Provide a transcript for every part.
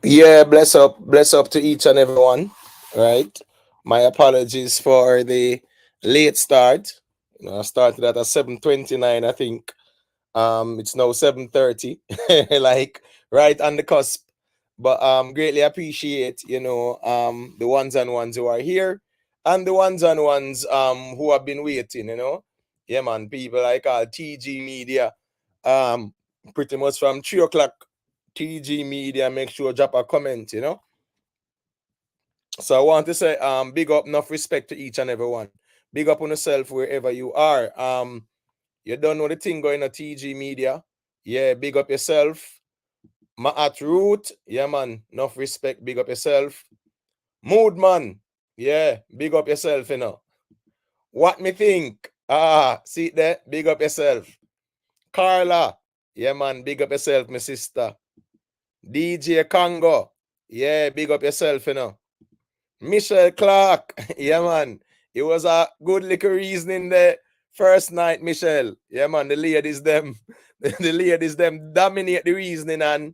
Yeah, bless up to each and everyone. Right. My apologies for the late start. I started at a 7:29, I think. It's now 7:30, like right on the cusp. But greatly appreciate, the ones and ones who are here and the ones and ones who have been waiting. Yeah, man, people like TG Media. Um, Pretty much from 3 o'clock. TG Media, make sure drop a comment. So I want to say, big up, enough respect to each and every one. Big up on yourself wherever you are. You don't know the thing going on TG Media. Yeah, big up yourself. Ma at root, yeah man, enough respect, big up yourself. Mood man, yeah, big up yourself. What me think? See it there, big up yourself. Carla, yeah man, big up yourself, my sister. DJ Congo, yeah, big up yourself. Michelle Clark, yeah man, it was a good little reasoning there. First night, Michelle, yeah man, the ladies them, the ladies them dominate the reasoning and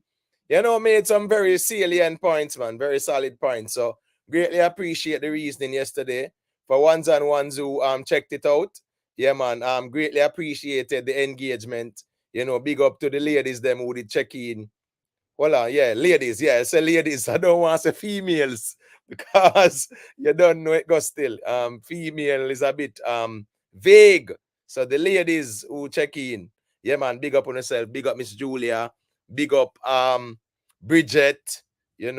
made some very salient points, man, very solid points. So greatly appreciate the reasoning yesterday for ones and ones who checked it out. Yeah man, greatly appreciated the engagement. Big up to the ladies them who did check in. Well, yeah, ladies, yeah, say ladies. I don't want to say females because you don't know it goes still. Female is a bit vague. So the ladies who check in, yeah, man, big up on yourself, big up Miss Julia, big up Bridget, big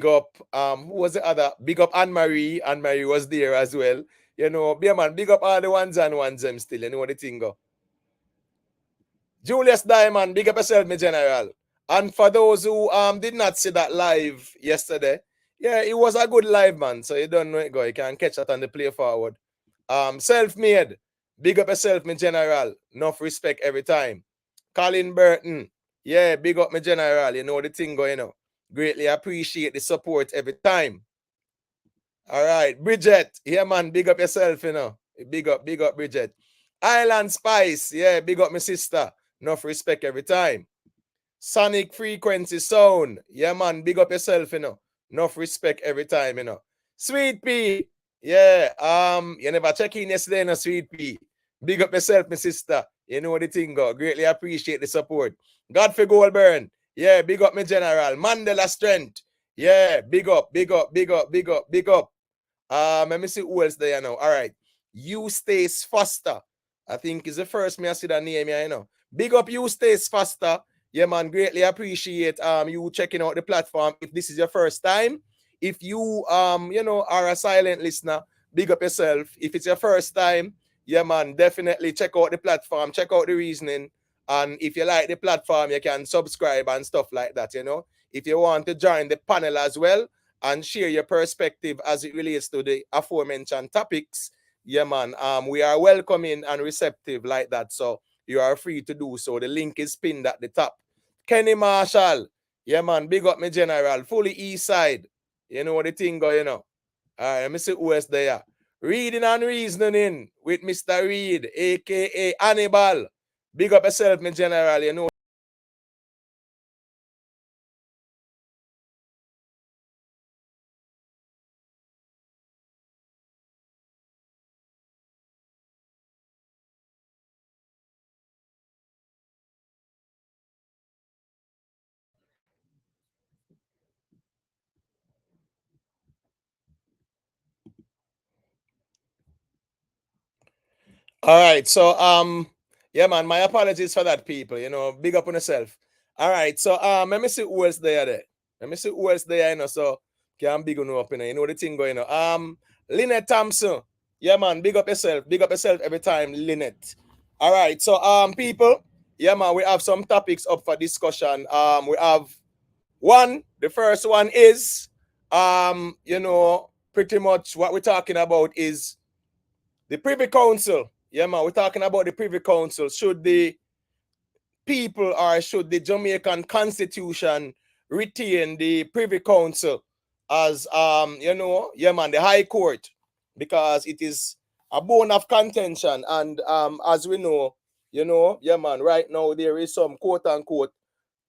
up who was the other? Big up Anne Marie. Anne Marie was there as well. Yeah, man, big up all the ones and ones them still. You know what the thing go. Julius Diamond, big up yourself, my general. And for those who did not see that live yesterday, yeah, it was a good live, man. So you don't know it go. You can catch that on the play forward. Self-made, big up yourself, my general. Enough respect every time. Colin Burton, yeah, big up my general. You know the thing going. Greatly appreciate the support every time. All right, Bridget, yeah, man, big up yourself. Big up, Bridget. Island Spice, yeah, big up my sister. Enough respect every time. Sonic Frequency Sound, yeah, man, big up yourself. Enough respect every time. Sweet Pea, yeah, you never check in yesterday, Sweet Pea. Big up yourself, my sister. You know the thing go. Greatly appreciate the support. Godfrey Goldburn, yeah, big up my general. Mandela Strength, yeah, big up, big up, big up, big up, big up. Let me see who else there now. All right. You Stays Faster. I think is the first me I see that name here. Big up You Stays Faster. Yeah, man. Greatly appreciate you checking out the platform. If this is your first time, if you are a silent listener, big up yourself. If it's your first time, yeah, man, definitely check out the platform, check out the reasoning. And if you like the platform, you can subscribe and stuff like that. If you want to join the panel as well, and share your perspective as it relates to the aforementioned topics, yeah, man, we are welcoming and receptive like that. So you are free to do so. The link is pinned at the top. Kenny Marshall, yeah, man, big up me general, fully east side. You know what the thing go. All right, let me see who else there. Reading and Reasoning with Mr. Reed, aka Hannibal. Big up yourself, me general. You know. All right. So yeah, man, my apologies for that, people. Big up on yourself. All right. So let me see who else there. Let me see who else there. So can big on up. You know the thing going on. Lynette Thompson. Yeah, man, big up yourself. Big up yourself every time, Lynette. All right. So people, yeah, man, we have some topics up for discussion. We have one. The first one is pretty much what we're talking about is the Privy Council. Yeah, man, we're talking about the Privy Council. Should the people or should the Jamaican Constitution retain the Privy Council as yeah, man, the High Court, because it is a bone of contention, and as we know, yeah, man, right now there is some quote unquote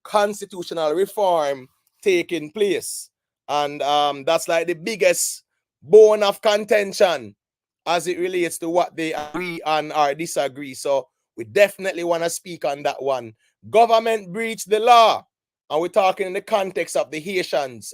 constitutional reform taking place. And that's like the biggest bone of contention as it relates to what they agree on or disagree. So we definitely want to speak on that one. Government breached the law. And we're talking in the context of the Haitians.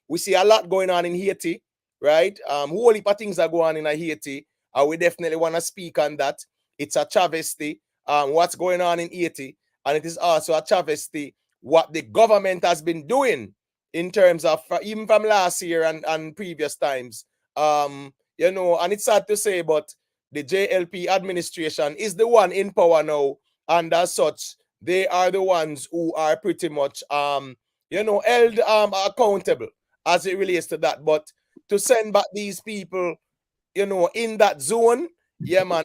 We see a lot going on in Haiti, right? Whole heap of things are going on in Haiti. We definitely want to speak on that. It's a travesty, what's going on in Haiti. And it is also a travesty what the government has been doing in terms of, even from last year and previous times. You know, and it's sad to say, but the JLP administration is the one in power now. And as such, they are the ones who are pretty much, you know, held accountable as it relates to that. But to send back these people, you know, in that zone, yeah, man,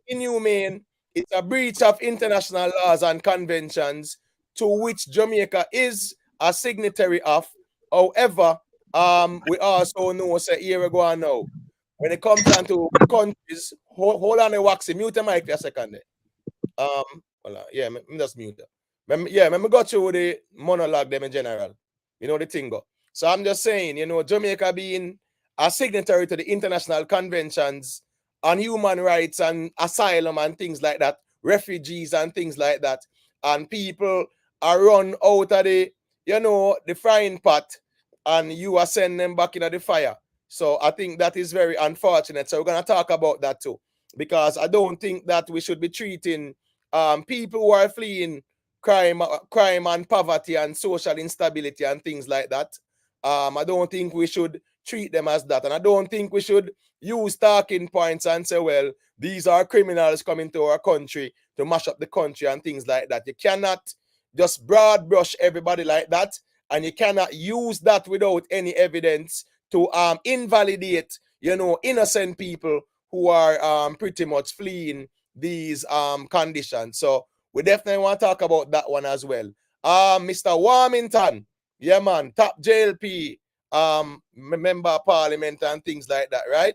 inhumane. It's a breach of international laws and conventions to which Jamaica is a signatory of. However, we also know, say, here we go now. When it comes down to countries, hold on a waxy, mute the mic for a second. Yeah, me just mute that. Yeah, me got you with the monologue them in general. You know the thing go. So I'm just saying, you know, Jamaica being a signatory to the international conventions on human rights and asylum and things like that, refugees and things like that, and people are run out of the, you know, the frying pot, and you are sending them back into the fire. So I think that is very unfortunate. So we're gonna talk about that too, because I don't think that we should be treating people who are fleeing crime and poverty and social instability and things like that. I don't think we should treat them as that. And I don't think we should use talking points and say, well, these are criminals coming to our country to mash up the country and things like that. You cannot just broad brush everybody like that. And you cannot use that without any evidence to invalidate, you know, innocent people who are pretty much fleeing these conditions. So we definitely want to talk about that one as well. Mr. Warmington, yeah, man, top JLP, member of parliament and things like that, right?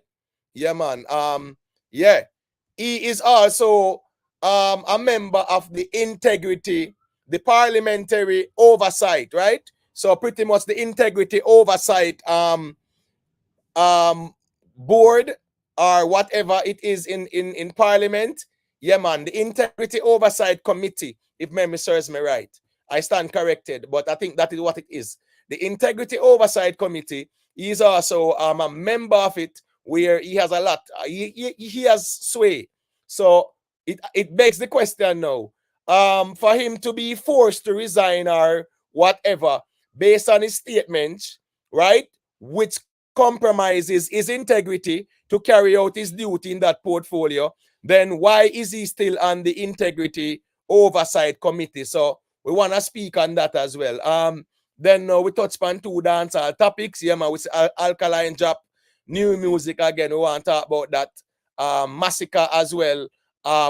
Yeah, man. Yeah, he is also a member of the integrity, the parliamentary oversight, right? So pretty much the integrity oversight board or whatever it is in parliament. Yeah, man, the integrity oversight committee, if memory serves me right. I stand corrected, but I think that is what it is. The integrity oversight committee, he is also a member of it, where he has a lot, he has sway. So it begs the question now, for him to be forced to resign or whatever based on his statements, right, which compromises his integrity to carry out his duty in that portfolio, then why is he still on the integrity oversight committee? So we want to speak on that as well. Then we touch on two dancehall topics. Yeah, man, we see Alkaline drop new music again. We want to talk about that. Masicka as well.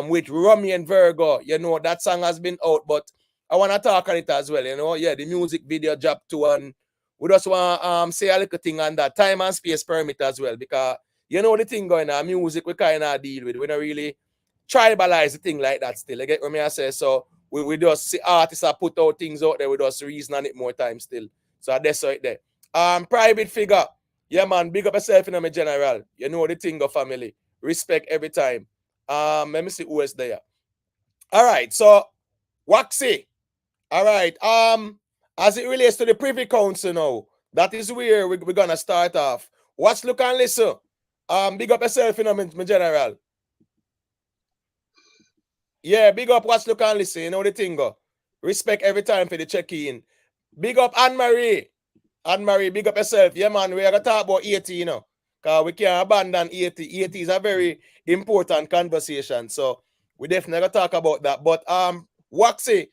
With Rummy and Virgo. You know, that song has been out, but I want to talk on it as well. You know, yeah, the music video dropped too, and we just want to say a little thing on that. Time and space permit as well, because you know the thing going on, music we kind of deal with. We don't really tribalize the thing like that still. I get what I say. So we just see artists that put out things out there, we just reason on it more time still. So that's right there. Private figure. Yeah, man, big up yourself in my general. You know the thing of family. Respect every time. Let me see who else there. All right, so Waxy. All right. As it relates to the Privy Council now, that is where we're gonna start off. Watch, look, and listen. Big up yourself, you know, my general. Yeah, big up, watch, look, and listen. You know the thing go. Respect every time for the check-in. Big up Anne-Marie. Anne-Marie, big up yourself. Yeah, man, we're gonna talk about Haiti, you know. Because we can't abandon Haiti. Haiti is a very important conversation. So we definitely gonna talk about that. But Waxy,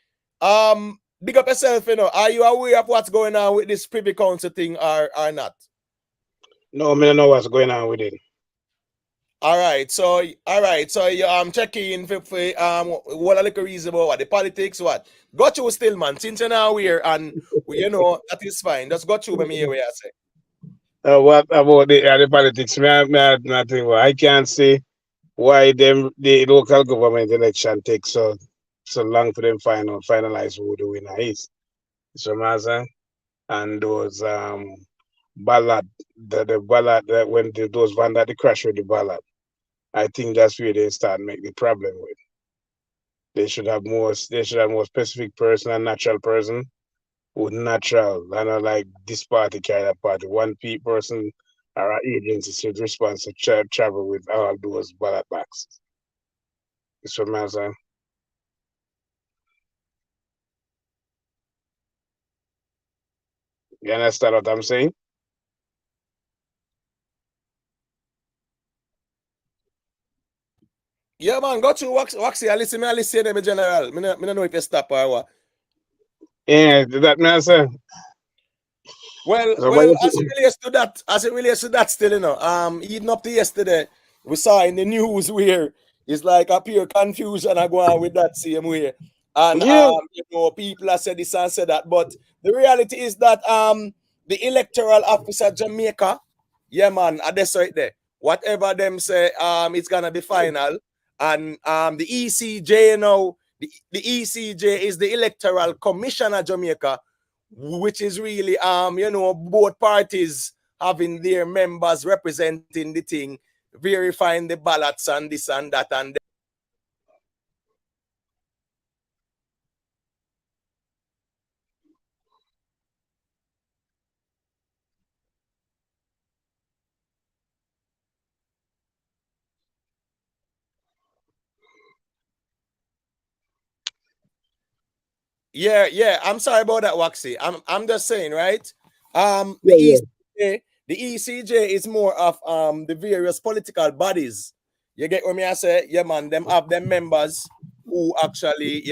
big up yourself, you know. Are you aware of what's going on with this Privy Council thing or not? No, I don't know what's going on with it. All right, so you checking for what a little reason about what the politics, what got you still, man. Since you're now here and you know that is fine. Just got you by me here, I say. What about the politics? I can't see why the local government election takes so long for them finalize who the winner is. So Maza, and those ballad, the ballad that when those van that they crash with the ballad. I think that's where they start make the problem with. They should have more specific person and natural person with natural. I know like this party carry that party. One person or an agency should respond to travel with all those ballot boxes. That's what I'm saying. You understand what I'm saying? Yeah, man, go through Waxy. I listen to them in general. Me no know if you stop or what. Yeah, that me say. Well, So what you as it relates to that still, even up to yesterday, we saw in the news where it's like a pure confusion I go on with that same way. And yeah, people have said this and said that. But the reality is that the electoral office of Jamaica, yeah man, that's right there. Whatever them say, it's gonna be final. And the ECJ, the ECJ is the Electoral Commission of Jamaica, which is really both parties having their members representing the thing, verifying the ballots and this and that and yeah. I'm sorry about that, Waxy. I'm just saying, right? The yeah, yeah. ECJ is more of the various political bodies. You get what me I say? Yeah, man. Them have them members who actually,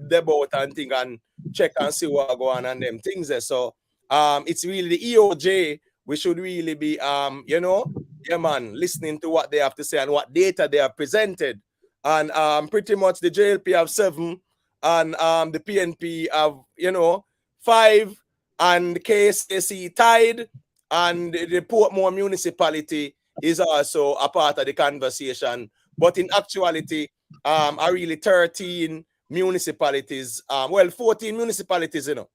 debate and think and check and see what go on and them things there. So it's really the EOJ. We should really be yeah, man, listening to what they have to say and what data they have presented. And pretty much the JLP have 7 and the PNP have, 5, and KSAC tied, and the Portmore municipality is also a part of the conversation. But in actuality, are really 13 municipalities, 14 municipalities, You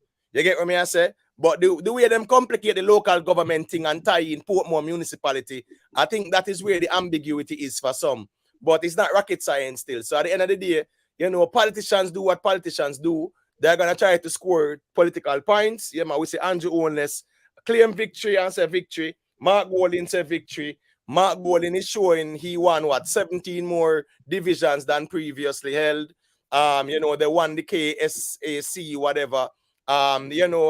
get what I say? But the way them complicate the local government thing and tie in Portmore municipality, I think that is where the ambiguity is for some. But it's not rocket science still. So at the end of the day, politicians do what politicians do. They're gonna try to score political points. Yeah, man, we say Andrew Holness claim victory and say victory. Mark Golding say victory. Mark Golding is showing he won 17 more divisions than previously held. They won the KSAC, whatever. Yeah,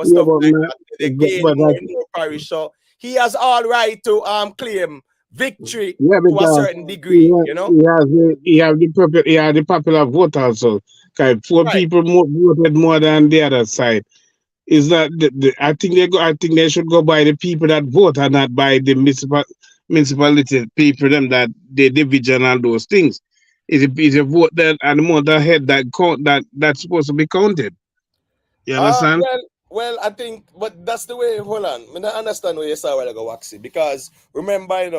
Stuff like that. They gain but more and more parish. So he has all right to claim victory yeah, to a because certain degree. he has the popular vote also. Okay, 4 Right. people voted more than the other side. Is that I think I think they should go by the people that vote and not by the municipality people them that the division and those things. It's a vote that and the more that head that count that's supposed to be counted. You understand? Well, I think, but that's the way. Hold on, I don't understand what you said a while ago, Waxy. Because remember,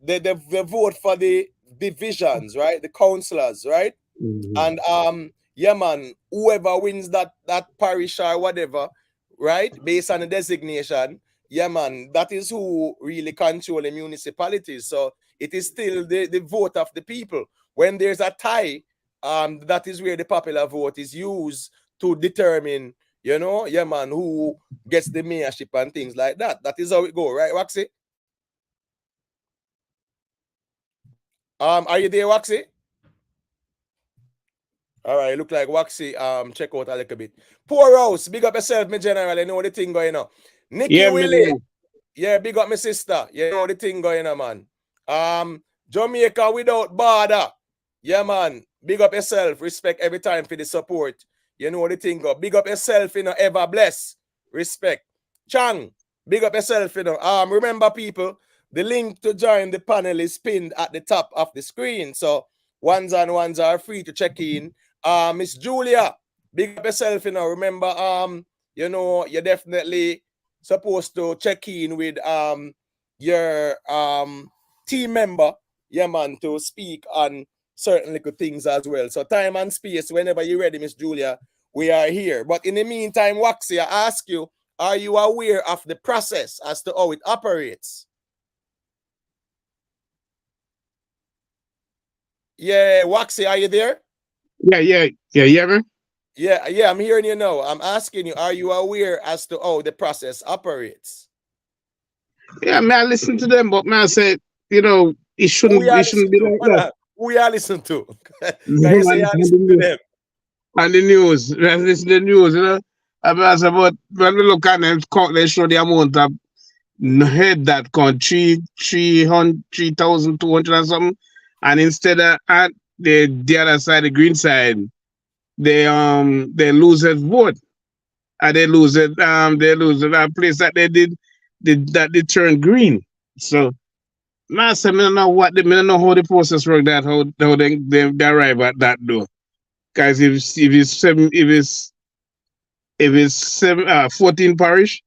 they vote for the divisions, right? The councillors, right? Mhm. And yeah, man, whoever wins that parish or whatever, right, based on the designation, yeah, man, that is who really control the municipalities. So it is still the vote of the people. When there's a tie, that is where the popular vote is used to determine, yeah, man, who gets the mayorship and things like that. That is how it go, right, Waxy? Are you there, Waxy? All right, look like Waxy. Check out a little bit. Poor House, big up yourself, me general. You know the thing going on. Nikki Yeah, Willie, yeah, big up my sister. You know the thing going on, man. Jamaica without border. Yeah, man. Big up yourself. Respect every time for the support. You know the thing go. Big up yourself, ever bless. Respect. Chang, big up yourself, Remember, people, the link to join the panel is pinned at the top of the screen. So ones and ones are free to check in. Miss Julia, big up yourself, Remember, you're definitely supposed to check in with your team member, yeah, man, to speak on certain little things as well. So time and space, whenever you're ready, Miss Julia, we are here. But in the meantime, Waxy, I ask you, are you aware of the process as to how it operates? Yeah, Waxy, are you there? Yeah, man. Yeah, I'm hearing you now. I'm asking you, are you aware as to how the process operates? Yeah, man, I listen to them, but man, I said, it Who shouldn't you it listen shouldn't be to? like Hold that. on. Who you listen to? Can you say you listen to On them? the news, let's listen to the news, I mean, I said, but when we look at them, they show the amount of head that count 3,200 and something, and instead of at the other side, the green side, they lose it vote, and they lose it that place that that they turn green. So man, I don't know I don't know how the process work that how they arrive at that though. Guys, if it's 14 parish,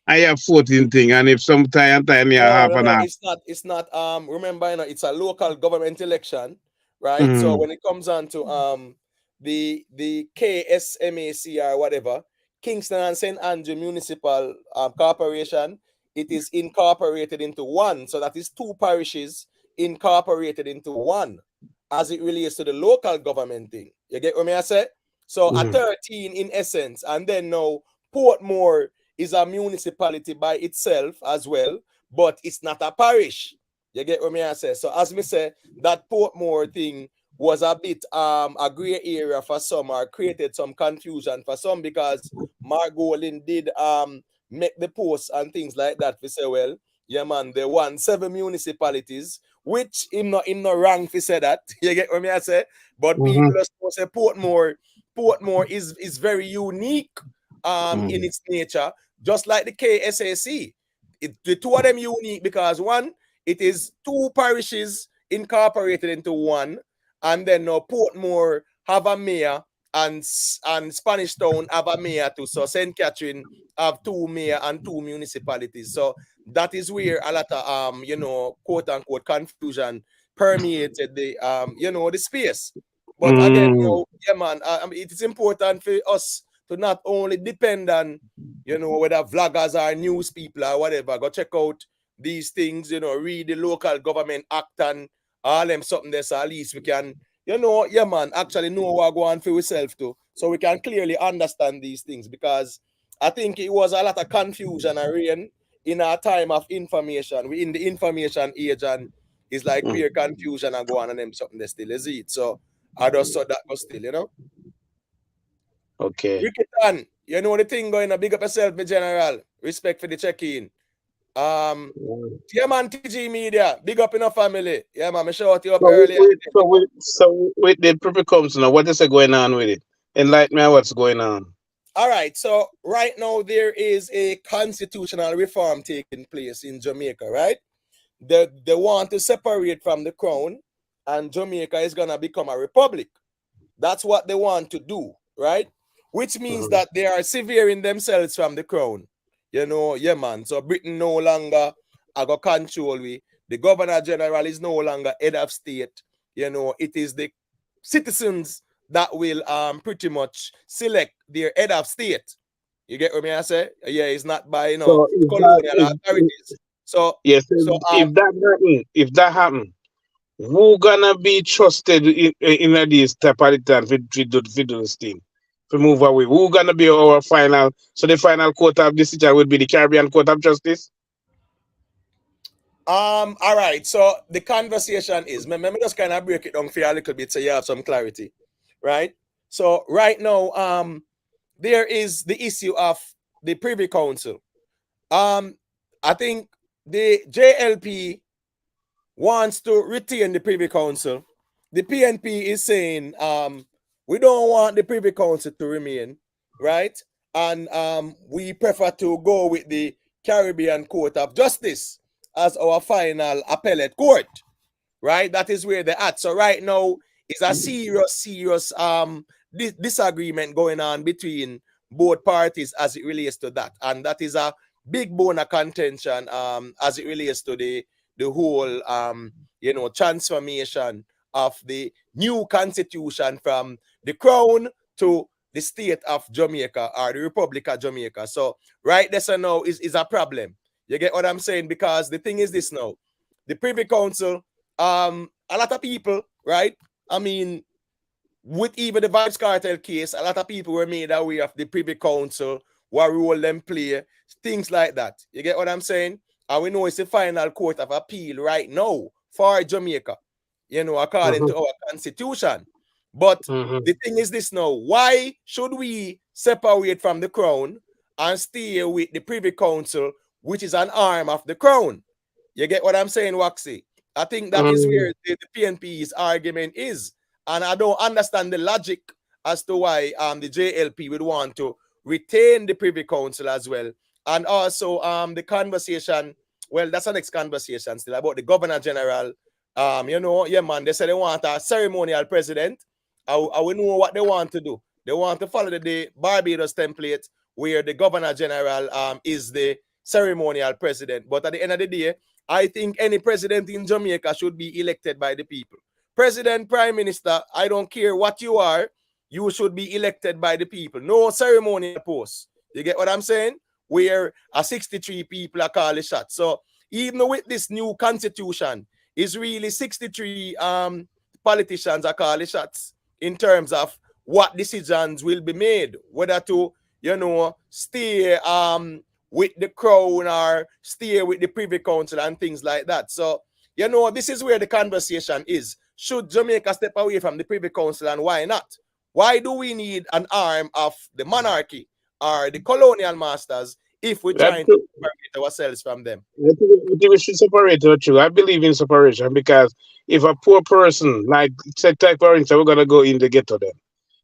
I have 14 thing, and if some time half and No, half. it's not remember, it's a local government election, right? So Mm-hmm. when it comes on to the KSMAC or whatever, Kingston and St. Andrew Municipal Corporation, it is incorporated into one. So that is two parishes incorporated into one as it relates to the local government thing. You get what I say? So a 13 in essence, and then now Portmore is a municipality by itself as well, but it's not a parish. You get what I say? So as me say, that Portmore thing was a bit a gray area for some, or created some confusion for some, because Mark Golin did make the posts and things like that. We say, well, yeah man, they won 7 municipalities, which him not wrong to say that. You get what I say? But people just say Portmore is very unique in its nature, just like the KSAC. The two of them unique because one, it is two parishes incorporated into one, and then Portmore have a mayor, and Spanish Town have a mayor too. So St. Catherine have two mayor and two municipalities. So that is where a lot of quote unquote confusion permeated the the space. But again, yeah man, it is important for us to not only depend on whether vloggers or news people or whatever. Go check out these things, read the local government act and all them something there, so at least we can, yeah man, actually know what go on for ourselves too. So we can clearly understand these things, because I think it was a lot of confusion and rain in our time of information. We in the information age, and it's like pure confusion and go on and them something they still is it. So I just saw that was still. Okay. Ricketon, you know the thing going on. Big up yourself, my general. Respect for the check-in. Yeah, man, TG Media. Big up in our family. Yeah, man, I showed you up earlier. So with the Privy Council now, what is going on with it? Enlighten me on what's going on. All right, so right now there is a constitutional reform taking place in Jamaica, right? They want to separate from the crown, and Jamaica is gonna become a republic. That's what they want to do, right? Which means that they are severing themselves from the crown. Yeah, man. So Britain no longer got control. The governor general is no longer head of state. It is the citizens that will pretty much select their head of state. You get what I say? Yeah, it's not by So if that colonial authorities. So yes, so if that happen, who gonna be trusted in this type of time to do this thing? To move away. Who gonna be our final? So the final court of decision will be the Caribbean Court of Justice. all right. So the conversation is, let me just kind of break it down for you a little bit so you have some clarity, right? So right now, there is the issue of the Privy Council. I think the JLP wants to retain the Privy Council. The PNP is saying, we don't want the Privy Council to remain, right? And we prefer to go with the Caribbean Court of Justice as our final appellate court, right? That is where they're at. So right now is a serious disagreement going on between both parties as it relates to that, and that is a big bone of contention as it relates to the whole transformation of the new constitution from the crown to the state of Jamaica or the Republic of Jamaica. So right there so now is a problem. You get what I'm saying? Because the thing is this now. The Privy Council, a lot of people, right? I mean, with even the Vibes Cartel case, a lot of people were made aware of the Privy Council, what role them play, things like that. You get what I'm saying? And we know it's the final court of appeal right now for Jamaica, according to our constitution. But the thing is this now, why should we separate from the crown and stay with the Privy Council, which is an arm of the crown? You get what I'm saying, Waxy? I think that is where the PNP's argument is. And I don't understand the logic as to why the JLP would want to retain the Privy Council as well. And also the conversation, well, that's the next conversation still about the Governor General. Yeah, man, they say they want a ceremonial president. I will know what they want to do. They want to follow the Barbados template where the Governor General is the ceremonial president. But at the end of the day, I think any president in Jamaica should be elected by the people. President, Prime Minister, I don't care what you are, you should be elected by the people. No ceremonial post. You get what I'm saying? Where 63 people are calling shots. So even with this new constitution, it's really 63 politicians are calling shots in terms of what decisions will be made, whether to, stay with the crown or stay with the Privy Council and things like that. So, this is where the conversation is. Should Jamaica step away from the Privy Council, and why not? Why do we need an arm of the monarchy or the colonial masters if we're trying to separate ourselves from them? I think we should separate the two. I believe in separation because if a poor person, like, say, take for instance, we're going to go in the ghetto then.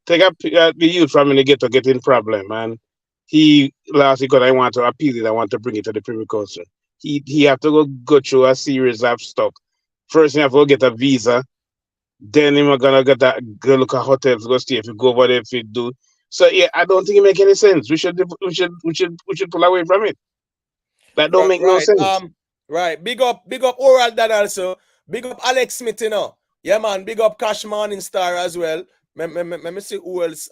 Take up the youth from in the ghetto getting problem, and he last because I want to appeal it, I want to bring it to the Privy Council. He have to go through a series of stuff. First, he have to get a visa. Then he's gonna get that go look at hotels, go stay if you go over there if you do. So yeah, I don't think it make any sense. We should pull away from it. That don't make no sense. Right. Big up Oral Dad also. Big up Alex Smith, Yeah, man. Big up Cash Morning Star as well. Let me see who else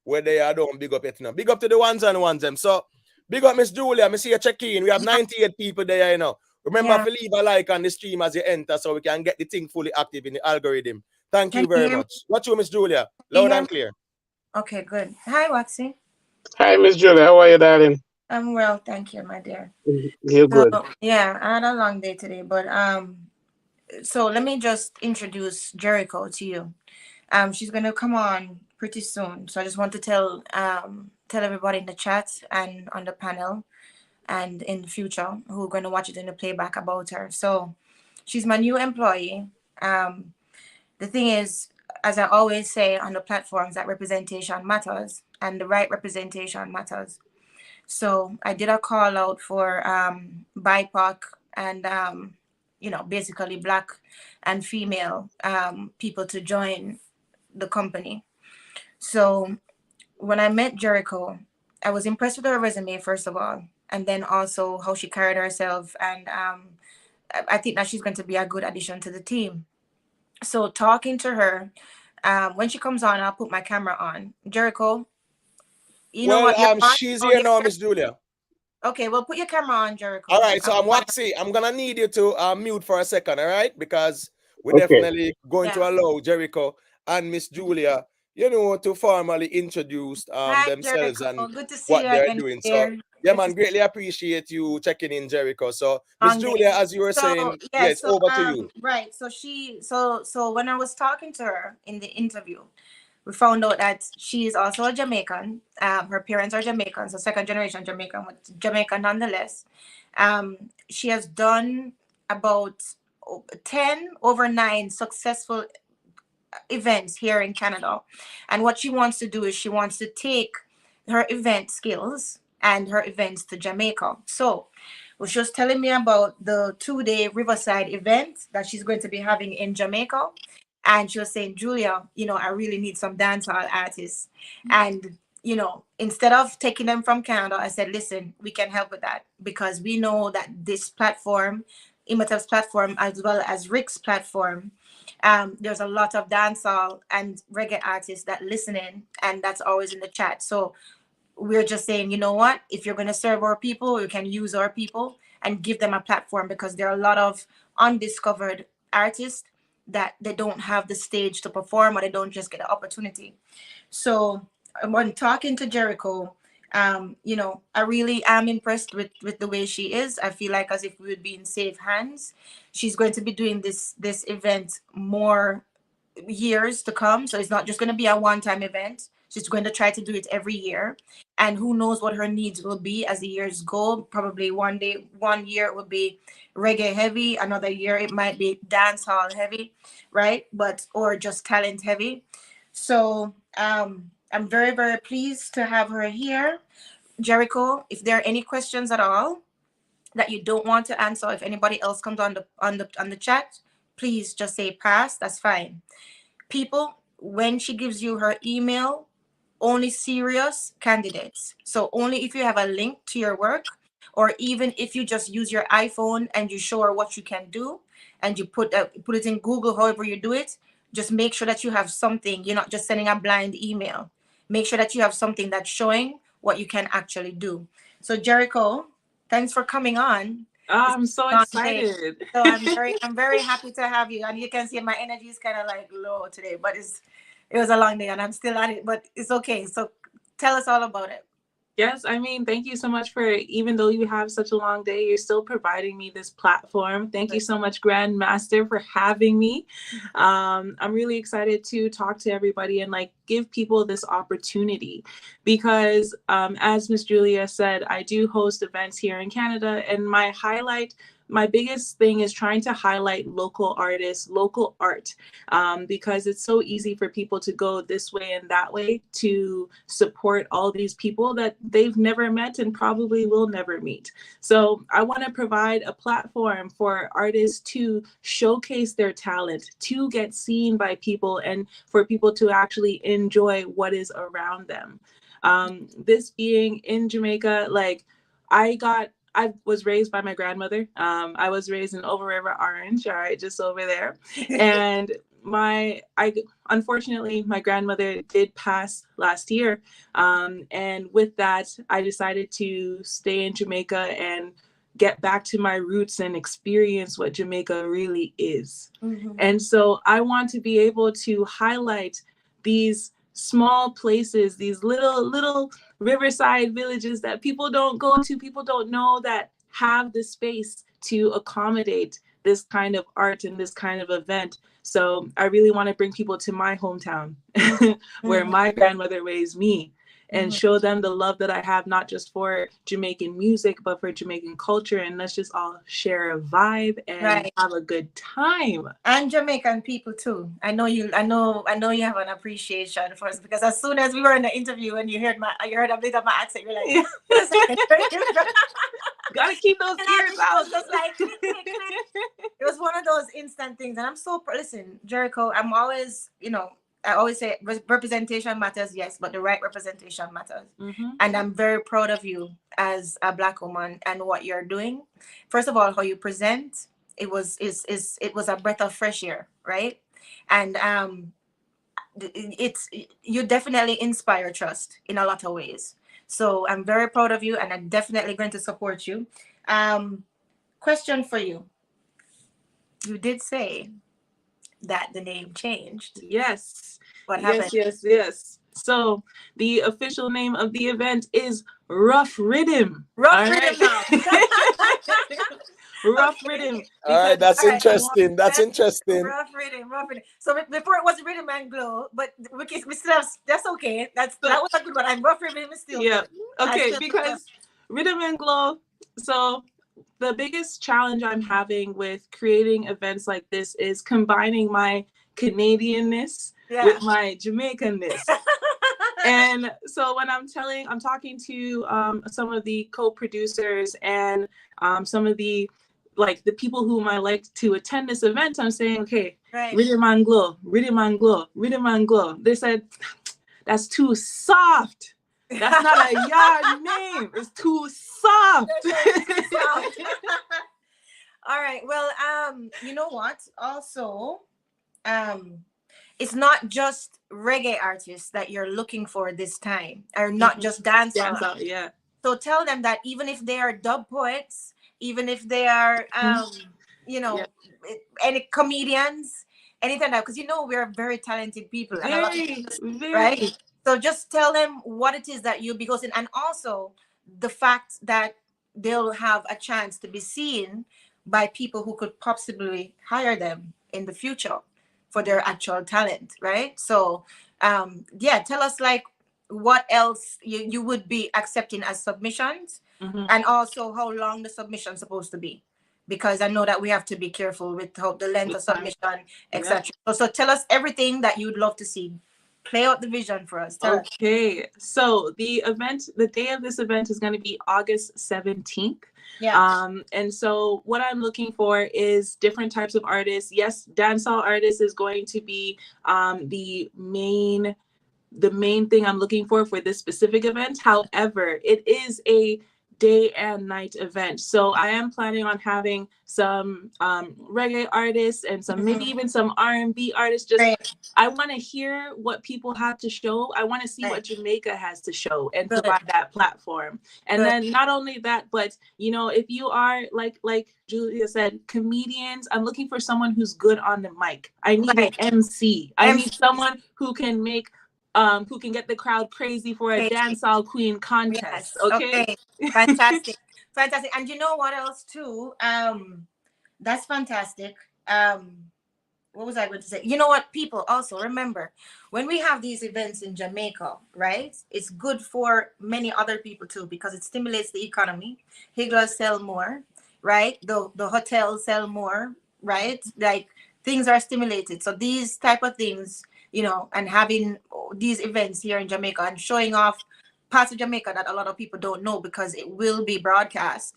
where they are. Don't big up yet now. Big up to the ones and ones them. So big up Miss Julia. Me see you check in. We have 98 people there, Remember to leave a like on the stream as you enter so we can get the thing fully active in the algorithm. Thank you very much. What's you, Miss Julia? Loud and clear. Okay, good. Hi, Waxy. Hi, Miss Julia. How are you, darling? I'm well, thank you, my dear. You're good. Yeah, I had a long day today, but so let me just introduce Jericho to you. She's gonna come on pretty soon. So I just want to tell everybody in the chat and on the panel and in the future who are going to watch it in the playback about her. So she's my new employee. The thing is, as I always say on the platforms, that representation matters and the right representation matters. So I did a call out for BIPOC and, basically Black and female people to join the company. So when I met Jericho, I was impressed with her resume, first of all, and then also how she carried herself. And I think that she's going to be a good addition to the team. So talking to her, when she comes on, I'll put my camera on. Jericho, know what? She's here now, Miss Julia. Okay, well, put your camera on, Jericho. All right, so I'm Waxy. I'm going to need you to mute for a second, all right? Because we're definitely going to allow Jericho and Miss Julia, to formally introduce themselves Jericho. and Good to see what you they're doing. So, yeah, man, greatly appreciate you checking in, Jericho. So, Miss Julia, as you were saying, it's over to you. Right. So when I was talking to her in the interview, we found out that she is also a Jamaican. Her parents are Jamaican, so second generation Jamaican, but Jamaican nonetheless. She has done about 10 over 9 successful events here in Canada. And what she wants to do is she wants to take her event skills and her events to Jamaica. So she was telling me about the 2-day Riverside event that she's going to be having in Jamaica. And she was saying, Julia, I really need some dancehall artists. And, instead of taking them from Canada, I said, listen, we can help with that because we know that this platform Imhotep's platform as well as Rick's platform, there's a lot of dancehall and reggae artists that listen in, and that's always in the chat. So we're just saying, you know what, if you're going to serve our people, we can use our people and give them a platform, because there are a lot of undiscovered artists that they don't have the stage to perform, or they don't just get an opportunity. So when talking to Jericho, you know, I really am impressed with the way she is. I feel like as if we would be in safe hands. She's going to be doing this event more years to come. So it's not just going to be a one-time event. She's going to try to do it every year. And who knows what her needs will be as the years go. Probably one year it will be reggae heavy. Another year it might be dance hall heavy, right? Or just talent heavy. So I'm very, very pleased to have her here. Jericho, if there are any questions at all that you don't want to answer, if anybody else comes on the chat, please just say pass. That's fine. People, when she gives you her email, only serious candidates. So only if you have a link to your work, or even if you just use your iPhone and you show her what you can do, and you put it in Google, however you do it, just make sure that you have something. You're not just sending a blind email. Make sure that you have something that's showing what you can actually do. So Jericho, thanks for coming on. I'm so excited. So I'm very happy to have you. And you can see my energy is kind of like low today, but it was a long day and I'm still at it, but it's okay. So tell us all about it. Yes, I mean, thank you so much for, even though you have such a long day, you're still providing me this platform. Thank you so much, Grandmaster, for having me. I'm really excited to talk to everybody and like give people this opportunity, because as Miss Julia said, I do host events here in Canada, and my biggest thing is trying to highlight local artists, local art, because it's so easy for people to go this way and that way to support all these people that they've never met and probably will never meet. So I want to provide a platform for artists to showcase their talent, to get seen by people, and for people to actually enjoy what is around them. This being in Jamaica, like I was raised by my grandmother. I was raised in Over River Orange, all right, just over there. And unfortunately, my grandmother did pass last year. And with that, I decided to stay in Jamaica and get back to my roots and experience what Jamaica really is. Mm-hmm. And so I want to be able to highlight these small places, these little riverside villages that people don't go to, people don't know, that have the space to accommodate this kind of art and this kind of event. So I really want to bring people to my hometown where my grandmother raised me, and show them the love that I have, not just for Jamaican music, but for Jamaican culture. And let's just all share a vibe and have a good time. And Jamaican people too. I know you have an appreciation for us, because as soon as we were in the interview and you heard a bit of my accent, you're like, gotta keep those ears out. Just like, it was one of those instant things. And I'm so, listen, Jericho, I'm always, I always say representation matters, yes, but the right representation matters. Mm-hmm. And I'm very proud of you as a Black woman and what you're doing. First of all, how you present, it was a breath of fresh air, right? And you definitely inspire trust in a lot of ways. So I'm very proud of you, and I'm definitely going to support you. Question for you. You did say that the name changed. Yes. What happened? Yes. So the official name of the event is Rough Rhythm. Rough Rhythm now. Rough Rhythm. All right, that's interesting. That's interesting. Rough Rhythm. So before it was Rhythm and Glow, but we still have, that's okay. That was a good one. And Rough Rhythm is still good. Okay, because Rhythm and Glow. So the biggest challenge I'm having with creating events like this is combining my Canadianness with my Jamaicanness. And so when I'm talking to some of the co-producers and some of the people whom I like to attend this event, I'm saying, okay, Rhythm and Glow, Rhythm and Glow, Rhythm and Glow. They said, that's too soft. That's not a yard name. It's too soft. All right. Well, you know what? Also, it's not just reggae artists that you're looking for this time, or not just dancehall. Dancehall, yeah. So tell them that even if they are dub poets, even if they are, you know, any comedians, anything that, because you know we're very talented people, and a lot of, right? So just tell them what it is that you'll be hosting, and also the fact that they'll have a chance to be seen by people who could possibly hire them in the future for their actual talent, right? So yeah, tell us like what else you would be accepting as submissions, and also how long the submission's supposed to be, because I know that we have to be careful with how the length of submission, etc. So tell us everything that you'd love to see. Play out the vision for us. Okay, so the day of this event is going to be August 17th. Yeah. And so what I'm looking for is different types of artists. Yes, dancehall artists is going to be the main thing I'm looking for this specific event. However, it is a day and night event. So I am planning on having some reggae artists and some maybe even some R&B artists. I want to hear what people have to show. I want to see what Jamaica has to show and provide that platform. And then not only that, but you know, if you are like Julia said, comedians, I'm looking for someone who's good on the mic. I need an MC. I need someone who can make who can get the crowd crazy for a dancehall queen contest. Yes. Okay. Fantastic. Fantastic. And you know what else too? That's fantastic. What was I going to say? You know what, people also remember, when we have these events in Jamaica, right? It's good for many other people too, because it stimulates the economy. Higglers sell more, right? The hotels sell more, right? Like things are stimulated. So these type of things, you know, and having these events here in Jamaica and showing off parts of Jamaica that a lot of people don't know because it will be broadcast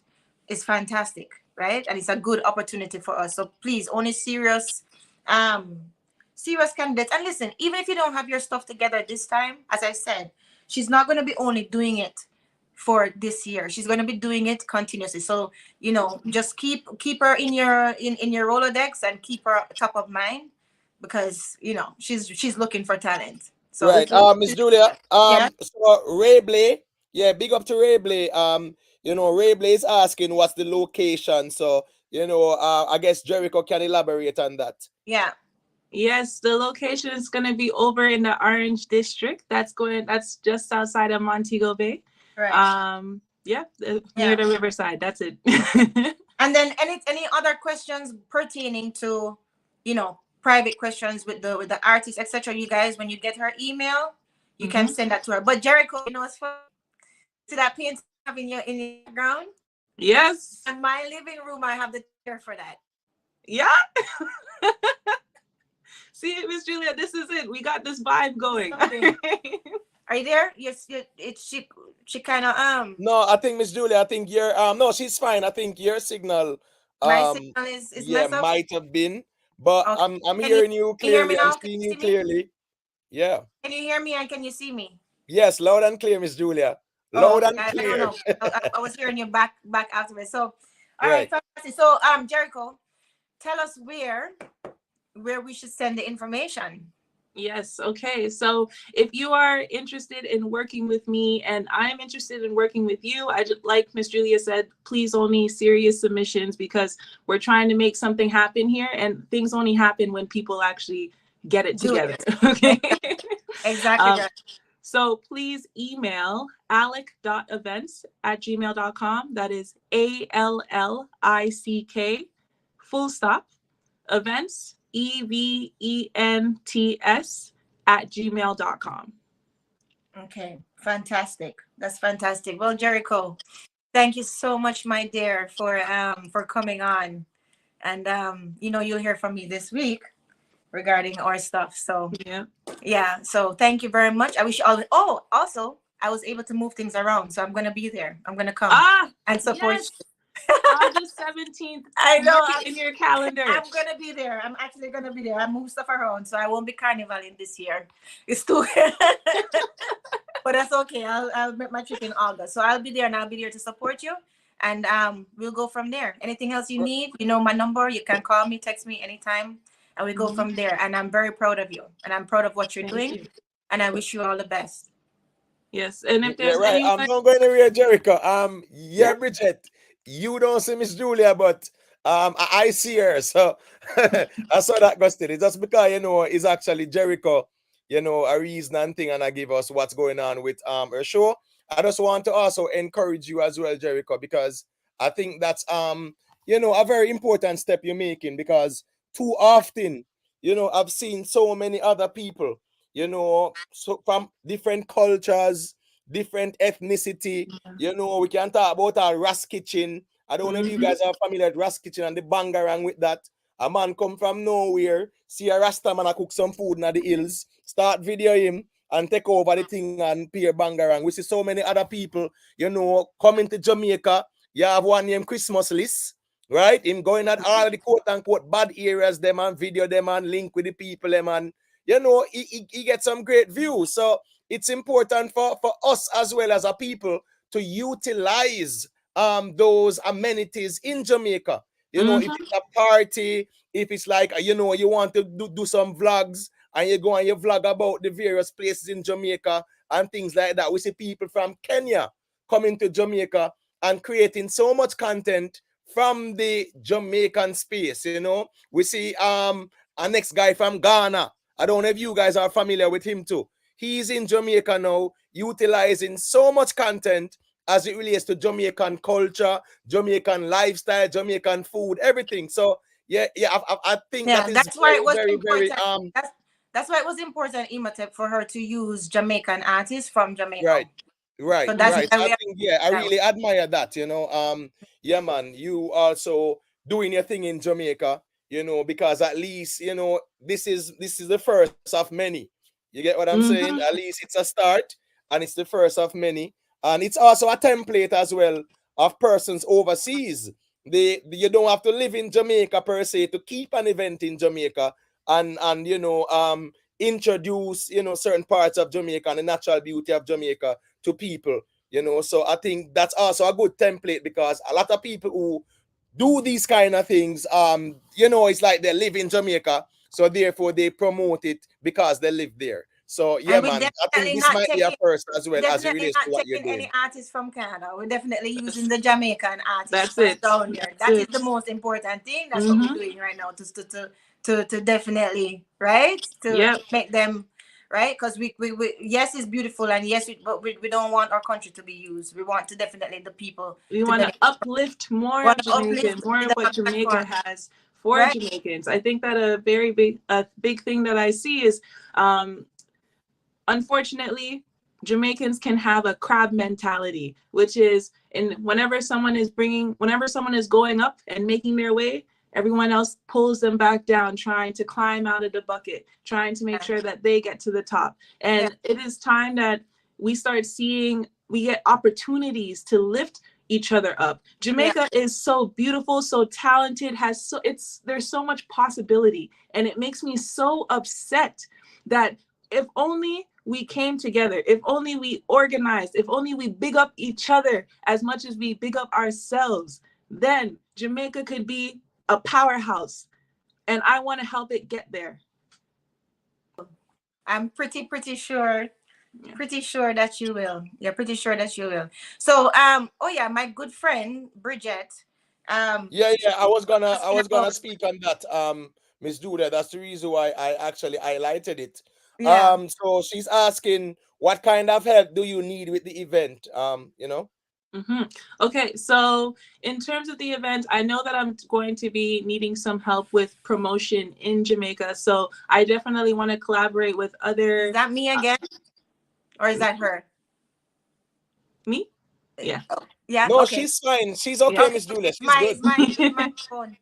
is fantastic, right? And it's a good opportunity for us. So please, only serious candidates. And listen, even if you don't have your stuff together this time, as I said, she's not going to be only doing it for this year. She's going to be doing it continuously. So, you know, just keep her in your Rolodex and keep her top of mind, because you know she's looking for talent. So right, Miss Julia, so Ray Blay, big up to Ray Blay. You know, Ray Blay is asking what's the location, so you know, I guess Jericho can elaborate on that. Yeah. Yes, the location is going to be over in the Orange District. That's just outside of Montego Bay. Right. Near the riverside. That's it. And then any other questions pertaining to, you know, private questions with the artist, etc. You guys, when you get her email, you can send that to her. But Jericho, you know what's funny? See that painting in your background? Yes. In my living room, I have the chair for that. Yeah. See, Miss Julia, this is it. We got this vibe going. Are you there? Yes. She kind of No, I think Miss Julia, I think your no, she's fine. I think your signal my signal is messed up. might have been, but okay. I'm hearing you clearly. I'm seeing you clearly. Yeah. Can you hear me and can you see me? Yes, loud and clear, Miss Julia. Loud and clear. I don't know. I was hearing you back afterwards. So, all right, fantastic. So, Jericho, tell us where we should send the information. Yes. Okay. So if you are interested in working with me and I'm interested in working with you, I just, like Miss Julia said, please only serious submissions, because we're trying to make something happen here, and things only happen when people actually get it together. Okay. Exactly. So please email allick.events@gmail.com. That is ALLICK events EVENTS@gmail.com. Okay, fantastic. That's fantastic. Well, Jericho, thank you so much, my dear, for coming on. And you know, you'll hear from me this week regarding our stuff. So yeah. So thank you very much. I wish you all. Oh, also, I was able to move things around, so I'm gonna be there. I'm gonna come and support. Yes. August 17th. I know. In your calendar. I'm gonna be there. I'm actually gonna be there. I moved stuff around, so I won't be carnivaling this year. It's too. But that's okay. I'll make my trip in August, so I'll be there, and I'll be there to support you. and we'll go from there. Anything else you need, you know my number. You can call me, text me anytime, and we go from there. And I'm very proud of you, and I'm proud of what you're doing, and I wish you all the best. Yes, and if there's right. anyone, I'm not going to read Jericho. Bridget, you don't see Miss Julia, but I see her. So I saw that Gustin. It's just because it's actually Jericho, a reason and thing, and I give us what's going on with her show. I just want to also encourage you as well, Jericho, because I think that's a very important step you're making, because too often, I've seen so many other people, so from different cultures, different ethnicity, we can talk about our Ras Kitchen. I don't know if you guys are familiar with Ras Kitchen and the bangarang with that. A man come from nowhere, see a Rasta man cook some food in the hills, start video him and take over the thing and peer bangarang. We see so many other people, coming to Jamaica. You have one named Christmas List, right? Him going at all the quote unquote bad areas, them and video them and link with the people, them and he gets some great views. So it's important for us as well as a people to utilize those amenities in Jamaica. If it's a party, if it's like, you want to do some vlogs and you go and you vlog about the various places in Jamaica and things like that. We see people from Kenya coming to Jamaica and creating so much content from the Jamaican space, We see our next guy from Ghana. I don't know if you guys are familiar with him too. He's in Jamaica now, utilizing so much content as it relates to Jamaican culture, Jamaican lifestyle, Jamaican food, everything. So I think that's why it was very, important. very that's why it was important, Imhotep, for her to use Jamaican artists from Jamaica. Right. So that's right. I think I really admire that. Yeah, man. You also doing your thing in Jamaica. Because at least this is the first of many. You get what I'm saying? At least it's a start, and it's the first of many. And it's also a template as well of persons overseas. You don't have to live in Jamaica per se to keep an event in Jamaica and introduce certain parts of Jamaica and the natural beauty of Jamaica to people. So I think that's also a good template, because a lot of people who do these kind of things, it's like they live in Jamaica, so therefore they promote it because they live there. So yeah, man, I think this might be a first as well as it relates to what you're doing. Any artists from Canada. We're definitely using the Jamaican artists. That's it. Down here. That is the most important thing. That's what we're doing right now to definitely, right, to make them right, because we yes, it's beautiful, and yes, but we don't want our country to be used. We want to definitely the people. We want to uplift more of Jamaica, more of what Jamaica has for Jamaicans. I think that a big thing that I see is, unfortunately, Jamaicans can have a crab mentality, which is whenever someone is going up and making their way, everyone else pulls them back down, trying to climb out of the bucket, trying to make sure that they get to the top. And it is time that we get opportunities to lift each other up. Jamaica is so beautiful, so talented, there's so much possibility. And it makes me so upset that if only we came together, if only we organized, if only we big up each other as much as we big up ourselves, then Jamaica could be a powerhouse, and I want to help it get there. I'm pretty sure that you will. You're pretty sure that you will. So my good friend Bridget. I was gonna speak on that, Miss Judah. That's the reason why I actually highlighted it. So she's asking, what kind of help do you need with the event? Okay, so in terms of the event, I know that I'm going to be needing some help with promotion in Jamaica. So I definitely want to collaborate with other. Is that me again? Or is that her? Me? Yeah. Yeah. No, okay. she's fine. She's okay, Miss Julia. She's good. My phone.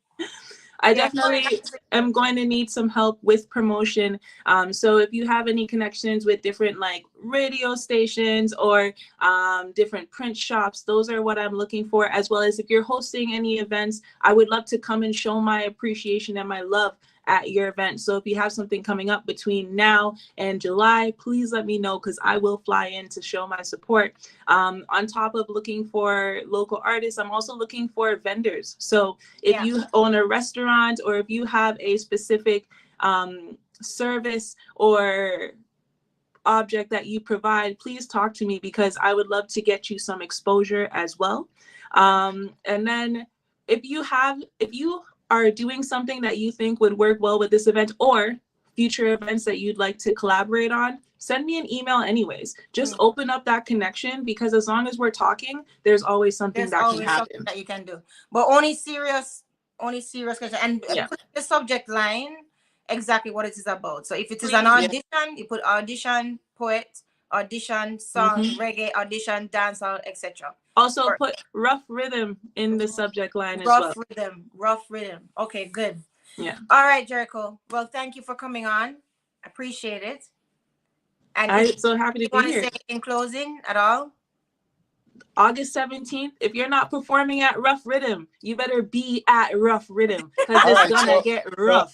I definitely am going to need some help with promotion. So if you have any connections with different radio stations or different print shops, those are what I'm looking for, as well as if you're hosting any events, I would love to come and show my appreciation and my love at your event. So if you have something coming up between now and July, please let me know, because I will fly in to show my support. On top of looking for local artists, I'm also looking for vendors. So if you own a restaurant, or if you have a specific service or object that you provide, please talk to me, because I would love to get you some exposure as well. And then if you are doing something that you think would work well with this event, or future events that you'd like to collaborate on, send me an email anyways. Just open up that connection, because as long as we're talking, there's always something that can happen. Something that you can do, but only serious question. And put the subject line exactly what it is about. So if it is an audition, you put audition poet, audition song, reggae, audition dancehall, etc. Also put rough rhythm in the subject line as well. Rough rhythm. Okay, good. Yeah. All right, Jericho. Well, thank you for coming on. Appreciate it. And I'm so happy to be here. You want to say in closing at all? August 17th, if you're not performing at Rough Rhythm, you better be at Rough Rhythm, because it's gonna get rough.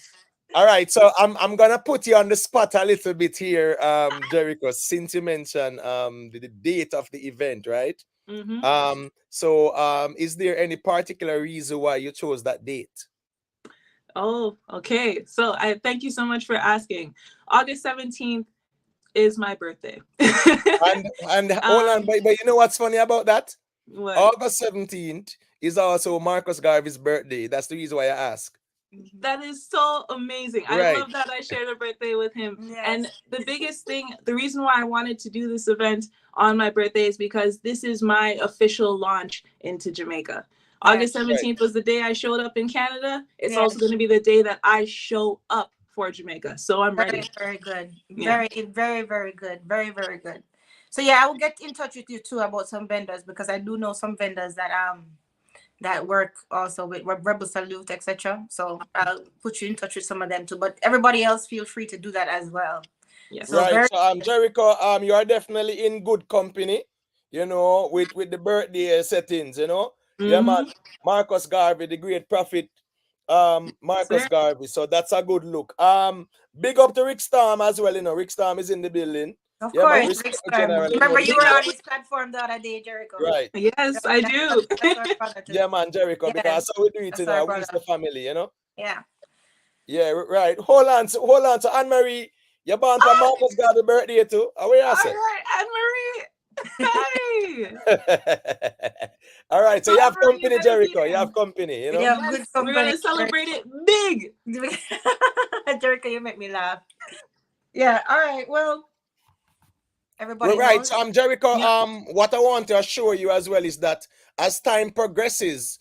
All right, so I'm gonna put you on the spot a little bit here, Jericho, since you mentioned the date of the event, right? So is there any particular reason why you chose that date? Oh, okay. So I thank you so much for asking. August 17th is my birthday. and hold on, but you know what's funny about that? What? August 17th is also Marcus Garvey's birthday. That's the reason why I ask. That is so amazing. Right. I love that I shared a birthday with him. Yes. And the biggest thing, the reason why I wanted to do this event on my birthday is because this is my official launch into Jamaica. August 17th was the day I showed up in Canada. It's also going to be the day that I show up for Jamaica. So I'm ready. Very good. Very good. Very, very good. So yeah, I will get in touch with you too about some vendors, because I do know some vendors that work also with Rebel Salute, etc. So I'll put you in touch with some of them too. But everybody else, feel free to do that as well. Yes. So right. So Jericho, you are definitely in good company, you know, with the birthday settings, you know. Yeah, man. Marcus Garvey, the great prophet, Marcus Garvey. So that's a good look. Big up to Rick Storm as well, you know. Rick Storm is in the building. Of course, Rick Storm. Remember you were on his platform the other day, Jericho. Right. Yes, I do. Yeah, man, Jericho, because how we do it in our the family, you know. Yeah. Yeah, right. Hold on to Anne-Marie. You're born for Marcus Garvey birthday too. How are you? All right, Anne-Marie. Hey. All right, so you have company, Jericho. You have company, you know. Yeah, good company. We're gonna celebrate it big. Jericho, you make me laugh. Yeah. All right. Well, everybody. Right. So, Jericho. What I want to assure you as well is that as time progresses,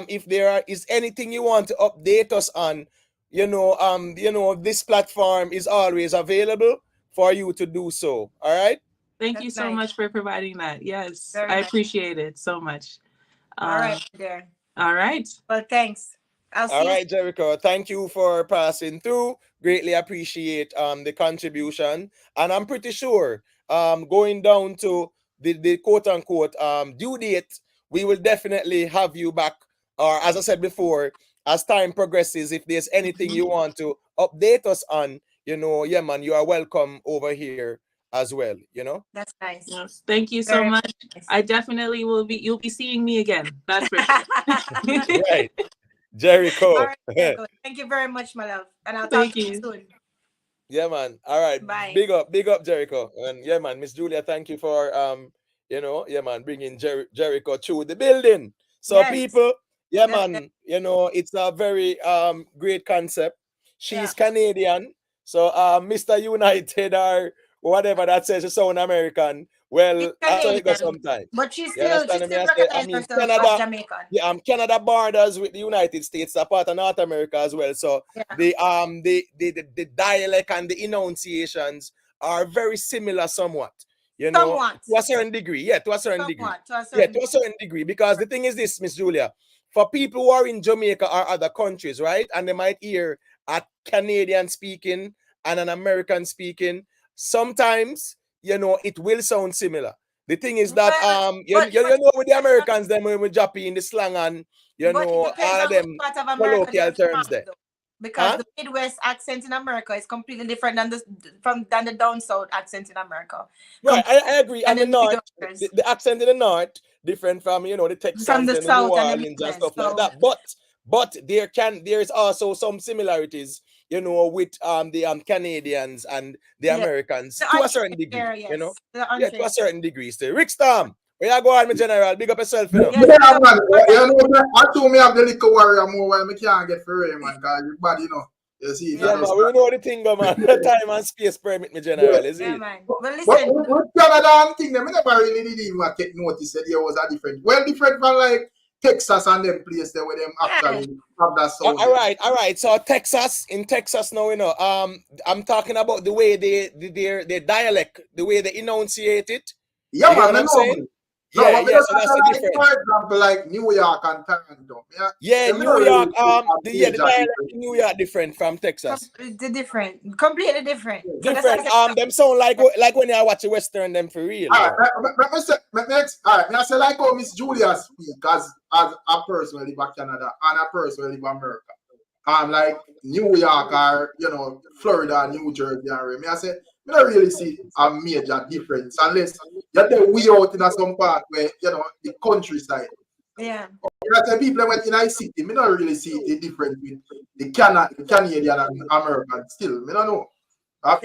if there is anything you want to update us on, you know, this platform is always available for you to do so. All right. Thank you so much for providing that. Yes, I appreciate it so much. All right, there. All right. Well, thanks. All right, Jericho. Thank you for passing through. Greatly appreciate the contribution, and I'm pretty sure going down to the quote unquote due date, we will definitely have you back. Or as I said before, as time progresses, if there's anything you want to update us on, you know, yeah, man, you are welcome over here as well, you know. That's nice. Yes, thank you so much. Nice. I definitely will be. You'll be seeing me again. That's for sure. Right, Jericho. All right, Jericho. Thank you very much, my love, and I'll talk to you soon. Yeah, man. All right. Bye. Big up, Jericho. And yeah, man, Miss Julia, thank you for you know, yeah, man, bringing Jericho through the building. So people, yeah, man, you know, it's a very great concept. She's Canadian, so Mr. United or whatever that says, you sound American. Well, that's how it goes sometimes. But she's still Jamaican. Yeah, Canada borders with the United States, a part of North America as well. So the dialect and the enunciations are very similar somewhat. You know, to a certain degree. Yeah, to a certain degree. To a certain degree. Because the thing is this, Miss Julia, for people who are in Jamaica or other countries, right? And they might hear a Canadian speaking and an American speaking. Sometimes, you know, it will sound similar. The thing is that you know with the Americans, then when we drop in the slang and you know all of them colloquial terms there. Because the Midwest accent in America is completely different than the down south accent in America. Right, I agree. And the New north, Yorkers. the accent in the north different from the Texans From the and the New south and the Orleans and Midwest, stuff like so- that. But there is also some similarities, with the Canadians and the Yeah. Americans The to a certain unfair, degree. yes. The Yeah, to unfair. a certain degree. Still, Rick Storm, where you go on, my general? Big up yourself, Yes, Yeah, man. I told me have the little warrior more while I can't get for rain, man. Cause everybody, you see. Yeah, man. We know the thing, man. Time and space permit, my general. Is Yeah, it? man. Well, But listen. with Canada and thing, them, I never really did even take notice that there was a different. Well, different from like Texas and them place there where them actually have that sound. All right. So in Texas now, I'm talking about the way their dialect, the way they enunciate it. Yeah, You know man, what I'm saying? No, Yeah, but so that's the like, difference. for example, like New York and Toronto. Yeah, them New not York, really the dialect in New York different from Texas. Completely different. So that's Different. what I said. Them sound like when you watch a Western them for real. All right, next. All right, I say like how Miss Julia speak as a person who live in Canada and a person who live in America. Like New York or Florida, New Jersey, and me I say I don't really see a major difference unless you're the way out in some part where the countryside. Yeah. I say people went in a city, I don't really see the difference with the Canadian and American still. I don't know. Well,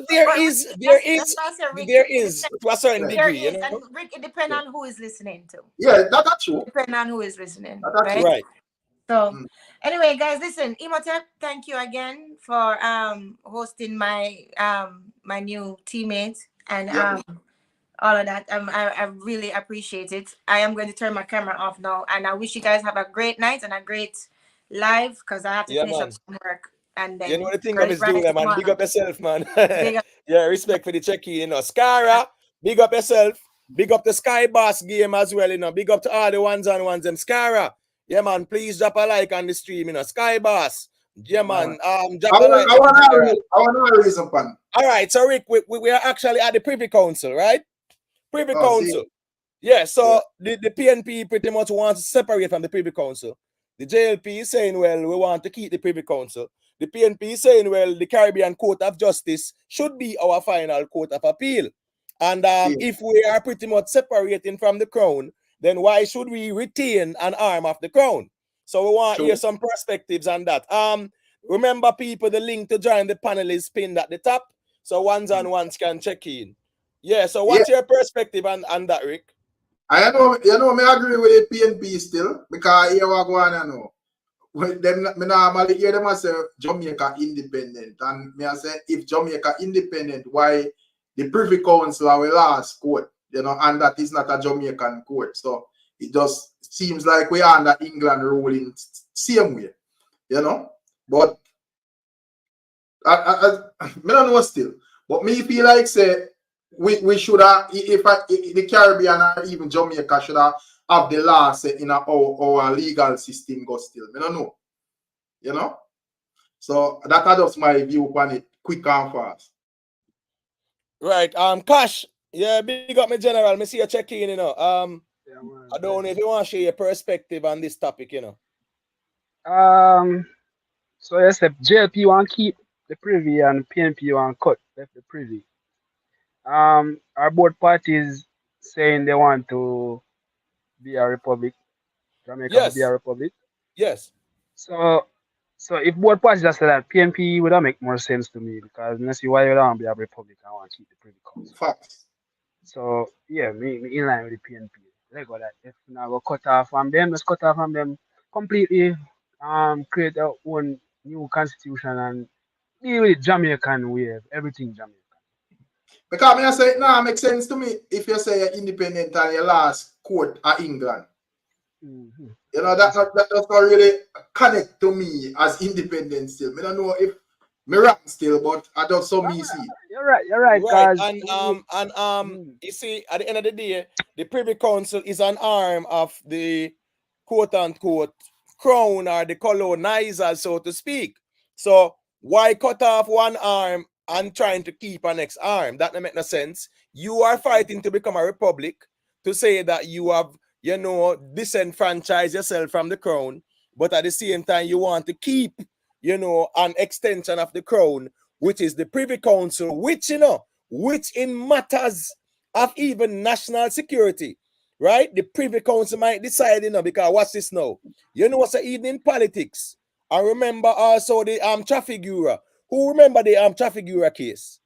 there is to a certain degree. And Rick, it depends on who is listening to. Yeah, that's true. Depending on who is listening. That's Right? So anyway, guys, listen, Imhotep, thank you again for hosting my my new teammates and all of that. I really appreciate it. I am going to turn my camera off now, and I wish you guys have a great night and a great live because I have to finish up some work. And then the thing of is doing, man. Big up yourself, man. Yeah, respect for the check-in, Scara, big up yourself. Big up the Sky Boss game as well, Big up to all the ones-on-ones, them Scara. Yeah, man, please drop a like on the stream, Sky Boss. Yeah, man. Drop a like. I want to raise up on. All right, so Rick, we are actually at the Privy Council, right? Privy Council. Yeah, so the PNP pretty much wants to separate from the Privy Council. The JLP is saying, well, we want to keep the Privy Council. The PNP is saying, well, the Caribbean Court of Justice should be our final court of appeal. And if we are pretty much separating from the crown, then why should we retain an arm of the crown? So we want to hear some perspectives on that. Remember, people, the link to join the panel is pinned at the top, so ones-on-ones can check in. Yeah, so what's your perspective on that, Rick? I know, I agree with the PNP still, because here what go on, I know. Me normally hear them say Jamaica independent, and me I say if Jamaica independent, why the Privy Council our last court, and that is not a Jamaican court. So it just seems like we are under England ruling same way, But I don't know still. But me feel like say we should have, if the Caribbean or even Jamaica should have the law say in our legal system go still. I don't know. So that's just my view on it, quick and fast. Right. Cash. Yeah, big up my general. Me see you check in, I don't know if you want to share your perspective on this topic, So yes, if JLP want to keep the Privy and PNP want to cut left the Privy. Our both parties saying they want to be a republic. Jamaica to be a republic. Yes. So if both parties just say that, PNP would make more sense to me because let's see why you don't want to be a republic. I want to keep the Privy Council. Facts. So yeah, me in line with the PNP. They go that if now go cut off from them, let's cut off from them completely. Create our own new constitution and deal with Jamaican way, everything Jamaican. Because I say it makes sense to me if you say you're independent and your last court at England. That does not really connect to me as independent still. I don't know if me wrong still, but I don't so me see. You're right. And you see, at the end of the day, the Privy Council is an arm of the quote-unquote crown or the colonizer, so to speak. So why cut off one arm and trying to keep a next arm? That doesn't make no sense. You are fighting to become a republic, to say that you have, disenfranchised yourself from the crown, but at the same time you want to keep an extension of the crown, which is the Privy Council, which in matters of even national security, right? The Privy Council might decide, because watch this now. What's even in politics? I remember also the Trafigura. Who remember the Trafigura case?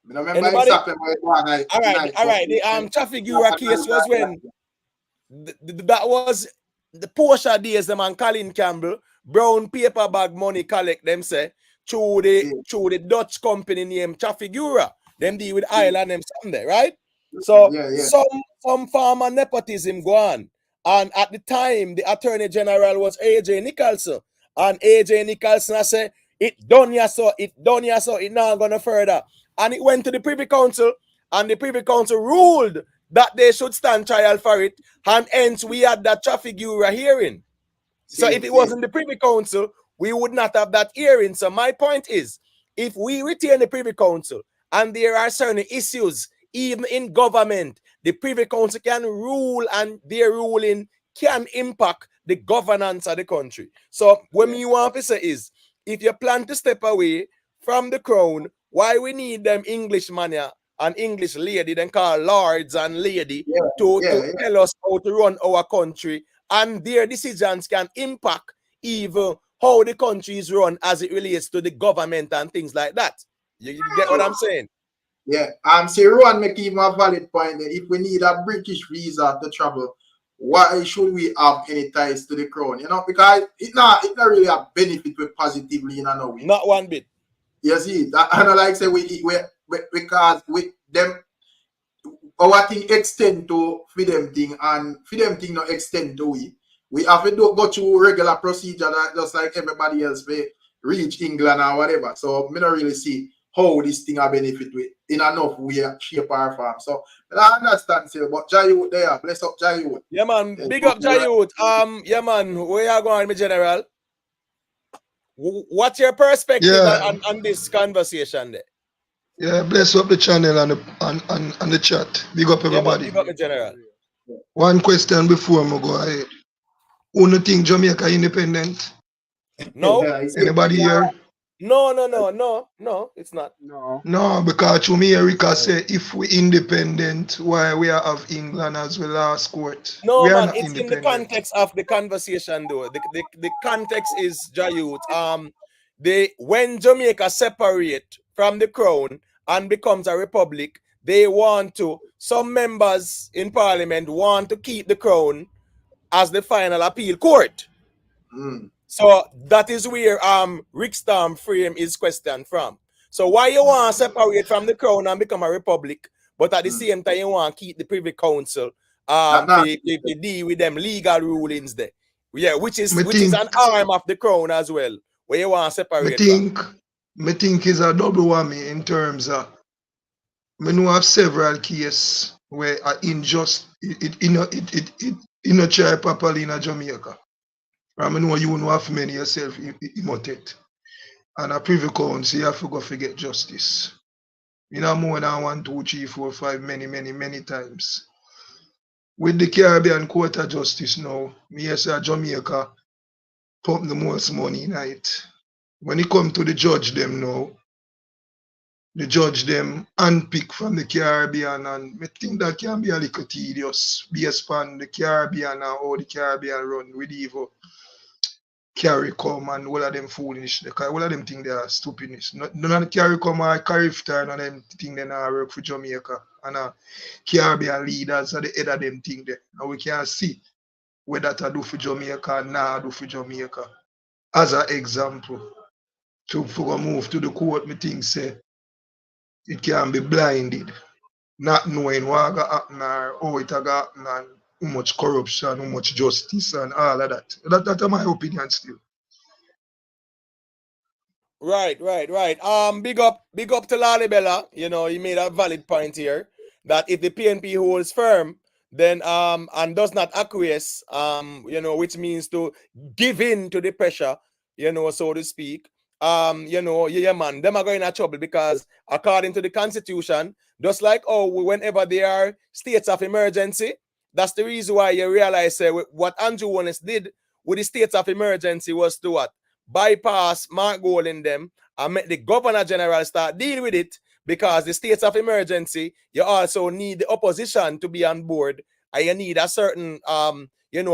I don't remember Anybody? exactly what it was. All right. The Trafigura case was when that was the Portia days, the man Colin Campbell, brown paper bag money collect them say through the Dutch company named Trafigura. Them deal with Ireland and Sunday, right? So some farmer nepotism go on. And at the time, the Attorney General was AJ Nicholson. And AJ Nicholson I say, it done ya so, it not gonna further. And it went to the Privy Council, and the Privy Council ruled that they should stand trial for it, and hence we had that Trafigura hearing. So if it wasn't the Privy Council, we would not have that hearing. So my point is, if we retain the Privy Council, and there are certain issues, even in government, the Privy Council can rule, and their ruling can impact the governance of the country. So what me want to say is, if you plan to step away from the crown, why we need them English man and English lady, then call lords and lady, to tell us how to run our country, and their decisions can impact even how the country is run as it relates to the government and things like that. You get what I'm saying? Yeah. See, Rowan make even a valid point that if we need a British visa to travel, why should we have any ties to the crown? Because it not really a benefit with positively, no way. Not one bit. You see, that, and like I say, because with them, our thing extend to for them thing, and for them thing not extend to we. We have to go through regular procedure that just like everybody else we reach England or whatever. So I don't really see how this thing a benefit with in enough way, shape or form. So I understand, sir, but Jayut there, bless up Jayut. Yeah, man. Big up Jayut. Yeah, man. Where you going, my general? What's your perspective on this conversation there? Yeah, bless up the channel and the chat. Big up everybody. Yeah, man, big up the general. One question before I go ahead. Who do think Jamaica independent? No. Anybody here? No, it's not. No, because to me, Erica say if we independent, why we are of England as we last court? No, we man, it's in the context of the conversation, though. The context is Jayut. When Jamaica separate from the crown and becomes a republic, some members in parliament want to keep the crown as the final appeal court. So that is where Rick Storm frame his question from. So why you want to separate from the crown and become a republic, but at the same time you want to keep the Privy Council to deal with them legal rulings there. Yeah, which is an arm of the crown as well. Where you want to separate I think is a double whammy in terms of I know have several cases where unjust it try properly in Jamaica. I know you know have many yourself emoted. And a Privy Council, you have to go forget justice. More than 1, 2, 3, 4, 5, many times. With the Caribbean Court of Justice now, me say Jamaica pump the most money in it. When it come to the judge them now, the judge them unpick from the Caribbean, and I think that can be a little tedious based on the Caribbean and how the Caribbean run with evil. Carry come and all of them foolish. All of them think they are stupidness. None of the carry come or carry none of them think they not work for Jamaica. And Caribbean leaders are the head of them think that. And we can see what that I do for Jamaica and now do for Jamaica. As an example, to move to the court, me think say it can be blinded, not knowing what going to happen or how it going to happen and how much corruption, how much justice and all of that. That's my opinion still. Right. Big up to Lalibela. He made a valid point here that if the PNP holds firm, then and does not acquiesce, which means to give in to the pressure, so to speak. Man, them are going to trouble because according to the Constitution, just like whenever there are states of emergency, that's the reason why you realize what Andrew Wallace did with the states of emergency was to what? bypass Mark Gold in them and make the Governor General start deal with it, because the states of emergency, you also need the opposition to be on board, and you need a certain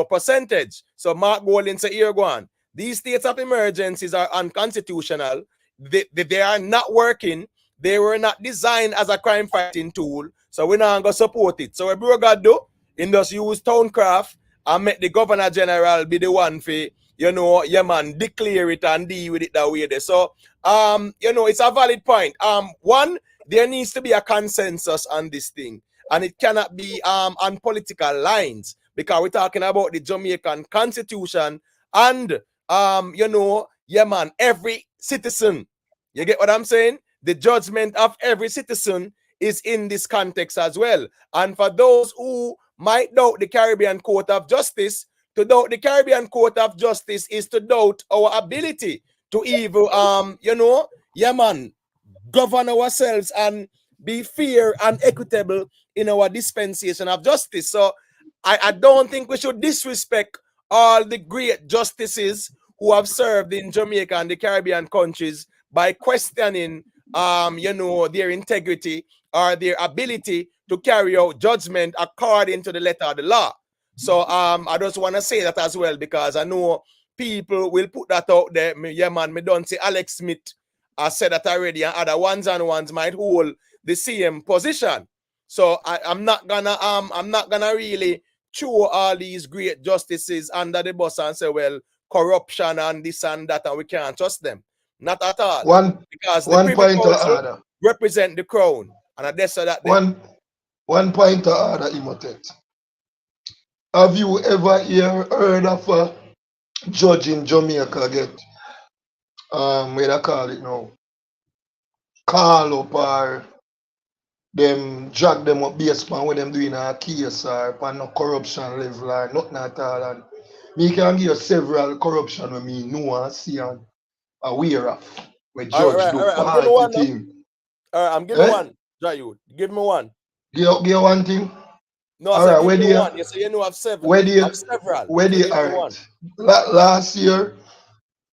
percentage. So Mark Goldin say, here go on. These states of emergencies are unconstitutional. They are not working. They were not designed as a crime fighting tool. So we're not going to support it. So what we got to do, in just use Towncraft and make the Governor General be the one for, declare it and deal with it that way there. So, it's a valid point. One, there needs to be a consensus on this thing. And it cannot be on political lines, because we're talking about the Jamaican Constitution and, every citizen. You get what I'm saying? The judgment of every citizen is in this context as well. And for those who might doubt the Caribbean Court of Justice, to doubt the Caribbean Court of Justice is to doubt our ability to even, govern ourselves and be fair and equitable in our dispensation of justice. So I don't think we should disrespect all the great justices who have served in Jamaica and the Caribbean countries by questioning, their integrity or their ability to carry out judgment according to the letter of the law. So I just want to say that as well, because I know people will put that out there. Me don't say Alex Smith has said that already, and other ones might hold the same position. So I'm not gonna really throw all these great justices under the bus and say, well, corruption and this and that, and we can't trust them. Not at all. Because the Privy Council represent the crown, and that's that. One point of order, Imotet. Have you ever heard of a judge in Jamaica get what I call it now? Call up or them drag them up based on what them doing a case or upon no corruption level or nothing at all. And me can give you several corruption with me know and see and aware of. Where judge do party thing. I'm giving one. Jayud, give me one. Give you one thing. No, I said give me one. You say you know I've several. Where do you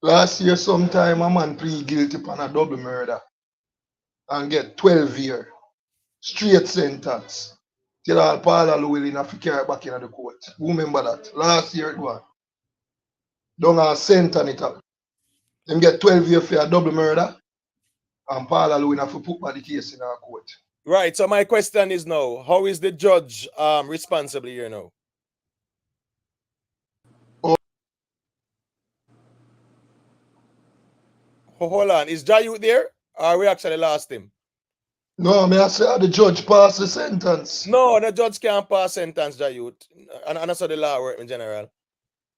Last year sometime a man plead guilty upon a double murder and get 12 years. Straight sentence. Till all Paul willing to carry back in the court. Remember that? Last year it was. Don't have sentence it up. Them get 12 years for a double murder. And Paul willing to put back the case in our court. Right. So my question is now, how is the judge responsible here now? Hold on. Is Jayu there? Or we actually lost him? No, I say the judge pass the sentence. No, the judge can't pass sentence, Jayut. And that's how the law works in general.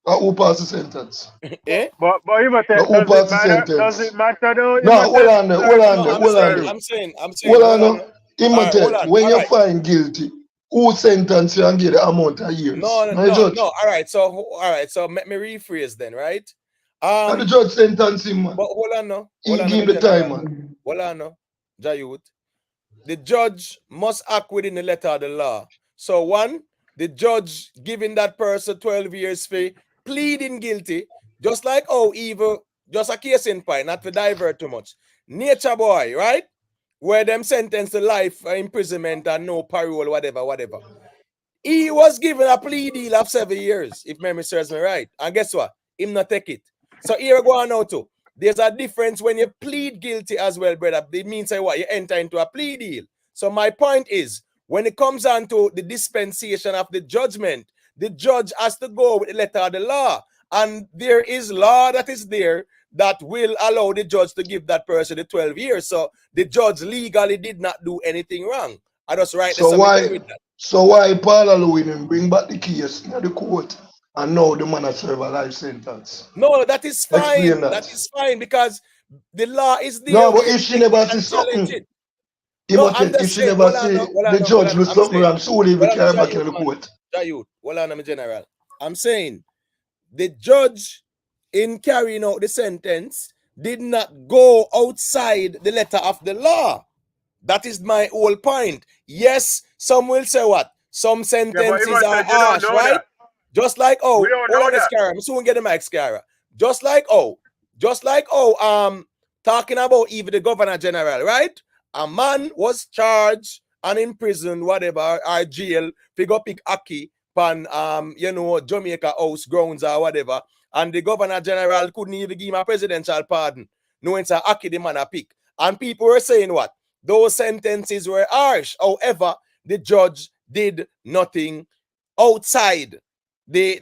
Who pass the sentence? Eh? But you must say, does it matter though? No, hold on. I'm saying. Hold on. When you find guilty, who sentence you and get the amount of years? No. All right. So let me rephrase then, right? And the judge sentence him, man. But hold on now. He give the time, man. Hold on now. Jayut. The judge must act within the letter of the law. So one, the judge giving that person 12 years for pleading guilty, just like just a case in point, not to divert too much. Nature Boy, right? Where them sentenced to life imprisonment and no parole, whatever. He was given a plea deal of 7 years, if memory serves me right. And guess what? Him not take it. So here we go on now too. There's a difference when you plead guilty as well, brother. It means what? You enter into a plea deal. So my point is, when it comes down to the dispensation of the judgment, the judge has to go with the letter of the law. And there is law that is there that will allow the judge to give that person the 12 years. So the judge legally did not do anything wrong. I just write so why Paul Lewin bring back the case in the court and now the man has served a life sentence? No, that is fine. That is fine because the law is there. No, but if she never see something, if she never see the judge do something wrong, so will he be carried back in the court? General. I'm saying the judge in carrying out the sentence did not go outside the letter of the law. That is my whole point. Yes, some will say what? Some sentences are harsh, right? Just like, hold on, Scara. I'm soon get the mic, Scara. Just like, Just like talking about even the governor general, right? A man was charged and imprisoned, whatever, or jail, figure pick Aki pan Jamaica House grounds or whatever, and the governor general couldn't even give him a presidential pardon, knowing it's Aki the man a pick. And people were saying what? Those sentences were harsh. However, the judge did nothing outside the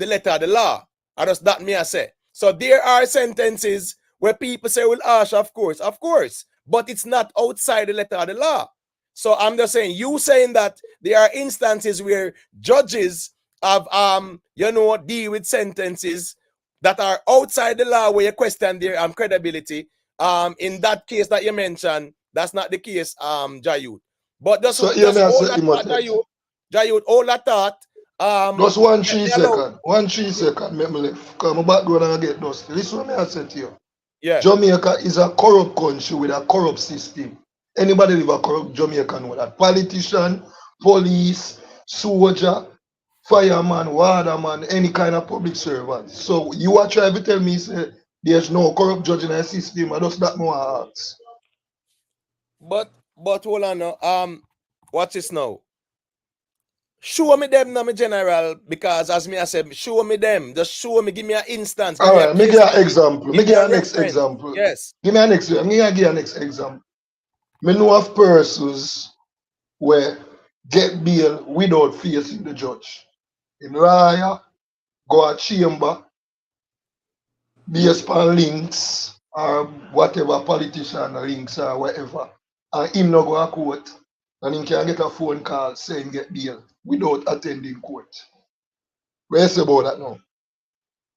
letter of the law. And that's that me I say. So there are sentences where people say, well, harsh, of course, but it's not outside the letter of the law. So I'm just saying, you saying that there are instances where judges have deal with sentences that are outside the law where you question their credibility. In that case that you mentioned, that's not the case, Jayud. But just all that Jayud, all that thought. Just 1 3 second. 1 3 second. Make me left. Because my background and I get dusty. Listen what I said to you. Yeah. Jamaica is a corrupt country with a corrupt system. Anybody live a corrupt Jamaica know that. Politician, police, soldier, fireman, waterman, any kind of public servant. So you are trying to tell me say there's no corrupt judge in the system. I just that more ask. But hold on now. What's this now? Show me them now, my general, because as me I said, show me them. Just show me, give me an instance. All right, make you an example. Make you an next example. Yes. Give me an next. I'm gonna give you an next example. Me know of persons where get bail without facing the judge. In lawyer, go a chamber, based on links or whatever politician links or whatever, and him not go to court, and he can get a phone call saying get bail without attending court. What you say about that now?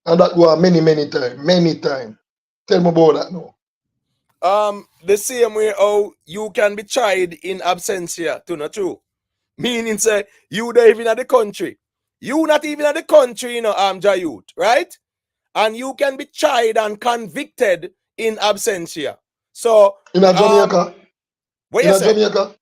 And that go on many time. Tell me about that now. The same way how you can be tried in absentia, to not true. Meaning say you not even at the country. You not even at the country, Jayut, right? And you can be tried and convicted in absentia. So in a Jamaica, what you say? Jamaica,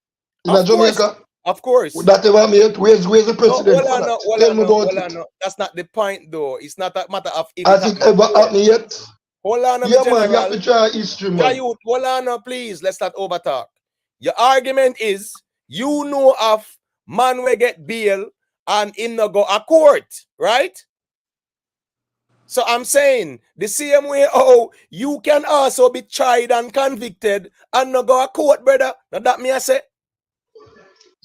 in a Jamaica, of course. That ever made, where's the president for that? Tell me about it. That's not the point, though. It's not a matter of it. Has it ever happened yet? Hold on, yeah, man, you have to try history, man. Hold on, please. Let's not overtalk. Your argument is you know of man will get bail and him not go to court, right? So I'm saying the same way you can also be tried and convicted and not go to court, brother. Now that me I say.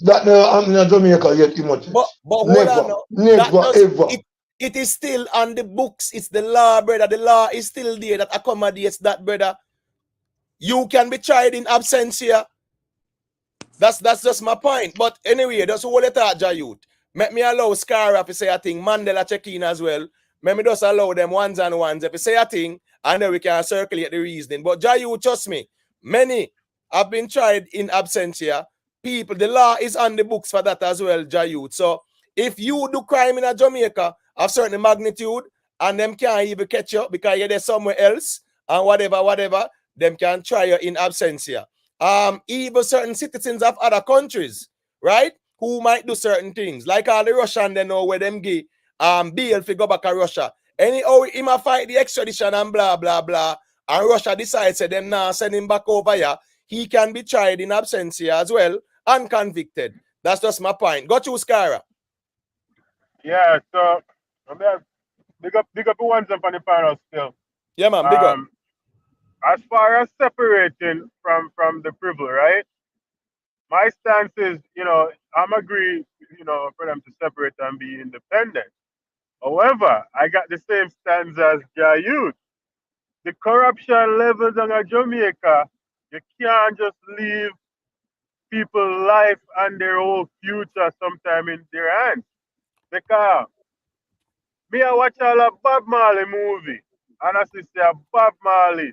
That I'm in Jamaica yet, much. But never ever. It is still on the books. It's the law, brother. The law is still there that accommodates that, brother. You can be tried in absentia. That's just my point. But anyway, that's all it are, Jayut. Let me allow Scara to say a thing. Mandela check in as well. Let me just allow them ones and ones. If you say a thing, and then we can circulate the reasoning. But Jayut, trust me, many have been tried in absentia. People, the law is on the books for that as well, Jayut. So if you do crime in a Jamaica of certain magnitude and them can't even catch you because you're there somewhere else and whatever, them can try you in absentia. Even certain citizens of other countries, right, who might do certain things, like all the Russian they know where them give bail to go back to Russia. Anyhow, he might fight the extradition and blah blah blah, and Russia decides to them now send him back over here. He can be tried in absentia as well and convicted. That's just my point. Go to Scara. Yeah, so big up the ones up on the panel still. Yeah, man, big up. As far as separating from the Privy, right? My stance is, I'm agree, for them to separate and be independent. However, I got the same stance as Jayut. The corruption levels in Jamaica, you can't just leave people's life and their whole future sometime in their hands. Because me I watch all a Bob Marley movie, and I see Bob Marley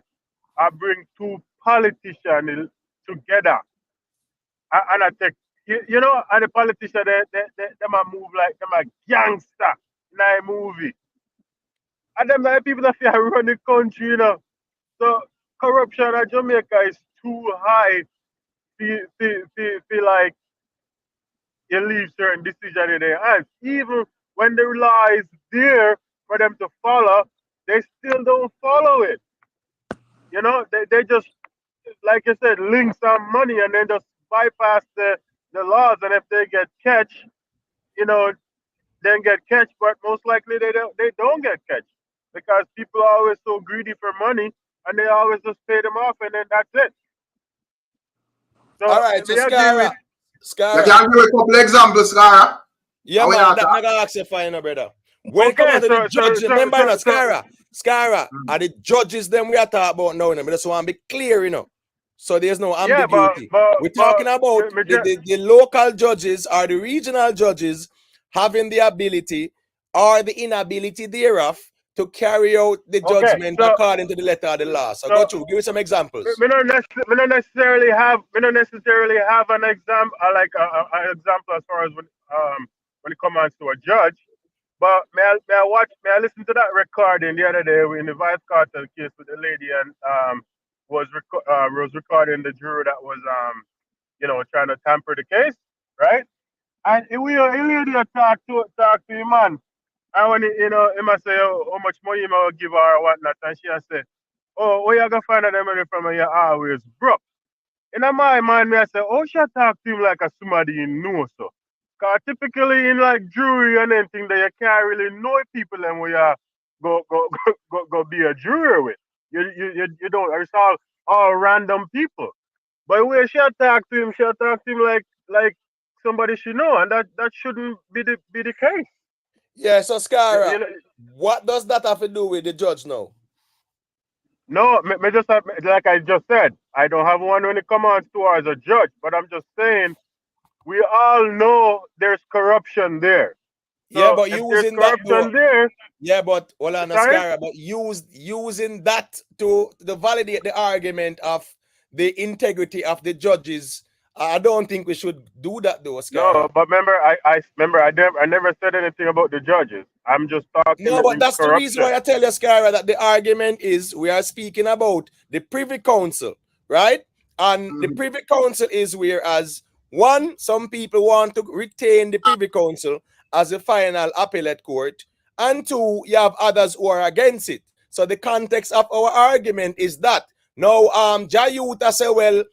I bring two politicians together. And I take, and the politician, them a move like them a gangster in a movie. And them like people that feel run the country, So corruption in Jamaica is too high. Feel like you leave certain decisions in their hands. Even when the law is there for them to follow, they still don't follow it. You know, they just, like you said, link some money and then just bypass the laws. And if they get catch, you know, then get catch, but most likely they don't get catch because people are always so greedy for money and they always just pay them off and then that's it. So All right, so I agree with. You can give a couple examples, Scara. Yeah, man, that nigga ask you fine, brother. When it comes to the judges, remember, you know, Scara, are the judges them we are talking about now, you know, I just want to be clear, you know. So there's no ambiguity. We're talking about the local judges or the regional judges having the ability or the inability thereof to carry out the judgment according to the letter of the law. So go through, give me some examples. We don't necessarily have an example like an example as far as when it comes to a judge. But may I listen to that recording the other day in the Vice Cartel case with the lady and was recording the juror that was you know, trying to tamper the case, right? And a lady talk to him, man. And when you know, he must say how much money he will give her or whatnot, and she say, "Oh, where you gonna find that money from? And you're always broke." In my mind, me I say, "Oh, she talk to him like a somebody you know, so." Cause typically in like jury and anything that you can't really know people and we are go be a juror with. You don't. It's all random people. But when she talk to him like somebody should know, and that shouldn't be the case. Yeah, so Scara, you know, what does that have to do with the judge now? No, me just have, like I just said, I don't have one when it comes on to as a judge, but I'm just saying we all know there's corruption there. So yeah, but using corruption there. Yeah, but hold on, Scara, but using that to validate the argument of the integrity of the judges, I don't think we should do that though, Scara. No, but remember, I never said anything about the judges. I'm just talking. No, but that's corruption. The reason why I tell you, Scara, that the argument is we are speaking about the Privy Council, right? And the Privy Council is whereas one, some people want to retain the Privy Council as a final appellate court, and two, you have others who are against it. So the context of our argument is that now Jayuta say, well,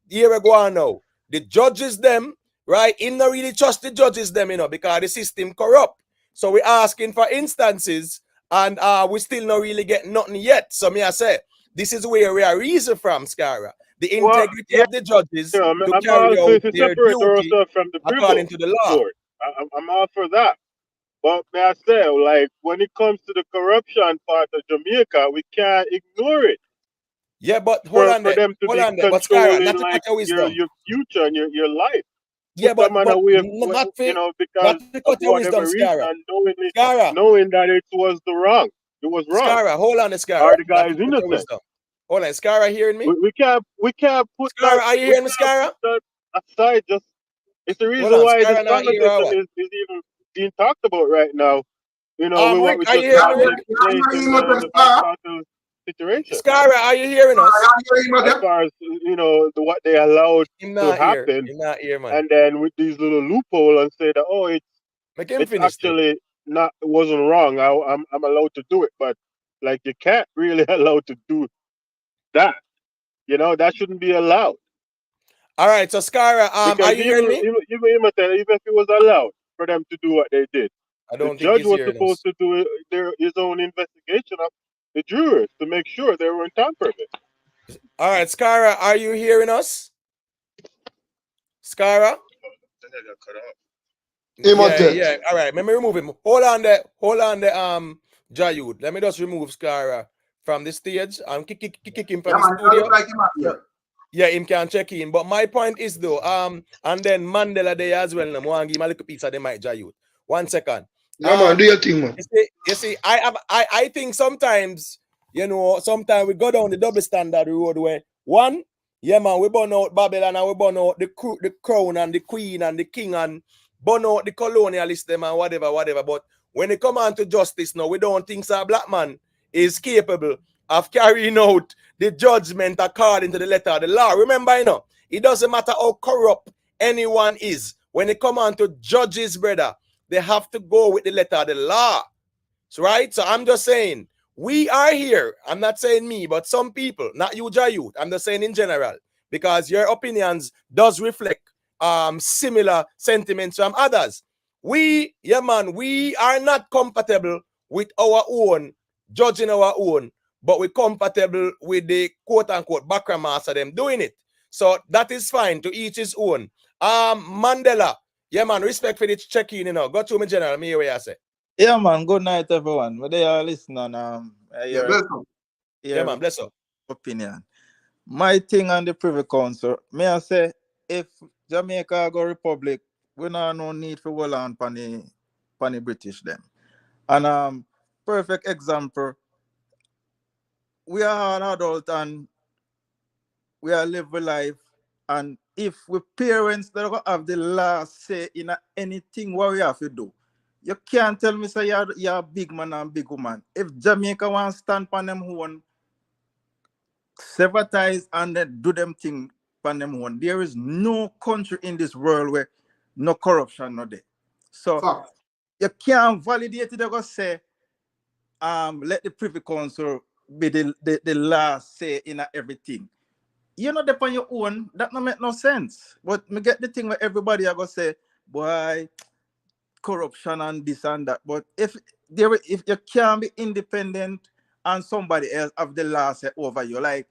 here we go on now. The judges them, right? Him not really trust the judges them, you know, because the system corrupt. So we're asking for instances, and we still not really get nothing yet. So me I say, this is where we are reason from, Scara. The integrity of the judges to carry out their duty from the according to the law. I'm all for that. But may I say, like, when it comes to the corruption part of Jamaica, we can't ignore it. Yeah, but hold on there. Hold on there. But Scara, not to cut your wisdom. Your future and your life. Yeah, but not to cut your wisdom, Scara. Knowing that it was wrong. It was wrong. Scara, hold on, Scara. Are the guys innocent? Hold on, Scara hearing me? We can't put Scara, are you hearing me, Scara? Aside, just it's the reason why this conversation is even being talked about right now. You know, Rick, are you hearing me? Situation. Scara, are you hearing us? As far as you know, what they allowed to happen, and then with these little loophole and say that it's actually not wasn't wrong. I'm allowed to do it, but like you can't really allowed to do that. You know that shouldn't be allowed. All right, so Scara, are you hearing me? Even if it was allowed for them to do what they did, I don't the judge was supposed to do his own investigation of the jurors to make sure they weren't tampered with. All right, Scara, are you hearing us? Scara? Yeah. All right, let me remove him. Hold on there, Jayud. Let me just remove Scara from the stage and kick him from the studio. Like him yeah, him can check in. But my point is though, and then Mandela Day as well. I'm going to give him a little piece of the mic, Jayud. 1 second. Yeah, man, do your thing, man. You see, I think sometimes, you know, sometimes we go down the double standard road where one, yeah, man, we burn out Babylon and we burn out the crown and the queen and the king and burn out the colonialist them and whatever. But when it come on to justice now, we don't think a black man is capable of carrying out the judgment according to the letter of the law. Remember, you know, it doesn't matter how corrupt anyone is. When it come on to judges, brother, they have to go with the letter of the law. So, right? So I'm just saying, we are here. I'm not saying me, but some people, not you, Jayut. I'm just saying in general, because your opinions does reflect similar sentiments from others. We are not compatible with our own, judging our own, but we're compatible with the quote-unquote background master them doing it. So that is fine, to each his own. Mandela, yeah, man, respect for the check-in, you know. Go to me, general, me where I say. Yeah, man. Good night, everyone. But they are listening. Yeah, bless you. Yeah, man, bless up. Opinion. My thing on the Privy Council, may I say, if Jamaica go republic, we not no need for hold on pan the British them. And perfect example, we are an adult and we are live life, and if we parents that go have the last say in anything what we have to do, you can't tell me say you're a big man and big woman. If Jamaica want to stand on them own, severtize and then do them thing on them own, there is no country in this world where no corruption no there. So Fuck. you can't validate it. They go say let the Privy Council be the last say in everything. You know, depend on your own, that don't make no sense. But me get the thing where everybody are gonna say, boy, corruption and this and that. But if you can't be independent and somebody else have the last say over you, like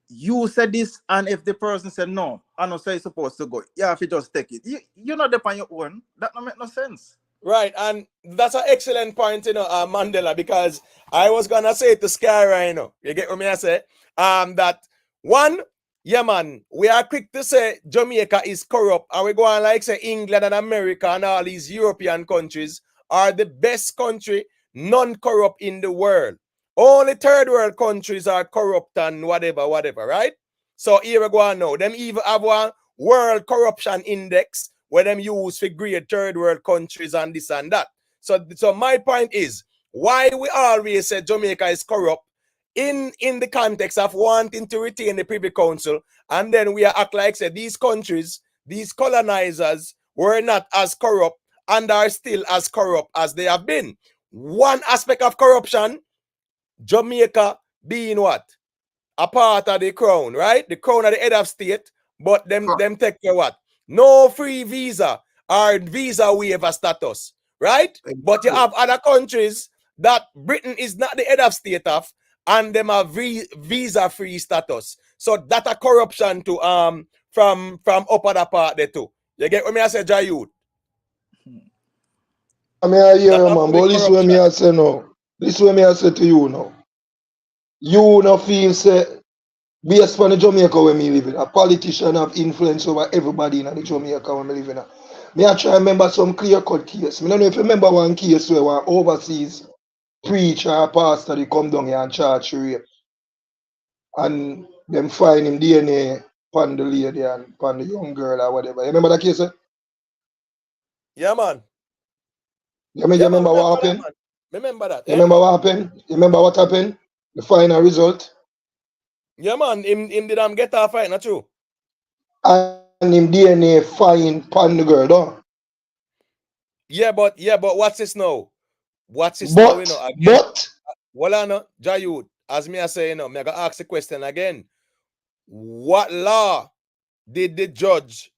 you said this, and if the person said no, I don't say you're supposed to go, you have to just take it. You know, depend on your own, that don't make no sense. Right, and that's an excellent point, you know, Mandela, because I was gonna say to Skyra, you know, you get what me I say? That one, yeah, man, we are quick to say Jamaica is corrupt, and we go on like say England and America and all these European countries are the best country non-corrupt in the world. Only third world countries are corrupt and whatever, right? So here we go on now. Them even have one world corruption index where them use for grade third world countries and this and that. So my point is, why we always say Jamaica is corrupt in the context of wanting to retain the Privy Council, and then we act like say these countries, these colonizers were not as corrupt and are still as corrupt as they have been. One aspect of corruption, Jamaica being what? A part of the crown, right? The crown of the head of state, but them take care what? No free visa or visa waiver status, right? Exactly. But you have other countries that Britain is not the head of state of, and them have visa free status. So that a corruption to from up other part there too. You get what me I say, Jayud? I mean, I hear you, man, but this way me I say no. This way me I say to you now. You no feel say, based on the Jamaica where me live in, a politician have influence over everybody in the Jamaica where me live in. Me I try to remember some clear-cut case. Me don't know if you remember one case where one overseas preacher or pastor they come down here and charge rape. And them find him DNA upon the lady and upon the young girl or whatever. You remember that case? Yeah, man. You remember what happened? Remember that. You remember what happened? You remember what happened? The final result? Yeah, man. Him did get a fight, not true? And him DNA fine upon the girl, though. Yeah, but what's this now? What's this now, you know? Again, but well, I know, Jayud, as me I say, you know, me I gotta ask the question again. What law did the judge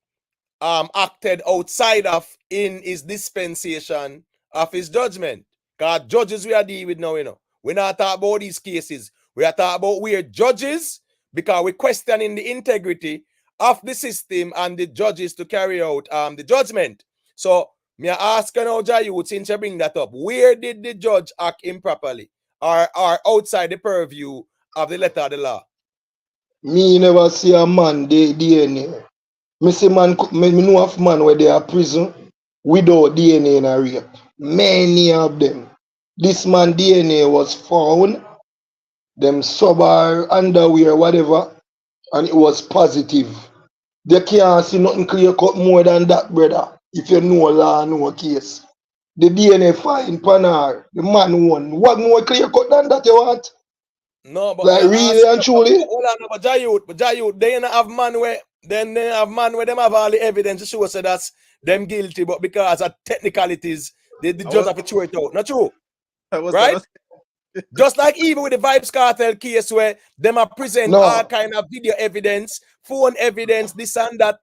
acted outside of in his dispensation of his judgment? Because judges we are dealing with now, you know. We're not talking about these cases. We are talking about we are judges because we're questioning the integrity of the system and the judges to carry out the judgment. So me ask you now, Jayud, since you bring that up, where did the judge act improperly or outside the purview of the letter of the law? Me never see a man DNA. Me see man, me know of man where they are prison without DNA in a rape. Many of them. This man DNA was found, them sober underwear, whatever, and it was positive. They can't see nothing clear cut more than that, brother. If you know law, know case. The DNA fine, panar, the man won. What more clear cut than that you want? No, but like really and truly. Hold on, but Jayud, they don't have man where then they have man where them have all the evidence to show so that's them guilty, but because of technicalities, the judge have to throw it out. Not true, right? Just like even with the Vibes Cartel case where them are present all kind of video evidence, phone evidence, this and that,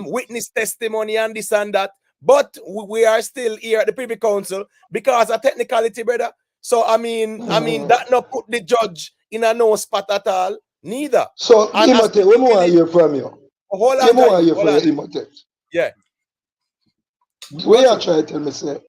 witness testimony and this and that. But we are still here at the Privy Council because of technicality, brother. So I mean that not put the judge in a no spot at all, neither. So Imote, we want to hear from you. Hold on, we want to hear from you, Imote. Yeah. We are trying to tell me say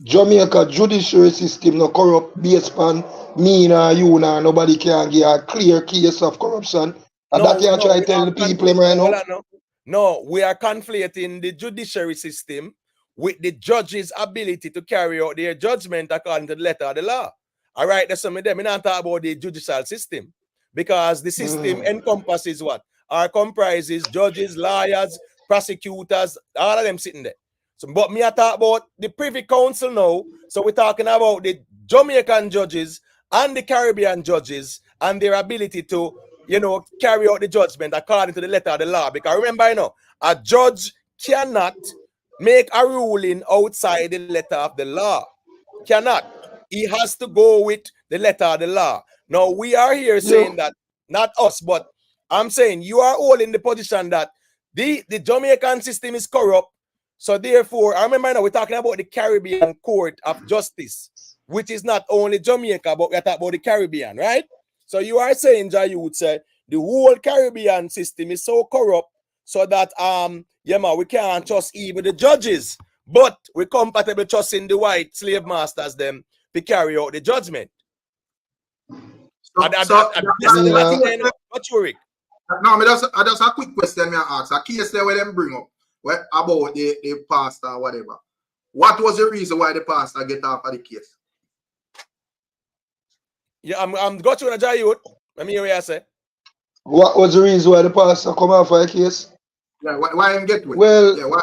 Jamaica judiciary system no corrupt based on me and you and nobody can get a clear case of corruption. And that you try to tell the people right now. No, we are conflating the judiciary system with the judge's ability to carry out their judgment according to the letter of the law. All right, that's some of them. We don't talk about the judicial system because the system encompasses what? Or comprises judges, lawyers, prosecutors, all of them sitting there. So, but me I talk about the Privy Council now. So we're talking about the Jamaican judges and the Caribbean judges and their ability to, carry out the judgment according to the letter of the law. Because remember, a judge cannot make a ruling outside the letter of the law. Cannot. He has to go with the letter of the law. Now, we are here saying that, not us, but I'm saying you are all in the position that the Jamaican system is corrupt. So therefore, I remember now we're talking about the Caribbean Court of Justice, which is not only Jamaica, but we're talking about the Caribbean, right? So you are saying, Jai, you would say, the whole Caribbean system is so corrupt so that, we can't trust even the judges, but we're compatible trusting the white slave masters them to carry out the judgment. Rick. No, I just a quick question I ask. A case there where them bring up about the pastor or whatever. What was the reason why the pastor get off of the case? Yeah, I'm got you on a Jayut. Let me hear what you say. What was the reason why the pastor come off of the case? Yeah, why him get with? Well,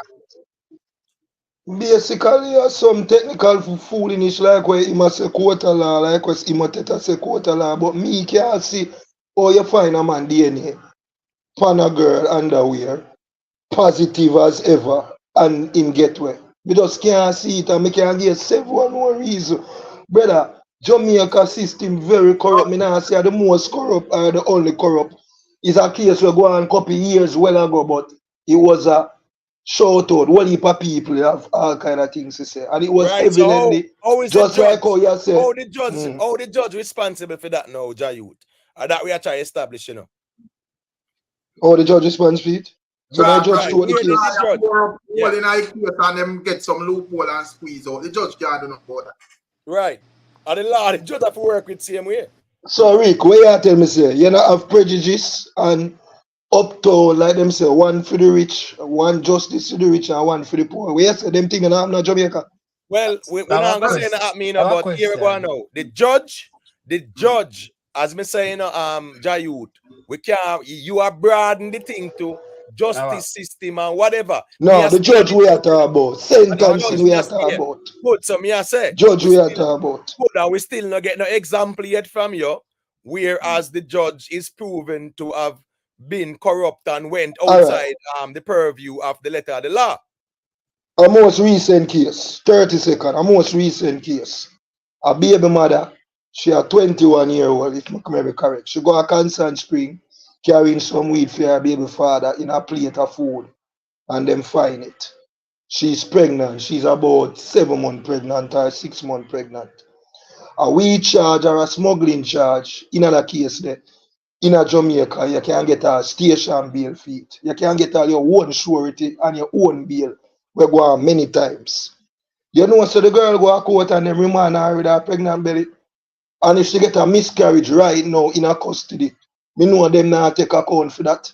basically, some technical foolishness like where he must say quarter law, like where he must say quarter law, but me can't see how you find a man DNA, pan a girl underwear, positive as ever, and him get where. We just can't see it, and me can't get several more reason. Brother, Jamaica system very corrupt. Me not say the most corrupt or the only corrupt. It's a case we go on a couple years well ago, but it was a shoutout. One heap of people have all kind of things to say, and it was evidently so just like how you said. How the judge responsible for that now, Jayut? That we are trying to establish, How the judge responds for it? So the judge told the case. And them get some loophole and squeeze out. The judge can't do nothing about that. Right. And the law, the judge have to work with same way. So Rick, where you tell me say you not have prejudice and uptown like them say one for the rich, one justice to the rich and one for the poor. Where you say them thing in Jamaica? Well, we're not gonna say that mean about here we go now. The judge, as me saying, Jayut, we can't. You are broadening the thing to justice system and whatever. No, the judge we are talking about. Sentencing we are talking about. Good, so me I say. Judge we are talking about. Good, and we still not get no example yet from you, whereas the judge is proven to have been corrupt and went outside the purview of the letter of the law. A most recent case, 30 seconds, a most recent case. A baby mother, she a 21-year-old, if I remember correct. She go to Constant Spring, carrying some weed for her baby father in a plate of food, and them find it. She's pregnant. She's about 7 months pregnant or 6 months pregnant. A weed charge or a smuggling charge, in another case there, in a Jamaica, you can get a station bail fee. You can get all your own surety and your own bail. We go on many times. So the girl go to court and them remand her with her pregnant belly. And if she get a miscarriage right now in her custody, me know them not take account for that.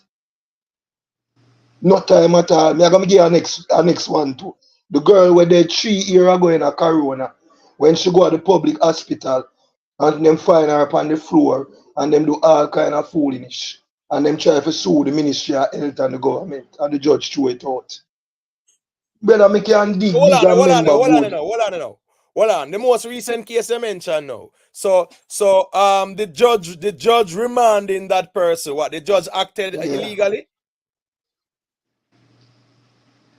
No time at all. Me gonna give a next one too. The girl where they 3 years ago in a corona, when she go to the public hospital and them find her upon the floor and them do all kind of foolishness. And them try to sue the Ministry of Health and the government and the judge threw it out. Brother, me can dig Hold on. The most recent case I mentioned now. So the judge remanding that person. What, the judge acted illegally?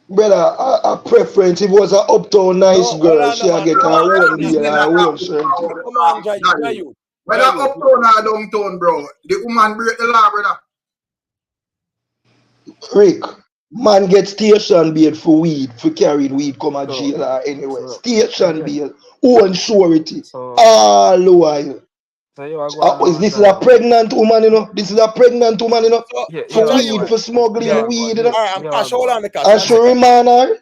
Brother, a preference. If it was an uptown nice No, hold girl, on, no, she a man. get Come her on, let own me just deal, let her me own talk. shirt. Come on, Jayu. Whether uptown or downtown, bro, the woman break the law, brother. Rick, man get station bail for weed, for carrying weed come a So, jail or anywhere. so Station again, bail, own surety, so all the while. so you are going Is on this is a time. pregnant woman, you know? This is a pregnant woman, you know? So, Yeah, so For yeah, weed, go Jayu. on. for smuggling Yeah, go on. weed, you Yeah, know? All right, I'm yeah, Cash. go Hold on. on, the Cash. And One she second. remand her.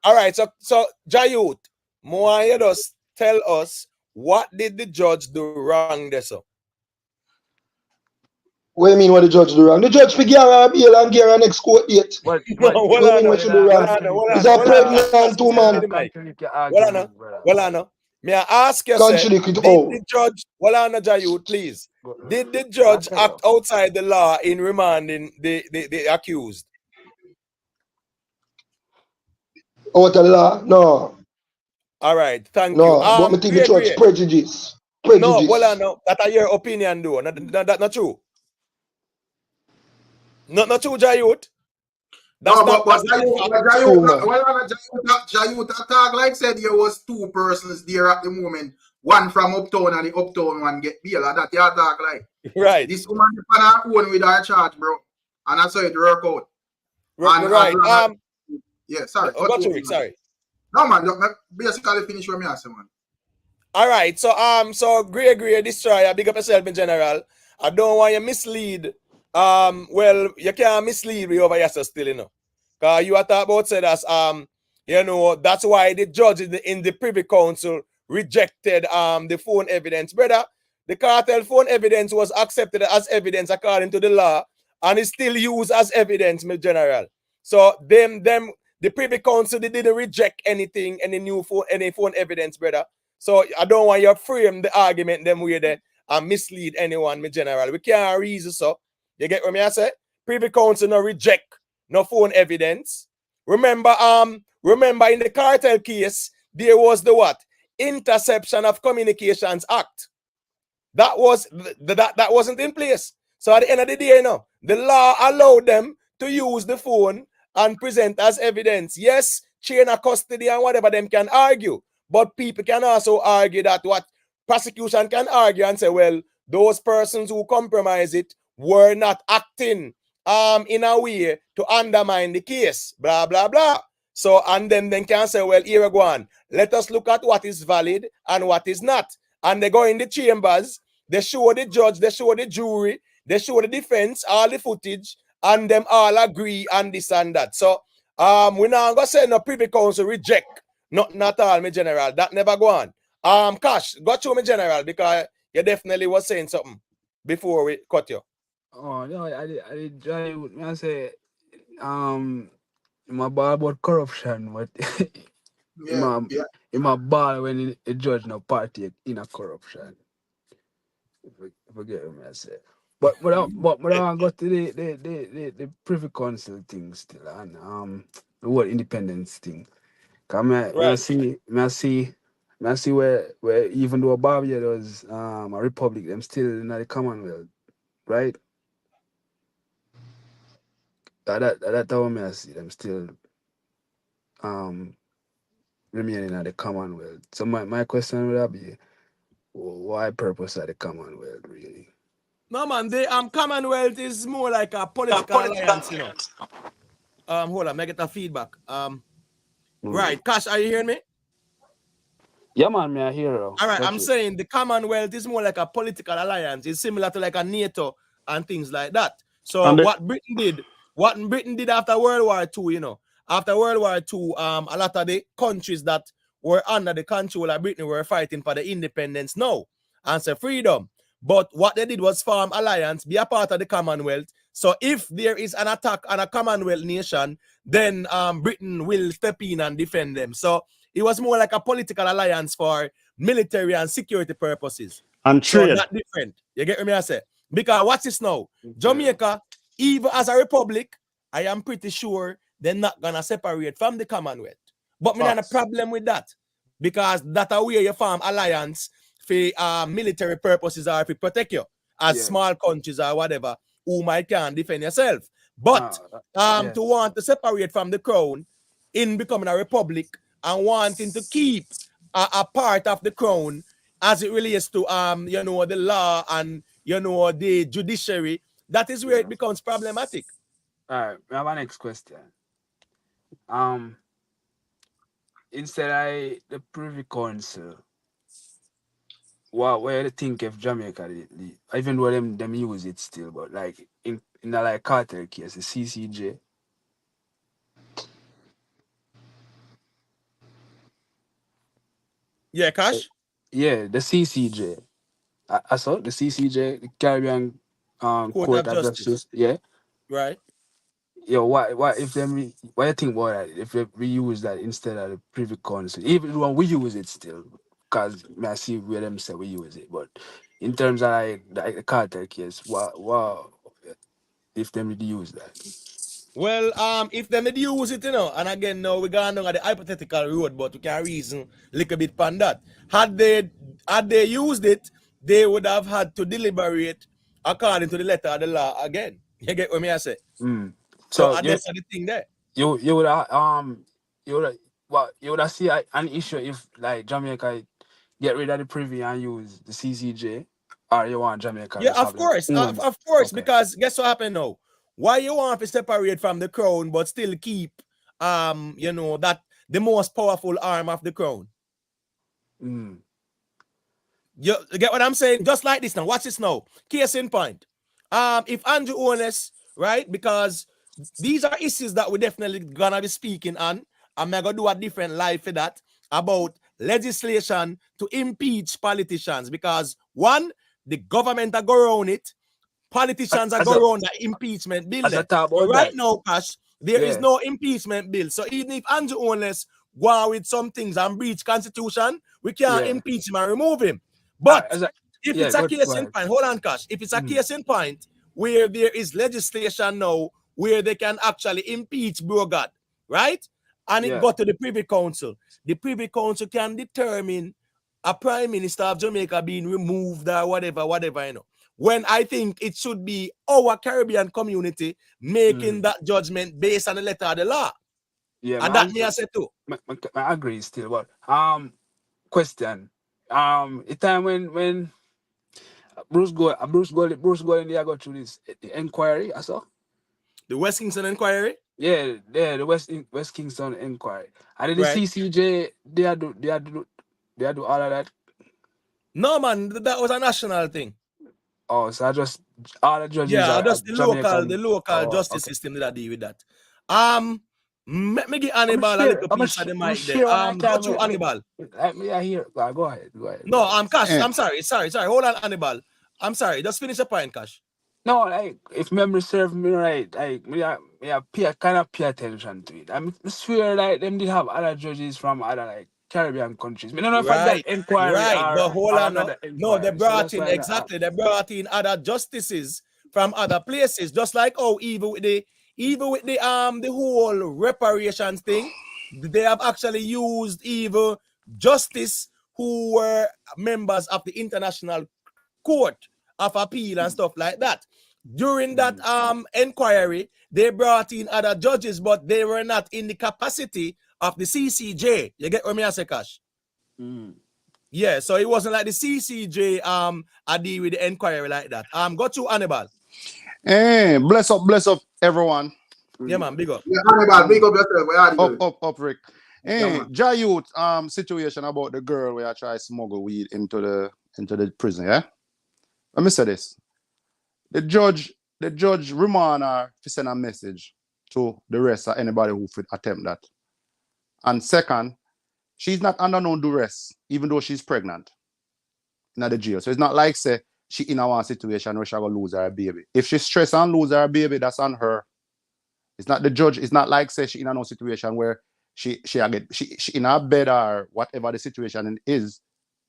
All right, so Jayut, more you just tell us what did the judge do wrong there, so? What do you mean what the judge do wrong? The judge figure her bail and give her an next court date. No, But hold What do you on, mean what you she do know, wrong? contradict It's your a Cash, pregnant give me woman. the mic. contradict your Hold on, argument, brother. hold on. May I ask you, say, Contradict it did all. the judge, hold on, Jayut, please, Go. did the I judge tell act you. outside the law in remanding the accused? Out of law? No. All right, thank you. No. But me think the judge Great. prejudice. No, hold on, Prejudice. no. That's your opinion, though. That's not true. Not true, Jayut. No, but That's not the fact. True, man. Jayu attack like said there was two persons there at the moment. One from uptown and the uptown one get bail. And that you attack like Right. this woman on her own with her charge, bro. And that's how it work out. Right. Yeah, sorry. I got you, Rick. Sorry. No man, look, basically finish what me asking, man. All right. So Gregory Destroyer, big up yourself in general. I don't want you mislead. Well, you can't mislead me over yourself still, you know. Cause you are talking about said as you know, that's why the judge in the Privy Council rejected the phone evidence. Brother, the cartel phone evidence was accepted as evidence according to the law, and is still used as evidence, my general. So them the Privy Council, they didn't reject anything, any phone evidence, brother. So I don't want you to frame the argument them way there and mislead anyone, my general. We can't reason so. You get what I say? Privy Council no reject no phone evidence. Remember in the cartel case, there was the what? Interception of Communications Act. That wasn't in place. So at the end of the day, you know, the law allowed them to use the phone and present as evidence. Yes, chain of custody and whatever them can argue. But people can also argue that what prosecution can argue and say, well, those persons who compromise it were not acting in a way to undermine the case. Blah blah blah. So and then they can say, well, here we go on. Let us look at what is valid and what is not. And they go in the chambers, they show the judge, they show the jury, they show the defense, all the footage, and them all agree on this and that. So we're not gonna say no Privy Council reject. Nothing at all, my general. That never go on. Cash, got you, my general, because you definitely was saying something before we cut you. Oh no, I did try with me. I say, my ball about corruption, but Yeah. in my ball when the judge no partake in a corruption. Forget what I say. But I want to go to the Privy Council thing still and the whole independence thing. Cause I see where even though Barbados a republic, them still in the Commonwealth, right? That how I see them still remaining at the Commonwealth. So my question would be, why purpose at the Commonwealth really? No man, the Commonwealth is more like a political alliance, you know. Hold on, I get a feedback. Right, Cash, are you hearing me? Yeah man, me I hear you. All right, I'm saying the Commonwealth is more like a political alliance. It's similar to like a NATO and things like that. So what Britain did after World War II, you know, after World War II, a lot of the countries that were under the control of Britain were fighting for the independence now and say freedom. But what they did was form alliance, be a part of the Commonwealth. So if there is an attack on a Commonwealth nation, then Britain will step in and defend them. So it was more like a political alliance for military and security purposes. And trade. So not different. You get what I say? Because what's this now? Jamaica, even as a republic, I am pretty sure they're not gonna separate from the Commonwealth. But me not a problem with that. Because that's a way you form alliance for military purposes or if it protect you as small countries or whatever who might can defend yourself. But to want to separate from the crown in becoming a republic and wanting to keep a part of the crown as it relates to you know, the law and, you know, the judiciary. That is where it becomes problematic. All right, we have our next question. Instead of the Privy Council, what do you think if Jamaica, even though them use it still, but like in a like cartel case, the CCJ? Yeah, Cash? Yeah, the CCJ. I saw the CCJ, the Caribbean Court of Justice. Yeah. Right. Yo, what if them? What do you think about that? If we use that instead of the Privy Council, even when we use it still, because I see where them say we use it, but in terms of like the cartel case, what if them really use that? Well, if they did use it, you know, and again, now we're going down the hypothetical road, but we can reason a little bit on that. Had they used it, they would have had to deliberate according to the letter of the law again. You get what me I say? So that's the thing there. You would have see an issue if like Jamaica get rid of the Privy and use the CCJ, or you want Jamaica? Yeah, of course, okay. Because guess what happened now? Why you want to separate from the crown but still keep you know, that the most powerful arm of the crown? You get what I'm saying? Just like this now. Watch this now. Case in point. If Andrew Honest, right? Because these are issues that we're definitely gonna be speaking on. I'm gonna do a different live for that about legislation to impeach politicians. Because one, the government are go around it. Politicians are going around the impeachment bill. Right now, Cash, there is no impeachment bill. So even if Andrew Honest go on with some things and breach constitution, we can't impeach him and remove him. But if it's a case in point, hold on, Cash. If it's a case in point where there is legislation now where they can actually impeach Govt, right? And it got to the Privy Council. The Privy Council can determine a Prime Minister of Jamaica being removed or whatever, you know. When I think it should be our Caribbean community making that judgment based on the letter of the law. Yeah, and that me I say too. I agree still, but question. The time when Bruce Golding they go through this the inquiry, I saw. The West Kingston inquiry? Yeah, the West Kingston inquiry. And the CCJ they do all of that. No man, that was a national thing. Oh, so I just all the judges. Yeah, just the local justice system that deal with that. Let me give Hannibal a little piece of the mic there. Go to Hannibal. I hear. Go ahead. No, Cash. I'm sorry. Hold on, Hannibal. I'm sorry. Just finish the point, Cash. No, like if memory serves me right, like me kind of pay attention to it. I swear like them did have other judges from other like Caribbean countries. I don't know if that inquiry but hold on. No, they brought in they brought in other justices from other places, just like even with the whole reparations thing, they have actually used even justice who were members of the International Court of Appeal and stuff like that. During that inquiry, they brought in other judges, but they were not in the capacity of the CCJ. You get what me I say, Cash? Yeah, so it wasn't like the CCJ I deal with the inquiry like that. Go to Hannibal. Hey, bless up everyone. Yeah, man, big up. Yeah, Hannibal, big up yourself. Where are you? Up, Rick. Hey, Jayut situation about the girl where I try to smuggle weed into the prison, yeah? Let me say this. The judge remand her to send a message to the rest of anybody who would attempt that. And second, she's not under no duress, even though she's pregnant in the jail. So it's not like say she in a one situation where she's gonna lose her baby. If she's stressed and lose her baby, that's on her. It's not the judge. It's not like say she in a no situation where she in her bed or whatever the situation is,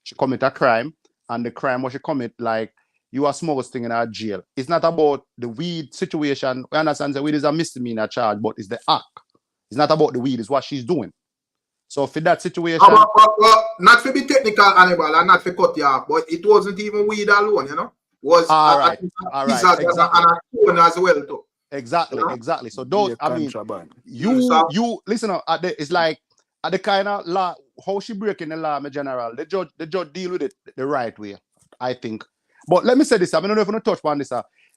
she commit a crime, and the crime what she commit, like you are smallest thing in our jail. It's not about the weed situation. We understand the weed is a misdemeanor charge, but it's the act. It's not about the weed, it's what she's doing. So for that situation, not to be technical, Hannibal, and not to cut you off, but it wasn't even weed alone, you know. Was all right. exactly. And a phone as well too. Exactly. So Be those, a I mean, contraband. you listen up. It's like at the kind of law how she breaking the law, my general. The judge deal with it the right way, I think. But let me say this. I don't know if I'm gonna touch on this.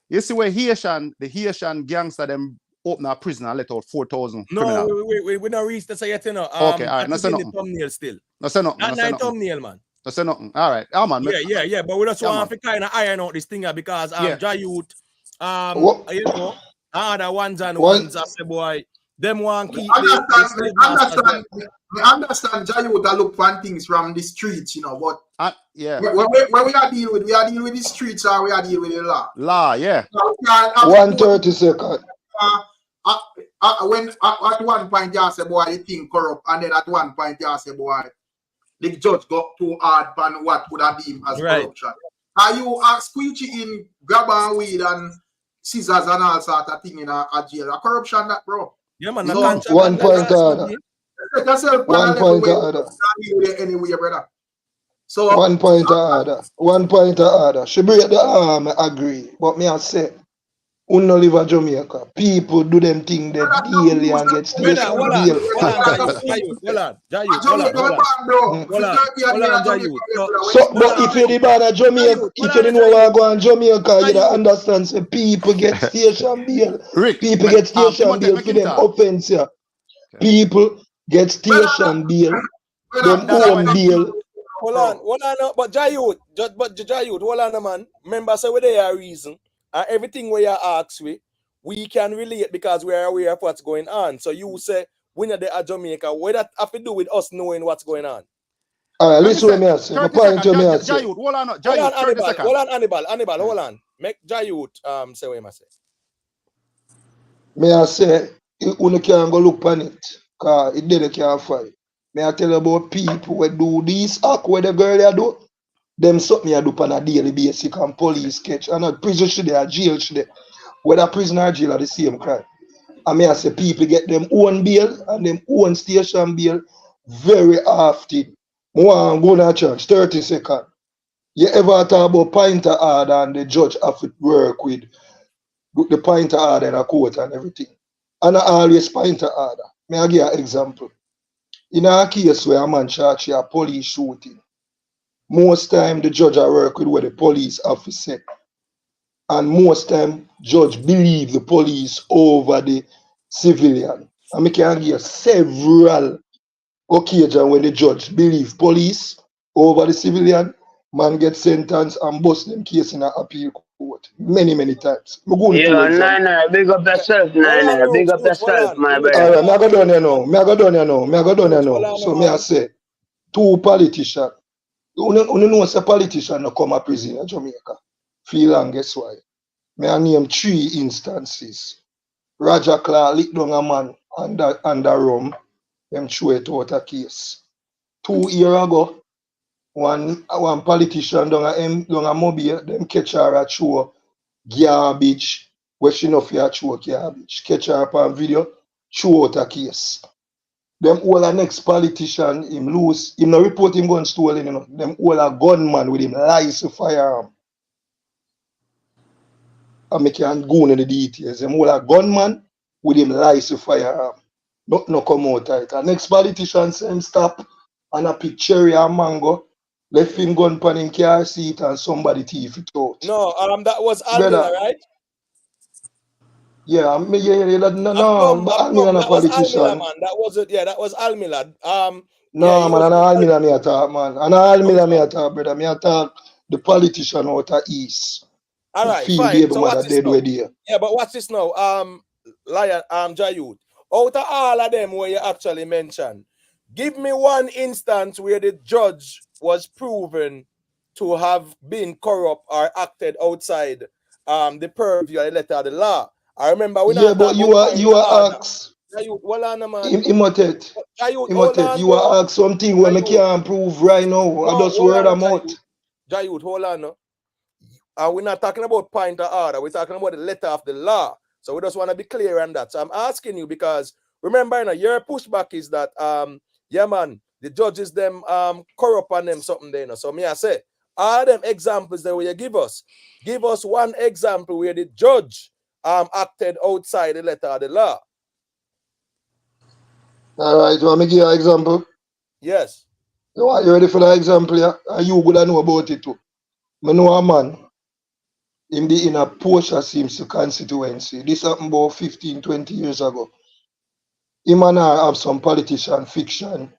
You see where the Haitian gangster them open a prison and let out 4,000 criminals. No, we not reached the yet, you know. Okay, all right. No That is say in the nothing. thumbnail still. No say nothing. That No say night nothing. thumbnail, man. No say nothing. All right. Man. Yeah. But we just Yeah, want man. to kind of iron out this thing because Yeah. Jayut, What? you know, other ones and What? ones, I say, boy, them want Me keep the slave masters them. me understand Jayu that look for things from the streets, you know, but Yeah. when we are dealing with, the streets or we are dealing with the law. Law, yeah. 130 seconds. When at one point you say, boy, the thing corrupt, and then at one point you say, boy, the judge got too hard on what would have been as corruption. Are you squeegee in grab and weed and scissors and all sort of thing in a jail? A corruption that, bro. Yeah, man. So, one point order. Set yourself on a level where anyway, brother. So 1 point order. 1 point order. She break the arm, I agree. But me I say, who no live in Jamaica? People do them thing that daily and get station bail. So, but if you're the man of Jamaica, if you know what go on Jamaica, you don't understand. Say people get station bail. People get station bail for them offense. Yeah. People get station bail. Them own bail. Hold on, but Jayut, hold on, man. Remember, so with their reason, and everything where you ask we can relate because we are aware of what's going on. So you say, when you're there at Jamaica, what that have to do with us knowing what's going on? All right, listen to me, I say. My point to me, I say. Jayut, hold on, Hannibal, hold on. Make Jayut say what you must say. Me I say, you can't go look on it, because it didn't can't fight. Me I tell you about people who do this act where the girl they do, them something I do on a daily basis and police catch. And not prison should they, jail should they. Whether prison or jail are the same crime. I mean I say people get them own bail and them own station bail very often. I want to go to church, 30 seconds. You ever talk about pointer order and the judge have to work with the pointer order in a court and everything. And I always pointer order. May I give you an example? In a case where a man charged a police shooting, most time the judge I work with what the police officer. And most time judge believe the police over the civilian. And I can give you several occasions when the judge believe police over the civilian, man get sentenced and bust them case in an appeal court. Many times. Yeah, Niner, big up yourself, Niner. Big up yourself, my brother. All right, me I go down here now. So me I say, two politicians. You know say politician no come a prison in Jamaica. Feel long, guess why? Me I name 3 instances. Roger Clark lick down a man under rum. Them throw it out a case. 2 years ago, one politician down a mobile, them catch her at show garbage, where she no fear show garbage. Catch her up on video, show out a case. Them all a next politician, him lose, him no report him gun stolen, you know. Them all a gunman with him license firearm. And me can go into the details. Them all a gunman with him license firearm. No come out right. And next politician say him stop and a pick cherry and mango, left him gun pan in car seat and somebody thief it out. No, that was Almila, right? Yeah, but Almila not a politician. Almila, man. That was it. Yeah, that was Almila. No, man, and Almila me a talk, man. And Almila me a talk, brother. Me a talk the politician out of East. All right, fine. So what's this now? Yeah, but what's this now? Lion, Jayut. Out of all of them where you actually mentioned, give me one instance where the judge was proven to have been corrupt or acted outside the purview of the letter of the law. I remember when but you are asked. You are asked something when I can't prove right now. I just word them out. Jayut, hold on now. And we're not talking about point of order. We're talking about the letter of the law. So we just want to be clear on that. So I'm asking you because remember, you know, your pushback is that yeah, man, the judges them corrupt on them something there. You know? So me I say, all them examples that you give us one example where the judge acted outside the letter of the law. All right, you want me to give you an example? Yes. You ready for that example? Yeah? And you would know about it too. I know a man, him be in a Portia Sims constituency. This happened about 15, 20 years ago. Him and I have some politician fiction.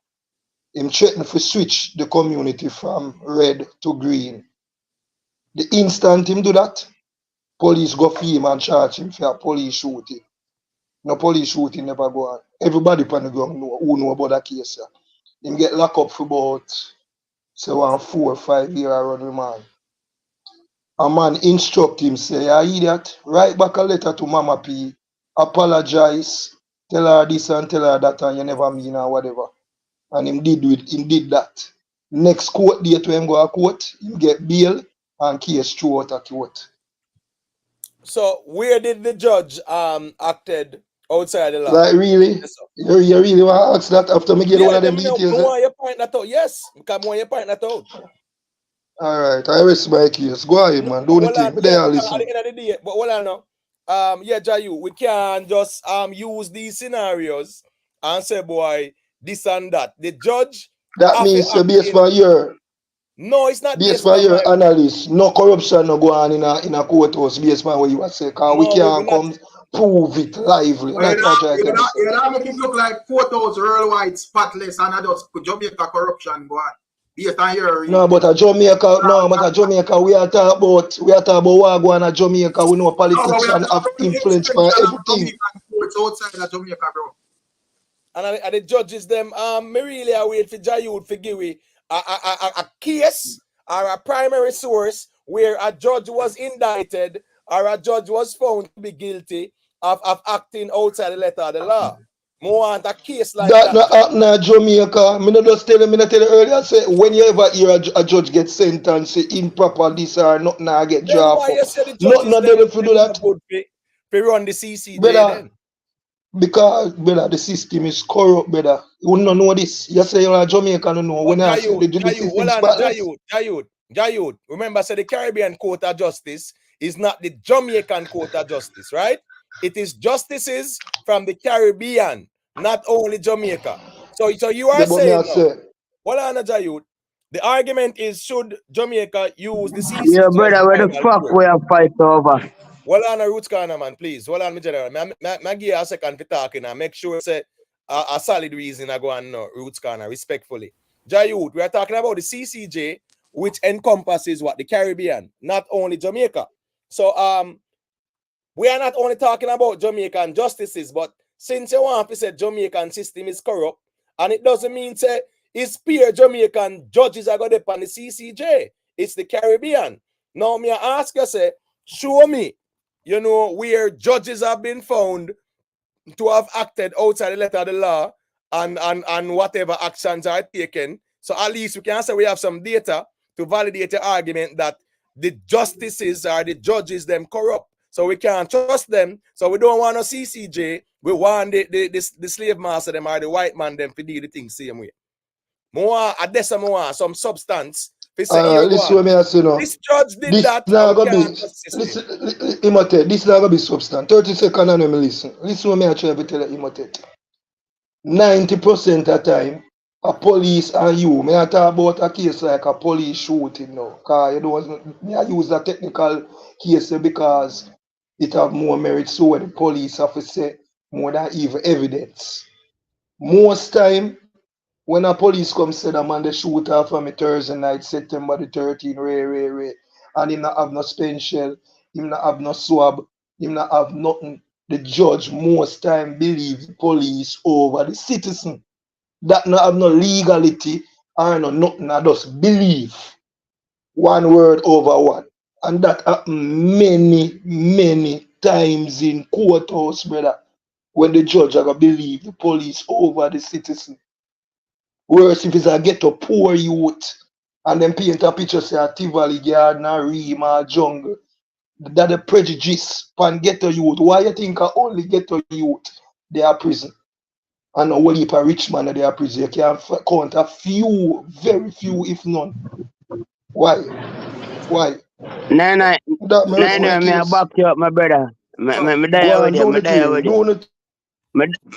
Him threatened to switch the community from red to green. The instant him do that, police go for him and charge him for a police shooting. No police shooting never go on. Everybody on the ground know who know about that case. Yeah. Him get locked up for about say 4 or 5 years around the man. A man instruct him say, "You idiot, write back a letter to Mama P, apologize, tell her this and tell her that, and you never mean or whatever." And him did that. Next court date when him go to court, him get bail and case through out of court. So where did the judge acted outside the law? Like really? Yes, sir. You really want to ask that after me get one of them details? I want you to point that out. Yes, because I want you to point that out. All right, I rest my case. Go ahead, man. Do the thing. But they are listening. At the end of the day, but hold on now. Yeah, Jayu, we can't just use these scenarios and say, boy, this and that. The judge. That means based on your. No, it's not based on your analysis. No corruption no go on in a courthouse based on what you are saying. Because we can't come prove it lively. Well, you don't make it look like photos worldwide spotless and I just put Jamaica corruption go on. Based on your no, but a Jamaica, we are talking about what go on at Jamaica. We know politics and have influence for everything. It's outside of Jamaica, bro. And the judges them me really wait for Jayud to give me a case or a primary source where a judge was indicted or a judge was found to be guilty of acting outside the letter of the law. More want a case like that. That not happen in Jamaica. I not tell you earlier, say when you ever hear a judge get sentenced, say improper this or nothing I get dropped. Not them to do that. They run the CCJ then. Because brother, the system is corrupt, brother. You don't know this. You say you're a Jamaican, don't know. When I say they do the system Jayud, remember, say the Caribbean Court of Justice is not the Jamaican Court of Justice, right? It is justices from the Caribbean, not only Jamaica. So you are saying, hold on, Jayud. The argument is, should Jamaica use the CCJ? Yeah, brother, where the fuck we are fight over? Hold on, Roots Corner, man, please. Hold on, my general. I give you a second for talking and make sure say a solid reason I go on no, Roots Corner, respectfully. Jayud, we are talking about the CCJ, which encompasses what? The Caribbean, not only Jamaica. So we are not only talking about Jamaican justices, but since you want to say Jamaican system is corrupt, and it doesn't mean say it's pure Jamaican judges are going to on the CCJ. It's the Caribbean. Now me ask you, say, show me, you know, where judges have been found to have acted outside the letter of the law and whatever actions are taken. So at least we can say we have some data to validate the argument that the justices or the judges them corrupt. So we can't trust them. So we don't want a CCJ. We want the slave master them or the white man them to do the thing same way. More some substance. This judge did that. This is not going to be substance. 30 seconds and let me listen. Listen what I try to tell you, Imotet. 90% of the time, a police and you, may I talk about a case like a police shooting now. Because you don't may I use a technical case because it have more merit so when the police have to say more than even evidence. Most time, when a police come say that man they shoot off on me Thursday night, September the 13th, and him not have no spent shell, him not have no swab, him not have nothing. The judge most time believe the police over the citizen. That not have no legality or no nothing, I just believe one word over one. And that happen many times in courthouse, brother, when the judge are gonna believe the police over the citizen. Worse if it's a ghetto poor youth and then paint a picture say a Tivoli garden or Ream or jungle. That the prejudice pan ghetto youth. Why you think only ghetto youth they are prison? And a whole heap of rich man they are prison. You can count a few, very few if none. Why? No, me I back you up, my brother. Me die with you. Me die with you.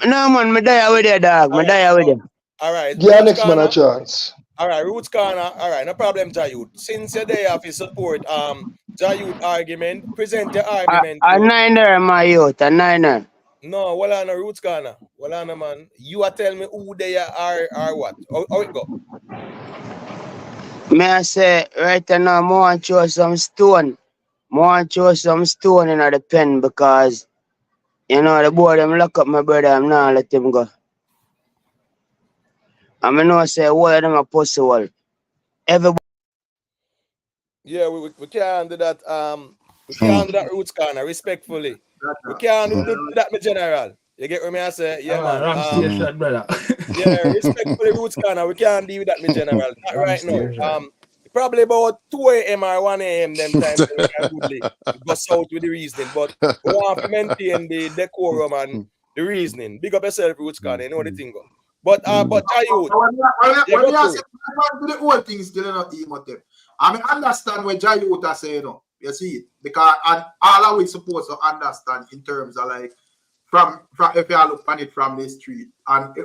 No man, me die with you, dog. Me die with you. All right. Give our Roots next man a Corner. chance. All right, Roots Corner. All right, no problem, Jayut. Since you're there for support Jayut argument, present your argument A to. niner, my youth, a niner. No, well on a Roots Corner. Well on a man. You are tell me who they are what? How it go? Me I say right now, I want to throw some stone. I want to throw some stone in the pen because you know the boy them lock up my brother. I'm not let him go. I mean, no say why them a pussy wall. Everybody. Yeah, we can't do that. We can't do that Roots Corner respectfully. We can't do that, my general. You get what me I say? Yeah, man. Wrong station, brother. Yeah, respectfully, Roots Corner. We can't deal with that, my general. Not right now. Probably about 2 a.m. or 1 a.m. them times we can goodly go south with the reasoning. But we want to maintain the decorum and the reasoning. Big up yourself, Roots Corner. You know the thing go. But Jayut, when you say the whole thing still not emotive. I mean, understand what Jayut are saying, you know. You see it because all are we supposed to understand in terms of like from if you look on it from the street and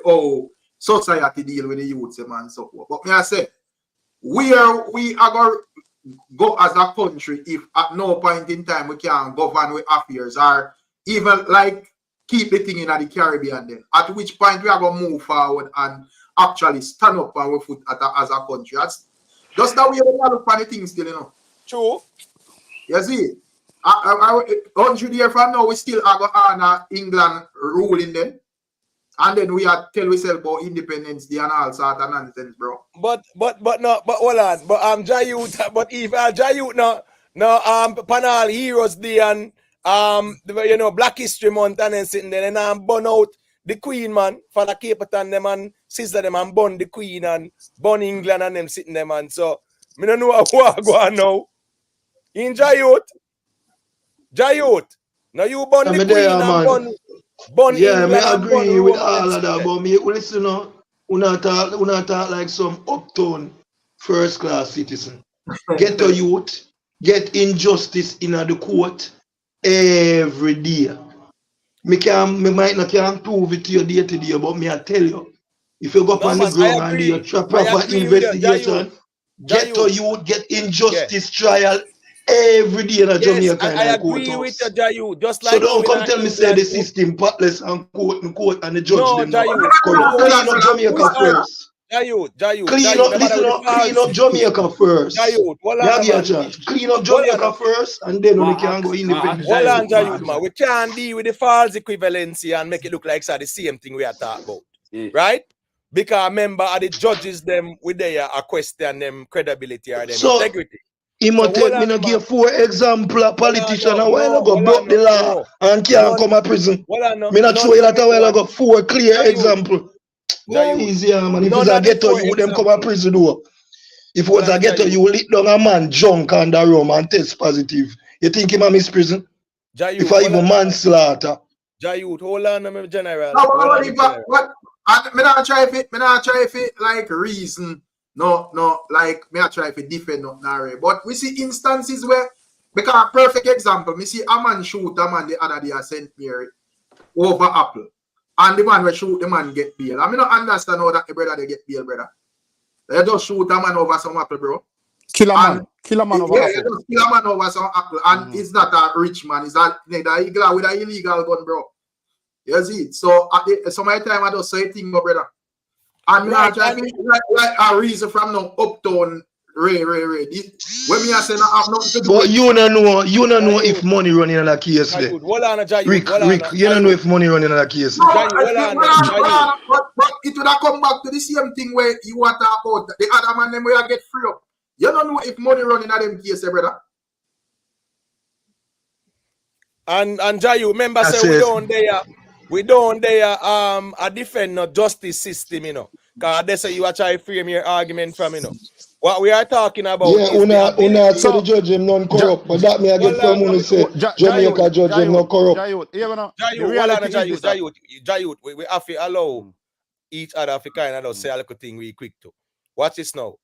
society deal with the youth and so forth. But me I say we are going to go as a country if at no point in time we can govern with affairs or even like keep the thing in the Caribbean then. At which point we are going to move forward and actually stand up on our foot as a country. That's just that we are look on the thing still, you know. True. You see, 100 years from now, we still are going to honor England ruling them. And then we are tell ourselves about independence day and all sort of nonsense, bro. But hold on. But Jayut, but if Jayut no panel Heroes Day and you know Black History Month and then sitting there and burn out the Queen, man, for the Cape Town them and sister them and burn the Queen and burn England and them sitting there, man. So I don't know who I go on now. In Jayut. Now you burn the Queen and burn yeah, England me and burn agree with Rome all of that, but me listen now, we not talk like some uptown first class citizen. Get a youth, get injustice in the court every day. Me might not prove it to you day to day, but me I tell you, if you go up on the ground and do your proper investigation, get a youth, get injustice trial every day in a Jamaica I agree with you, Jayu. Just like so don't come tell me say the system potless and court and the judge them corrupt. Clean up Jamaica first. Jayu. Clean up Jamaica first. Jayu, clean up Jamaica first, and then we can go independent. Hold on, Jayu, man. We can't deal with the false equivalency and make it look like it's the same thing we are talking about, right? Because remember, the judges them with their question them credibility or them integrity. He must take me to give 4 example of politician a while ago broke the law and can't come to prison. Me not show you that a while ago 4 clear example. Easy, man. If it's a ghetto, you them come to prison though. If it was a ghetto, you lit down a man drunk on the room and test positive. You think him a miss prison? If I even manslaughter. Jayut, hold on, my general. What? Me not try if it like reason. No, like me I try to defend up now. But we see instances where, because perfect example, me see a man shoot a man the other day at St. Mary over Apple. And the man will shoot the man get bail. I mean not understand how that brother they get bail, brother. They just shoot a man over some apple, bro. Kill a man over apple. Yeah, just kill a man over some apple. And it's not a rich man, it's a with an illegal gun, bro. You see it? So at some time I just say a thing, brother. And like a reason from no uptown Ray. When me I say I have nothing to do. But you don't know if money running in a case there. Rick, you don't know if money running in a case. But it would have come back to the same thing where you want to talk about the other man them where I get free up. You don't know if money running at them case, brother. And Jayu, remember say we don't a defend no justice system, you know. Because they say you are trying to frame your argument from, you know. What we are talking about is una say the judge him non-corrupt, but that me I get from when say Jamaica judge him not corrupt. Jayut, we have to allow each other to kind of say a little thing we quick to. Watch this now.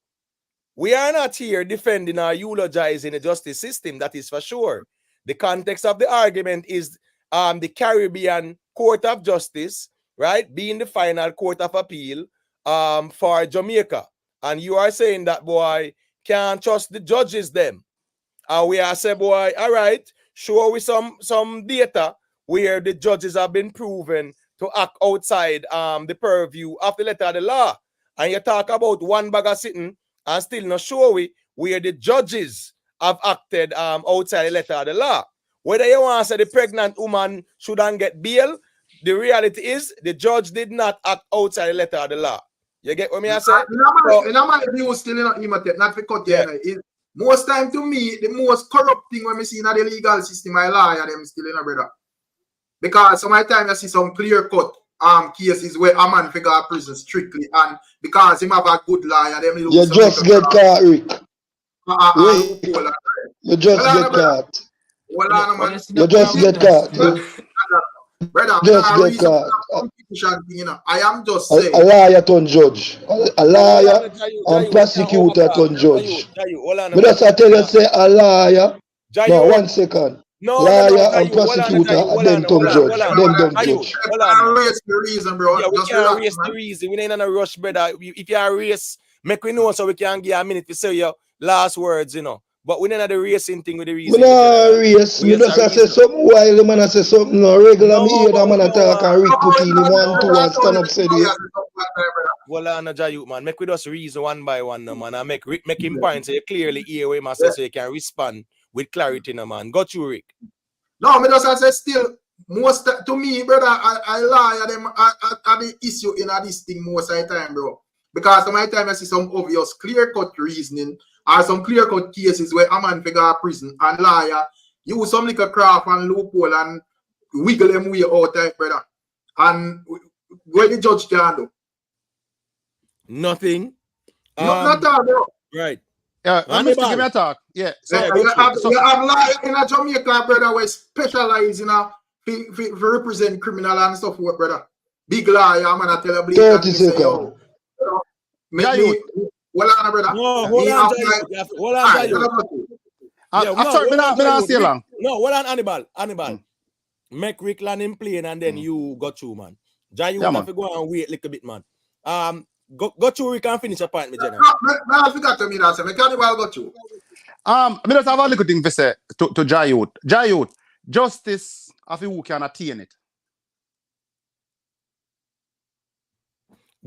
We are not here defending or eulogizing the justice system, that is for sure. The context of the argument is the Caribbean Court of Justice, right, being the final court of appeal for Jamaica. And you are saying that, boy, can't trust the judges them. And we are saying, boy, all right, show we some data where the judges have been proven to act outside the purview of the letter of the law. And you talk about one bag of sitting and still not show we where the judges have acted outside the letter of the law. Whether you want to say the pregnant woman shouldn't get bail, the reality is the judge did not act outside the letter of the law. You get what I say? My view still not for cut here. Most time to me, the most corrupt thing when we see in the legal system, I lie them still in a brother. Because sometimes I see some clear cut cases where a man figure out prison strictly, and because him have a good lawyer, them you just get caught, Rick. You just get caught. You just get caught. Brother, just get caught. I am just saying. A liar turn judge. A liar and prosecutor turn judge. But that's I tell you, say a liar. No, 1 second. Liar and prosecutor, them turn judge. Them don't judge. We can't raise the reason, bro. Yeah, we can't raise the reason. We ain't in a rush, brother. If you are race, make we know so we can give a minute to say your last words, you know. But we don't the racing thing with the reason. We not race. We just say something while the man say something no regular. Me hear the man attack and Rick put in 1, 2 and stand up say this. Well, I know Jayut, man. Make we just reason one by one, no, man. And make him point so you clearly hear what he say so you can respond with clarity, no, man. Got you, Rick. No, me just say still most to me, brother. I lie at them at the issue in this thing most of the time, bro. Because sometimes I see some obvious clear-cut reasoning. Or some clear-cut cases where a man figure out prison and liar use some little craft and loophole and wiggle them way out there, brother. And what the judge can do? Nothing. Not all, bro. Right. Yeah, give me a talk. Yeah. So, you have liar in a Jamaica, brother, where specialize in for represent criminal and stuff, brother. Big liar, I'm gonna tell a bleak. 30 seconds. Well, on, brother. No, hold on, Jayut. Hold on, Jayut. I'm sorry, me not stay long. No, hold on, Hannibal. Make Rick land him playing and then you got you, man. Jayut have to go and wait a little bit, man. Go to Rick and finish your point, me general. No, I forgot to me that. Me can't even go to. I just have a little thing to say to Jayut. Jayut, justice of who can attain it.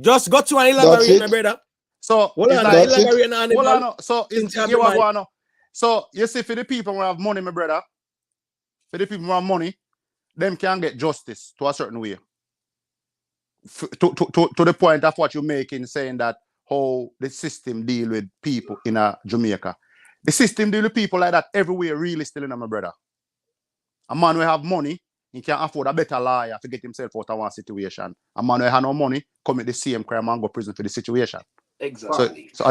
Just got to an elaborate, my brother. So, so you see, for the people who have money, my brother, for the people who have money, them can get justice to a certain way. To the point of what you're making, saying that how the system deal with people in Jamaica. The system deal with people like that everywhere, really still in my brother. A man who have money, he can afford a better lawyer to get himself out of one situation. A man who have no money, commit the same crime and go to prison for the situation. Exactly. So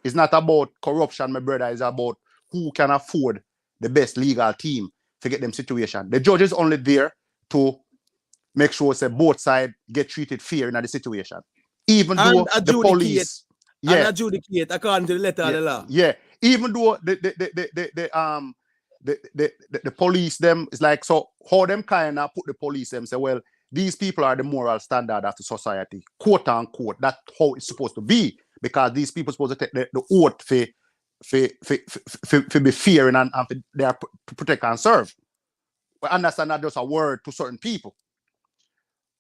it's not about corruption, my brother. It's about who can afford the best legal team to get them situation. The judge is only there to make sure that both sides get treated fair in the situation. Even though the police and adjudicate according to the letter of the law. Yeah. Even though the police them is like, so how them kind of put the police them say, well, these people are the moral standard of the society, quote unquote. That's how it's supposed to be, because these people are supposed to take the oath for be fair and for their protect and serve. We understand that just a word to certain people.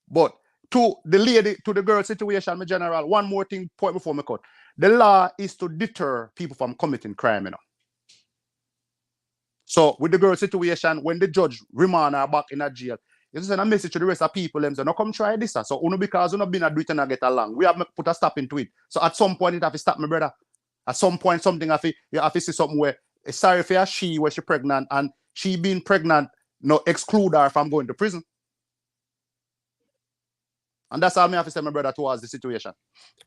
But to the girl situation, my general, one more thing point before me cut. The law is to deter people from committing crime, you know. So with the girl situation, when the judge remand her back in a jail, you send a message to the rest of people, them say, no, come try this. So only because you not been a do it and I get along. We have to put a stop into it. So at some point it have to stop, my brother. At some point something you have to see something where sorry for she where she pregnant and she being pregnant, no exclude her from going to prison. And that's all I have to say, my brother, towards the situation.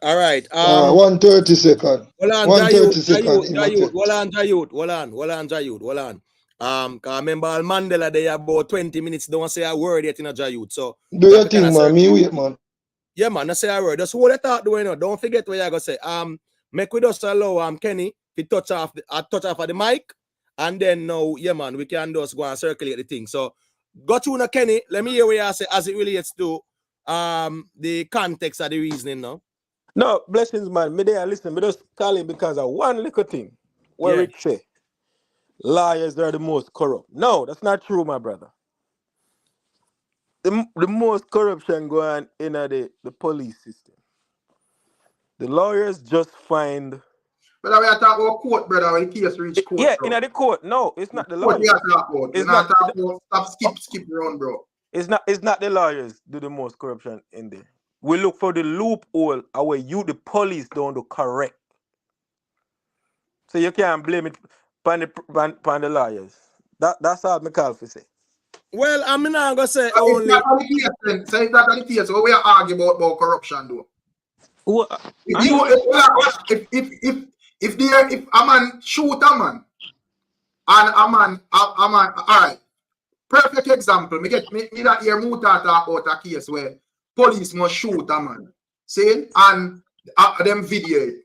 All right. 130 seconds. Hold on, 130 seconds. Hold on. Cause remember Mandela they about 20 minutes, don't say a word yet in a Jayut. So do your thing, man. Me wait, man. Yeah, man, I say a word. Just hold it out doing it. Don't forget what you're gonna say. Make we just allow Kenny to touch off of the mic, and then now, yeah, man, we can just go and circulate the thing. So Go to na Kenny. Let me hear what you say as it relates to the context of the reasoning now. No, blessings, man. Me there listen, me just call it because of one little thing. Where it say, liars are the most corrupt. No, that's not true, my brother. The most corruption going in the police system. The lawyers just find. Brother, we are talking about court, brother, when the case reach court. Yeah, bro. in the court. No, it's not the Court, lawyers. it's not stop skip around, bro. It's not the lawyers do the most corruption in there. We look for the loophole where the police don't do correct. So you can't blame it upon the lawyers. That's all I call for say. Well, I'm not gonna say so only. It's not the case. So we are arguing about corruption, though. Well, if a man shoot a man and a man, all right. Perfect example. Me that hear Muta talk about a case where police must shoot a man. See? And them video it.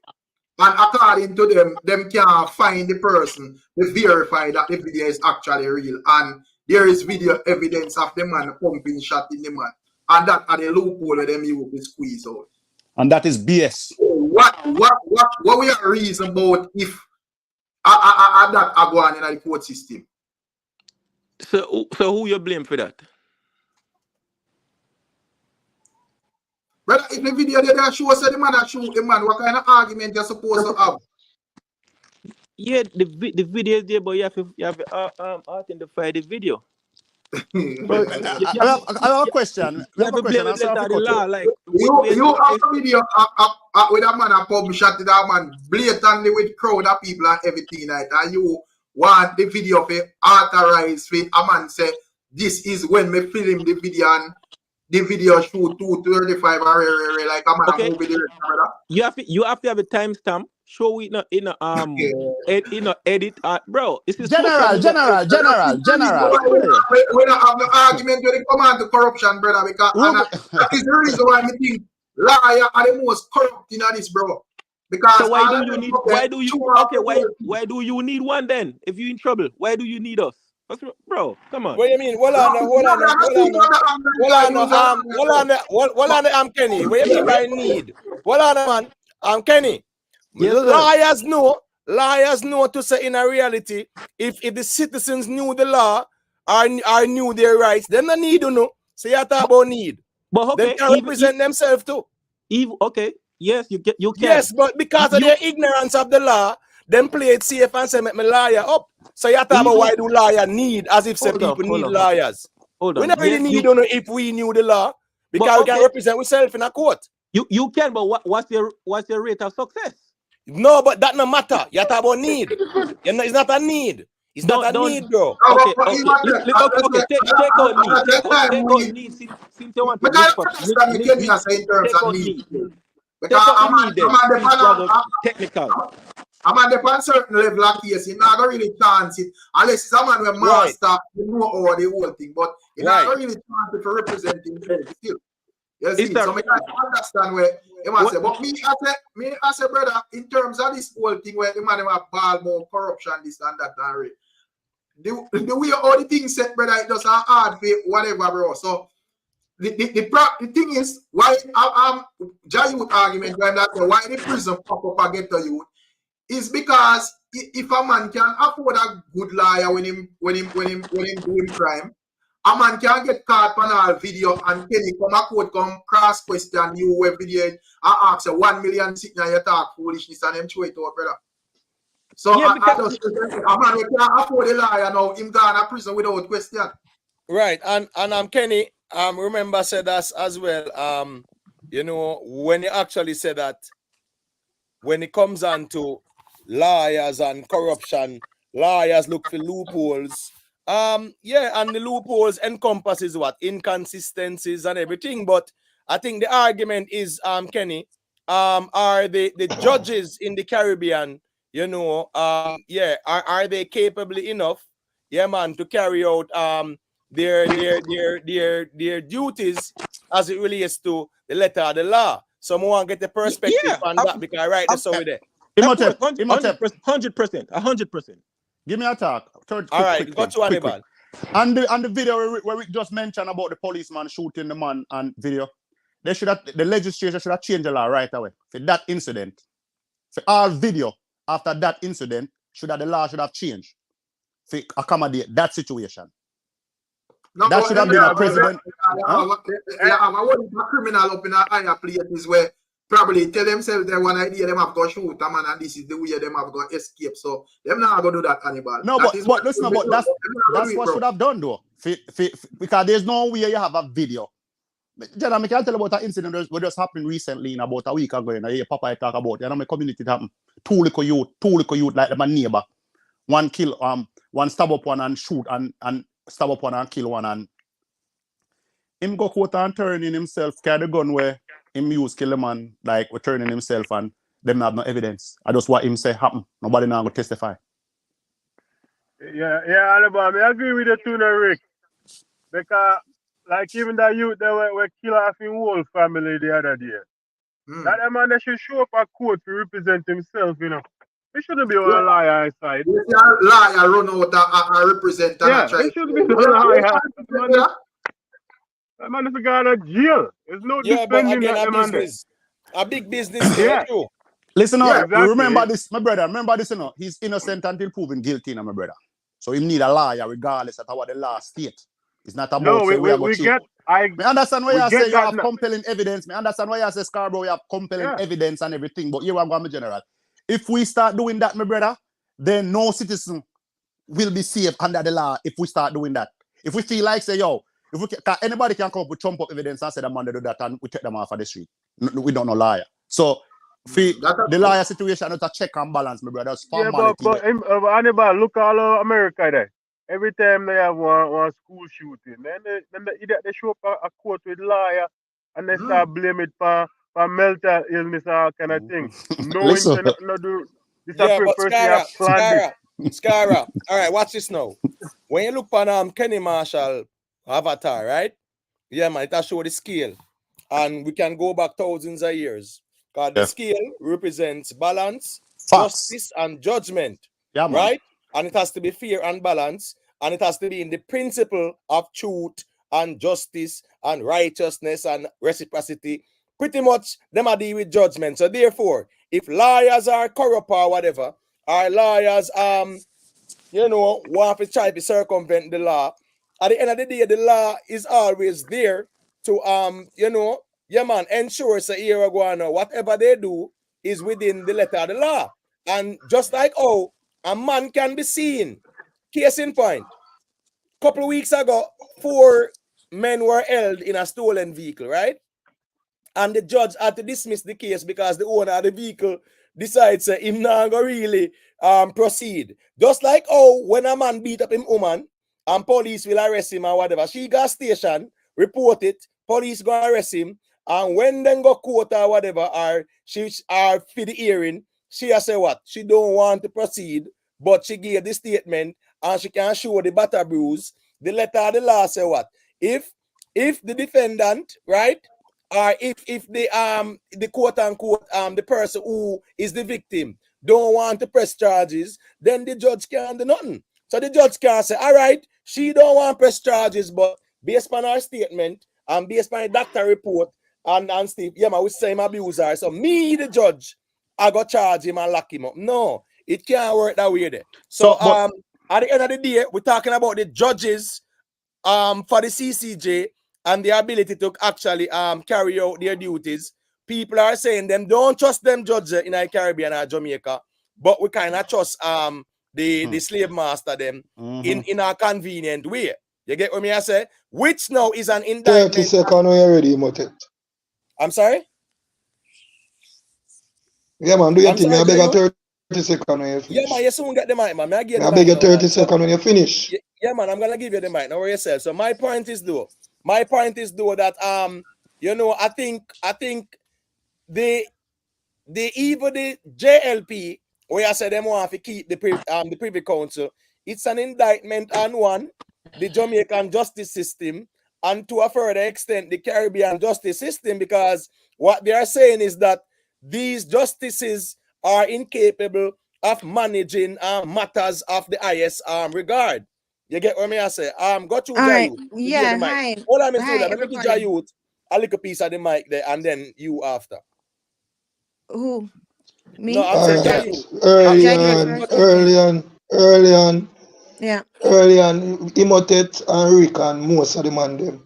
And according to them can't find the person to verify that the video is actually real. And there is video evidence of the man pumping shot in the man. And that are the loophole that them use to squeeze out. And that is BS. What we are reason about if that are going in the court system? So who you blame for that? Brother, if the video they show us the man that shoot the man, what kind of argument you're supposed to have? Yeah, the video is there, but you have to identify the video. I have a question. You have to blame the letter of the law. Like you have a video with a man a pump shot to that man blatantly with crowd of people and everything like that. And you want the video to authorize with a man say this is when me film the video and the video shoot 2:35 or like a man a movie director. You have to have a timestamp. Show it in edit, bro. This is general. We don't have the argument when it comes to corruption, brother, because that is the reason why I think liar are the most corrupt in this, bro. Because so why do you need one then? If you're in trouble, why do you need us? Bro, come on. What do you mean? Hold on, I'm Kenny. What do you mean by need? Hold on, man. I'm Kenny. Yes, liars know to say in a reality, if the citizens knew the law or knew their rights, then they need to know. So you talk about need. But okay, they can represent themselves too. Okay, yes, you can. Yes, but because of their ignorance of the law, them play it safe and say make me liar up. So you talk about why do liar need, as if say people need lawyers. We don't really need to know if we knew the law, because we can represent ourselves in a court. You can, but what's your rate of success? No, but that no matter. You talk about need. It's not a need. It's not a need, bro. Okay. Take out need. Since you want to take out need. Technical. I'm at the certain level of case, you're not going to really chance it unless someone will master, you know all the whole thing, but you're not going to really chance it for representing still. You see, so I can understand where you must say, but me as a brother, in terms of this whole thing where the man have ball more corruption, this and that, and the way all the things set, brother, it doesn't hard for whatever, bro. So the thing is, why Jayut argument when that why the prison pop up and get to you is because if a man can afford a good liar when him doing crime, a man can get caught on all video and Kenny come a court come cross question you where video and ask a 1 million sitting and you talk foolishness and them throw it out, brother. So yeah, a man who can afford a liar now, him gone to prison without question. Right, and Kenny, remember said that as well. You know, when you actually said that, when it comes on to liars and corruption, liars look for loopholes. Yeah, and the loopholes encompasses what? Inconsistencies and everything. But I think the argument is, Kenny, are the judges in the Caribbean, you know, yeah, are they capable enough, yeah, man, to carry out their duties as it relates to the letter of the law? So I want to get the perspective on that, because I write this over there. 100%. 100%. Give me a talk. All right, go to Hannibal. And the video where we just mentioned about the policeman shooting the man and video, the legislature should have changed the law right away for that incident. For our video after that incident, the law should have changed to accommodate that situation. No, that should have been a president. I want a criminal up in a higher places where probably tell themselves they one idea them have to shoot a man and this is the way them have to escape. So them not gonna do that, Hannibal. No, but listen, but that's what should have done though. Because there's no way you have a video. Jenna, I can tell about an incident that just happened recently in about a week ago. And I hear Papa talk about it. And my community it happened. Two little youth like my neighbor. One kill, one stab up one and shoot and stab up one and kill one, and him go quote and turn in himself, carry the gun where him use kill the man, like returning himself, and them have no evidence. I just what him say happen. Nobody now go testify. Yeah, Alabama, I agree with you too, Rick. Because like even that youth that were kill off in whole family the other day. That man that should show up at court to represent himself, you know. He shouldn't be on a liar inside. Liar run out and represent. Yeah, he shouldn't be on a liar. That man is going to jail. There's no defending that man. A big business. Yeah. Listen up, exactly. Remember this, my brother. Remember this, you know. He's innocent until proven guilty, my brother. So he need a liar regardless of what the law state. It's not about I understand why you say you have compelling evidence. I understand why you say Scarborough you have compelling evidence and everything, but here I'm going to general. If we start doing that, my brother, then no citizen will be safe under the law if we start doing that. If we feel like, say, yo, anybody can come up with trump up evidence and say the man they do that and we take them off of the street. We don't know liar. So, the liar situation is a check and balance, my brother. But Hannibal, look all over America there. Every time they have one school shooting, then they show up a court with liar and they start blaming it for mental illness or all kind of thing. No, do this Scara. All right, watch this now. When you look on Kenny Marshall avatar, right? Yeah, man, it show the scale. And we can go back thousands of years. Because the scale represents balance, justice, and judgment. Yeah, man. Right? And it has to be fair and balanced. And it has to be in the principle of truth and justice and righteousness and reciprocity. Pretty much, them are deal with judgment. So therefore, if liars are corrupt or whatever, or liars, want to try to circumvent the law, at the end of the day, the law is always there to, ensure so here whatever they do is within the letter of the law. And just like, a man can be seen. Case in point, couple of weeks ago, 4 men were held in a stolen vehicle, right? And the judge had to dismiss the case because the owner of the vehicle decides him not going to really proceed. Just like when a man beat up him woman and police will arrest him or whatever, she got station, report it, police go arrest him, and when then go court or whatever, or for the hearing, she has say what? She don't want to proceed, but she gave the statement and she can show the batter bruise. The letter of the law say what? If the defendant, right, or if the quote unquote the person who is the victim don't want to press charges, then the judge can't do nothing. So the judge can say, all right, she don't want to press charges, but based on her statement and based on the doctor report and Steve, we say him abuser. So me, the judge, I got charge him and lock him up. No, it can't work that way there. So at the end of the day, we're talking about the judges for the CCJ and the ability to actually carry out their duties. People are saying them don't trust them judges in the Caribbean or Jamaica, but we kind of trust the slave master them in a convenient way. You get what me I say? Which now is an indictment. 30 seconds when you're ready, Motet. I'm sorry? Yeah, man, do your thing. I beg you 30 seconds when you finish. Yeah, man, you soon get the mic, man. I beg you 30 seconds when you finish. Yeah, man, I'm going to give you the mic. Now, worry yourself. So my point is though that, I think the JLP, where I said them want to keep the Privy Council, it's an indictment on one, the Jamaican justice system, and to a further extent, the Caribbean justice system, because what they are saying is that these justices are incapable of managing matters of the highest regard. You get what I say? Go to All right. Jayut. Yeah, The mic. hi. Hold on, Miss Hi, Julia. Let me give everybody. Jayut a little piece of the mic there, and then you after. Who? Me? No, I'm All saying right. Jayut. Early on. Yeah. Early on, Imotet and Rick and most of the man them.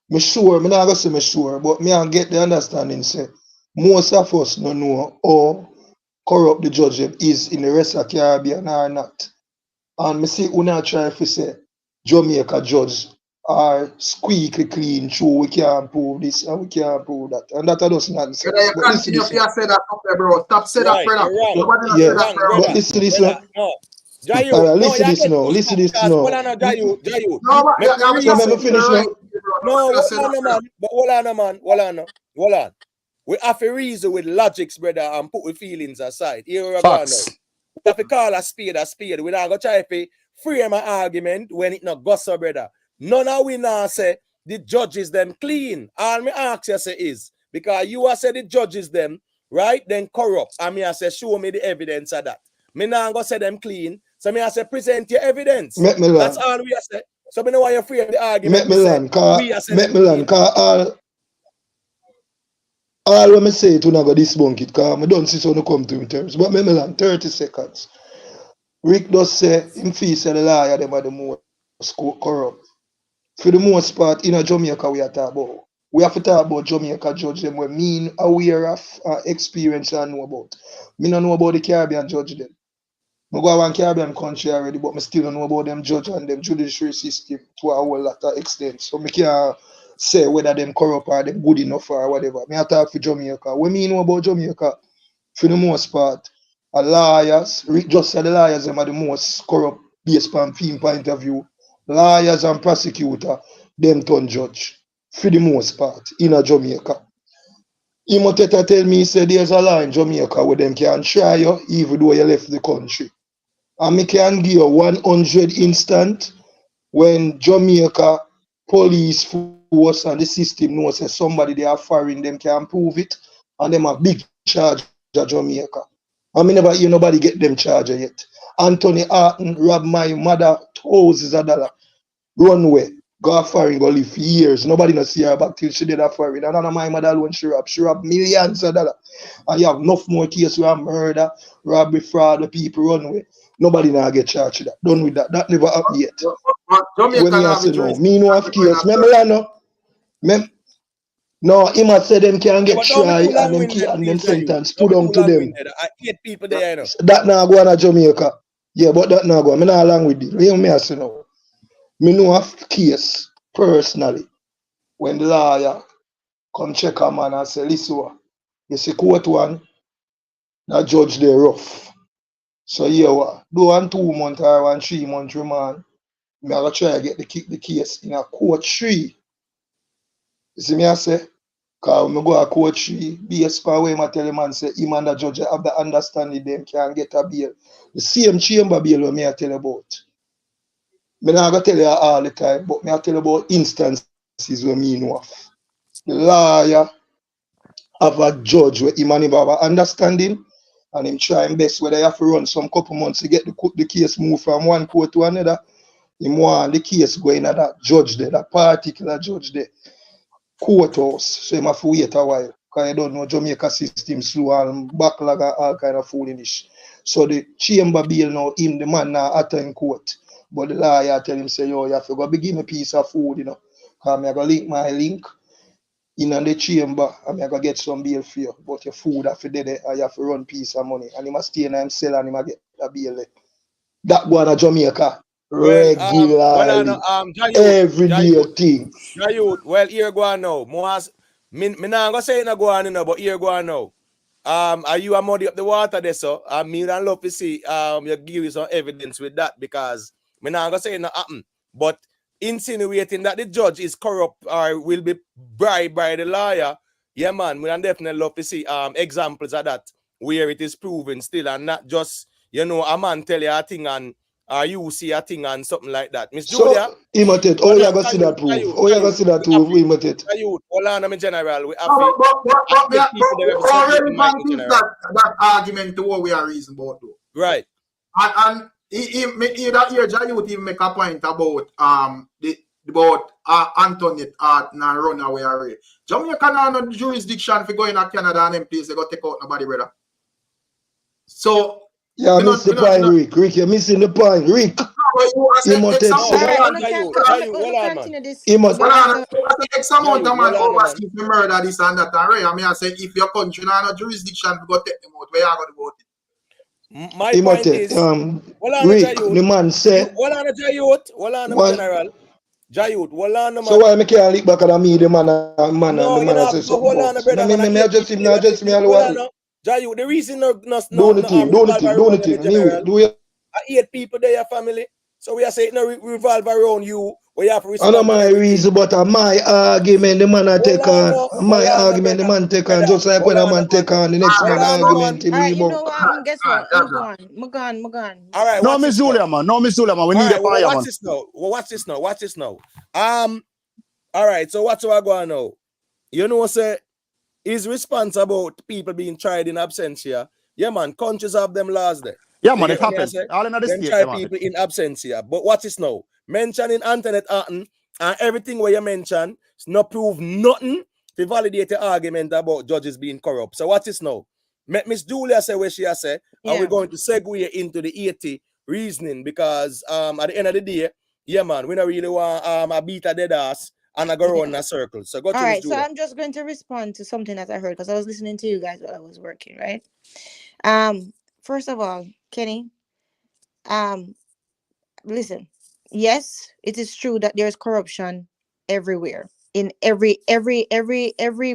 Me sure, me not gonna say me sure, but me and get the understanding say most of us don't know how corrupt the judge is in the rest of Caribbean or not. And me see una try to say Jamaica judge are squeaky clean, true, we can't prove this and we can't prove that. And that does nonsense. You But listen continue this to say that up there, bro. Stop saying that, brother. You're wrong. Nobody not yeah, say that, Wrong, but listen this now. No. Jayu, All right, no, listen you this get now. too Listen much this because now. hold on, Jayu. No, but Make yeah, me So reason. let me finish now. No, hold on, man. Hold on. We have to reason with logics, brother, and put the feelings aside. Here we go now. Facts. We have to call a spade a spade. We not go try to frame an argument when it not gossip, brother. None of we now say the judges them clean. All me ask you say is because you have said the judges them right then corrupt. And me I say show me the evidence of that. Me now go say them clean. So me I say present your evidence. Make me That's land. all we say. So me know why you frame the argument. Make me land. All when me say it, we not go disbunk it, because I don't see so no come to terms. But make me land 30 seconds. Rick does say him feel say the lawyer them are the most corrupt. For the most part, in Jamaica we are talking about. We have to talk about Jamaica judge them we mean aware of experience and know about. Me don't know about the Caribbean judge them. I go to one Caribbean country already, but I still don't know about them judge and them judiciary system to a whole lot of extent. So I can't say whether them corrupt or them good enough or whatever. I talk for Jamaica. What me know about Jamaica, for the most part, are lawyers, just say the lawyers them are the most corrupt based on film point of view. Lawyers and prosecutor, them turn judge. For the most part, in a Jamaica. Imoteta tell me say there's a law in Jamaica where them can try you even though you left the country. And me can give you 100 instant when Jamaica police force and the system knows that somebody they are firing them can prove it, and them a big charge of Jamaica. I mean never hear nobody get them charge yet. Anthony Arton robbed my mother thousands of dollars. Runway, go firing, go live for years. Nobody not see her back till she did that firing. And none of my mother alone she robbed millions of dollars. And you have enough more cases where murder, robbery, fraud, the people runway. Nobody now get charged with that. Done with that. That never happened yet. When me say no, me no have case. No, him a say them can get try and them sentence put down to them. I hate people there, you know. That now go on to Jamaica. Yeah, but that now go on. Me not along with it. Hear me I say no. Me know a case personally when the lawyer come check a man and say, listen, you see court one, that judge they rough. So yeah, what? Do 1 2 month or 1 3 month remand. Me I go try to get the case in a court 3. You see me I say? Because when I go to court 3, based on where I tell the man say him and the judge have the understanding them can get a bail. The same chamber bail what me I tell about. Me not gonna tell you all the time, but me I tell you about instances where me know of. The lawyer have a judge where him and him have an understanding and him trying best whether you have to run some couple months to get the case moved from one court to another. Him want the case going at that judge there, that particular judge there. Courthouse. So him have to wait a while. Because you don't know Jamaica system slow and backlog and all kind of foolishness. So the chamber bail now, him the man now attend court. But the lawyer tell him, say, yo, you have to go begin a piece of food, you know. Because I'm going to link my link in the chamber and I'm going to get some bail for you. But your food have to do there and you have to run piece of money. And he must stay in him cell and he must get a bail there. That go on to Jamaica regularly. Everyday thing. Well, here go on now. Me not going to say it not go on, you know, but here go on now. Are you a muddy up the water there, so? Me would love to see you give you some evidence with that because me not gonna say it not happen. But insinuating that the judge is corrupt or will be bribed by the lawyer, yeah, man, we definitely love to see examples of that where it is proven still and not just you know a man tell you a thing and you see a thing and something like that. Miss Julia, Imitate. Oh, you gonna see that proof. Oh, you gonna see that proof. Imitate. Hold on, in general, we have that argument to what we are reason about though. Right. And that year Jayut even make a point about Antoinette now run away already. Jamaica now no jurisdiction for going to Canada and them place they go take out nobody, brother. So yeah, I miss the point, Rick. Rick, you're missing the point, Rick. Continue this. X amount of man overseas the murder this and that. And I mean, I say if your country now no jurisdiction to go take them out, where you going to go? My point is, Rick, the man said, General. Jayut, man. So why me can't look back at me, the man say something about? Me adjust him, adjust me alone. Jayut, the reason do the thing. Anyway, do it. 8 people there, your family. So we are saying no revolve around you. We have to respond. I know my reason, but my argument the man I take on. My argument the man take on, just like when a man take on the next man argument. All right, you know what? Guess what? Magan. All right, no, Miss Julia, man. No, Miss Julia, man. We need a fire, man. Watch this now. All right, so what's what going now? You know, say, is responsible to people being tried in absentia. Yeah, man, countries have them laws there. Yeah, man, it happens. All in the state, try people in absentia. But what is now? Mentioning Antoinette Arton and everything where you mention, it's not prove nothing to validate the argument about judges being corrupt. So what is now? Miss Julia say where she has said, and we're going to segue into the Haiti reasoning because at the end of the day, yeah, man, we don't really want a beat a dead ass and I go around in a circle. So go to all right, Julia. so I'm just going to respond to something that I heard because I was listening to you guys while I was working, right? First of all, Kenny, listen, yes, it is true that there's corruption everywhere. In every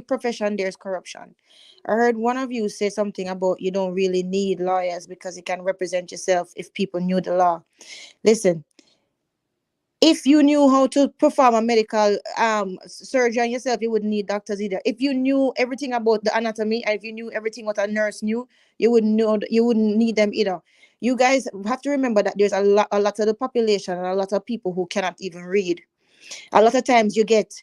profession, there's corruption. I heard one of you say something about you don't really need lawyers because you can represent yourself if people knew the law. Listen, if you knew how to perform a medical surgery on yourself, you wouldn't need doctors either. If you knew everything about the anatomy and if you knew everything what a nurse knew, you wouldn't need them either. You guys have to remember that there's a lot of the population and a lot of people who cannot even read. A lot of times you get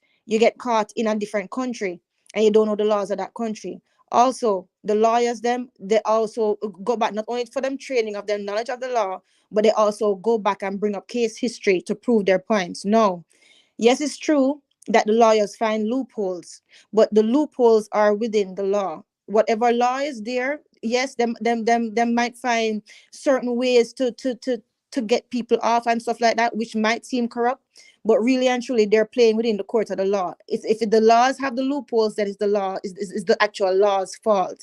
caught in a different country and you don't know the laws of that country. Also, the lawyers, they also go back not only for them training of their knowledge of the law, but they also go back and bring up case history to prove their points. No. Yes, it's true that the lawyers find loopholes, but the loopholes are within the law. Whatever law is there, yes, them might find certain ways to get people off and stuff like that, which might seem corrupt, but really and truly they're playing within the court of the law. If the laws have the loopholes, that is the law, is the actual law's fault.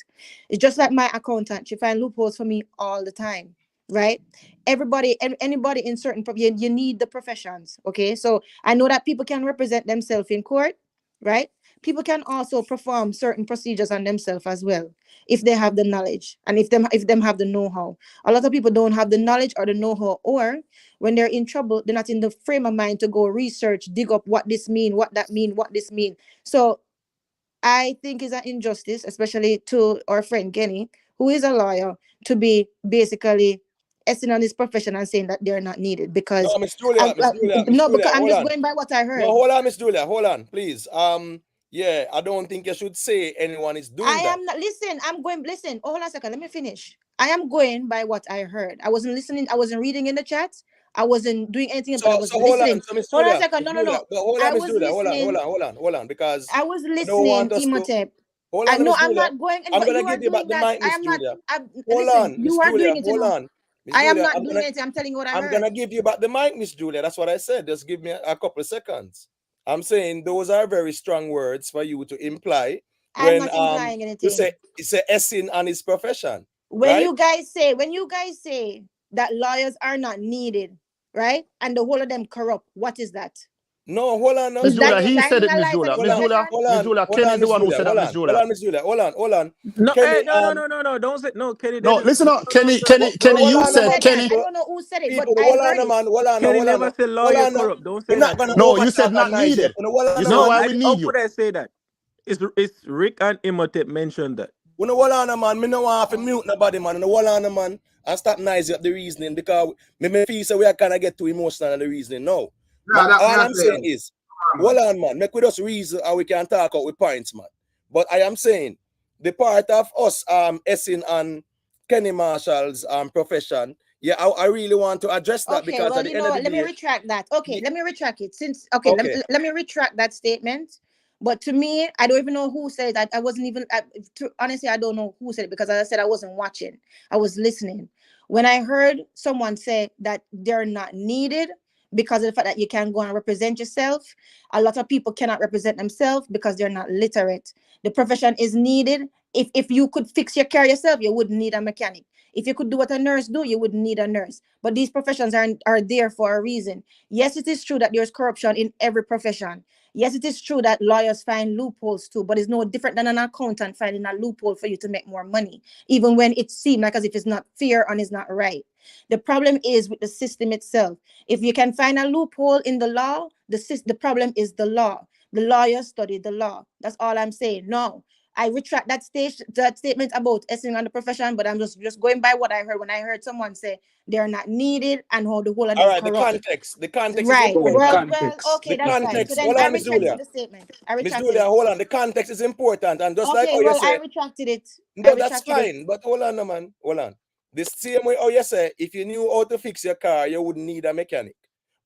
It's just like my accountant. She finds loopholes for me all the time, right? Everybody and anybody in certain you need the professions. Okay, so I know that people can represent themselves in court, right? People can also perform certain procedures on themselves as well if they have the knowledge and if them have the know-how. A lot of people don't have the knowledge or the know-how, or when they're in trouble, they're not in the frame of mind to go research, dig up what this mean, what that mean, what this mean. So I think it's an injustice, especially to our friend Kenny, who is a lawyer, to be basically essing on his profession and saying that they're not needed because no, Miss Julia, because I'm just going by what I heard. No, hold on, Miss Julia, hold on, please. Yeah, I don't think you should say anyone is doing that. I am not. Listen, Oh, hold on a second. Let me finish. I am going by what I heard. I wasn't listening. I wasn't reading in the chat. I wasn't doing anything. So, I was listening. Hold on a second. No. Hold on, Miss Julia. Hold on, because I was listening, Imhotep. Hold on, no, Miss I'm Julia. not going. I'm going to give you back the mic, Miss Julia. Hold on, Miss Julia. Hold on. I am not doing anything. I'm telling you what I heard. I'm going to give you back the mic, Miss Julia. That's what I said. Just give me a couple of seconds. I'm saying those are very strong words for you to imply. I'm not implying anything. You say it's a essing on his profession. When right? you guys say that lawyers are not needed, right? And the whole of them corrupt, what is that? No, hold on. Miss Julia, he said it, Miss Julia. Miss Julia, Kenny is the one who said that, Miss Julia. Hold on, Miss Julia. Hold on. No, Kenny, no. Don't say no, Kenny. No, listen up, Kenny. You said Kenny. I don't know who said it, but hold on, man. Kenny never said lawyer corrupt. Don't say that. No, you said not needed. You know why we need you. How could I say that? It's Rick and Imhotep mentioned that. When hold on, man, me no want to mute nobody, man. Hold on, man, and start noisy up the reasoning because me feel so we are kind of get too emotional on the reasoning. No, all I'm saying is, hold on, man. Make we just reason and we can talk out with points, man. But I am saying the part of us essing on Kenny Marshall's profession, Yeah, I really want to address that Okay, because well, at the you end know of the what? Let me day, retract that. Okay, yeah, let me retract it. Since okay, okay. let me retract that statement. But to me, I don't even know who said that. I wasn't even honestly, I don't know who said it because as I said, I wasn't watching. I was listening. When I heard someone say that they're not needed because of the fact that you can go and represent yourself, a lot of people cannot represent themselves because they're not literate. The profession is needed. If you could fix your car yourself, you wouldn't need a mechanic. If you could do what a nurse do, you wouldn't need a nurse. But these professions are there for a reason. Yes, it is true that there's corruption in every profession. Yes, it is true that lawyers find loopholes too, but it's no different than an accountant finding a loophole for you to make more money, even when it seems like as if it's not fair and it's not right. The problem is with the system itself. If you can find a loophole in the law, the problem is the law. The lawyers study the law. That's all I'm saying. No, I retract that statement about essing on the profession, but I'm just going by what I heard when I heard someone say they're not needed and how the whole of All them right, corrupt. the context is Right. important. Well, okay, The that's fine. So context. then Hold I on, Miss retracted Julia. the statement. I Miss retracted Julia, it. hold on. The context is important, and just like Okay, how you well, I say, retracted it. I no, that's retracted it. fine. But hold on, no, man. Hold on. The same way how you say, if you knew how to fix your car, you wouldn't need a mechanic.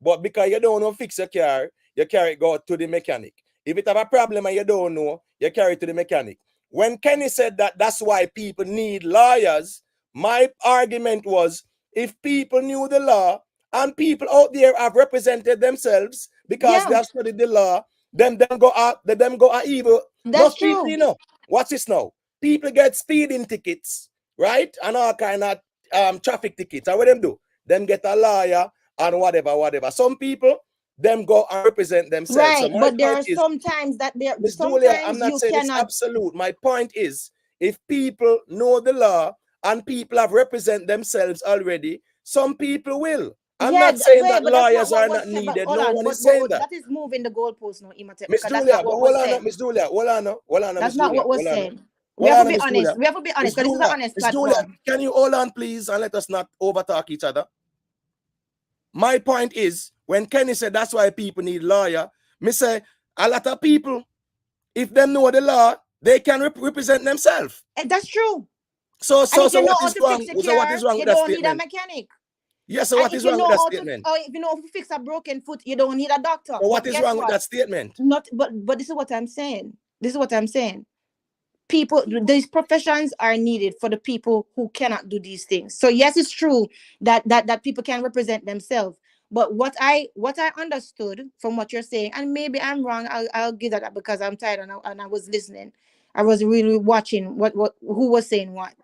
But because you don't know fix your car, you carry it go to the mechanic. If it have a problem and you don't know, you carry it to the mechanic. When Kenny said that that's why people need lawyers, my argument was if people knew the law and people out there have represented themselves because they have studied the law, them go out evil. That's Most people, true. you know. What's this now? People get speeding tickets, right? And all kind of traffic tickets. And what them do? Them get a lawyer and whatever. Some people, them go and represent themselves. So Right, my but there point are is, sometimes that there Miss Julia, I'm sometimes not you saying it's cannot. absolute. My point is, if people know the law and people have represent themselves already, some people will. I'm Yeah, not saying wait, that but that's not lawyers what are was not said. But needed. hold No on, one is but saying that. that is moving the goalpost now, Imhotep, Miss because that's Julia, not but what hold was on, said. Miss Julia, hold on, That's Miss not Julia, what was hold on, said. We have to be Miss Julia. honest. We have to be Miss honest because this is an Julia, honest Miss Julia, platform. can you hold on, please, and let us not overtalk each other? My point is, when Kenny said that's why people need lawyer, me say a lot of people, if they know the law, they can represent themselves. And that's true. So And if you know what how is to wrong? fix a So what car, is wrong you with that don't need a statement? mechanic. Yeah, so And what if is you wrong with know that how to, statement? or if you know how to fix a broken foot, you don't need a doctor. So what But is guess wrong with what? that statement? But this is what I'm saying. This is what I'm saying. People, these professions are needed for the people who cannot do these things. So yes, it's true that people can represent themselves. But what I understood from what you're saying, and maybe I'm wrong, I'll give that up because I'm tired and I was listening. I was really watching what who was saying what.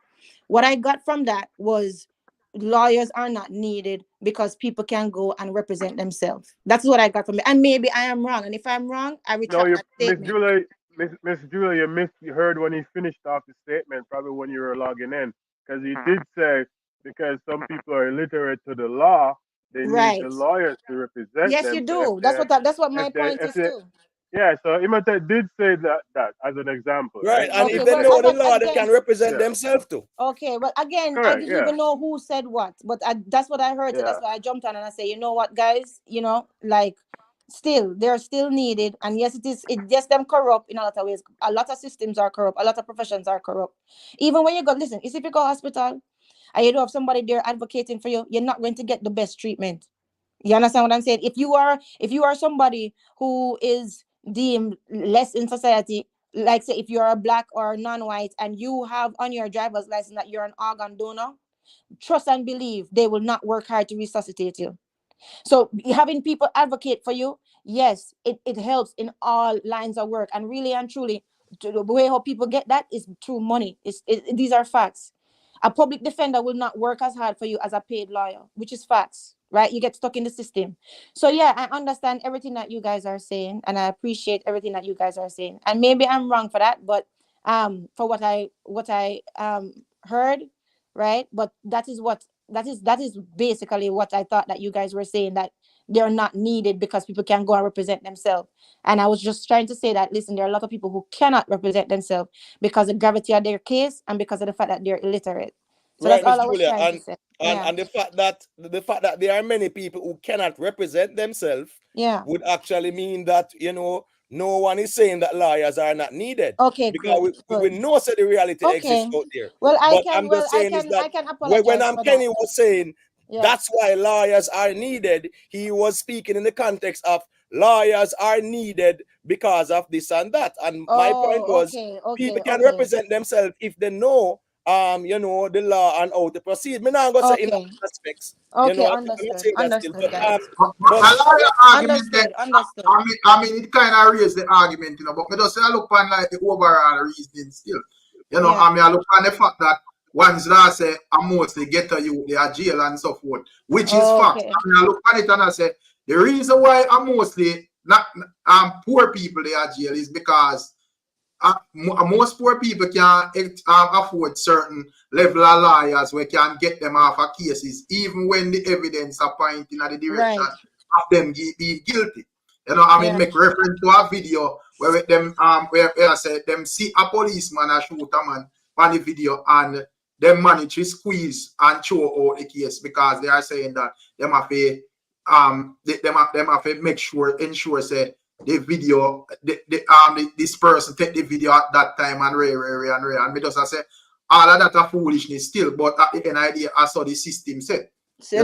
What I got from that was lawyers are not needed because people can go and represent themselves. That's what I got from it. And maybe I am wrong. And if I'm wrong, I No, retract you, that Miss statement. Julia, Miss Julia, you heard when he finished off the statement, probably when you were logging in, because he did say because some people are illiterate to the law, they need the Right. lawyers to represent Yes, you them. So do. That's what my point if is they, too. yeah. So Imhotep did say that as an example, Right, right? and He Okay, if did they well, say, know the law, they again, can represent yeah, themselves too. okay, well, again, I correct, didn't yeah, even know who said what, but that's what I heard. So yeah. that's why I jumped on and I say, you know what, guys, like, still, they're still needed. And yes, it gets them corrupt in a lot of ways. A lot of systems are corrupt. A lot of professions are corrupt. Even when you go, listen, if you go hospital and you don't have somebody there advocating for you, you're not going to get the best treatment. You understand what I'm saying? If you are somebody who is deemed less in society, like say if you're a black or non-white and you have on your driver's license that you're an organ donor, trust and believe they will not work hard to resuscitate you. So having people advocate for you, yes, it helps in all lines of work. And really and truly, the way how people get that is through money. These are facts. A public defender will not work as hard for you as a paid lawyer, which is facts, right? You get stuck in the system. So yeah, I understand everything that you guys are saying, and I appreciate everything that you guys are saying. And maybe I'm wrong for that, but for what I heard, right? But that is basically what I thought that you guys were saying, that they're not needed because people can go and represent themselves. And I was just trying to say that, listen, there are a lot of people who cannot represent themselves because of the gravity of their case and because of the fact that they're illiterate. So that's Right, Miss all I was Julia, trying to say. Yeah. and the fact that there are many people who cannot represent themselves Yeah. would actually mean that no one is saying that lawyers are not needed, Okay, because good. we Good. know that the reality exists Okay. out there. Well, I But can I'm just saying is that I can when apologize for that. Kenny was saying That's why lawyers are needed. He was speaking in the context of lawyers are needed because of this and that. And my point was, people can represent themselves if they know, you know, the law and how to proceed. Me not gonna say in other aspects. You know, Understood, guys. But a lawyer argument, Understood. I mean, it kind of raised the argument, you know, but me just say I look on like the overall reasoning still. You know, I mean, I look on the fact that once law say I mostly get to you, they are jail and so forth, which is fact. I mean, I look on it and I say the reason why I mostly not poor people they are jail is because most poor people can afford certain level of lawyers where can get them off of cases, even when the evidence are pointing in the direction of them being guilty. You know, I mean, make reference to a video where them where I said them see a policeman a shoot a man on the video and them manage to squeeze and show out the case because they are saying that them have to them have to make sure ensure say the video this person take the video at that time and and me just say all of that are foolishness still, but at the end idea I saw the system said. So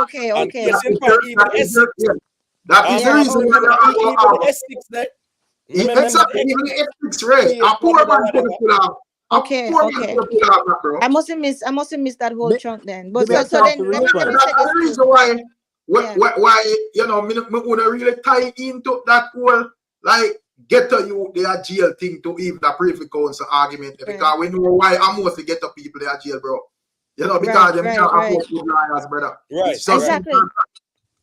okay. That is the reason why the ethics there. Exactly, even the ethics, right? A poor man could have. Okay. I must have missed that whole chunk then. But so then let me say that's the reason why you know me wanna really tie into that whole like get to you they are jail thing to even the Privy Council argument because we know why I mostly get to people they are jail, bro. You know, because them can't afford good lawyers, brother. Right. Exactly.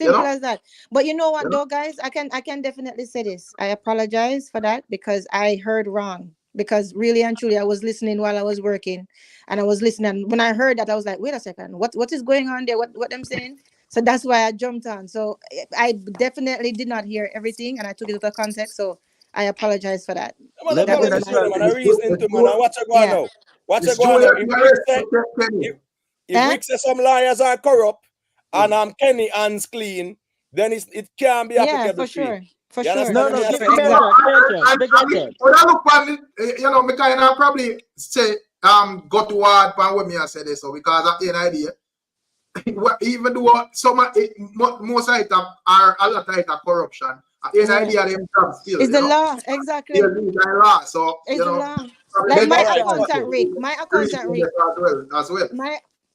Simple as that. But you know what though, guys? I can definitely say this. I apologize for that because I heard wrong. Because really and truly I was listening while I was working and I was listening. When I heard that, I was like, wait a second, what is going on there? What I'm saying? So that's why I jumped on. So I definitely did not hear everything and I took it out of context. So I apologize for that. I reason to man. Watch it go now. Watch it go now. If Rick says some liars are corrupt and Kenny hands clean, then it can be applicable. For sure. For you sure. When I look at it, you know, me kind of probably say go to hard pan with me and say this, so because at the end idea, even though some most of it are a lot of it are corruption, at the end idea them still. It's the law, exactly. It's the law, so it's you the know. law. Like my accountant Rick, as well.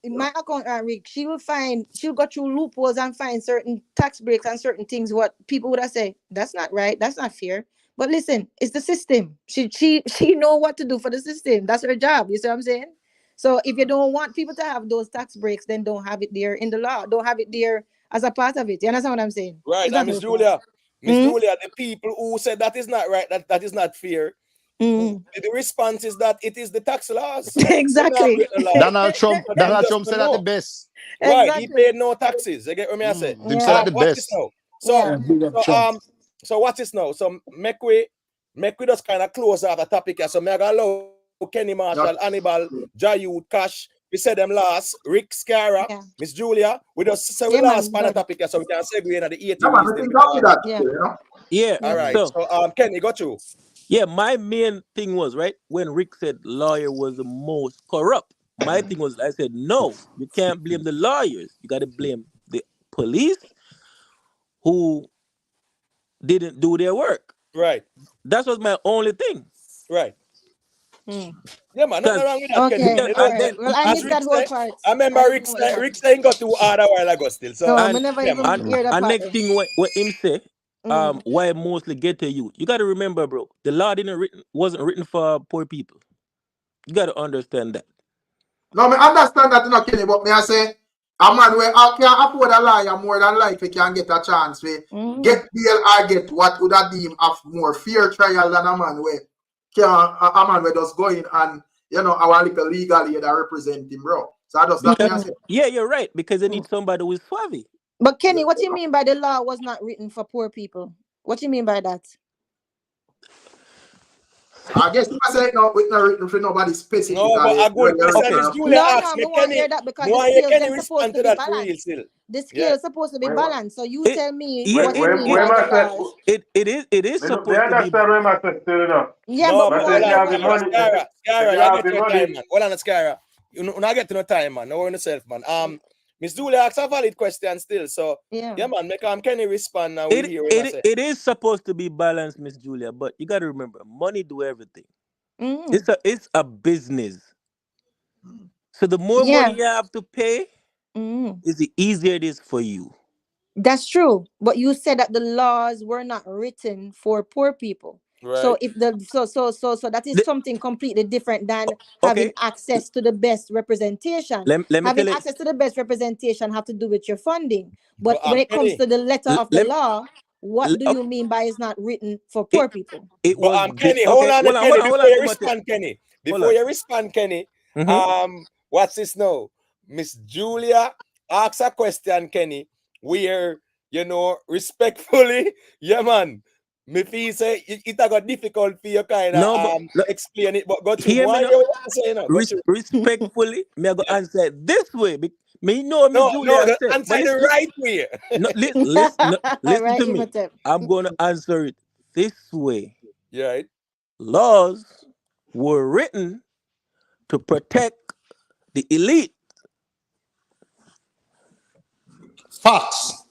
My accountant Rick, she'll go through loopholes and find certain tax breaks and certain things what people would have said that's not right, that's not fair. But listen, it's the system. She know what to do for the system. That's her job. You see what I'm saying? So if you don't want people to have those tax breaks, then don't have it there in the law. Don't have it there as a part of it. You understand what I'm saying? Right. And Miss Julia, the people who said that is not right, that is not fair. The response is that it is the tax laws. Exactly. Donald Trump said that the best. Right, he paid no taxes. You get what I say? Said the best. So watch this now. So make we just kind of close out the topic here. So me gonna allow Kenny Marshall, Hannibal, Jayud, Cash. We said them last. Rick, Scara, Miss Julia. We just say we last panel topic here, so we can segue into the 80s. All right. So Kenny, got you. Yeah, my main thing was, right, when Rick said lawyer was the most corrupt, my thing was, I said, no, you can't blame the lawyers. You got to blame the police who didn't do their work. Right. That was my only thing. Right. Yeah, man, nothing wrong with that. Okay, well, I missed that whole part. I remember Rick saying got too hard a while ago still. So I never even hear that part. And next thing what him say, why mostly get to you. You got to remember, bro, the law wasn't written for poor people. You got to understand that. No, I understand that, Kenny, but me I say, a man where I can afford a lawyer more than likely can get a chance to get bail or get what would have deemed a more fair trial than a man where just go in and, you know, our little legal aid that represent him, bro. So I just yeah, you're right, because they need somebody who is suave. But Kenny, what do you mean by the law was not written for poor people? What do you mean by that? I guess I say no, it's not written for nobody specific. No, but a good question. No, we want to hear that because the scales are supposed to be balanced. The scale is supposed to be balanced. So you tell me what you mean by the laws. It is supposed to be. Yeah, no, but Scara, you get to no time, man. Hold on, Scara. You not get to no time, man. No worry yourself, man. Miss Julia asked a valid question still. So Yeah. yeah, man, make Kenny respond now. We hear what I say. It is supposed to be balanced, Miss Julia, but you got to remember, money do everything. It's a business. So the more money you have to pay, is the easier it is for you. That's true. But you said that the laws were not written for poor people. Right. So if so that is something completely different than having access to the best representation. Let me having tell you, access to the best representation have to do with your funding. But when it comes to the letter of the law, what do you mean by it's not written for poor people? It was Kenny, hold on, Kenny, before you respond, Kenny. Before you respond, Kenny, what's this now? Miss Julia asks a question, Kenny, where, respectfully, yeah, man, me feel say it got difficult for you kind of explain it, but go to hear why me you answer, respectfully, me I go answer this way. Me know Miss Julia said, answer the right way. Listen to me. I'm gonna answer it this way. Yeah. Right. Laws were written to protect the elite. Facts.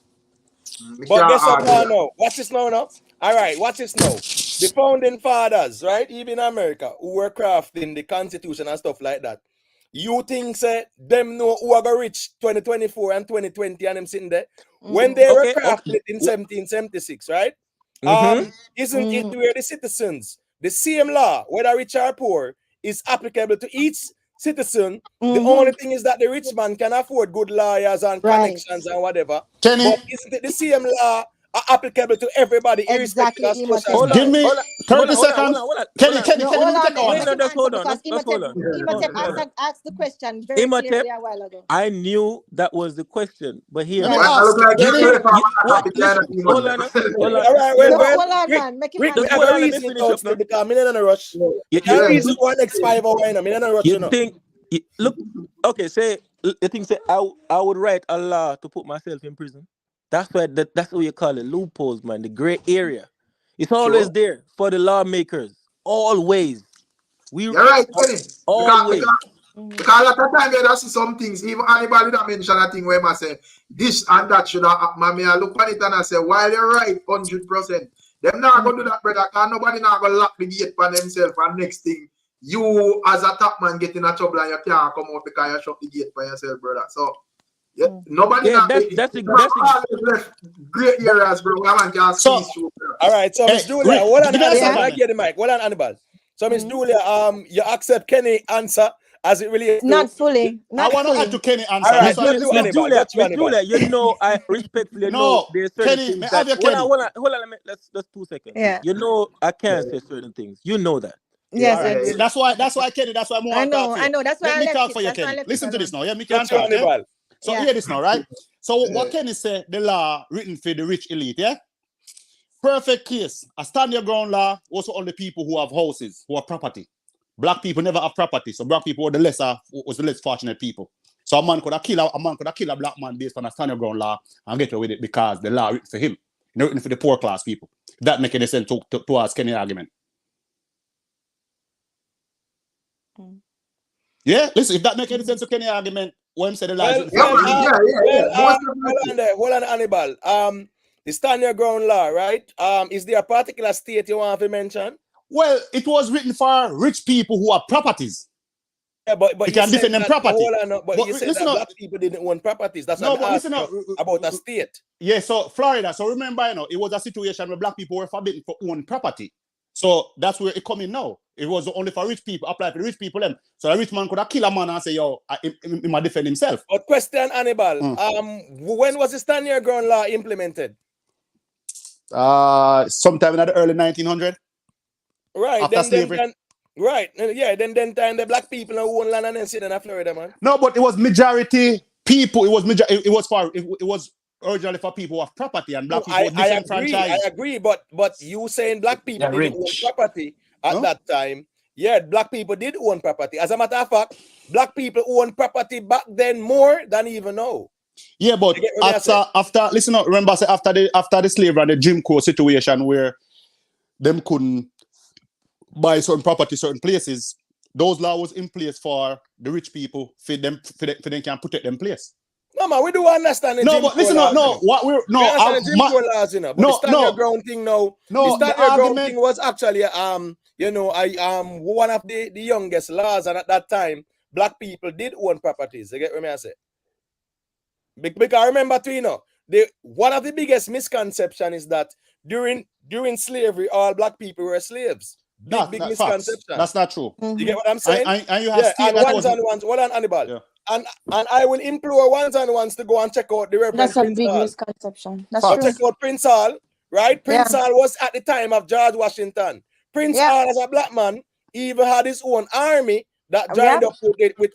But guess what now? Watch this now. All right, watch this now. The founding fathers, right, even in America, who were crafting the Constitution and stuff like that. You think them know who are going to reach 2024 and 2020 and them sitting there? When they were crafted in 1776, right? Isn't it where the citizens, the same law, whether rich or poor, is applicable to each citizen? The only thing is that the rich man can afford good lawyers and connections and whatever. Kenny, but isn't it the same law are applicable to everybody, irrespective of social status? Give me 30 seconds. Kenny, Hold on. Ask the question very clearly a while ago. I knew that was the question, but here. Hold on, man. Make it because I'm in a rush. You think? Look, okay. Say you think say I would write a law to put myself in prison. That's what you call it, loopholes, man. The gray area. It's always there for the lawmakers. Always. You're right, Kenny. Always. Because a lot of time I see some things, even anybody that mention a thing where I say this and that should have happened. I look at it and I say, while you're right, 100%. Them not gonna do that, brother, because nobody not gonna lock the gate for themselves. And next thing, you as a top man get in a trouble and you can't come out because you shut the gate for yourself, brother. So nobody that's great areas, bro. Man can squeeze through. All right, so Miss Julia, what on I get the mic. What on Hannibal? So Miss Julia, you accept Kenny answer as it really is. Not fully. I want to add to Kenny answer. All right, Miss Julia, you know I respectfully know there's certain Kenny, things that, hold on, let's 2 seconds. Yeah. You know I can't say certain things. You know that. Yes, That's why Kenny, that's why I know. That's why Let me talk for you, Kenny. Listen to this now. Me can talk. So hear this now, right? So what Kenny said, the law written for the rich elite, yeah? Perfect case. A stand your ground law also on the people who have houses, who have property. Black people never have property, so black people were the less fortunate people. So a man could have killed a black man based on a stand your ground law and get away with it because the law written for him, not written for the poor class people. That make any sense to ask Kenny argument. Yeah, listen, if that make any sense to Kenny argument, what him said the law. Hold on, Hannibal. The stand your ground law, right? Is there a particular state you want to mention? Well, it was written for rich people who have properties. Yeah, but you can defend them property. But you said that black people didn't own properties. That's about a state. Yeah, so Florida. So remember, it was a situation where black people were forbidden to own property. So that's where it come in now. It was only for rich people, apply for the rich people. So a rich man could have killed a man and say, yo, he might defend himself. But question, Hannibal, when was the stand your ground law implemented? Sometime in the early 1900s. Right. After slavery. Then time the black people who own land and then sit in Florida, man. No, but it was majority people. It was originally for people who have property and black people different franchise. I agree, but you saying black people didn't own property at that time. Yeah, black people did own property. As a matter of fact, black people owned property back then more than even now. Yeah, but after listen up, remember after the slavery and the Jim Crow situation where them couldn't buy certain property, certain places, those laws was in place for the rich people for them can protect them place. No, man, we do understand the No, Jim but Crow listen, laws, you no, know. what we're We no, understand the Jim Crow laws, you know. But the no, stand your ground thing now, the no, stand the your ground argument thing was actually you know, one of the youngest laws, and at that time, black people did own properties. You get what I say? Because I remember too, you know, one of the biggest misconception is that during slavery, all black people were slaves. Big facts. misconception. That's not true. You get what I'm saying? And you have and that ones and ones, hold on, Hannibal. Yeah. And I will implore ones and ones to go and check out the Reverend That's a Prince big Hall. misconception. That's So true. check out Prince Hall, right? Prince Hall was at the time of George Washington. Prince Hall, as a black man, he even had his own army that joined up with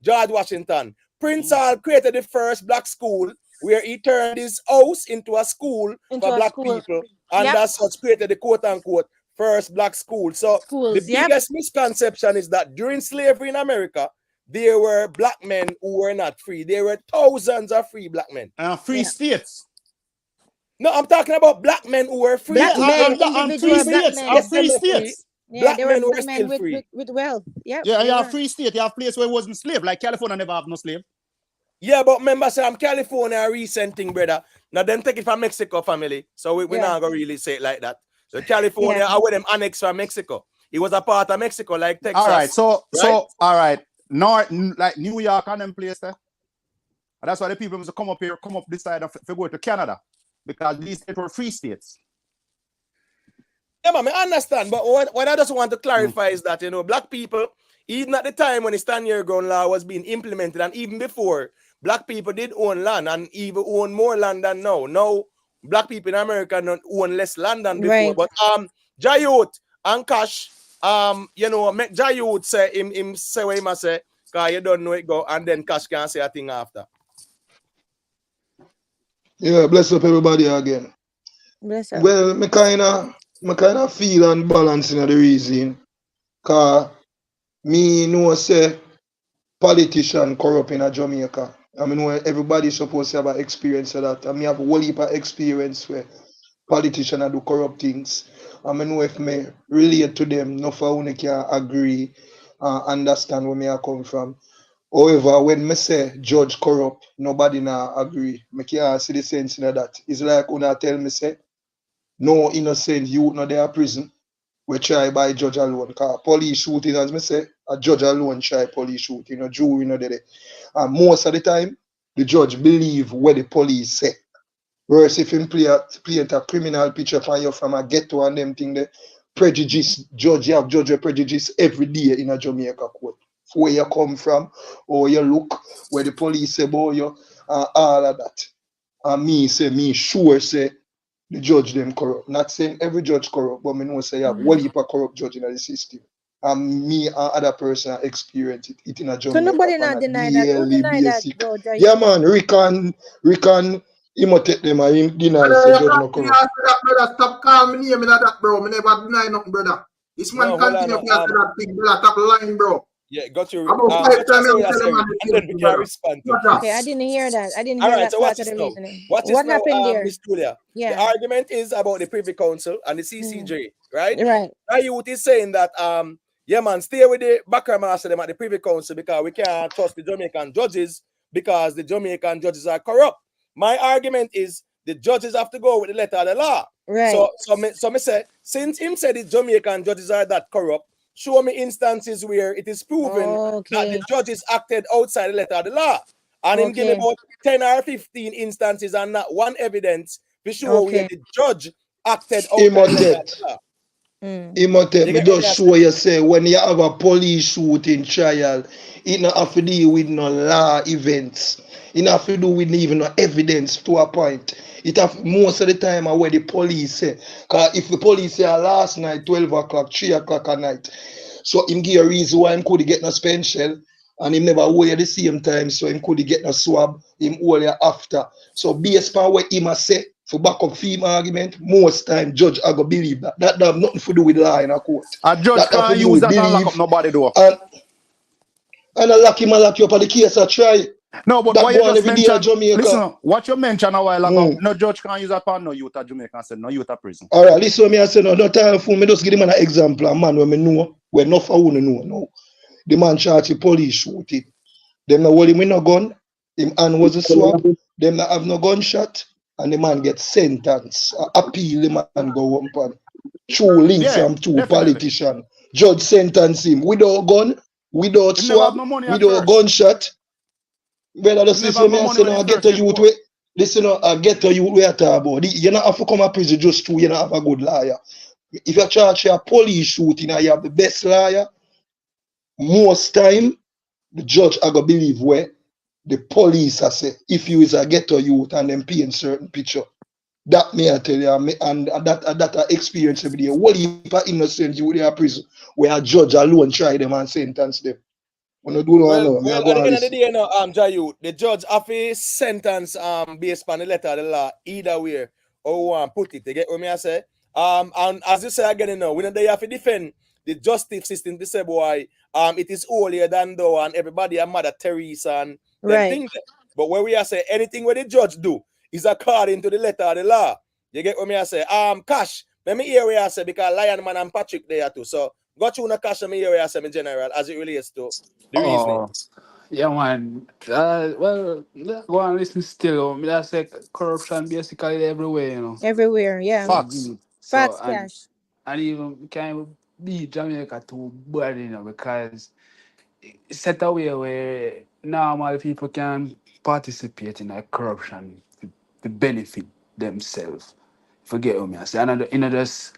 George Washington. Prince Hall created the first black school where he turned his house into a school for black people, and that's what created the quote-unquote first black school. So the biggest misconception is that during slavery in America, there were black men who were not free. There were thousands of free black men. Free states. No, I'm talking about black men who were free. Black men, free states. Free states. Black men were still free. With wealth. Yeah, you have free state. You have place where it wasn't slave. Like California never have no slave. Yeah, but remember, say I'm California a recent thing, brother. Now them take it from Mexico family. So we're not gonna really say it like that. So California, I with them annexed from Mexico. It was a part of Mexico, like Texas. All right, so all right. North, like New York and them place there. And that's why the people must come up here, come up this side of go to Canada. Because these states were free states. Yeah, man, I understand. But what I just want to clarify is that, you know, black people, even at the time when the stand your ground law was being implemented, and even before, black people did own land and even own more land than now. Now, black people in America don't own less land than before. But Jayut and Cash, you know, make Jayut say him say what he must say, because you don't know it go, and then Cash can say a thing after. Yeah, bless up everybody again. Bless up. Well, me kind of feel unbalanced in the reason, cause me know say politician corrupt in Jamaica. I mean, everybody's supposed to have an experience of that. I mean, I have a whole heap of experience where politicians do corrupt things. I mean, if me relate to them, no for can agree, understand where me I come from. However, when me say judge corrupt, nobody na agree. Me can't see the sense in that. It's like una tell me say, no innocent youth no there prison. We try by judge alone. Because police shooting, as me say, a judge alone try police shooting, a jury no there. And most of the time, the judge believe what the police say. Whereas if him paint a criminal picture for you from a ghetto and them thing, the prejudice, judge, you have judge with prejudice every day in a Jamaica court. Where you come from, or you look, where the police say about you, all of that. And me sure say the judge them corrupt. Not saying every judge corrupt, but me know say you have one heap of corrupt judge in the system. And me and other person experience it in a Jamaica. So nobody not deny that. Who deny that, bro? Yeah, man, Rican, he might take them and him deny say judge no corrupt. Brother, stop calling me name that, bro. Me never deny nothing, brother. This man continue to say that thing, brother. Stop lying, bro. Yeah, got you. And then we can respond to okay, I didn't hear that. I didn't hear that part of the reasoning. What happened there? Miss Julia? Yeah. The argument is about the Privy Council and the CCJ, right? Right. Now youth is saying that yeah man, stay with the background master them at the Privy Council because we can't trust the Jamaican judges because the Jamaican judges are corrupt. My argument is the judges have to go with the letter of the law. Right. So me say, since him said the Jamaican judges are that corrupt, show me instances where it is proven that the judges acted outside the letter of the law. And him give me about 10 or 15 instances and not one evidence to show where the judge acted outside the letter of the law. Me just show you say when you have a police shooting trial, it not have to deal with no law events. It not have to do with even no evidence to a point. It have most of the time where the police say. Because if the police say last night, 12 o'clock, 3 o'clock at night, so him give a reason why him could get no spent shell and him never hold you the same time, so him could get no swab, him hold you after. So based on what him say, for back up theme argument, most time judge I go believe that. That have nothing to do with law in a court. A judge can't use that and lock up nobody though. And I lock him and lock you up on the case I try. No, but that what you just mentioned, listen, what you mentioned a while ago, no judge can use that on no youth at Jamaica and say no youth at prison. All right, listen to me, I say no time for me, just give him an example, a man when me know, where not for who know. The man charged the police shooting. Them no hold him with no gun, Him hand was a swap. Them that have no gunshot, and the man get sentenced. Appeal the man go home pan. True link Yeah, from two definitely. politician. Judge sentence him without gun, without Him never have swap, no money at without first. gunshot. Brother, just Him never listen have me no and money say when no, he I get first a get youth caught. way. Listen, I get a youth we are talking about. You don't have to come a prison just to, you don't have a good lawyer. If you charge a police shooting and you have the best lawyer, most time the judge I go believe where the police I say if you is a ghetto youth and them paint certain picture. That may I tell you, and that I experience every day. What if I innocent you in prison where a judge alone try them and sentence them? When you do not know, me I Well, go at the and end of the listen. day, no, Jayu, the judge have a sentence based on the letter of the law, either way, or one put it. You get what me I say? And as you say again, you know, when they have to defend the justice system, to say, boy, it is holier than thou, and everybody and Mother Teresa and them Right. things. But where we are say anything where the judge do is according to the letter of the law. You get what me I say? Cash, let me hear what I say because Lion Man and Patrick there too. So got you on a cash, let me hear what I say in general as it relates to the reasoning. Oh, yeah, man. Well, go and listen still. Me that say corruption basically everywhere, you know. Everywhere, yeah. Facts. So Facts, cash. and even we can't even beat Jamaica too bad, you know, because it's set a way where normal people can participate in like corruption to benefit themselves. Forget what me I say. And you know, just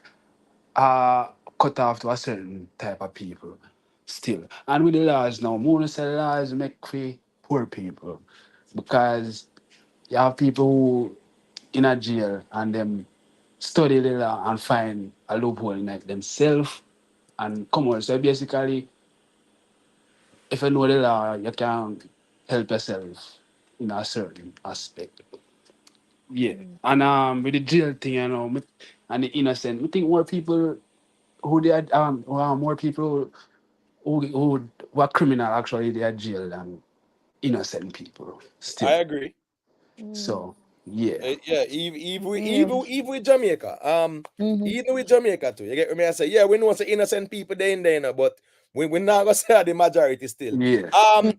cut off to a certain type of people still. And with the laws now, more say laws make for poor people because you have people who in a jail and them study the law and find a loophole in it themselves and come on. So basically, if you know the law, you can help yourself in a certain aspect. Yeah. And with the jail thing, you know, and the innocent, we think more people who are more people who are criminal actually they are jail than innocent people I still. agree. So yeah. Yeah, even Yeah. with Jamaica, even with Jamaica too. You get what me I say? Yeah, we know some innocent people there in there, you know, but we're not gonna say the majority still. Yeah. All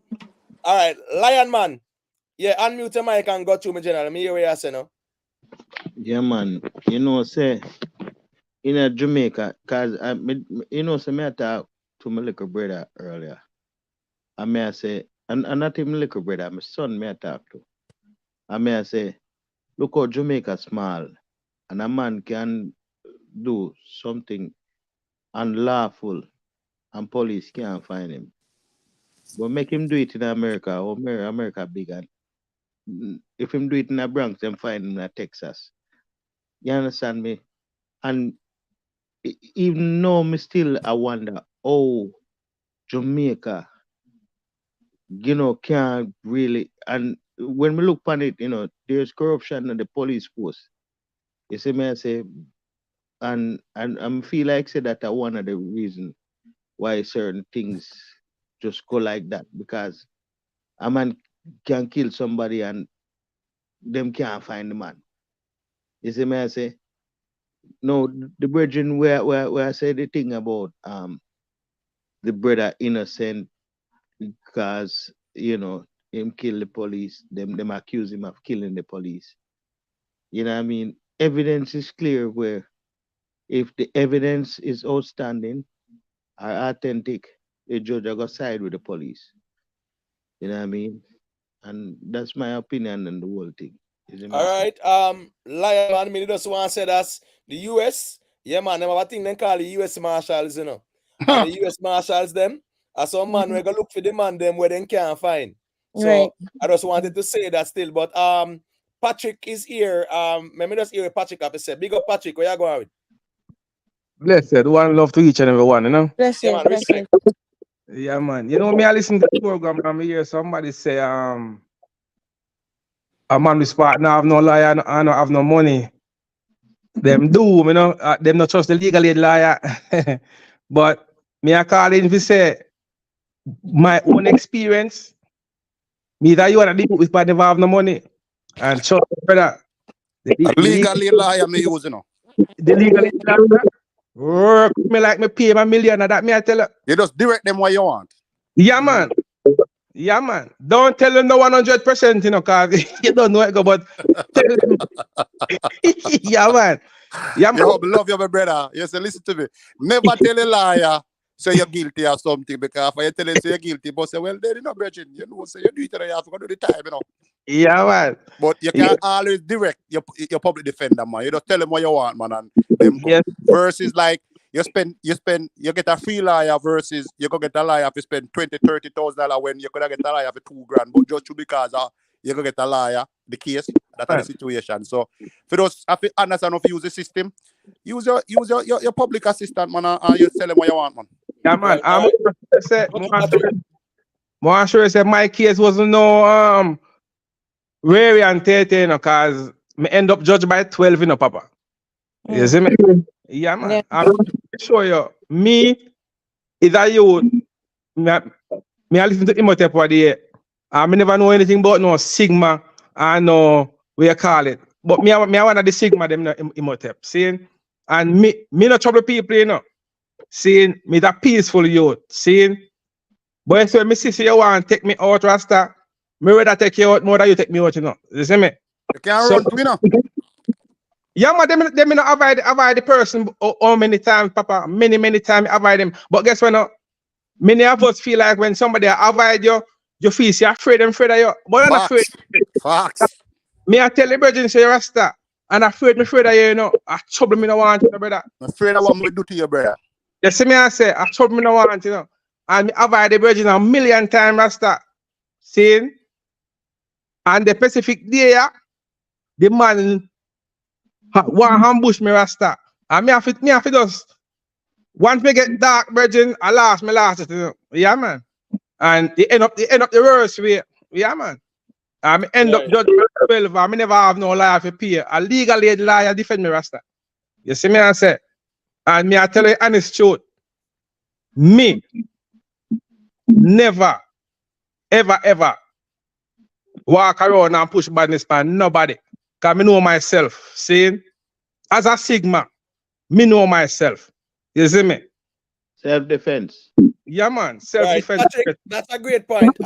right, Lion Man. Yeah, unmute your mic and go through my general. Me hear what you say now. Yeah, man. You know, say in a Jamaica, cause you know, say me I talk to my little brother earlier. I may I say, and not even little brother, my son me I talk to. I may I say, look how Jamaica small, and a man can do something unlawful, and police can't find him. But make him do it in America, or America big, and if him do it in the Bronx, then find him in Texas. You understand me? And even now, me still I wonder, oh, Jamaica, you know, can't really. And when we look on it, you know, there's corruption in the police force. You see me, I say, and I feel like say that one of the reason why certain things just go like that because a man can kill somebody and them can't find the man. You see me, I say, no, the brethren where I say the thing about the brother innocent because you know him kill the police, them accuse him of killing the police. You know what I mean? Evidence is clear where if the evidence is outstanding or authentic, the judge will go side with the police. You know what I mean? And that's my opinion on the whole thing. All right, Lion Man, me just want to say that's the US. Yeah, man, them have a thing they call the US Marshals, you know. And the US Marshals, them, are some man we go look for the man them where they can't find. So Right. I just wanted to say that still. But Patrick is here. Let me just hear what Patrick have to say. Big up Patrick, where you going with? Blessed. One love to each and every one, you know? Bless Yeah, it, man, bless respect. it. Yeah, man. You know, me I listen to the program and me hear somebody say, a man with partner have no lawyer and I don't have no money. Them do, you know, them not trust the legal aid lawyer. But me I call in to say my own experience, me that you wanna deal with but never have no money. And trust me, brother. A legal aid lawyer me use, you know. The legal aid lawyer work me like me pay my million and that me I tell you. You just direct them what you want. Yeah, man. Yeah, man. Don't tell them no 100%, you know, cause you don't know it go, but tell them. Yeah, man. Yeah, man. Yo, love you, my brother. You say, listen to me. Never tell a liar say you're guilty or something, because if you tell them say you're guilty, but say, well, then you know, Bridget, you know, say you do it and you have to go do the time, you know. Yeah, man. But you can't always direct your public defender, man. You just tell them what you want, man, and them go. Yes. Versus like you get a free liar versus you go get a liar if you spend $20,000-$30,000 when you could get a liar for $2,000, but just because you go get a liar, the case, that's the situation. So for those if you understand how to use the system, use your public assistant, man, and you tell them what you want, man. Yeah, man. I'm sure say my case wasn't no Rary and Tate, you know, cause me end up judged by 12, you know, Papa. You see me? Yeah, man. Yeah. I'm sure you. Me is a youth. Me I listen to Imhotep for the year. I never know anything about no Sigma and no what you call it. But me I one of the Sigma them no Imhotep. Seeing? And me no trouble people, you know. Seeing me that peaceful youth. Seeing? But so me see you want to take me out, Rasta. Me rather take you out more than you take me out, you know. You see me? You can't run to me, no. Yeah, man, them not avoid the person how many times, Papa. Many times avoid them. But guess what? No? Many of us feel like when somebody avoid you, you feel you're afraid of you. But you're not afraid. Facts. Me, I tell the virgin, say you're a star. And afraid of you, you know. I trouble me no want, you know, brother. I'm afraid of what we do to you, brother. You see me, I say, I trouble me no want, you know. And me avoid the virgin a million times, Rasta. See? And the Pacific day, the man want ambush me, Rasta. And me have to just once me get dark, virgin, I last it, you know. Yeah, man. And they end up the worst way. Yeah, man. And me end up judging 12. I never have no liar for pay. A legal aid liar defend me, Rasta. You see me, I say. And me, I tell you honest truth. Me never, ever walk around and push badness by nobody. Because I know myself. See? As a Sigma, me know myself. You see me? Self-defense. Yeah, man. Self-defense. Right, Patrick, that's a great point.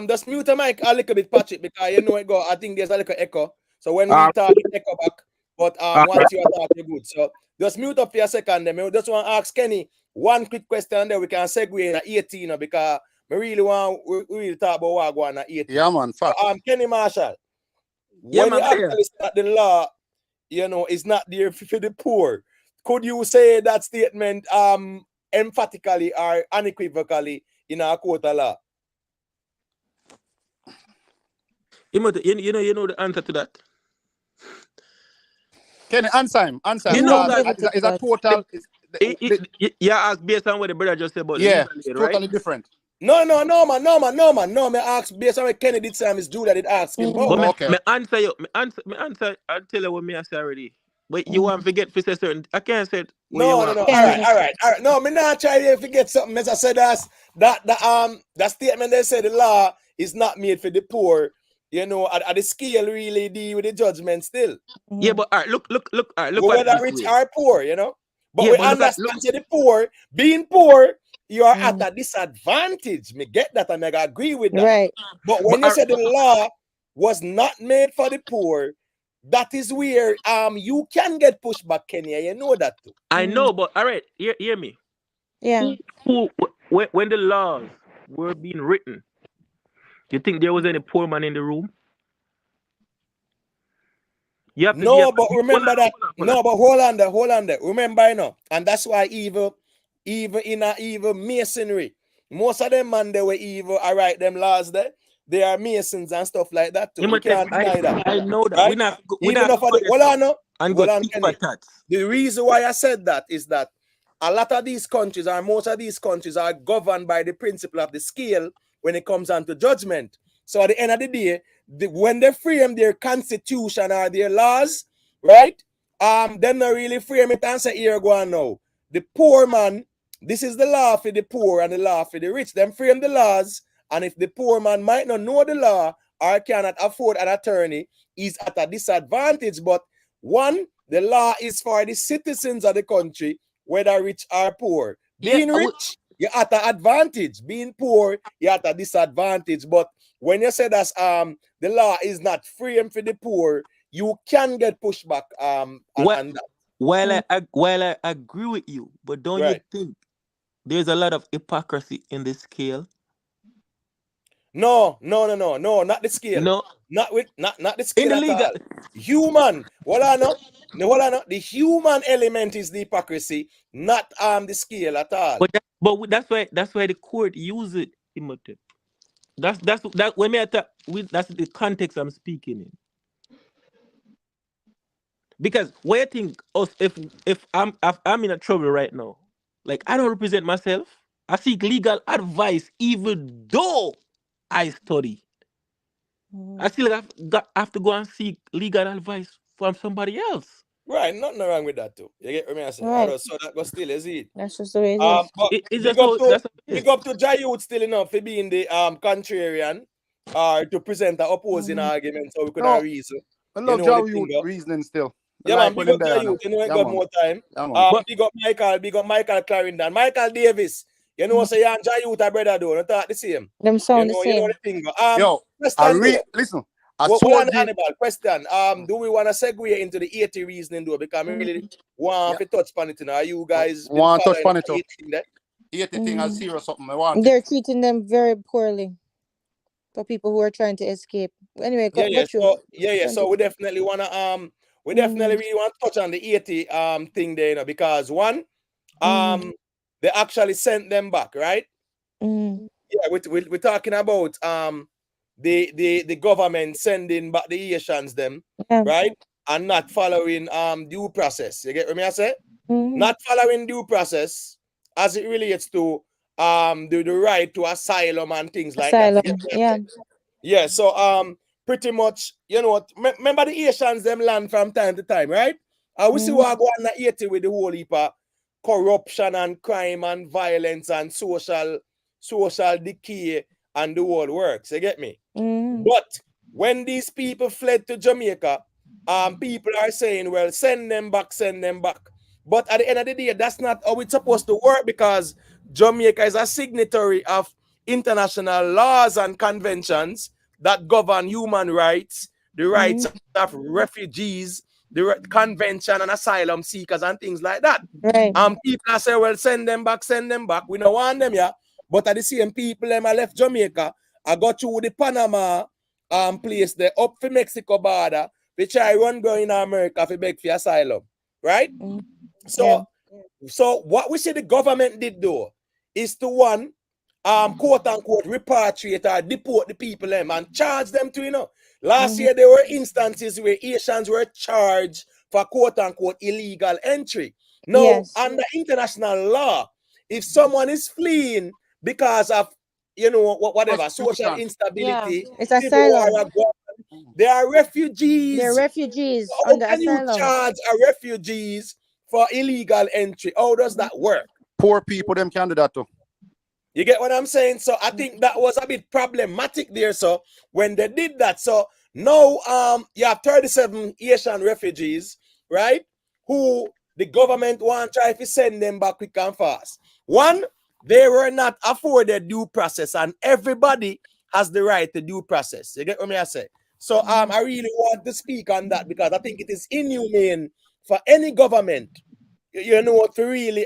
Just mute the mic a little bit, Patrick, because you know it go. I think there's a little echo. So when we talk, it echo back. But once you are talking, good. So just mute up for a second. Then I just want to ask Kenny one quick question. Then we can segue in 18, you know, because we really talk about what going on 18. Yeah, man. Fact. So, Kenny Marshall, Yeah, when man, you actually start the law, you know, is not there for the poor. Could you say that statement emphatically or unequivocally in our court of law? You know the answer to that. Can you answer him? You know that is a total. Yeah, ask based on what the brother just said about Yeah, legally, totally right? different. No, man. Me ask based on what Kenny did say, Miss Julia did ask him. But Okay. me answer you. Me answer. I'll tell you what me answer already. But you want to forget to say certain. I can't say it. No. All right. No, me not try to forget something. As I said, that statement they said the law is not made for the poor. You know, at the scale really deal with the judgment still. Yeah, but all right, look. All right, look. Whether rich or poor, you know. But Yeah, we but understand the poor, being poor, you are at a disadvantage. Me get that and I agree with that. Right. But when you say the law was not made for the poor, that is where you can get pushback, Kenya. You know that too. I know, but all right, hear me. Yeah. When the laws were being written, do you think there was any poor man in the room? But remember that. No, but hold on there. Remember, you know, and that's why even in a evil masonry, most of them man they were evil. I write them laws there. They are masons and stuff like that too. You can't deny that. I know that. Right? Hold on, Kenny. The reason why I said that is that a lot of these countries, or most of these countries, are governed by the principle of the scale when it comes on to judgment. So at the end of the day, when they frame their constitution or their laws, right? Them not really frame it and say, here go on now. The poor man, this is the law for the poor and the law for the rich. Them frame the laws, and if the poor man might not know the law or cannot afford an attorney, he's at a disadvantage. But one, the law is for the citizens of the country, whether rich or poor. Being rich, you're at an advantage. Being poor, you're at a disadvantage. But when you say that the law is not framed for the poor, you can get pushback on that. While I agree with you, but don't you think there's a lot of hypocrisy in this scale? No, not the scale. No, not the scale in the at legal. all. Human. The human element is the hypocrisy, not the scale at all. But that's why the court use it, Imhotep. That's when me attack that's the context I'm speaking in. Because what you think us if I'm in a trouble right now, like I don't represent myself, I seek legal advice even though I study. I still have to go and seek legal advice from somebody else. Right, nothing wrong with that too. You get what I say? Right. So that goes still is it. That's just the way it is. But big up to Jayut still enough for being the contrarian to present an opposing argument so we could have reason. I love Jayut reasoning still. Yeah, man, big up Jayut. You know, got more time. Big up Michael Clarendon. Michael Davis. You know, say and Jayut are brother though. Not talk the same. Them sound the same. You know the thing. Listen. Question. Do we want to segue into the Haiti reasoning though? Because I really want to touch on it now. You guys want to touch on it too. Haiti thing as serious something. They're treating them very poorly for people who are trying to escape. Anyway, so we definitely wanna really want to touch on the Haiti thing there, you know, because one, they actually sent them back, right? Yeah, we're talking about the government sending back the Haitians them, right? And not following due process. You get what I say? Not following due process as it relates to the right to asylum and things like that. Yeah, so pretty much, you know, remember the Haitians them land from time to time, right? We see what go on in Haiti with the whole heap of corruption and crime and violence and social decay and the whole works. You get me? But when these people fled to Jamaica, people are saying, well, send them back. But at the end of the day, that's not how it's supposed to work, because Jamaica is a signatory of international laws and conventions that govern human rights, the rights of refugees, the convention and asylum seekers and things like that. People are saying, well, send them back. We don't want them, yeah. But at the same people, them I left Jamaica, I got through the Panama place there up for Mexico border, which I run going in America for beg for asylum, right? So what we say the government did though is to one, quote unquote, repatriate or deport the people them and charge them to, you know. Last year there were instances where Haitians were charged for quote unquote illegal entry. Now, under international law, if someone is fleeing because of, you know, whatever, social instability, it's asylum. They are refugees. They're refugees. So how can you charge a refugees for illegal entry? How does that work? Poor people, them can do that too. You get what I'm saying? So I think that was a bit problematic there. So when they did that, so now you have 37 Haitian refugees, right? Who the government want to try to send them back quick and fast. One, they were not afforded due process, and everybody has the right to due process. You get what I say? So I really want to speak on that, because I think it is inhumane for any government, you know, to really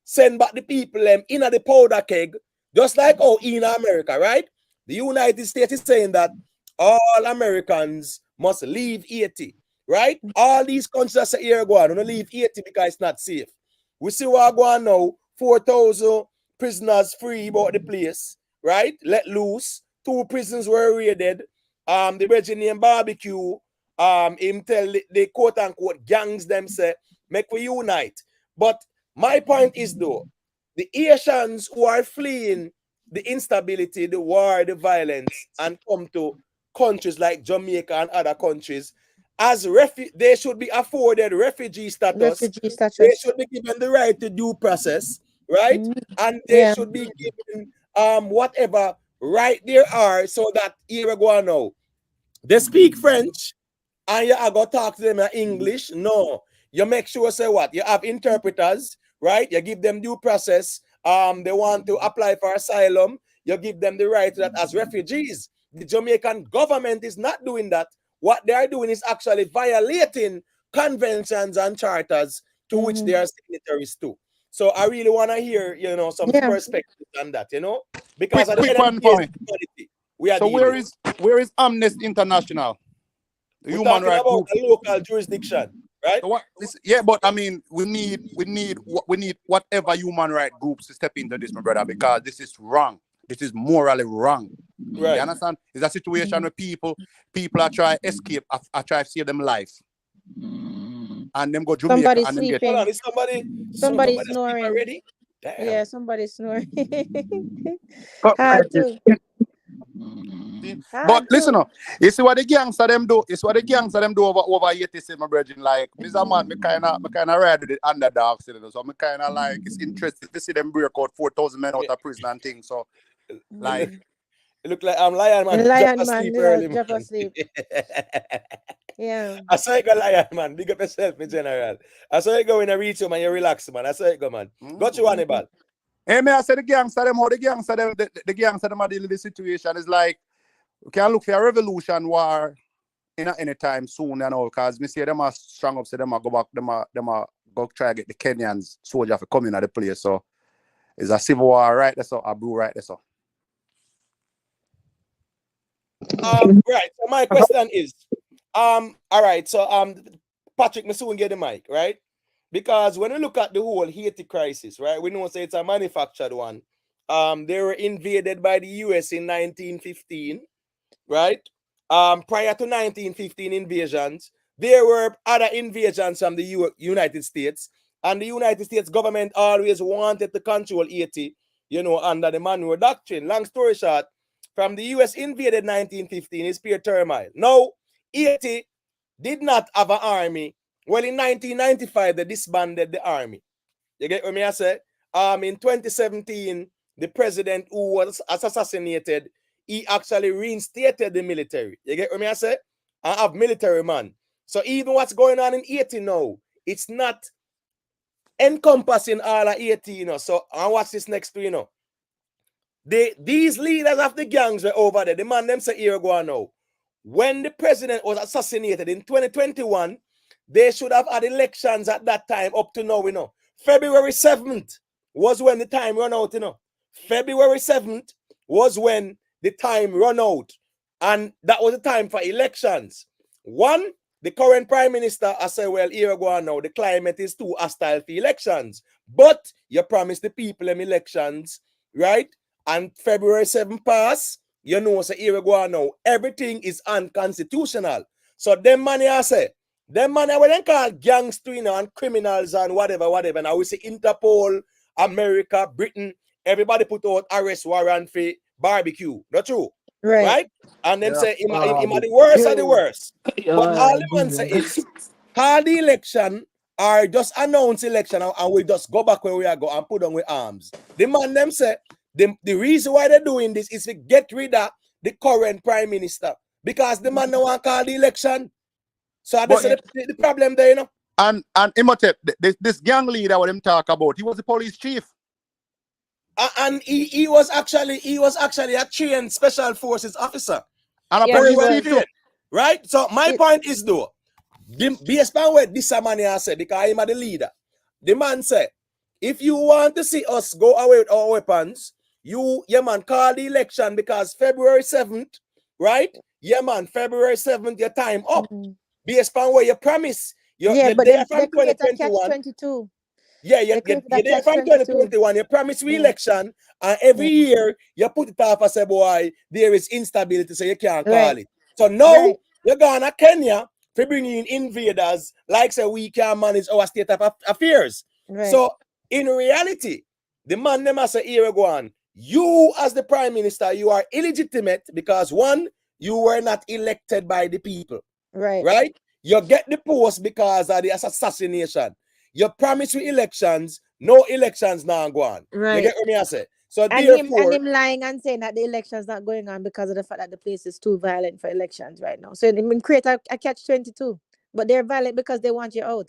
send back the people in the powder keg, just like in America, right? The United States is saying that all Americans must leave Haiti, right? All these countries that say here go on, don't leave Haiti because it's not safe. We see what go on now, 4,000 prisoners free about the place, right? Let loose. 2 prisons were raided. The Virginian barbecue, him tell the quote unquote gangs them say, make we unite. But my point is though, the Haitians who are fleeing the instability, the war, the violence, and come to countries like Jamaica and other countries, as they should be afforded refugee status. They should be given the right to due process, right? And they should be given whatever right there are, so that here we go now. They speak French, and you are going to talk to them in English. No, you make sure, say what? You have interpreters, right? You give them due process, they want to apply for asylum, you give them the right to that as refugees. The Jamaican government is not doing that. What they are doing is actually violating conventions and charters to which they are signatories to. So I really want to hear, some perspective on that, because at the quick end of one the for day, me. we are So dealing. where is Amnesty International? The We're human talking rights about group. a local jurisdiction, right? So but I mean, we need whatever human rights groups to step into this, my brother, because this is wrong. This is morally wrong. Right. You understand? It's a situation where people are trying to escape, are trying to save them life. And them go Jamaica Somebody and them get. sleeping. Hold on, is Somebody asleep snoring. already? Damn. Yeah, somebody snoring. Hard too. But listen up, you see what the gangster them do? It's what the gangster them do over Haiti, say my brethren. Like, Mr. Man, me kinda ride with the underdogs, so me kinda like it's interesting to see them break out 4,000 men out of prison and things. So like it look like I'm Lion Man. Lion Drop Man, asleep early, drop man. asleep. Yeah. I saw you go Lion Man. Big up yourself, in general. I saw you go in a reach man, you relax, man. I saw you go, man. Got you Hannibal. Hey, me I say the gangster them, how the gangster them, the gangster them are dealing with the situation is like we can look for a revolution war in any time soon, because me see them are strong up, so them are go back, them are go try to get the Kenyans soldier for coming at the place. So it's a civil war right there, so a blue right there, so. Right. So my question is, all right. So Patrick, me soon get the mic, right? Because when we look at the whole Haiti crisis, right, we know say it's a manufactured one. They were invaded by the US in 1915, right? Prior to 1915 invasions, there were other invasions from the United States, and the United States government always wanted to control Haiti, under the Monroe Doctrine. Long story short, from the US invaded 1915 is pure turmoil. Now, Haiti did not have an army. Well, in 1995, they disbanded the army. You get what I say? In 2017, the president who was assassinated, he actually reinstated the military. You get what I say? I have military man. So even what's going on in Haiti now, it's not encompassing all of Haiti, So I watch this next to, these leaders of the gangs were over there. The man them say here go on now. When the president was assassinated in 2021, they should have had elections at that time up to now, February 7th was when the time run out, February 7th was when the time run out. And that was the time for elections. One, the current prime minister, I say, well, here go on now. The climate is too hostile for elections. But you promised the people them elections, right? And February 7th pass, so here we go on now. Everything is unconstitutional. So them money I say, them money what they call gangsters, and criminals and whatever. Now we say Interpol, America, Britain, everybody put out arrest warrant for barbecue. Not true? Right? And them say him are the worst of the worst. But all the man say is call the election or just announce election and we just go back where we are go and put on with arms. The man them say the reason why they're doing this is to get rid of the current prime minister, because the man no want call the election. So that's the problem there, And Imhotep, this gang leader what him talk about, he was the police chief. And he was actually a trained special forces officer. And a police chief too. Right? So my point is though, based on what this man here said, because I'm the leader, the man said, if you want to see us go away with our weapons, man, call the election, because February 7th, right? Man, February 7th, your time up. Based on what you promise. You're there from 2021. Yeah, you're there from 2021. You promise re-election, and every year you put it off and say, boy, there is instability, so you can't call it. So now you're going to Kenya for bringing in invaders, like say we can manage our state of affairs. So in reality, the man them say, here we go on. You as the prime minister, you are illegitimate because one, you were not elected by the people. Right? You get the post because of the assassination. You promise you elections, no elections now go on. You get what I say? So and him lying and saying that the election's not going on because of the fact that the place is too violent for elections right now. So it create a catch-22. But they're violent because they want you out.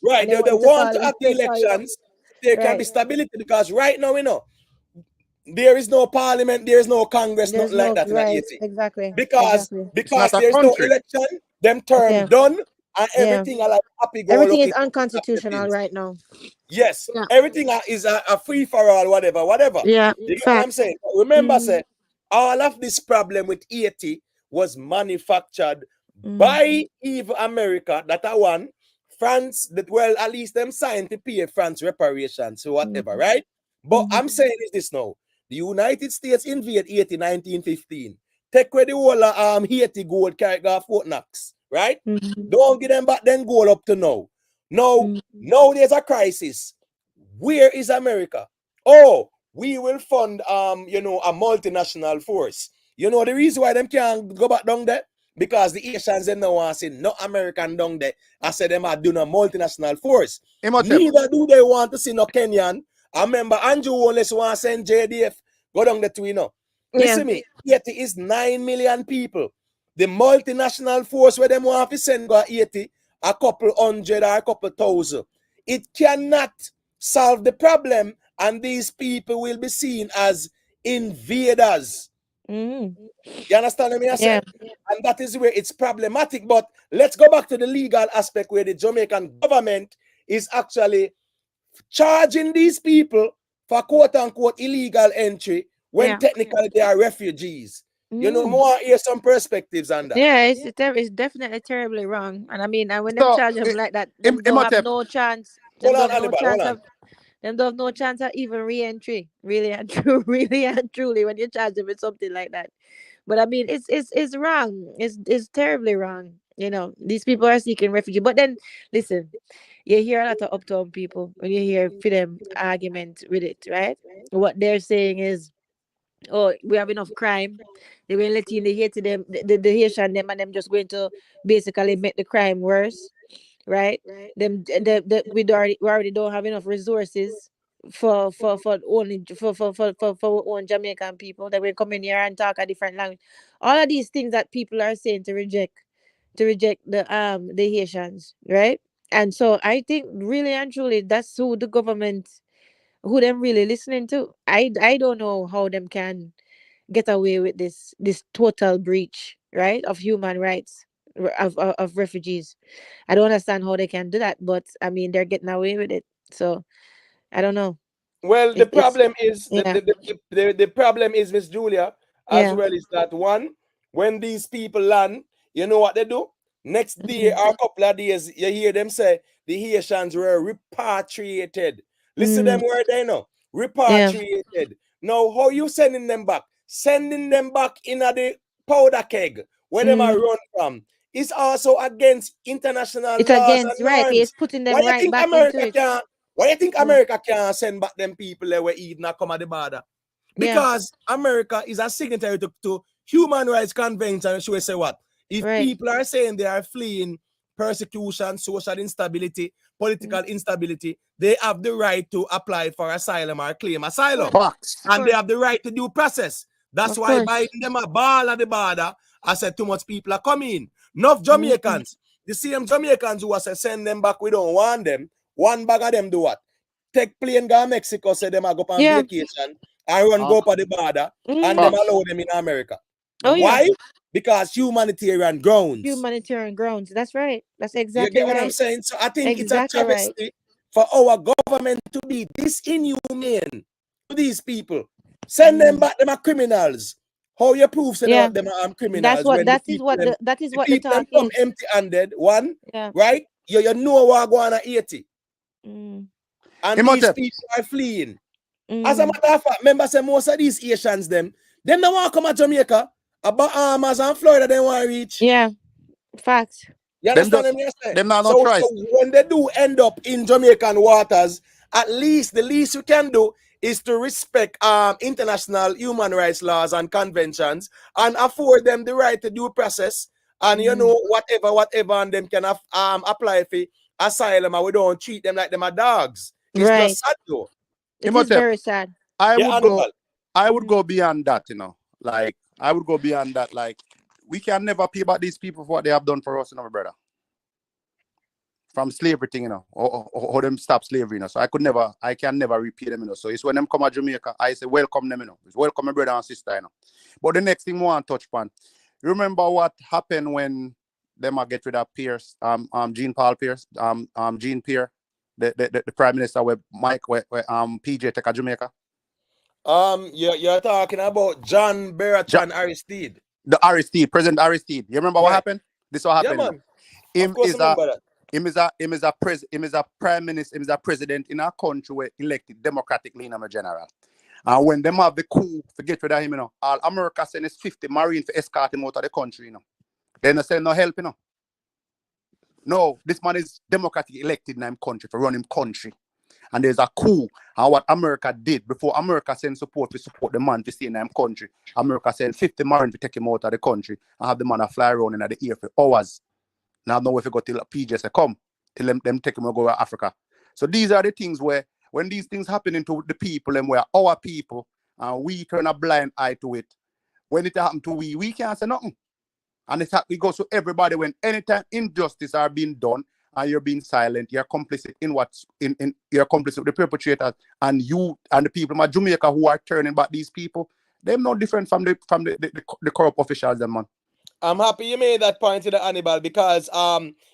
Right, they want to have the elections. there can be stability, because right now, there is no parliament, there is no Congress, There's nothing like no that in right, Haiti. exactly. Because It's not a there's no country. election, them term Yeah. done, and Yeah. everything are like happy go Everything lucky. is unconstitutional right now. Yes, Yeah. everything is a free for all, whatever. Yeah. You get what I'm saying? But remember, say, all of this problem with Haiti was manufactured by even America, that are one. France, that well, at least them signed to pay France reparations or whatever, right? But I'm saying is this now. The United States invaded Haiti 1915. Take away the whole Haiti gold, carry off Fort Knox, right? Don't give them back then gold up to now. Now there's a crisis. Where is America? Oh, we will fund a multinational force. You know the reason why them can't go back down there? Because the Asians them no want to see no American down there. I said them are doing a multinational force. Neither do they want to see no Kenyan. I remember Andrew Wallace want to send JDF go down there too, Listen me, Haiti is 9 million people. The multinational force where them want to send go Haiti, a couple hundred or a couple thousand. It cannot solve the problem, and these people will be seen as invaders. You understand what I say? And that is where it's problematic. But let's go back to the legal aspect, where the Jamaican government is actually charging these people for quote-unquote illegal entry when technically they are refugees. You know, more hear some perspectives on that. Yeah, it's definitely terribly wrong. And I mean, and when them So, charge them like that, them don't have no chance. Them don't have no chance of them don't have no chance of even re-entry. Really and truly, when you charge them with something like that. But I mean, it's wrong. It's terribly wrong. You know, these people are seeking refuge. But then, listen, you hear a lot of uptown people when you hear for them argument with it, right? What they're saying is, oh, we have enough crime. They will let you in the Haiti them, the Haitian them, and them just going to basically make the crime worse, right? We already don't have enough resources for only for own Jamaican people that will come in here and talk a different language. All of these things that people are saying to reject the Haitians, right? And so I think really and truly that's who the government, who them really listening to. I don't know how them can get away with this total breach, right, of human rights, of refugees. I don't understand how they can do that, but I mean they're getting away with it. So I don't know. Well, the problem is the problem is, Miss Julia, as well, is that one, when these people land, you know what they do? Next day or a couple of days, you hear them say the Haitians were repatriated. Listen to them word they know. Repatriated. Now, how you sending them back? Sending them back in the powder keg where them are run from. It's also against international It's laws against and right. norms. It's putting them Why you right think back into America it. can't? Why you think America can't send back them people that were even come at the border? Because America is a signatory to human rights convention. Should we say what? If people are saying they are fleeing persecution, social instability, political instability, they have the right to apply for asylum or claim asylum. And they have the right to due process. That's why Biden them a ball at the border. I said too much people are coming. Enough Jamaicans. The same Jamaicans who say send them back, we don't want them. One bag of them do what? Take plane go to Mexico, say them a go on vacation and run go up at the border and them allow them in America. Why? Because humanitarian grounds. Humanitarian grounds. That's right. That's You exactly get what I'm saying? So I think it's a travesty for our government to be this inhumane to these people. Send them back, them are criminals. How you prove that them are criminals? That is what the talk them come is. empty-handed. One, right? You know what going on 80. And these people are fleeing. As a matter of fact, remember say most of these Asians them don't want to come to Jamaica. About Bahamas and Florida, they want to reach. Yeah, facts. You understand what I'm saying? Them not so, no choice. So when they do end up in Jamaican waters, at least the least you can do is to respect international human rights laws and conventions and afford them the right to due process and you know whatever and them can apply for asylum, and we don't treat them like them are dogs. It's just sad though. It is very sad. I would go beyond that, you know. Like I would go beyond that. Like we can never pay back these people for what they have done for us, you know, my brother. from slavery thing, you know, or them stop slavery, you know. So I can never repay them, you know. So it's when them come to Jamaica, I say welcome them, you know. It's welcome my brother and sister, you know. But the next thing I want to touch upon, remember what happened when them get rid of Pierce, Jean Paul Pierce, Jean Pierre, the Prime Minister where Mike where PJ take a Jamaica. You're talking about John Bertrand Aristide. The Aristide, President Aristide. You remember what happened? This what happened. Yeah, man. Him of course, is I remember that. Him is a prime minister, him is a president in a country where elected democratically in a general. And when them have the coup, forget rid of him, you know, all America send his 50 Marine to escort him out of the country, you know. They don't send no help, you know. No, this man is democratically elected in him country for running country. And there's a coup. And what America did, before America send support to support the man to stay in him country, America sent 50 Marine to take him out of the country and have the man fly around in the air for hours. Now know if you go till PJ say come, till them take him and go to Africa. So these are the things where when these things happening to the people and where our people and we turn a blind eye to it, when it happen to we can't say nothing. And it goes to everybody when anytime injustice are being done and you're being silent, you're complicit in what's in you're complicit with the perpetrators and you and the people in Jamaica who are turning back these people, they're no different from the corrupt officials, them man. I'm happy you made that point to the Hannibal because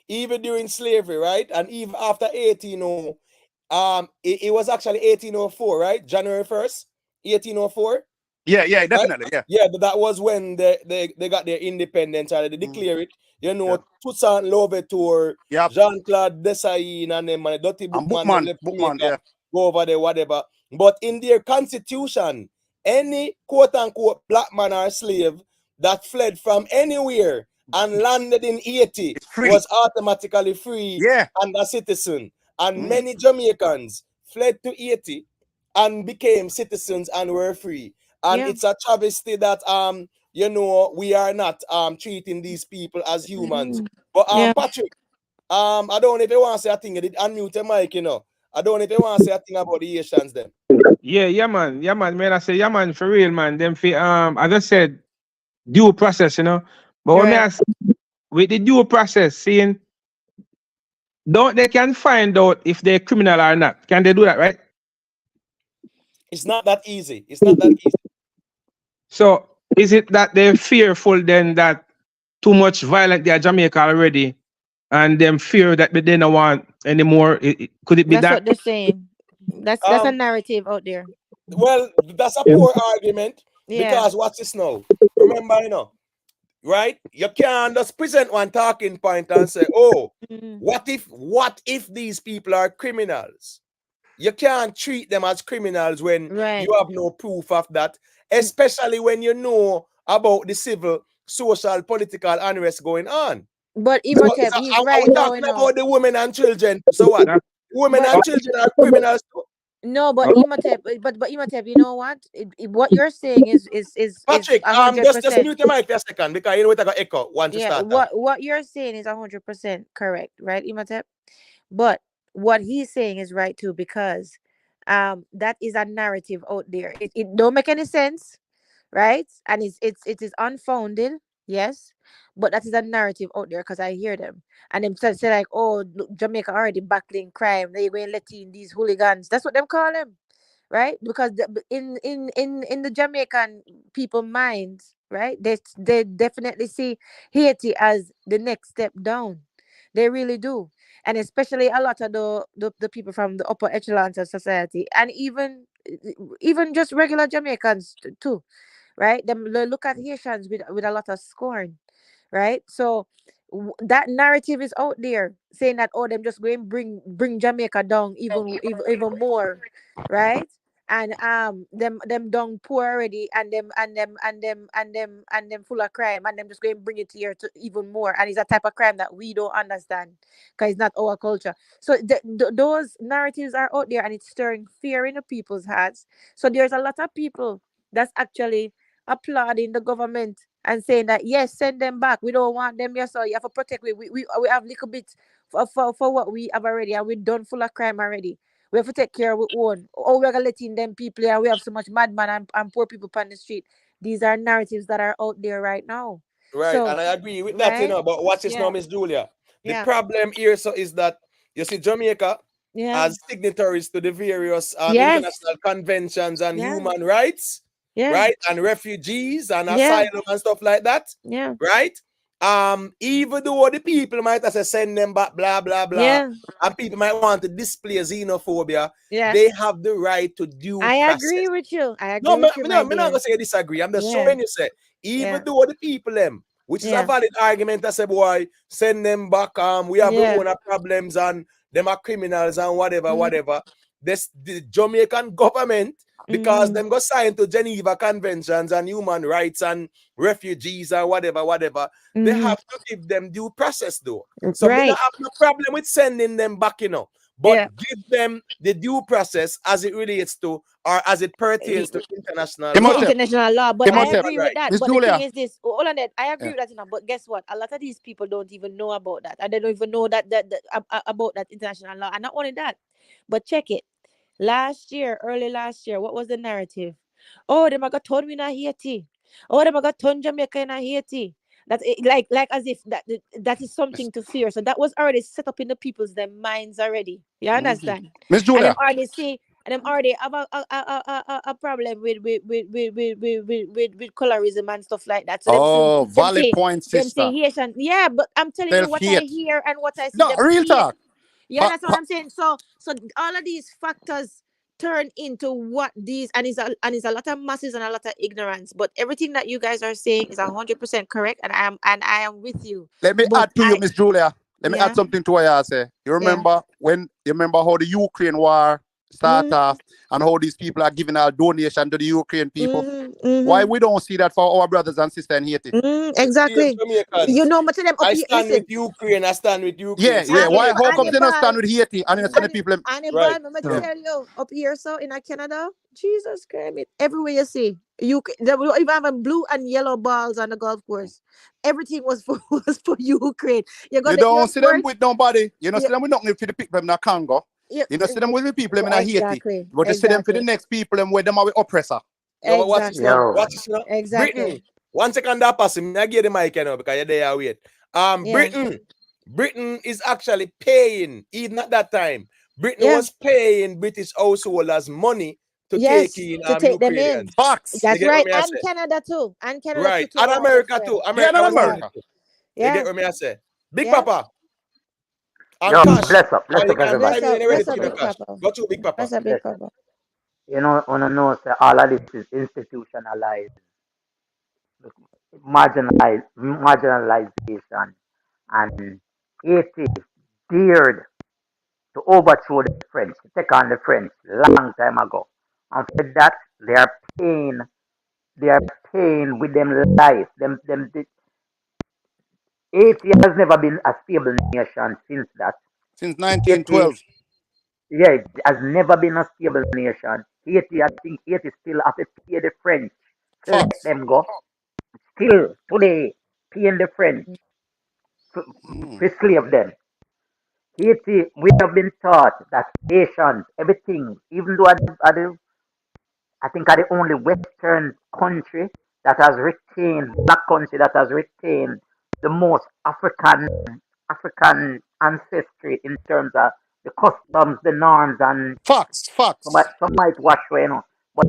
even during slavery, right, and even after 1800, it was actually 1804, right, January 1st, 1804. Yeah, definitely, right? Yeah, but that was when they got their independence and they declare it. You know, Toussaint Louverture, Jean-Claude Desailly and them, and Dirty Bookman, yeah. go over there, whatever. But in their constitution, any quote-unquote black man or slave that fled from anywhere and landed in Haiti was automatically free and a citizen. And many Jamaicans fled to Haiti and became citizens and were free. And it's a travesty that you know, we are not treating these people as humans. But Patrick, I don't know if you want to say a thing. You did unmute the mic, you know. I don't know if you want to say a thing about the Haitians then. Yeah, man. Man, I say, yeah, man, for real, man. Them for as I said, due process, you know. But when I say, with the due process, seeing don't they can find out if they're criminal or not. Can they do that, right? It's not that easy. It's not that easy. So is it that they're fearful then that too much violent there Jamaica already and them fear that they don't want anymore? Could it be That's that? what they're saying. That's a narrative out there. Well, that's a poor argument because what's this now? Remember, you know, right? You can't just present one talking point and say, oh, what if these people are criminals? You can't treat them as criminals when you have no proof of that, especially when you know about the civil, social, political unrest going on. But Imhotep, he's right. We're talking about the women and children. So what? Women and children are criminals too. No, but Imhotep, but Imhotep, you know what? What you're saying is Patrick, 100%. just mute your mic for a second because you know it got echo. What you're saying is 100% correct, right, Imhotep? But what he's saying is right too, because that is a narrative out there. It don't make any sense, right? And it is unfounded, yes. But that is a narrative out there because I hear them. And them say like, oh, look, Jamaica already battling crime. They're going to let in these hooligans. That's what them call them. Right? Because in the Jamaican people minds, right? They definitely see Haiti as the next step down. They really do. And especially a lot of the people from the upper echelons of society and even just regular Jamaicans too, right? They look at Haitians with a lot of scorn, right? So that narrative is out there saying that them just going bring Jamaica down even more, right? And them down poor already and them full of crime and them just going bring it here to even more, and it's a type of crime that we don't understand because it's not our culture. So those narratives are out there and it's stirring fear in the people's hearts. So there's a lot of people that's actually applauding the government and saying that yes, send them back. We don't want them here, so you have to protect. We have little bit for what we have already, and we're done full of crime already. We have to take care of our own. Oh, we're gonna letting them people here. We have so much madman and poor people on the street. These are narratives that are out there right now. Right, so, and I agree with that, you know. But what's his name, Miss Julia? The problem here is that You see, Jamaica Yeah. as signatories to the various Yes. international conventions on Yeah. human rights, Yeah. right? And refugees and Yeah. asylum and stuff like that, Yeah. right? Even though the people might have said send them back, blah, blah, blah, Yeah. and people might want to display xenophobia, Yes. they have the right to due I process. agree with you. I agree No, with you, I'm my not dear. gonna say disagree. I'm just Yeah. showing you, say, even Yeah. though the people them, which is a Yeah. valid argument, I say, boy, send them back. We have Yeah. our own problems and them are criminals and whatever, Mhm. whatever. The Jamaican government, because Mhm. them go sign to Geneva Conventions and human rights and refugees and whatever, whatever, they Mhm. have to give them due process though. So me Right. not have no problem with sending them back, but Yeah. give them the due process as it relates to or as it pertains to international The law. international law, but and I human agree with rights. that. Miss But the thing Julia. is this: hold on, that I agree Yeah. with that. But guess what? A lot of these people don't even know about that, and they don't even know about that international law. And not only that, but check it. Early last year, what was the narrative? Oh, they got turned in Haiti. Oh, they got turned Jamaica in Haiti. That's like as if that is something to fear. So that was already set up in the people's their minds already. You understand? Miss And them Julia. already see, and them already have a problem with colorism and stuff like that. So Oh, them valid point, them say sister. Haitian. Yeah, but I'm telling you what I Self-hate. hear and what I see No, them real hate. talk. Yeah, that's what I'm saying. So all of these factors turn into what these and it's a lot of masses and a lot of ignorance. But everything that you guys are saying is 100% correct, and I am with you. Let me But add to you, Miss Julia. Let me yeah. add something to what you say. You remember how the Ukraine war started off and how these people are giving our donation to the Ukraine people? Why we don't see that for our brothers and sisters in Haiti? Exactly. You know, much of them up I here. stand Listen. with Ukraine. I stand with Ukraine. Yeah. Why? How come they don't Hannibal, stand with Haiti and they send the people? Hannibal, Right. let me tell you, up here, so in Canada, Jesus Christ, everywhere you see, they will even have blue and yellow balls on the golf course. Everything was for Ukraine. You got You the don't see them airport. with nobody. You don't see them with nothing for the people in the Congo. Yeah, You don't see them with the people in Haiti. exactly. But you see them for the next people and where them are with oppressor. No, but watch this now. Exactly. Watch this now. Exactly. Britain. 1 second that pass him. I give the mic now because you're there. Wait. Yeah. Britain is actually paying, even at that time. Britain was paying British householders money to take in to take them in. Ukrainians. Facts. That's You get right. what me I And say? Canada too. And Canada Right. too. And America too. America was doing it too. You Yeah. get what me I say? Big Yeah. Papa. And Yo, Cash. bless up And you can everybody. time in when you're ready Bless to up, Big Cash. Papa. Go to Big Papa. Bless up, Big Papa. You know, wanna know say all of this is institutionalized, marginalization, and Haiti dared to overthrow the French, to take on the French long time ago. And for that, they are paying with them life. Haiti has never been a stable nation since that. Since Haiti, 1912. yeah, it has never been a stable nation. Haiti, I think Haiti still have to pay the French to let Facts. them go. Still today, paying the French to slave them. Haiti, we have been taught that Haitians, everything, even though I think are the only Western country that has retained, black country that has retained the most African ancestry in terms of the customs, the norms, and Facts. some might watch, but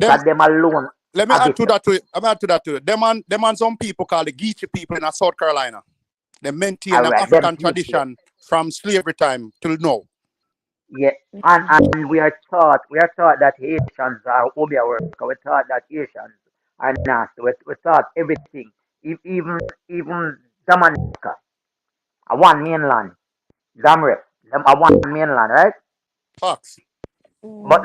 Them, that them alone let me have add it. to that to it. I'm add to that to it. Them and some people called the Geechee people in South Carolina. They maintain All an right, them African people. tradition from slavery time till now. Yeah, and we are taught that Haitians are obia workers. We're taught that Haitians are nasty. We're taught everything. Even Dominica, a one mainland, Damre, a one mainland, right? Facts. But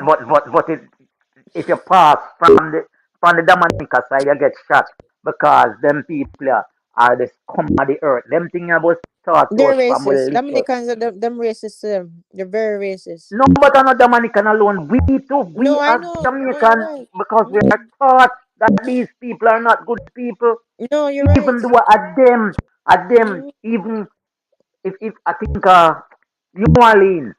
if you pass from the Dominica side, you get shot because them people are the scum of the earth. Them thing about taught to They're us from we racist. little. Dominicans are them racist to them. They're very racist. No, but I'm not Dominican alone. We too, we No, I as know. No, you're Jamaican, right. because we are taught that these people are not good people. No, you're right. Even though at them, even if I think New Orleans,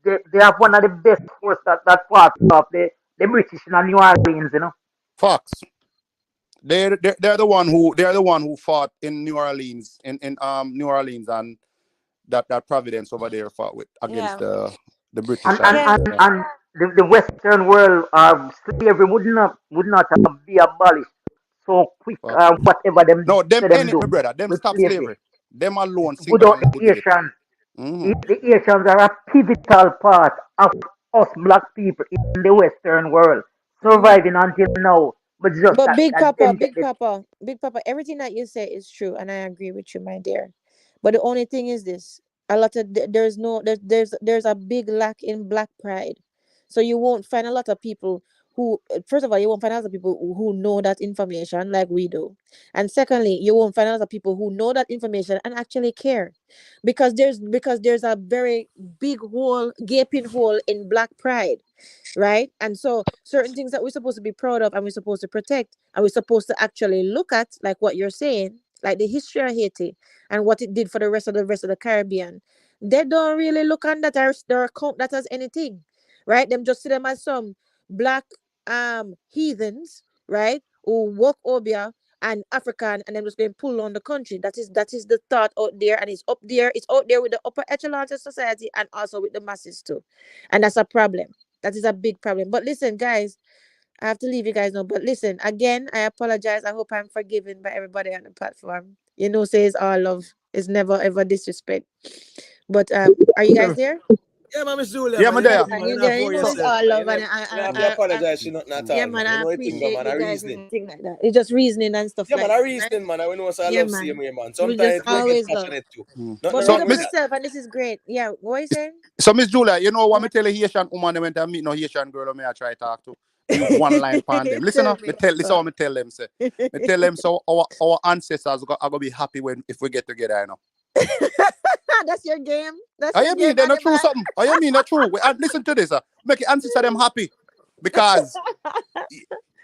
they have one of the best force that fought off the British in New Orleans, you know. Facts. They're the one who fought in New Orleans in New Orleans, and that Providence over there fought with against Yeah. the British. And And, and Yeah. and, and the Western world, slavery would not be abolished so quick, fuck. whatever them No, them say them end it, do my brother. Them with stop slavery. slavery. Them alone Without single-handedly the did it. Asians, Mm-hmm. the Asians are a pivotal part of us black people in the Western world, surviving until now. But just But that them get this. Big Papa, everything that you say is true, and I agree with you, my dear. But the only thing is this: a lot of there's no there's a big lack in black pride. So you won't find a lot of people who, first of all, you won't find a lot of people who know that information like we do, and secondly, you won't find a lot of people who know that information and actually care, because there's a very big hole, gaping hole in black pride, right? And so certain things that we're supposed to be proud of and we're supposed to protect and we're supposed to actually look at, like what you're saying, like the history of Haiti and what it did for the rest of the Caribbean. They don't really look on that or count that as anything, right? Them just see them as some black heathens, right? Who walk obia and African, and then just being pulled on the country. That is the thought out there, and it's out there with the upper echelons of society and also with the masses too. And that's a problem. That is a big problem. But listen, guys, I have to leave you guys now. But listen, again, I apologize. I hope I'm forgiven by everybody on the platform. Says all love is never ever disrespect. But are you guys there? Yeah, man, Miss Julia, Yeah, man. I'm You know, there. thing, man. You You know, there? for It's yourself, all man. love, and You have to apologize. She not at yeah, all, man. man. You I know, it thing, man. appreciate A you guys and reasoning. everything like that. It's just reasoning and stuff Yeah, like man. A that, right? reasoning, man. I know so I Yeah, love see man. me, man. We Sometimes just it might get always love. passionate too. Mm. Nothing But So big wrong up with Miss that. yourself, and this is great. Yeah, what are you saying? so Miss Julia, you know what me Yeah. tell a Haitian woman they went and meet no Haitian girl who me I try to talk to. Me use one line pan them. Listen Tell up, me. me tell listen what me tell them say. Me tell them so our ancestors are gonna be happy if we get together, you know. That's your game. That's I your mean game, they're not true animal. something. I mean not true. Listen to this. Make your ancestors them happy because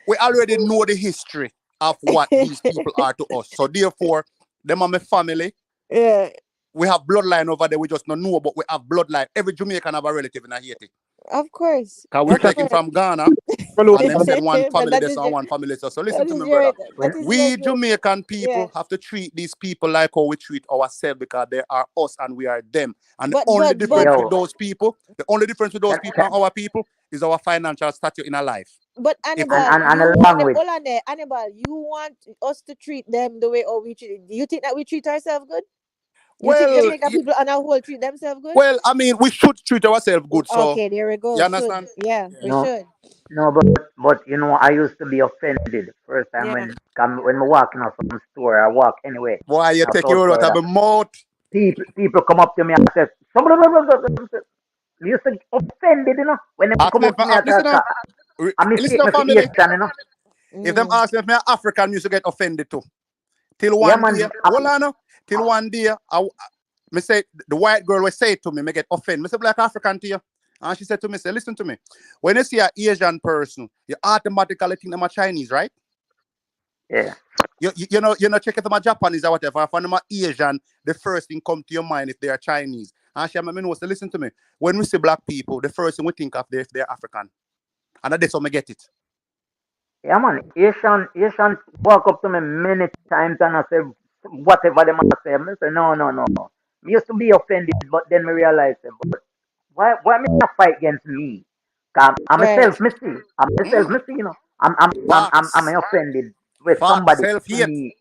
we already know the history of what these people are to us. So therefore, them are my family. Yeah, We have bloodline over there. We just don't know, but we have bloodline. Every Jamaican have a relative in Haiti. of course, Because we're of taken course. from Ghana and them send one But family this and one family this. So listen that to is me, brother. your When that is your We game. Jamaican Yeah. people have to treat these people like how we treat ourselves because they are us and we are them. And the But only but but difference with yo, those people, can, and our people is our financial stature in our life. but If Annabelle, and you the want language. hold on there, Annabelle. You want us to treat them the way we treat. Do you think that we treat ourselves good? You think well, Jamaican people on a whole treat themselves good? well, I mean, we should treat ourselves good. So Okay, there we you go. Should understand? we No, should. no, but I used to be offended first time Yeah. when I walk in some store, I walk anyway Why you in take South your out of Florida. the mouth? People come up to me and say, me used to offended, when they Ask come me if up to me, listen now. I Listen mistake to me for family. Asian. If them Mm. ask me if me African, used to get offended too. Till Yeah, one man. day, hold on now. Till one day, me say the white girl will say it to me, me get offended. Me say black African to you. And she said to me, say, listen to me. When you see an Asian person, you automatically think them a Chinese, right? Yeah. You know, check if them a Japanese or whatever. If them a Asian, the first thing come to your mind if they are Chinese. And she made me know, say, listen to me. When we see black people, the first thing we think of if they're African. And that's how me get it. Yeah, man. Asian walk up to me many times and I say, whatever they must say. I say, no, no, no. Me used to be offended, but then me realize, but why me not fight against me? 'Cause I'm Right. myself, missy. I'm myself, missy. I'm Facts. offended with Facts. somebody to Self-hate. me.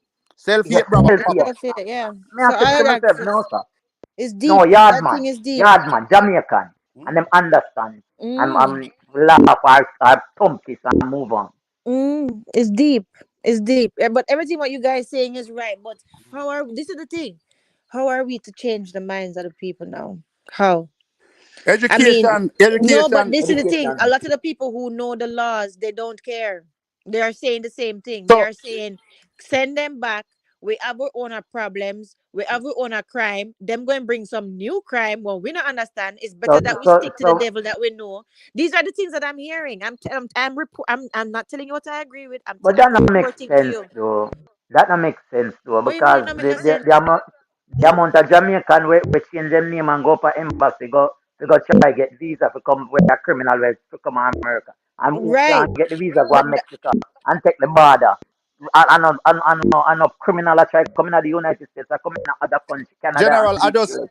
Yeah, Self-hate, brother. self Facts. here. Yeah. Me I So say I to got myself, no, sir. it's No, deep. That thing is deep. Jamaican. And them understand. Mm. Laugh or thump this and move on. It's deep. It's deep. But everything what you guys saying is right. But this is the thing. How are we to change the minds of the people now? How? I mean, Education. no, but Education. this is the thing. A Education. lot of the people who know the laws, they don't care. They are saying the same thing. They So are saying, send them back. We have our own problems. We have our own crime. Them going to bring some new crime. Well, we don't understand. It's better So that we so stick to the so devil that we know. These are the things that I'm hearing. I'm not telling you what I agree with. but I'm that don't make reporting to sense you. though. That don't make sense though What you mean it because don't make no sense? the amount of Jamaican we change them name and go for embassy go try get visa to come with a criminal to come to America. And who Right. can't get the visa go to But Mexico and take the border. and criminal are try coming out the United States or coming out other country, Canada and General, to this Brethren,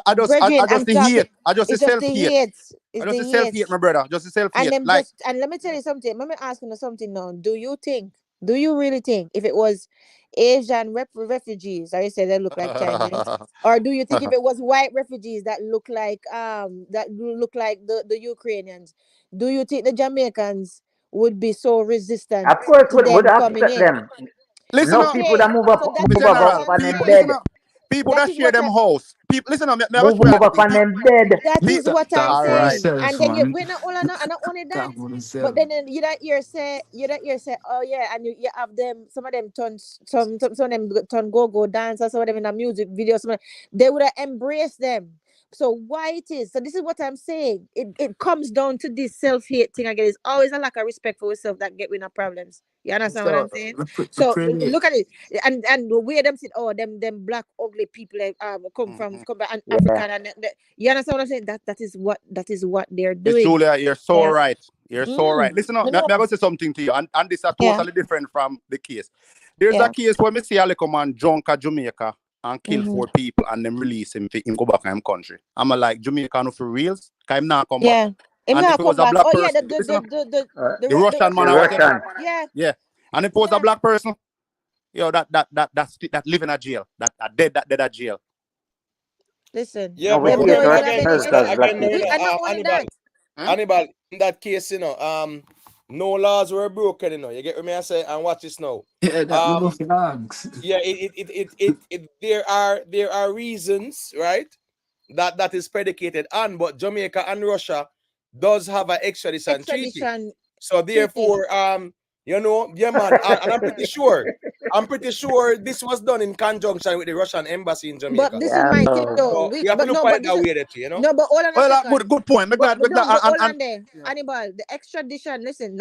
I just I'm the talking. hate. I just the It's just the self-hate. hate. I It's just the the hate. self-hate, my brother. Just the And self-hate. them Like, just and let me tell you something. Let me ask you something now. Do you really think if it was Asian refugees, I say they look like Chinese, or do you think if it was white refugees that look like the Ukrainians, do you think the Jamaicans would be so resistant of course to would them coming accept in? them. listen I'm No up, people that saying move up so. That me is move up what general. on I'm them People, bed. listen saying. up. People That that is share what them I. house. People, listen up. Me go Move show you move the up thing. on them bed. That is what I'm All right. saying. And then you when I not only that, but then you that hear say oh yeah, and you have them, some of them turn some of them turn go dance, or some of them in a music video, they would have embraced them. So why it is? So this is what I'm saying. It comes down to this self-hate thing again. It's always a lack of respect for yourself that get in problems. You understand what I'm saying? So look at it, and the way them sit, oh them black ugly people come back and Yeah. African, and you understand what I'm saying? That is what they're Miss doing. Julia, you're so Yeah. right. You're so right. Listen up. I Me know. I go say something to you, and this is Yeah. totally different from the case. There's a Yeah. case where me see a little man drunk at Jamaica and kill Mhm. 4 people, and them release him fi him go back in him country. I'm like, Jamaica no for reals? Cause him not come back. Yeah. Him And if not it come was a back. black Oh yeah, person, listen up, the the Russian man The or whatever. Russian. yeah. Yeah. And if it was a black person, yo, that live in a jail, that dead at jail. Listen. Yeah, No, we but Them hate don't remember even us have again, any as sister, extra. black again, no, people. And not only Hannibal, that. Hannibal, in that case, no laws were broken, You get what me I say? And watch this now. Yeah, that me go for Yeah, there are reasons, right? That is predicated on, but Jamaica and Russia does have an extradition treaty. Extradition So treaty. therefore, yeah, man, and I'm pretty sure this was done in conjunction with the Russian embassy in Jamaica. But this is my thing though. So we have to look at it that way, No, but hold on a Well, second. good point. Me glad, But no, but hold and on there. Hannibal, the extradition, listen,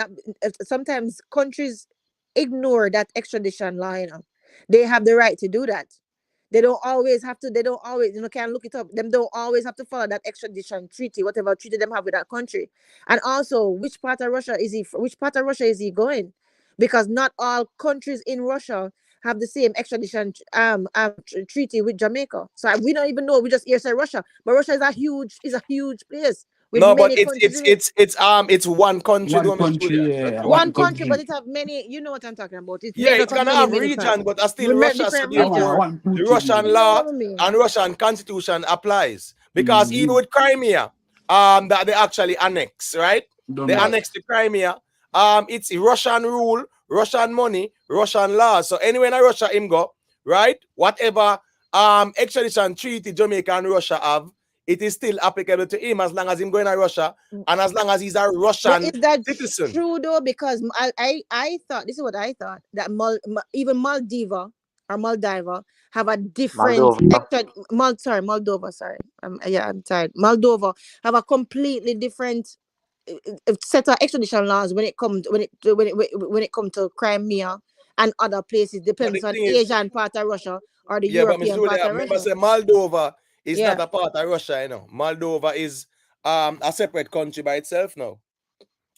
sometimes countries ignore that extradition law, They have the right to do that. They don't always, can't look it up. Them don't always have to follow that extradition treaty, whatever treaty them have with that country. And also, which part of Russia is he going? Because not all countries in Russia have the same extradition treaty with Jamaica. So we don't even know. We just hear say Russia, but Russia is a huge place with No, but many countries in it. it's one country, one though, Miss country, Julia. yeah, One one country, but country. it have many. You know what I'm talking about? It's Yeah, made up it's of gonna many, have many region, parts. but still Russia. So That therefore, one the country. Russian You law know me. and Russian constitution applies because even Mm-hmm. with Crimea, that they actually annex, right? Don't They know. annex the Crimea. It's Russian rule, Russian money, Russian laws. So anywhere in Russia, him go, right? Whatever extradition treaty Jamaica and Russia have, it is still applicable to him as long as him going to Russia and as long as he's a But Russian is that citizen. true though? Because I thought, this is what I thought, that even Maldiva or Maldiva have a different Moldova. Sorry, I'm tired. Moldova have a completely different set of extradition laws when it comes to Crimea and other places. But the Depends on thing is, Asian part of Russia or the yeah, but Miss European part Julia, of remember, Russia. say Moldova is Yeah. not a part of Russia, Moldova is a separate country by itself now.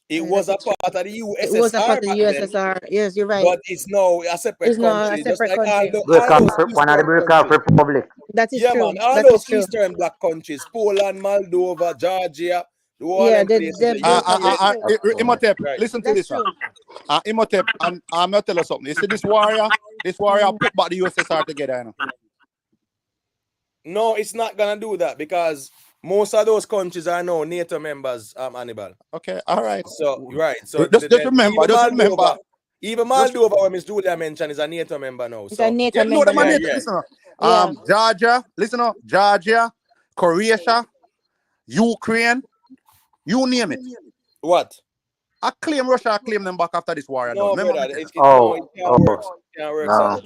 It was a part of the It was a part USSR of the back then, USSR. Yes, you're right. but it's now a separate It's not a country, just separate like country. all those One of the Eastern break of countries. republic. That is Yeah, true. man, all That is those true. Eastern black countries, Poland, Moldova, Georgia, all Yeah, them places, that's true. Imhotep, right? listen to That's this. true. Imhotep, and I'm gonna tell you something. You see this warrior put back the USSR together, No, it's not gonna do that because most of those countries are now NATO members, Hannibal. Okay, all right. So right, so Just remember, even Moldova, what Miss Julia mentioned, is a NATO member now. It's So a NATO Yeah, no, member them are now. NATO. Listen, Yeah. Georgia, listen up, Georgia, Croatia, Ukraine, you name it. What? I claim Russia, I claim them back after this war. No, Remember brother, me it can't work. It can't work, son.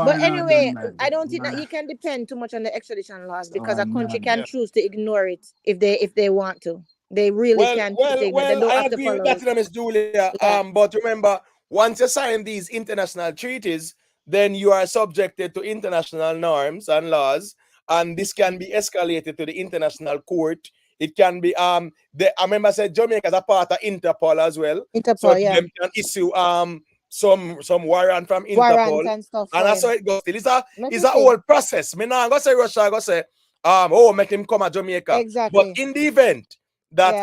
But anyway, I don't think that you can depend too much on the extradition laws because a country can choose to ignore it if they want to. They really can choose to ignore it. They don't I have to agree with follow that, it. Miss Julia. Yeah. But remember, once you sign these international treaties, then you are subjected to international norms and laws, and this can be escalated to the international court. It can be I remember I said Jamaica is a part of Interpol as well. Interpol, So yeah. them can issue some warrant from Warrants Interpol. and stuff And for that's how him. it goes. It's a Let me it's a see. whole process. Me now go say Russia, I go say, oh, make him come to Jamaica. But Exactly. in the event that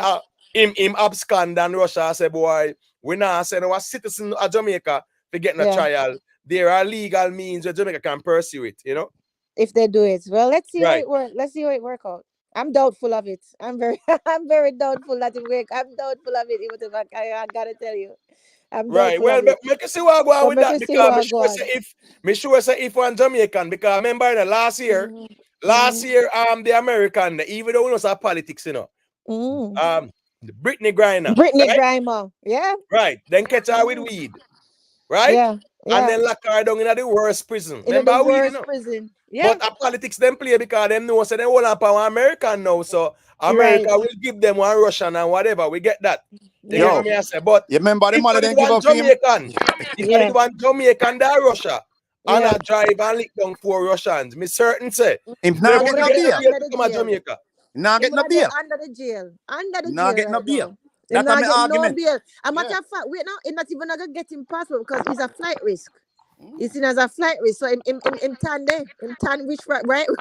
Yeah. him abscond and Russia say, boy, we now send our citizen of Jamaica to get a Yeah. trial. There are legal means where Jamaica can pursue it, you know? If they do it. Well, let's see how Right. it works. Let's see how it work out. I'm doubtful of it. I'm very I'm very doubtful that it work. I'm doubtful of it. Even if I gotta tell you. I'm Right. doubtful Well, of it. make you see what I go on So with make that you see because what go on. me sure say if one Jamaican, because remember in the last year, the American, even though we know some politics, you know, the Britney Griner, Brittany right? Griner. Yeah. Right. Then catch her with weed, right? Yeah. Yeah. And then lock her down in the worst prison. In Remember the weed, you worst know? prison. Yeah. But politics them play because them know so they all up on American now. So America Right. will give them one Russian and whatever. We get that. You Yo, get what me I say? But you remember the if money I they did give one up him? Jamaican, if I Yeah. did one Jamaican that Russia and Yeah. I drive and lick down 4 Russians, me certain say Him they not would get no get bail. the under the come to jail. Jamaica. Not Him get no gonna get bail. under the jail. Under the Not jail get no right bail. now. Him That's not my get no argument. bail. A matter Yeah. of fact, wait now, him not even gonna get him passport because he's a flight risk. He's seen as a flight risk. So him tan there. Him tan which right which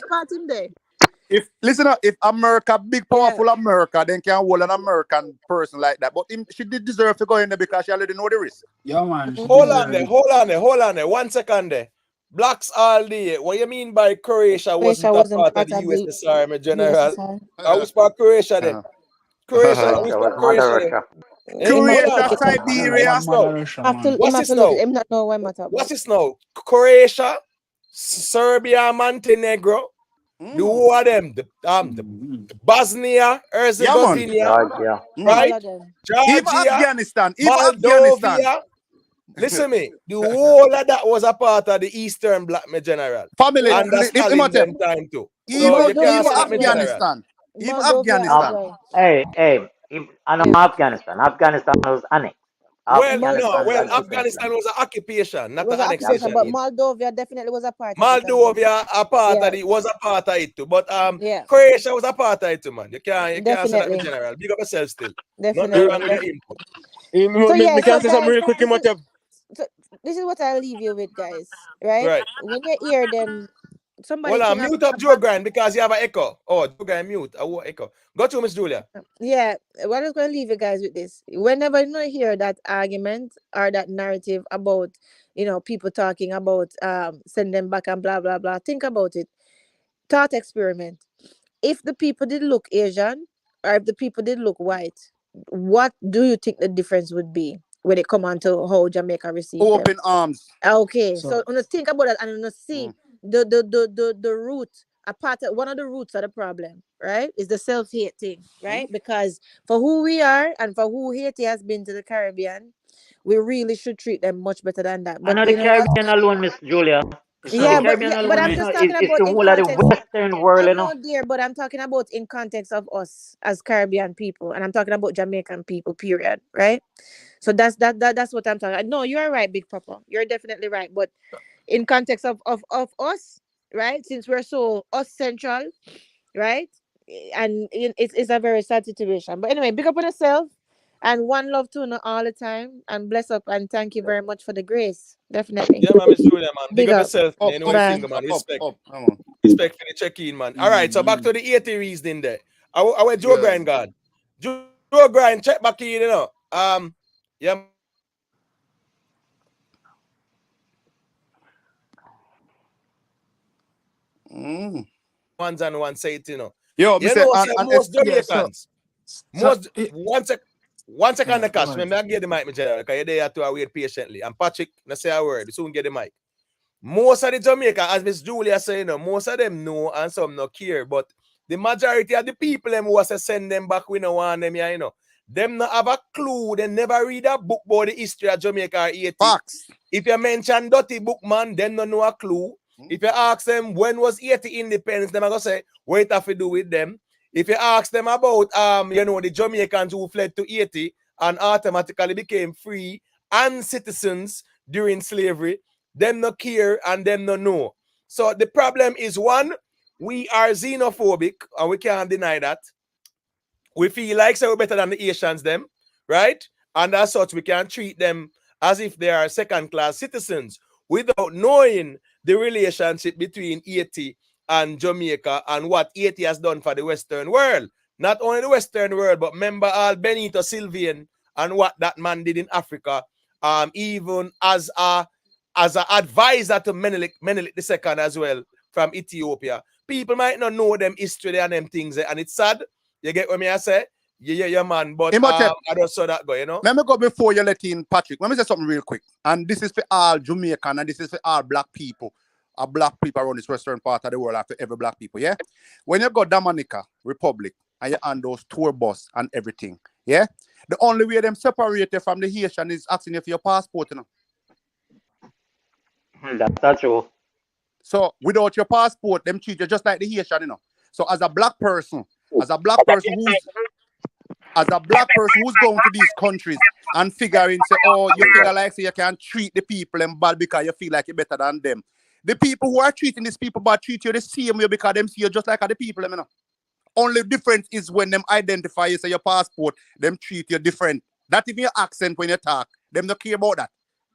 part him there? If listen up, if America big Yeah. powerful America, then can hold an American person like that. But she did deserve to go in there because she already know the risk. Yeah, man. Hold on there. 1 second there. Blacks all day. What you mean by Croatia wasn't a part of the USSR, my general? USSR. I was part Croatia there. Croatia, I was Russia part was Mother Croatia there. Russia. Eh, hold Croatia, on. Check it out. Siberia. What's this now? Have to, him What's have this to look. now? Him not know what matter. What's this now? Croatia, Serbia, Montenegro, the whole of them, the Bosnia, Herzegovina, Georgia. right? All of them. Even Georgia, Afghanistan. Even Afghanistan. Moldovia. Listen me, the whole of that was a part of the Eastern Black me general. Family. Under Stalin them time too. So you can't say that me general. Afghanistan. Even Moldovia as Afghanistan. well. Hey, I know Afghanistan. Afghanistan was annexed. Well, Afghanistan is a different Afghanistan land. was an occupation, It not was an an occupation, but annexation. Moldovia definitely was a part of it as well. Moldovia a part Yeah. of it, was a part of it too. But Yeah. Croatia was a part of it too, man. You can't say that Definitely. in general. Big up yourself still. Definitely. Nothing wrong with your input. So yeah, Me so can say something guys, real quick, Imhotep. so this is what I'll leave you with, guys. Right? Right. When you hear them, somebody Hold on, think mute up Joe Grind because you have an echo. Oh, Joe Grind mute. I want echo. Go to Miss Julia. yeah, we're just going to leave you guys with this. Whenever you hear that argument or that narrative about, people talking about send them back and blah, blah, blah, think about it. Thought experiment. If the people did look Asian or if the people did look white, what do you think the difference would be when it come on to how Jamaica received them? Open arms. Okay, so when you think about that and you see the root, one of the roots of the problem, right, is the self-hate thing, right? Because for who we are and for who Haiti has been to the Caribbean, we really should treat them much better than that. But And not the Caribbean alone, Miss Julia. It's not the Caribbean but alone, I'm just talking it's about the in whole of the context. Western world, I you know. know, dear, but I'm talking about in context of us as Caribbean people, and I'm talking about Jamaican people, period, right? So that's what I'm talking about. No, you're right, Big Papa. You're definitely right. But in context of us, right? Since we're so us central, right? And it's a very sad situation. But anyway, big up on yourself and one love to you all the time. And bless up and thank you very much for the grace. Definitely. Yeah, man, Miss Julia, man. Big up yourself, man. You know the Bye. thing, man. Respect. Come on. Respect for the check-in, man. All right, so back to the 80 reasoning there. I went Joe Grind God. Joe Grind, check back in, yeah. Ones and one say it, Yo, most Jamaicans. One second, Yeah, Cash. go Let me get the mic, my general, because you're there to wait patiently. And Patrick, let's say a word. Soon get the mic. Most of the Jamaica, as Miss Julia saying, most of them know and some not care. But the majority of the people them who was to send them back, we don't want them here, Them not have a clue. They never read a book about the history of Jamaica or Haiti. Facts. If you mention dirty book, man, them don't know a clue. If you ask them when was Haiti independence, them are gonna say, what it have to do with them. If you ask them about the Jamaicans who fled to Haiti and automatically became free and citizens during slavery, them no care and them no know. So the problem is, one, we are xenophobic and we can't deny that. We feel like we're better than the Asians them, right? And as such, we can treat them as if they are second-class citizens without knowing the relationship between Haiti and Jamaica and what Haiti has done for the Western world. Not only the Western world, but remember all Benito Sylvian and what that man did in Africa, even as an advisor to Menelik II as well from Ethiopia. People might not know them history and them things, and it's sad. You get what me I say? Yeah, man. But I just saw that go, you know. Let me go before you let in Patrick. Let me say something real quick. And this is for all Jamaican and this is for all black people. Black people around this western part of the world, after every black people, yeah? When you go Dominica Republic and you on those tour bus and everything, yeah? The only way them separate you from the Haitian is asking you for your passport, you know. That's not true. So without your passport, them treat you just like the Haitian, you know. So as a black person who's going to these countries and figuring, say, oh, you figure like say you can treat the people and bad because you feel like you're better than them. The people who are treating these people bad treat you the same way because them see you just like other people, you know. Only difference is when them identify you, say your passport, them treat you different. That even your accent when you talk, them don't care about that.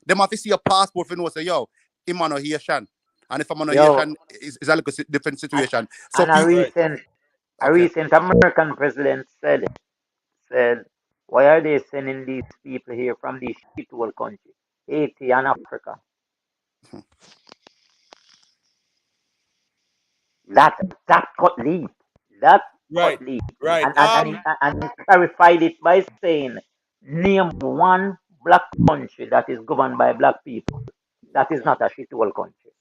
Them have to see your passport for know, say, yo, I'm on a Haitian. And if I'm on a Haitian, it's a little different situation. And a recent American president said, why are they sending these people here from these shithole countries, Haiti and Africa? That cut lead. That cut lead. Right. And he clarified it by saying, name one black country that is governed by black people. That is not a shithole country.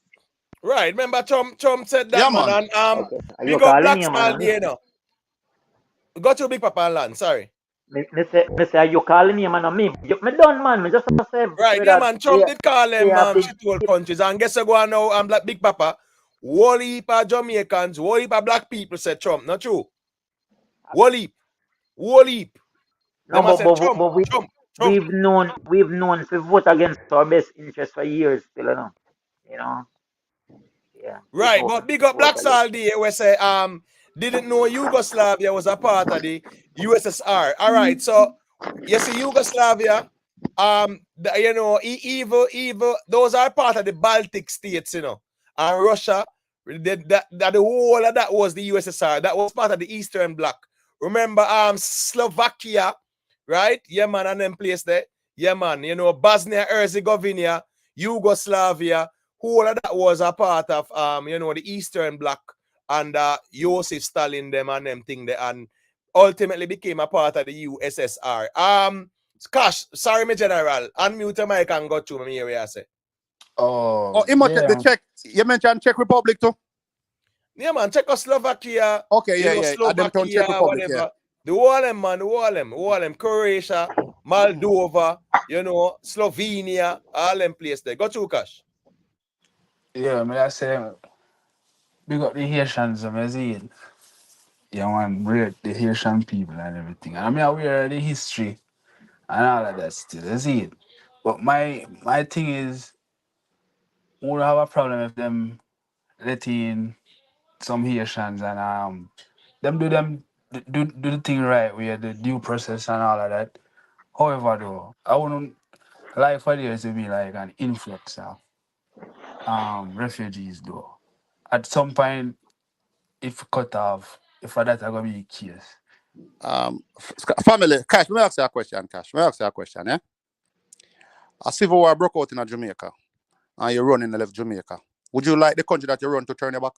Right. Remember Trump said that, man. And you got black him, smile there, you know. Got your big papa and land, sorry. Me say, you calling him and me? Me done, man. Me just say. Right, yeah, man. Trump did call them shithole countries. And guess I go on now, I'm like Big Papa. Whole heap of Jamaicans, whole heap of black people said Trump. Not true. Whole heap. No, but we've known to vote against our best interest for years still, you know. Yeah. Right, but big up Blacks all day we say didn't know Yugoslavia was a part of the USSR. All right, so you see Yugoslavia, you know, evil, those are part of the Baltic states, you know, and Russia. That the whole of that was the USSR. That was part of the Eastern Bloc. Remember, Slovakia, right? Yeah, man, and them place there. Yeah, man, you know, Bosnia Herzegovina, Yugoslavia. Whole of that was a part of you know, the Eastern Bloc and Joseph Stalin them and them thing there, and ultimately became a part of the USSR. Cash, sorry, my general, unmute your mic and go through me area, say. The Czech. You mentioned Czech Republic too. Yeah, man, Czechoslovakia. Okay, Slovakia, Czech Republic, whatever. yeah. The whole of them, man, all them. Croatia, Moldova, you know, Slovenia, all them places there. Go through, Cash. Yeah, I say, big up the Haitians, I see it. Yeah, man, great, the Haitian people and everything. And I'm aware of the history and all of that still, I see it. But my thing is, we don't have a problem if them letting some Haitians and them do the thing right with the due process and all of that. However, though, I wouldn't like for there to be like an influx of refugees though. At some point, if cut off, if that are gonna be the case. Family, Cash, let me ask you a question, yeah? A civil war broke out in Jamaica and you're running and left Jamaica. Would you like the country that you run to turn your back?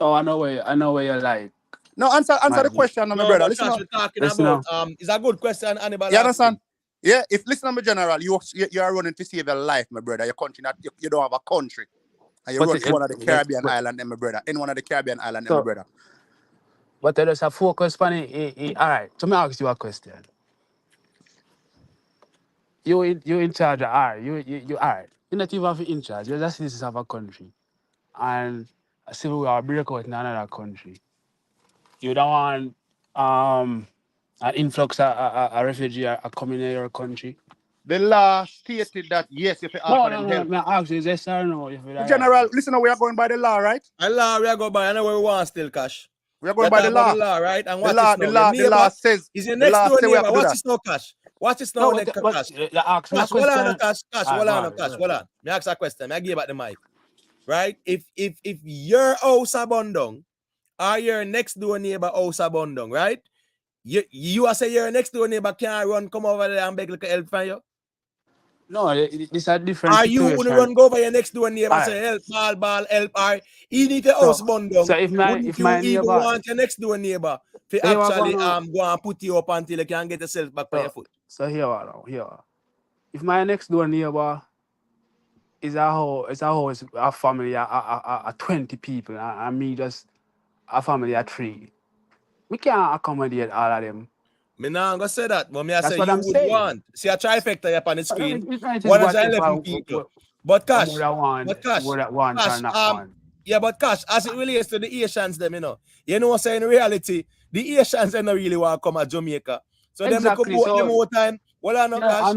Oh, I know where you like. No, answer the question, my brother. Listen, we're talking about it's a good question, Annibal. You understand? Yeah, if listen to me, general, you are running to save your life, my brother. Your country, you don't have a country. And you run to one of the Caribbean islands, my brother. In one of the Caribbean islands, my brother. But there is a focus on it. All right, so let me ask you a question. You in charge of you all right. You're not even in charge. You're just citizens of a country. And a civil war break out in another country. You don't want an influx of refugee are coming in your country. The law stated that yes, if you ask for them help. No, ask you yes or no. General, listen, we are going by the law, right? The law we are going by. I know where we want still, Cash. We are going by the law. Right? And the law says is your next door neighbor. What's his no, Cash? Watch this now, Cash. Ask me a Cash, hold on, question. Cash. Hold on, Cash. Hold on. Me ask a question. I give back the mic. Right? If your house a burn down, or your next door neighbor house a burn down, right? You are say your next door neighbor can't run, come over there and beg like help for you. No, this a different Are situation. you gonna run go over your next door neighbor and say help, ball, help, or even if your house burn down, so if my even neighbor want your next door neighbor to so actually go and put you up until you can get yourself back on your foot? So here. If my next door neighbor is a family of 20 people and me just a family of 3, we can't accommodate all of them. Me nah gonna say that, but me I That's say what you I'm would saying. want. See a trifecta here on the screen. It is 111 people. But Cash, yeah, but Cash, as it relates to the Asians, them, you know what I'm saying? In reality, the Asians they don't really want to come to Jamaica. So Exactly, them could them more time. Well, I know, Cash.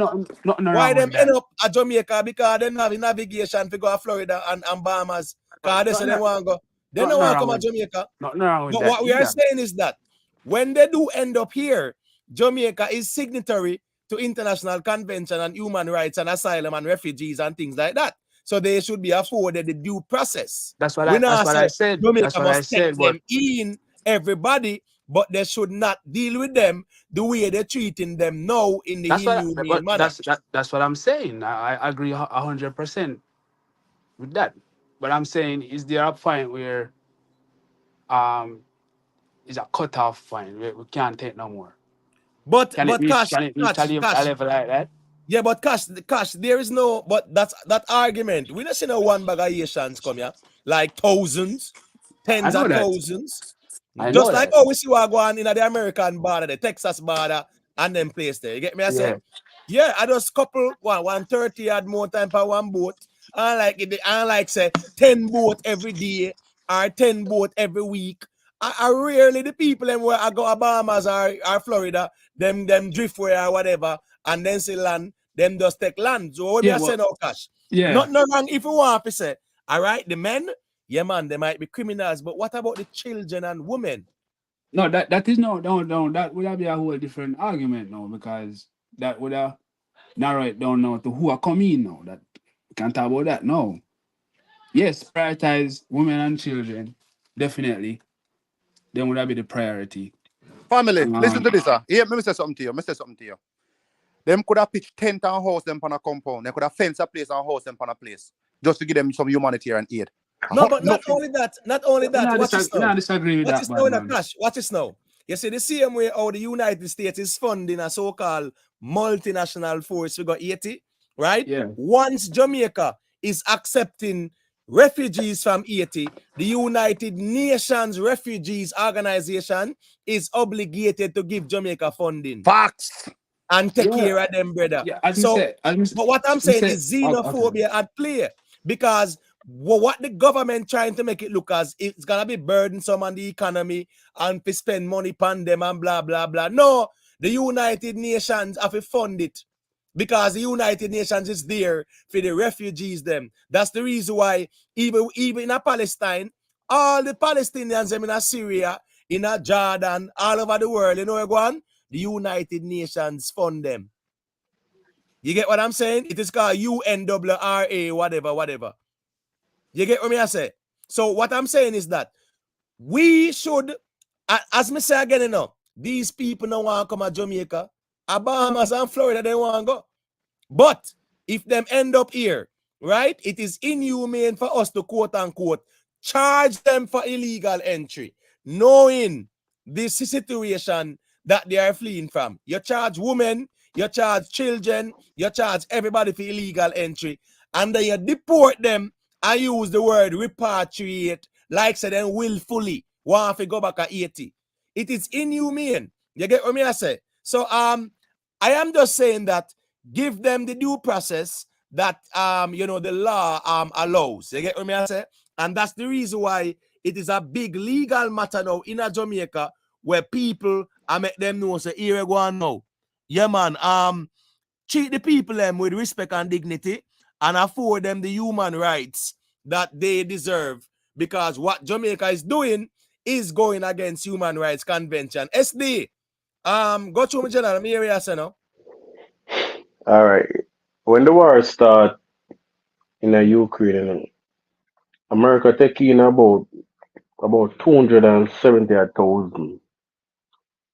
Why them end up at Jamaica? Because they don't have navigation to go to Florida and Bahamas. Because they say they want to go. They don't want to come to Jamaica. But what we are saying is that when they do end up here, Jamaica is signatory to international convention on human rights and asylum and refugees and things like that. So they should be afforded the due process. That's what I said. Jamaica must take them in, everybody, but they should not deal with them the way they're treating them now in the inhumane manner. That's what I'm saying. I agree 100% with that. But I'm saying, is there a point where is a cutoff point where we can't take no more? But can it reach a level like that? Yeah, but Cash, there is no, but that's that argument. We don't see no one bag of Asians come here, like thousands, tens of thousands. Just like we see what go on in the American border, the Texas border, and them place there. You get me? I say, yeah, I just couple 130 had more time per one boat. I like say 10 boat every day or 10 boat every week. I rarely the people them where I go to Bahamas or Florida, them driftway or whatever, and then say land, them just take land. So what I say no Cash. Yeah. Not no wrong if you want to say, all right, the men, yeah man, they might be criminals, but what about the children and women? No, that is no, that would be a whole different argument now, because that would have narrow it down now to who are coming now. That we can't talk about that now. Yes, prioritize women and children, definitely. Then would that be the priority? Family, listen to this. Let me say something to you. Them could have pitched tent and house them on a compound. They could have fenced a place and house them on a place, just to give them some humanitarian aid. No, but not only that. Watch this now. Disagree with that, Watch this now. You see, the same way how the United States is funding a so-called multinational force, we got Haiti, right? Yeah. Once Jamaica is accepting refugees from Haiti, the United Nations Refugees Organization is obligated to give Jamaica funding. Facts. And take care of them, brother. Yeah, but what I'm saying is xenophobia at play, because what the government trying to make it look as it's gonna be burdensome on the economy and to spend money upon them and blah blah blah. No, the United Nations have to fund it because the United Nations is there for the refugees. Them. That's the reason why even in Palestine, all the Palestinians them in Syria, in Jordan, all over the world, you know where go on? The United Nations fund them. You get what I'm saying? It is called UNRRA, whatever. You get what I say? So what I'm saying is that we should, as me say again, these people don't want to come to Jamaica. Bahamas and Florida, they want to go. But if them end up here, right, it is inhumane for us to quote unquote charge them for illegal entry, knowing this situation that they are fleeing from. You charge women, you charge children, you charge everybody for illegal entry, and then you deport them and use the word repatriate, like say them willfully want to go back to Haiti. It is inhumane. You get what I say? So I am just saying that give them the due process that the law allows. You get what I say? And that's the reason why it is a big legal matter now in Jamaica, where people make them know say here we go on now. Yeah, man. Treat the people them with respect and dignity and afford them the human rights that they deserve, because what Jamaica is doing is going against Human Rights Convention. SD, go to me, General. I'm here, you know. All right. When the war start in the Ukraine, America take in about 270,000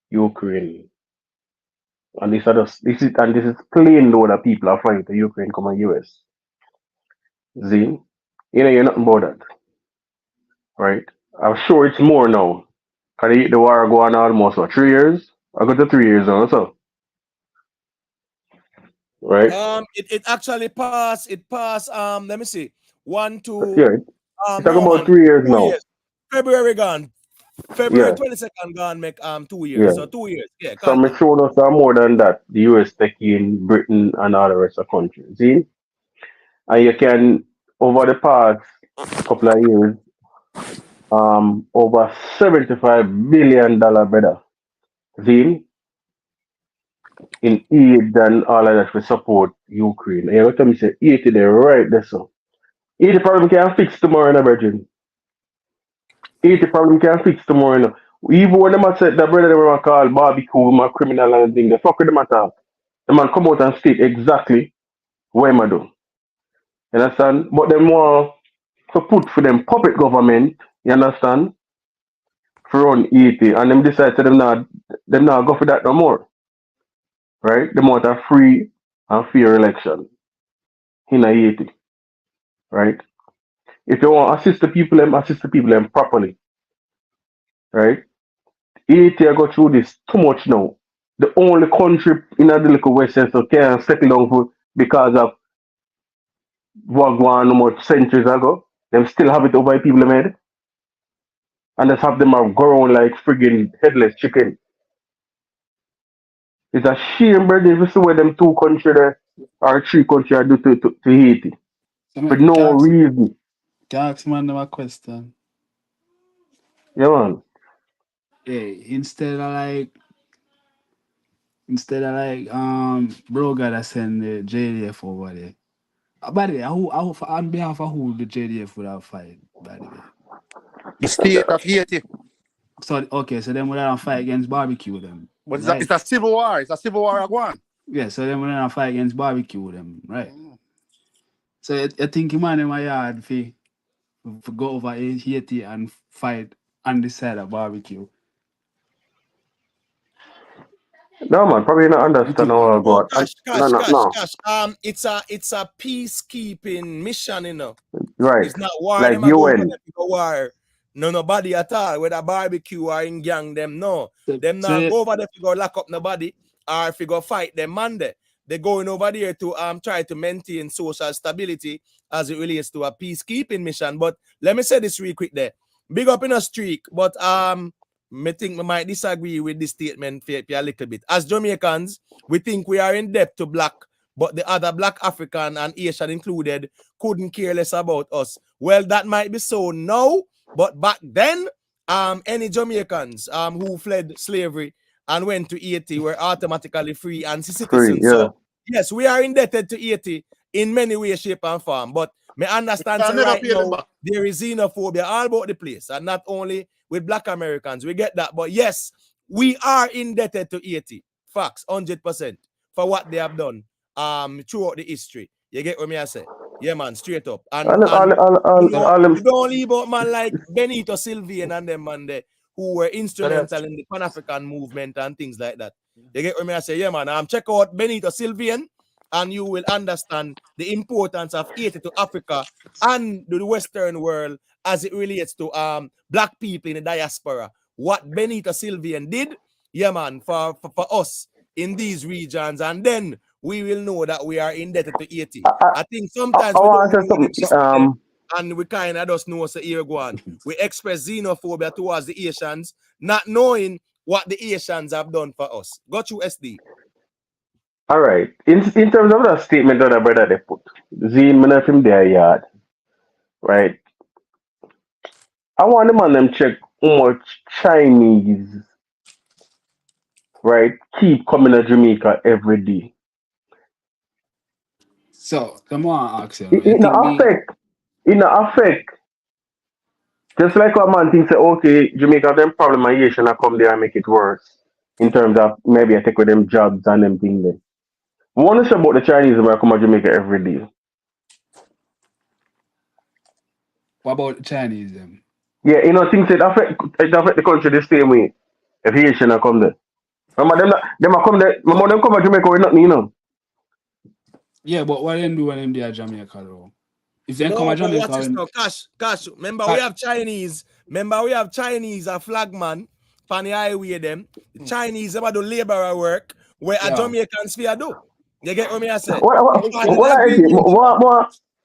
Ukraine. And this is plain load of people are fighting to Ukraine come and US. See? You know you're nothing about that, right? I'm sure it's more now. Cause the war go on almost what, 3 years? I got to 3 years now, so right? It actually passed. It passed. Let me see. 1, 2. Yeah, it's talking No about man. 3 years 2 years. now. February gone. February Yeah, 22nd gone. Make 2 years. yeah. So 2 years. Yeah, So I'm Kanta. sure us are more than that. The US taking Britain and all the rest of the countries. See? And you can over the past couple of years, over $75 billion better. See? In aid and all of that to support Ukraine. And every time you say 80 there right there so. 80 problem can fix tomorrow, no, Virgin. 80 problem can fix tomorrow. No. Even when them a said that brother they were call barbecue, my criminal and thing, the fuck with them at all. The man come out and state exactly what am I do. You understand? But them want to put for them puppet government, you understand? For run 80 and them decide to them not go for that no more. Right? They want a free and fair election in a 80. Right? If you want to assist the people them properly. Right? Haiti I go through this too much now. The only country in the little western so can settle down for because of what going on no more centuries ago. Them still have it over the people made. And just have them grown like friggin' headless chicken. It's a shame, brother, if you see what them two countries there or three countries are do to Haiti. So For me, no reason. can I ask man them a question? Yeah man. Hey, instead of like bro gotta send the JDF over there. By the way, who on behalf of who the JDF would have fight, by the way. The state of Haiti. So okay, so then we don't fight against barbecue them. But Right? it's a civil war. It's a civil war going. Yeah, so then we don't fight against barbecue them, right? So I think man in my yard for go over Haiti and fight on the side of barbecue. No man, probably not You understand think, how I man? go. No. It's a peacekeeping mission, you know. Right. It's not war. Like Them a go over UN. there to go war. Nobody at all. Whether barbecue or in gang, them no. Them So not go over there to go lock up nobody or if you go fight them Monday. They're going over there to try to maintain social stability as it relates to a peacekeeping mission. But let me say this real quick there. Big up in a streak, but I think we might disagree with this statement for a little bit. As Jamaicans, we think we are in debt to black, but the other black African and Asian included couldn't care less about us. Well, that might be so now, but back then, any Jamaicans who fled slavery and went to Haiti were automatically free and Free, citizens. yeah. So yes, we are indebted to Haiti in many ways, shape, and form. But me understand so right now there is xenophobia all about the place, and not only with black Americans. We get that, but yes, we are indebted to Haiti. Facts, 100% for what they have done throughout the history. You get what me I say? Yeah, man, straight up. And you don't leave out man like Benito Sylvian and them man there who were instrumental in the Pan-African movement and things like that. You get what me I say? Yeah, man. Check out Benito Sylvian and you will understand the importance of Haiti to Africa and the Western world as it relates to black people in the diaspora. What Benito Sylvian did, yeah, man, for us in these regions, and then we will know that we are indebted to Haiti. I think sometimes we don't know the and we kind of just know say here go on. We express xenophobia towards the Asians, not knowing what the Asians have done for us. Got you, SD. All right. In terms of that statement that the brother they put, Zine me from their yard, right? I want them on them check how much Chinese, right, keep coming to Jamaica every day. So come on, ask you. It not affect. Just like a man thinks, okay, Jamaica have them problem, and Haitian I come there and make it worse. In terms of maybe I take with them jobs and them things there. I want to say about the Chinese who come to Jamaica every day. What about the Chinese them? Yeah, you know, things it affect the country the same way. If Haitian come there. Remember them come there. Remember them come to Jamaica with nothing, you know. Yeah, but what them do when them there Jamaica though? If they come No, to but Jamaica, watch this now. Cash. Remember, we have Chinese, a flagman, pan the highway them. The Chinese, them do laborer work, where a Jamaicans fear do. You get what me I say? What I say? Part of the agreement with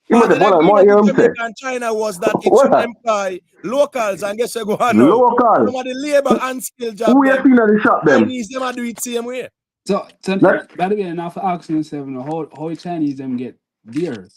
What Jamaica and China was that it should employ locals, and guess what go on now? Local. Some of the labor and skill job Who you them, seen at the shop them? Chinese them are do it same way. So by the way, now for asking yourself, how Chinese them get there?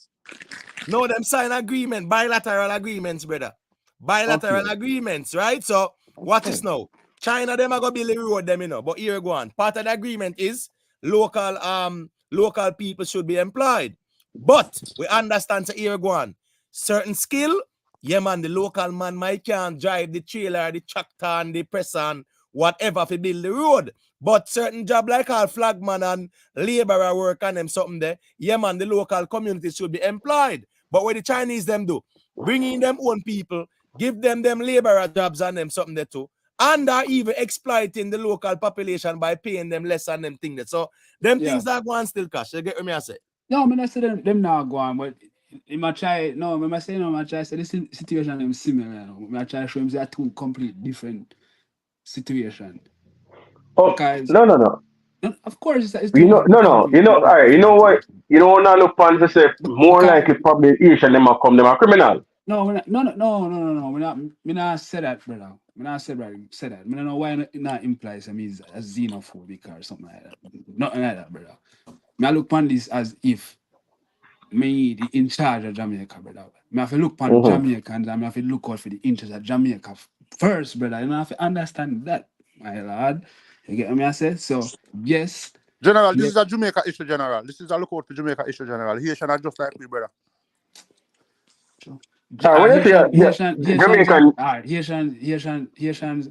No, them sign agreement, bilateral agreements, brother. Bilateral agreements, right? So watch this now. China them are gonna build the road them, you know. But here go on. Part of the agreement is local people should be employed. But we understand so here go on. Certain skill, yeah, man, the local man might can't drive the trailer, the tractor, and the press and whatever to build the road. But certain job like all flagman and laborer work and them something there, yeah, man, the local community should be employed. But what the Chinese them do, bringing them own people, give them laborer jobs and them something there too, and are even exploiting the local population by paying them less and them things. So them things that go on still cash. You get what me I say? No, I mean I say them now go on, but in my try my try say this situation them similar. I try to show them they are two complete different situation. Oh, because no. Of course, it's You know, no. You know, all right. You know what? You know, now look upon to say more likely probably Asian them are come them are criminal. No. Me not say that, brother. Me not say that. Me don't know why it not implies me is a xenophobic or something like that. Nothing like that, brother. Me I look upon this as if me the in charge of Jamaica, brother. Me have to look upon Jamaicans and me have to look out for the interests of Jamaica first, brother. You know, have to understand that, my lord. You get what I say? So yes. General, this is a Jamaica issue, General. This is a look out for Jamaica issue, General. Haitian are just like me, brother. Haitians,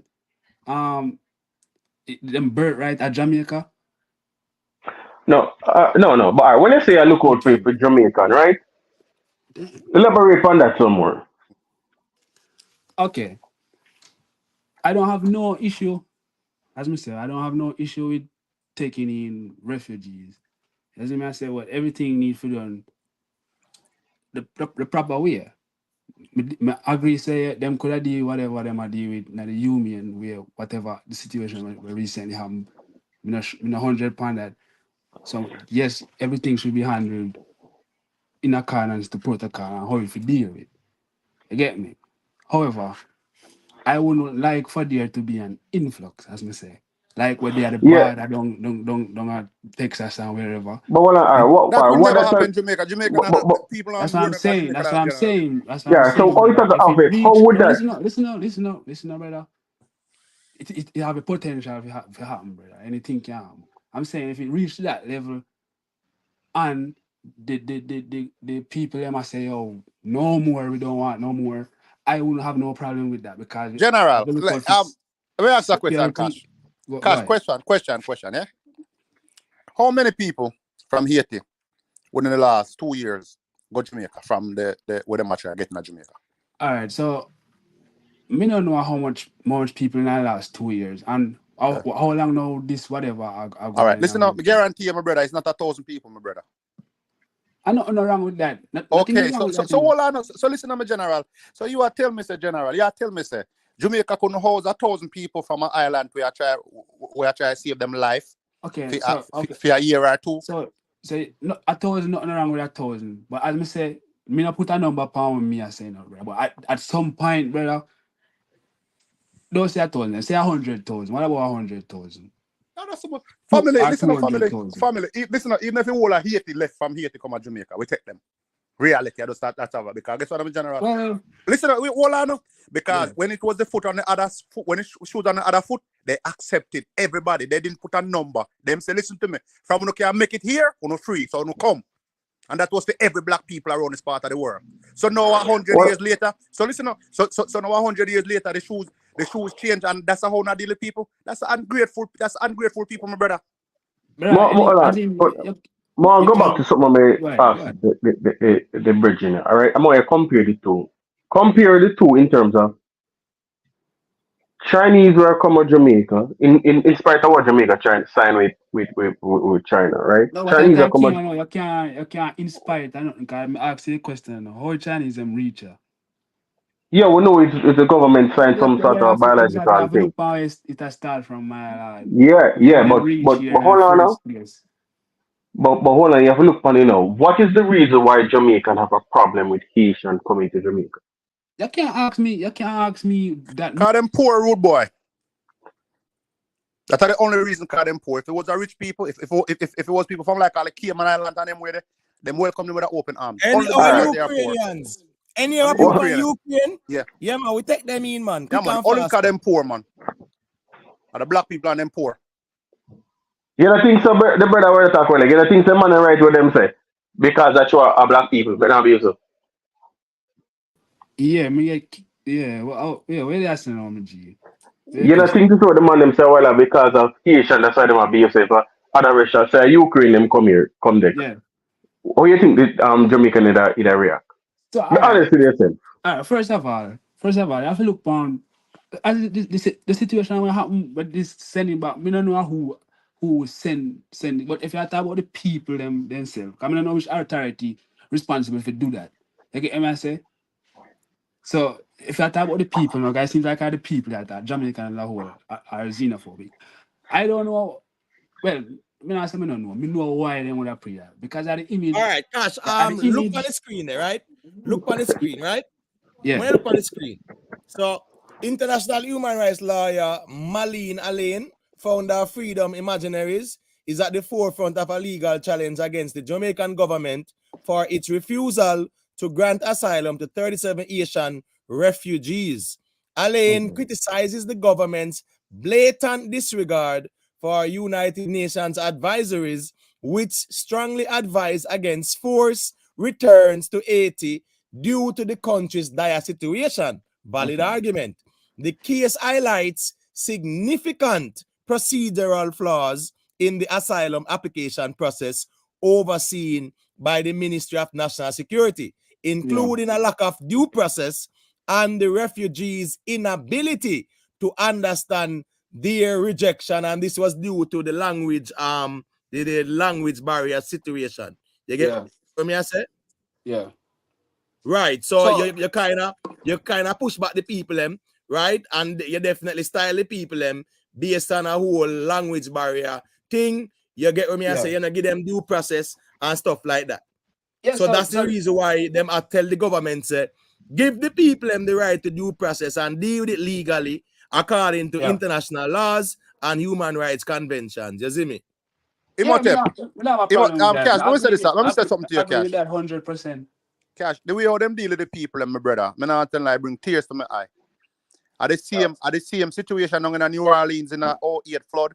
them birthright at Jamaica. No. But when I say I look out for Jamaican, right? Elaborate on that some more. Okay. I don't have no issue, as I say, I don't have no issue with taking in refugees. As I say, what everything needs to be done the proper way. I agree, say them could have deal whatever them are deal with, the union where whatever the situation we recently have. I'm not 100% that. So yes, everything should be handled in accordance to protocol and how you deal with. You get me? However, I wouldn't like for there to be an influx, as me say. Like where they are the border don't Texas and wherever. But what never happen in Jamaica. People that's what I'm saying. That's what I'm saying. So how it does affect? How would that? Listen up, brother. It have a potential to happen, brother. Anything can happen. I'm saying if it reaches that level, and the people them must say, "Oh, no more. We don't want no more." I wouldn't have no problem with that because General, let me ask a question, Cash. Cash, question, yeah? How many people from Haiti within the last 2 years go to Jamaica from the where them actually getting to Jamaica? All right, so me don't know how much people in the last 2 years and how long now this whatever are going. All right, listen up, I guarantee you, my brother, it's not 1,000 people, my brother. I know no wrong with that. Okay, so hold on. So listen to me, General. So you are telling me, say, General, you are telling me, say, Jamaica couldn't house 1,000 people from an island where I try to save them life. Okay, for a year or two. So 1,000, nothing wrong with 1,000. But as I say, me not put a number upon me I say no, brother. But at some point, brother, don't say 1,000, say 100,000. What about 100,000? No, that's about family. Listen up, family. Listen up, even if you all are Haiti left from Haiti come to Jamaica, we take them. Reality, I just start that over because guess what I'm General. Well, listen up, we all I know. Because when it was the foot on the other foot, when it was on the other foot, they accepted everybody. They didn't put a number. Them say, listen to me. From when you can make it here, you know free, so you come. And that was for every black people around this part of the world. So now 100 years later, so listen up. So now 100 years later, the shoes change, and that's how not deal with people. That's ungrateful people, my brother. I'll You go back can to something I asked right. the bridging. All right, I'm going to compare the two. Compare the two in terms of Chinese were come to Jamaica in spite of what Jamaica trying to sign with China, right? No, but Chinese are I come. can't, you know, you can't inspire it. I don't think I'm asking the question. How Chinese them reach her? Yeah, we know it's the government signed Yeah, some yeah, sort you of have to exactly biological have to thing. look how it has start from my lord. Yeah, How them reach here but in the hold on now. first place. But hold on, you have to look on it now. What is the reason why Jamaican have a problem with Haitian coming to Jamaica? You can't ask me that. Call them poor rude boy. That's the only reason call them poor. If it was a rich people, if it was people from like Cayman Island and them with them welcome them with an open arms. Any Only the our reason Alright. they are poor. Ukrainians, any And of the people in Ukraine. Ukraine, Yeah. yeah, man, we take them in, man, Yeah, quick man. and Only fast. call them poor, man. And the black people and them poor. You don't think so, the brother were talk well. You don't think the man right what them say? Because that's what are black people, but not be so. Yeah, well, yeah, where they asking on me, G? You don't think this is what the man them say well because of Haitian, that's why they might be yourself. Other racial say Ukraine them come here, come there. Yeah. How you think the Jamaican either react? So Be honest with yourself. first of all, I have to look upon as the situation will happen, but this sending back, we don't know who send it. But if you talk about the people themselves, I don't know which authority responsible for do that. You get what I say? So if you talk about the people, now guys, seems like the people that are Jamaican and the whole are xenophobic. I don't know. Well, I don't know. I know why they want to pray that. Because of the image. All right, Cash. Look on the screen there, right? Look on the screen, right? Yeah. When you look on the screen. So, international human rights lawyer Malene Alain, founder of Freedom Imaginaries, is at the forefront of a legal challenge against the Jamaican government for its refusal to grant asylum to 37 Haitian refugees. Alain criticizes the government's blatant disregard for United Nations advisories, which strongly advise against forced returns to Haiti due to the country's dire situation. Valid argument. The case highlights significant procedural flaws in the asylum application process overseen by the Ministry of National Security, including a lack of due process and the refugees' inability to understand their rejection, and this was due to the language the language barrier situation. You get what me I say? Yeah. Right. So you kind of push back the people them, right? And you definitely style the people them based on a whole language barrier thing. You get what me I say? You know, give them due process and stuff like that. Yeah, so that's the reason why them I tell the government say give the people them the right to due process and deal with it legally according to international laws and human rights conventions. You see me? Imhotep, we don't have a problem with that. Cash, let me say this. Let me say something to you, agree with Cash. that 100%. Cash, the way how them deal with the people and my brother, me not tell I bring tears to my eye. At the same situation now in New Orleans in the 08 flood.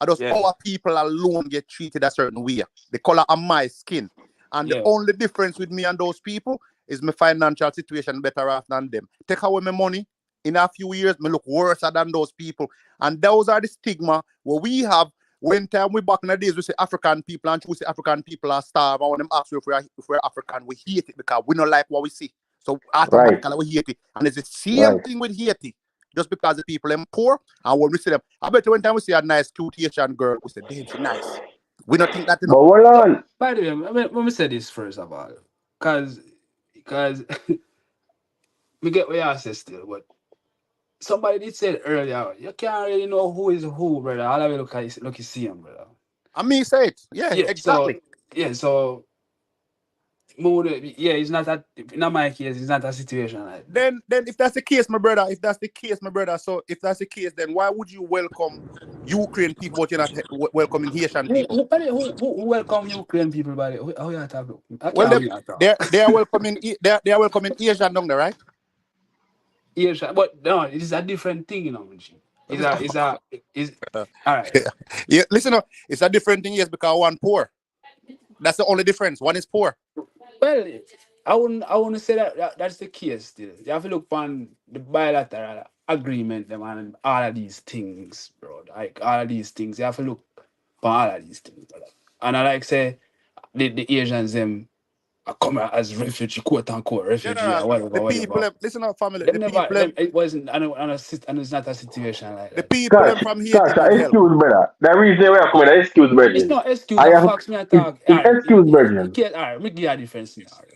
I just our people alone get treated a certain way. The color of my skin. And the only difference with me and those people is my financial situation better off than them. Take away my money, in a few years, me look worse than those people. And those are the stigma where we have. When time we back in the days, we say African people and we say African people are starved. And when them ask you if we're African, we hate it because we don't like what we see. So automatically we hate it. And it's the same thing with Haiti. Just because the people are poor, and when we see them, I bet you one time we see a nice, cute Asian girl, we say, damn, she nice. We don't think that enough. But hold on. By the way, let me say this first of all. Because we get what you say still, but somebody did say it earlier, you can't really know who is who, brother. All of you look you see him, brother. I mean, say it. Yeah, exactly. So it's not that. In my case, it's not a situation like that. Then if that's the case, my brother, so if that's the case, then why would you welcome Ukraine people, but you're not welcoming Haitian people? Who welcome Ukraine people, buddy? How you talking? Well, they are welcoming they are welcoming Asian down there, right? Asian, but no, it is a different thing, you know. It's all right. Yeah, listen up. It's a different thing, yes, because one poor. That's the only difference. One is poor. Well, I wouldn't say that's the case still. You have to look on the bilateral agreement, them and all of these things, bro. Like all of these things. You have to look for all of these things, brother. And I like say the Asians them come as refugee, quote unquote refugee, General, or whatever, the people, whatever. listen up, family. Them The never, people, them, it wasn't, and it's not a situation like the that. people Scotch, from Haiti Scotch, need help. excuse brother. The reason why I come in, excuse It's brethren. not excuse I of have facts me attack. excuse brethren. Alright, me give you a different scenario.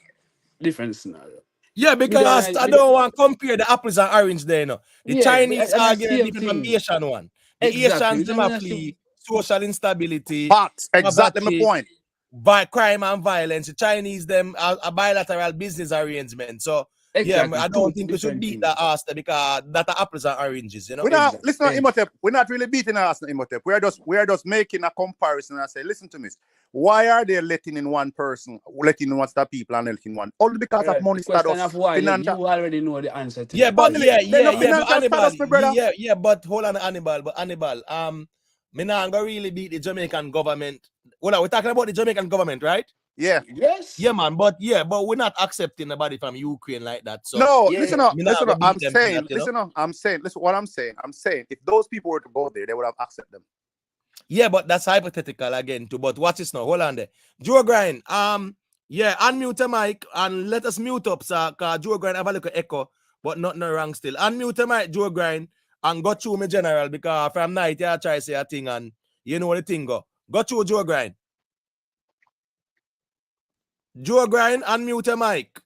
Different scenario. Yeah, because I don't want to compare the apples and oranges there, you know. The Chinese and are the getting same different from thing. the Asian one. The Exactly. Asians, them are flee social instability, Facts, exactly my poverty, point. by crime and violence. The Chinese, them are a bilateral business arrangement. So, Exactly. yeah, I don't think we should beat that ass there because that are apples and oranges, you know. We're not listen, Imhotep. We're not really beating our ass, Imhotep. We are just making a comparison and say, listen to me. Why are they letting in one person, letting in one star people and letting one? Only because of money Question status, of why financial. you already know the answer to Yeah, that. but Family, they're not but financial Hannibal, status, my brother. yeah, but hold on, Hannibal, me not gonna really beat the Jamaican government. Well, we're talking about the Jamaican government, right? Yeah. Yes. Yeah, man, but we're not accepting nobody from Ukraine like that. So No, listen up, me not listen gonna up. beat I'm them for saying, that, you know? listen up. I'm saying, listen what I'm saying. I'm saying if those people were to go there, they would have accepted them. Yeah, but that's hypothetical again too. But watch this now. Hold on there. Joe Grind, yeah, unmute the mic and let us mute up, sir. Cause Joe Grind have a little echo, but not no wrong still. Unmute the mic, Joe Grind, and go through me general because from night I try to say a thing and you know what the thing go. Go through Joe Grind. Joe Grind, unmute the mic.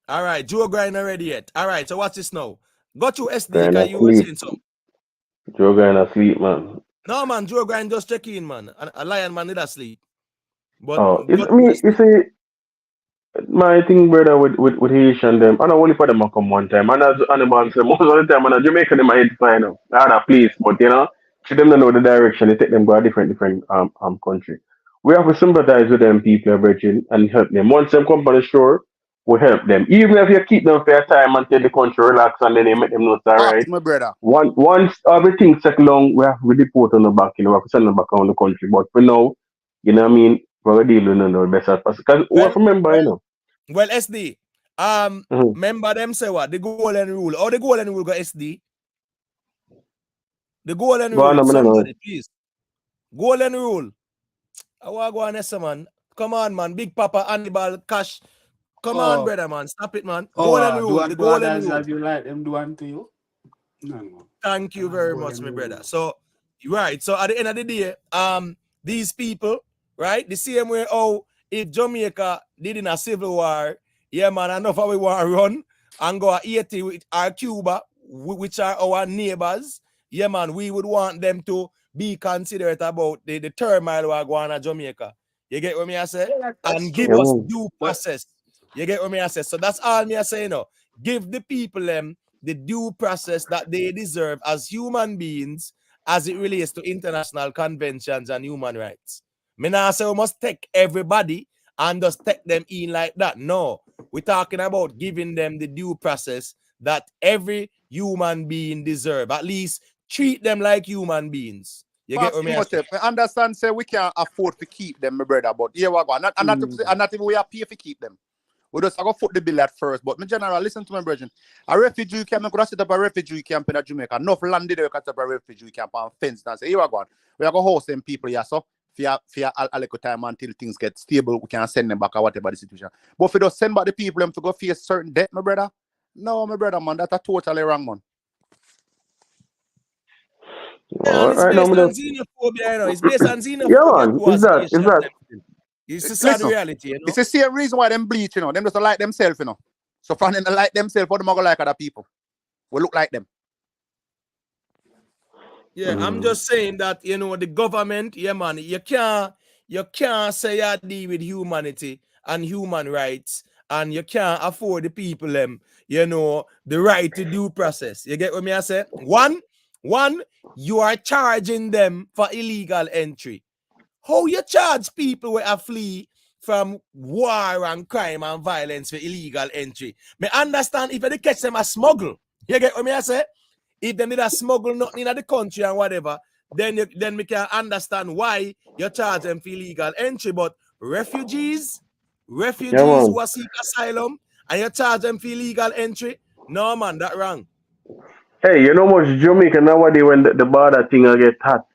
All right, Joe Grind already yet. All right, so watch this now. Go through SD Grind because you were asleep. saying something. Joe Grind asleep, man. No, man, Joe Grind just check in, man. A lion man did asleep. But Oh, it's me. You see, my thing, brother, with Haitian them. I know only for them I come one time. And as Animal say, most of the time, and Jamaica them I hate fine up. Other place, but you know, should them not know the direction. They take them go a different country. We have to sympathize with them people, brethren, and help them. Once them come on the shore, we help them. Even if you keep them for a time until the country relax and then they make them know it's all right. My brother. Once everything settle down, we have to deport on the back. You know, we have to send them back on the country. But for now, you know what I mean. We're dealing with the best as possible. Because we have to remember, you know. Well, SD, remember them say what? The golden rule. Or the golden rule go SD? The golden Go on, rule. Somebody, know. please. Golden rule. I want to go on this, man. Come on, man. Big Papa, Hannibal, Cash. Come on, brother, man. Stop it, man. Golden rule. The golden rule. As you like them do unto you. No. Thank you very much, my brother. So, right. So at the end of the day, these people, right? The same way if Jamaica did in a civil war, yeah, man, enough of we want to run and go at Haiti with our Cuba, which are our neighbors. Yeah, man, we would want them to be considerate about the turmoil we're going to Jamaica. You get what me I say? And give us due process. You get what me I say? So that's all me I say, you know. Give the people them the due process that they deserve as human beings as it relates to international conventions and human rights. Me not say we must take everybody and just take them in like that. No, we're talking about giving them the due process that every human being deserve. At least treat them like human beings. You get what me I say? I understand, say we can't afford to keep them, my brother, but here we go. And not even we are pay to keep them. We just have to foot the bill at first. But my general, listen to my brethren. A refugee camp, I could set up a refugee camp in Jamaica. Enough land there, we can set up a refugee camp and fence and say, here we go. We are going to host them people here, so for a little time until things get stable, we can send them back or whatever the situation. But if we just send back the people them to go face certain debt, my brother, no, my brother, man, that's a totally wrong, man. Yeah, and it's based on xenophobia, you know. It's based on xenophobia. Yeah, is that. It's a sad reality, you know. It's the same reason why them bleach, you know. Them just like themselves, you know. So from them to like themselves, what them going to like other people? We look like them. Yeah, I'm just saying that, you know, the government, yeah, man, you can't say you deal with humanity and human rights and you can't afford the people them, you know, the right to due process. You get what me I say? One, you are charging them for illegal entry. How you charge people who are flee from war and crime and violence for illegal entry? Me understand if they catch them a smuggle. You get what me I say? If they did a smuggle nothing in the country and whatever, then we can understand why you charge them for illegal entry. But refugees who are seek asylum and you charge them for illegal entry, no man, that wrong. Hey, you know much Jamaica nowadays when the border thing will get hot.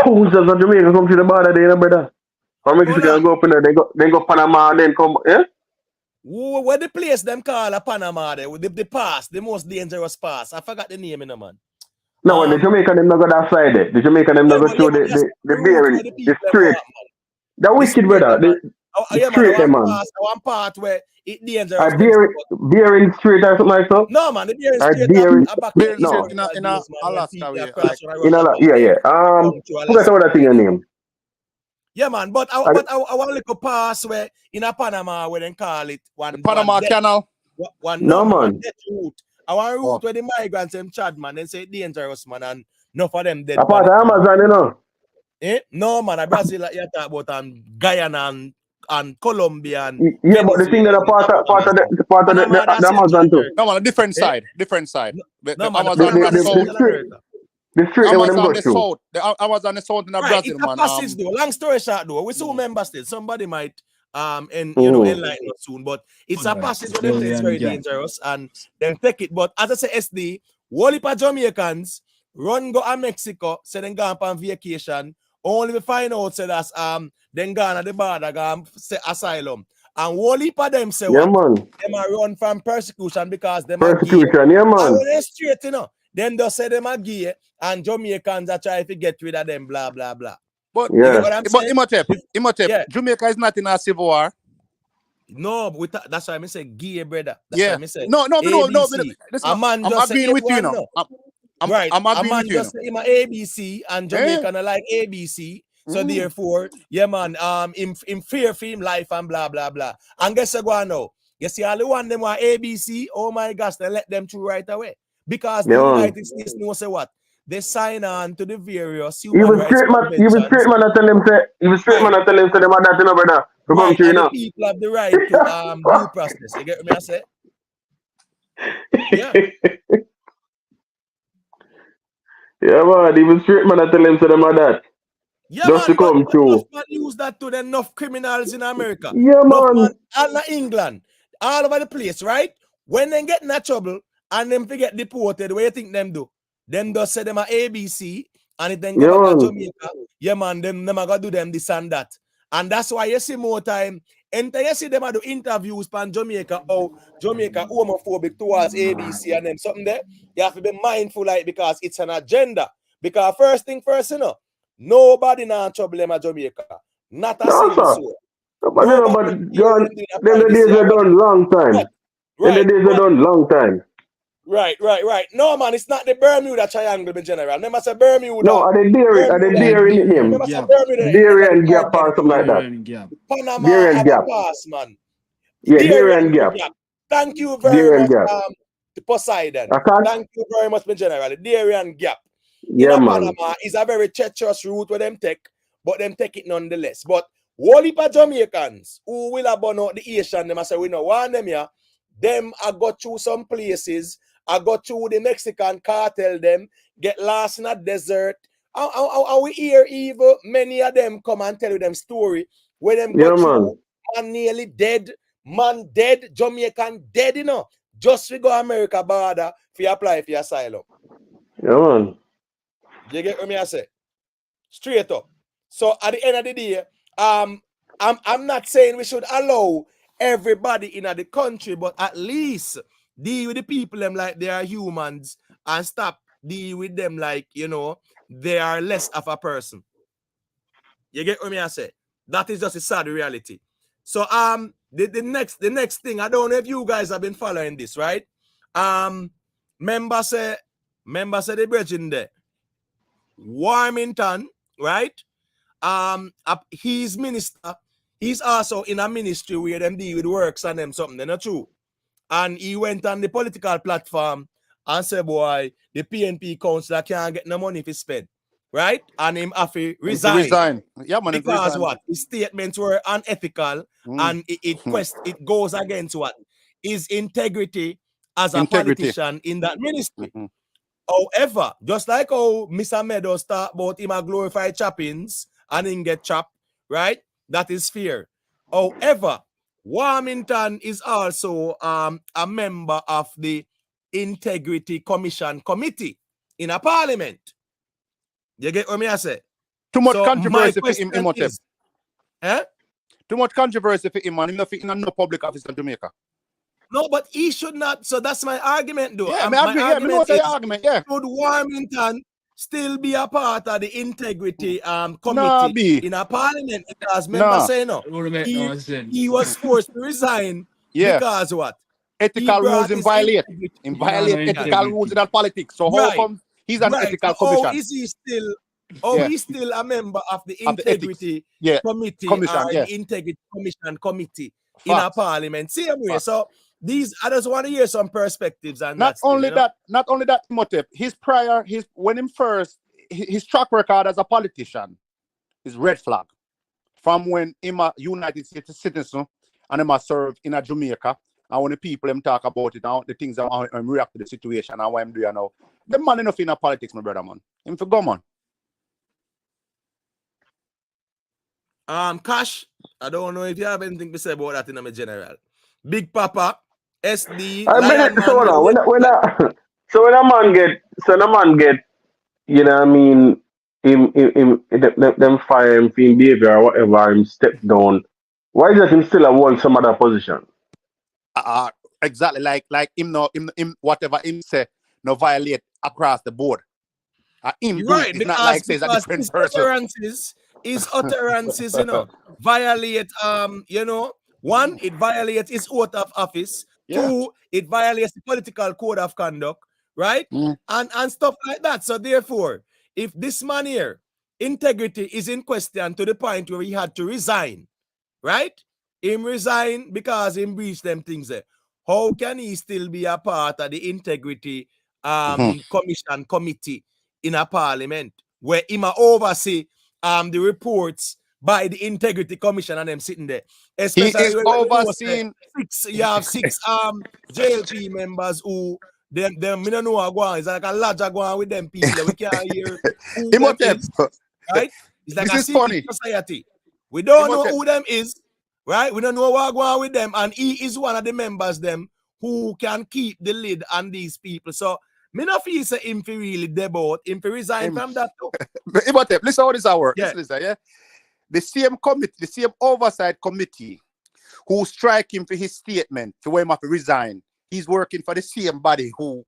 thousands of Jamaicans come to the border there, brother. Or Mexican go up in there, they go Panama, then come, yeah? What the place them call a Panama there? The pass, the most dangerous pass. I forgot the name, man. No, when the Jamaican them not go that side there. The Jamaican them not go through the bearing, the straight. That wicked, brother. The straight, them, man. One part where it dangerous. Bearing straight or something like that? No, man, the bearing straight. Bearing no. straight in Alaska way. Forget what that thing your name. Yeah, man, but I want to look a pass where in a Panama where they call it one Panama Canal. One death route. I want a route where the migrants them chat, man. They say dangerous, man, and enough of them dead. Apart of Amazon, you know. No, man, I Brazil like you talk about Guyana and Colombia and yeah, but the thing that a part of the Amazon too. No, man, a different side. The street Amazon the south. The Amazon the south in Brazil, man. Passage though. Long story short though, we still member state. Somebody might enlighten us soon, but it's a passage where they say it's very dangerous and then take it. But as I say, SD, whole heap of Jamaicans run go to Mexico, say then go on vacation. Only we find out say that's then gone at the border, go say asylum. And whole heap of them say yeah, man. Them are run from persecution because them persecution, are gay. yeah, man. And when they straight, them just say them are gay and Jamaicans are trying to get rid of them, blah blah blah. But Imhotep, Jamaica is not in a civil war. No, but that's why I say gay, brother. That's yeah. why I say No. A man just agreeing with you, know. I'm agreeing with you. Just say him a ABC and Jamaican like ABC. So therefore, yeah, man, in fear for him life and blah blah blah. And guess what now? You see, all the one them are ABC. Oh my gosh, they let them through right away because the United States know say what they sign on to the various human rights conventions. He was straight man. I tell them say. He was straight man. I tell them say them are that, you know, brother. Right, and the people have the right to due process. You get me? I say. Yeah. Yeah, man. He was straight man. I tell them say them are that. Yeah, just man, to come through. But use that to enough criminals in America. Yeah, man. All in England, all over the place, right? When they get in that trouble and them get deported, what you think them do? Them just say them are ABC and it then go back to Jamaica. Yeah, man, them are gonna do them this and that. And that's why you see more time. And you see them do interviews from Jamaica, Jamaica homophobic towards ABC and them something there. You have to be mindful, like, because it's an agenda. Because first thing first, nobody now trouble them at Jamaica. Not a single soul. But then the days are done long time. Then the days are done long time. Right. No, man, it's not the Bermuda Triangle in general. Never say Bermuda. No, are they Dairy in him? Dairy and Gap or something like that. Panama Dairy and Gap. Pass, man. Yeah, Dairy and Gap. Thank you very much, Poseidon. Thank you very much, in general. Dairy and Gap. Yeah, man. Panama is a very treacherous route where them take, but them take it nonetheless. But whole heap of Jamaicans who will have burn out the Asian, them I say we know one them here. Them I got through some places. I got through the Mexican cartel. Them get lost in a desert. And we hear even many of them come and tell you them story where them got through man nearly dead, man dead, Jamaican dead, just to go America border for apply for asylum. Yeah, man. You get what me I say? Straight up. So at the end of the day, I'm not saying we should allow everybody in the country, but at least deal with the people them like they are humans and stop deal with them like, they are less of a person. You get what me I say? That is just a sad reality. So the next thing, I don't know if you guys have been following this, right? Member say the bridging there. Warmington, right? He's minister. He's also in a ministry where them deal with works and them something. They're not true. And he went on the political platform and said, boy, the PNP councillor can't get no money if he spend. Right? And him have to resign. Yeah, man, because resign. What? His statements were unethical and it goes against what? His integrity as a politician in that ministry. However, just like how Mr. Meadows talk about him a glorified choppings and him get chopped, right? That is fair. However, Warmington is also a member of the Integrity Commission Committee in a parliament. You get what me I say? Too much So my controversy for him, question is, Too much controversy for him, and him not fit in no public office in Jamaica. No, but he should not. So that's my argument, though. Yeah, My I know argument say is, argument, yeah. should Warmington still be a part of the integrity Nah, committee B. in a parliament? Because members Nah. say no. He was forced to resign Yeah. because what? Ethical rules in violate. In violate ethical rules in that politics. So how come he's an ethical commission? How is he still? He's still a member of the integrity committee commission, or the integrity commission committee in a parliament? Same way. So I just want to hear some perspectives on not that. Only that, Motep, his track record as a politician is red flag. From when him a United States citizen and him a serve in a Jamaica, and when the people them talk about it and the things that react to the situation and what I'm doing now. The man enough in a politics, my brother, man. Him for go, man. Cash, I don't know if you have anything to say about that in a general. Big Papa, SD, I mean, Lion so Man, now, when a man get, you know what I mean, them fire him for him behavior or whatever, him step down. Why is that him still hold some other position? Exactly, like him whatever him say, no violate across the board. Him do right, it. It's not like says a different person. His utterances, violate, one, it violates his oath of office. Yeah. Two, it violates the political code of conduct, right? And stuff like that. So therefore, if this man here, integrity is in question to the point where he had to resign, right? Him resign because he breached them things there. How can he still be a part of the integrity commission committee in a parliament where he might oversee the reports by the integrity commission and them sitting there? Especially he is overseeing. You have six JLP members who them me don't know what going. It's like a lodge going with them people. We can't hear who them is, right? It's like this a is secret funny. society. We don't know who them is, right? We don't know what going on with them, and he is one of the members them who can keep the lid on these people. So me not feel say him fi really debut, him fi resign from that too. Listen how this work. Yeah. Listen, yeah. The same committee, the same oversight committee who strike him for his statement for him have to resign. He's working for the same body who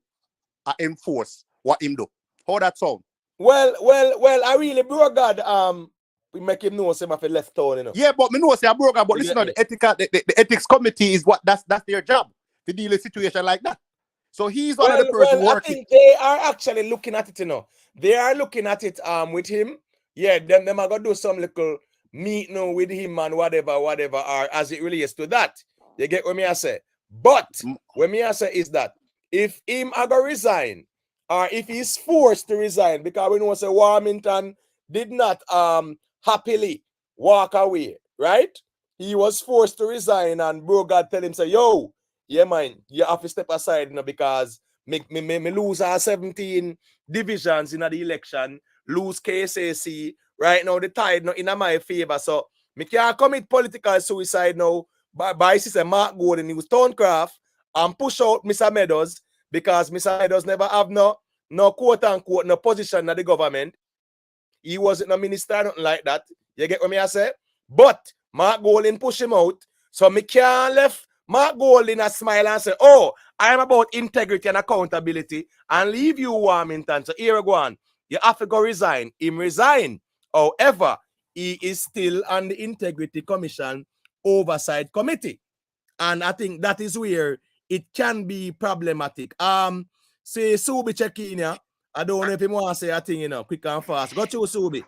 enforce what him do. How that sound? Well, I really bro God we make him know some of the left town, Yeah, but me know say I broke but listen, the ethics committee is what that's their job to deal with a situation like that. So he's one of the person working. I think they are actually looking at it, They are looking at it with him. Yeah, them are gonna do some little meeting with him and whatever, or as it relates to that. You get what me I say? But what me I say is that if him are gonna resign, or if he's forced to resign, because we know say Warmington did not happily walk away, right? He was forced to resign, and bro God tell him say, yo, yeah man, you have to step aside because me lose our 17 divisions in the election, lose KSAC. Right now the tide not in my favor. So me can't commit political suicide now by sister Mark Gordon, he was Stonecraft, and push out Mr. Meadows because Mr. Meadows never have no quote unquote no position in the government. He wasn't a minister, nothing like that. You get what me I say? But Mark Golding push him out. So me can't left Mark Golding a smile and say, oh, I am about integrity and accountability and leave you Warmington. So here we go on. You have to go resign. Him resign. However, he is still on the Integrity Commission Oversight Committee. And I think that is where it can be problematic. Say Subi check in here. I don't know if you want to say a thing, quick and fast. Go to Subi.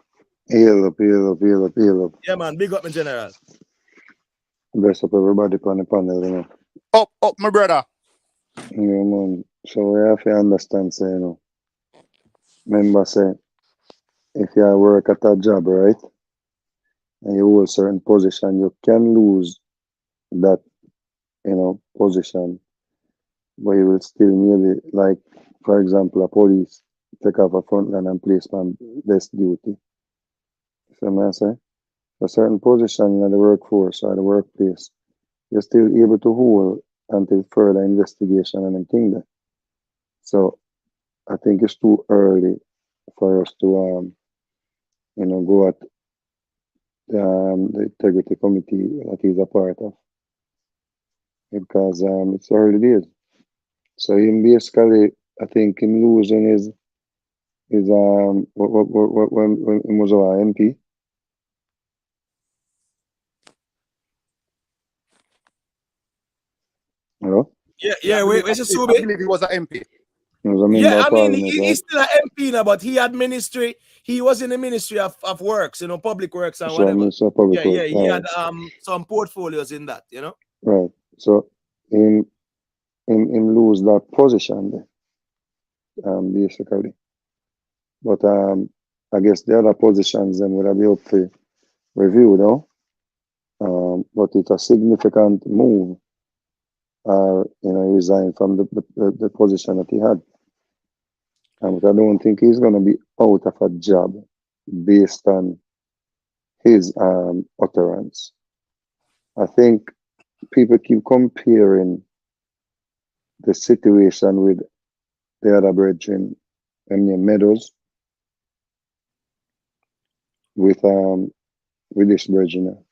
Heal up. Yeah, man, big up, my general. Bless up everybody on the panel, Up, my brother. Yeah, man. So we have to understand, say, remember, say, if you work at a job, right, and you hold a certain position, you can lose that, position, but you will still maybe, like, for example, a police take off a front line and place on desk duty. So I say, a certain position in the workforce or the workplace, you're still able to hold until further investigation and anything there. So I think it's too early for us to go at the integrity committee that he's a part of, because it's early days. So him basically, I think him losing is when he was our MP. Hello? Yeah, wait, I believe he was an MP. He was a member Yeah, of I mean, parliament, right? he's still an MP now, but he had ministry. He was in the Ministry of Works, public works and So whatever. Minister of Public Yeah, Works, he all had right. some portfolios in that, Right. So him lose that position there, basically. But I guess the other positions then would be up for review, though. But it's a significant move. Resign from the position that he had. And I don't think he's going to be out of a job based on his utterance. I think people keep comparing the situation with the other brethren, Meadows, with this brethren.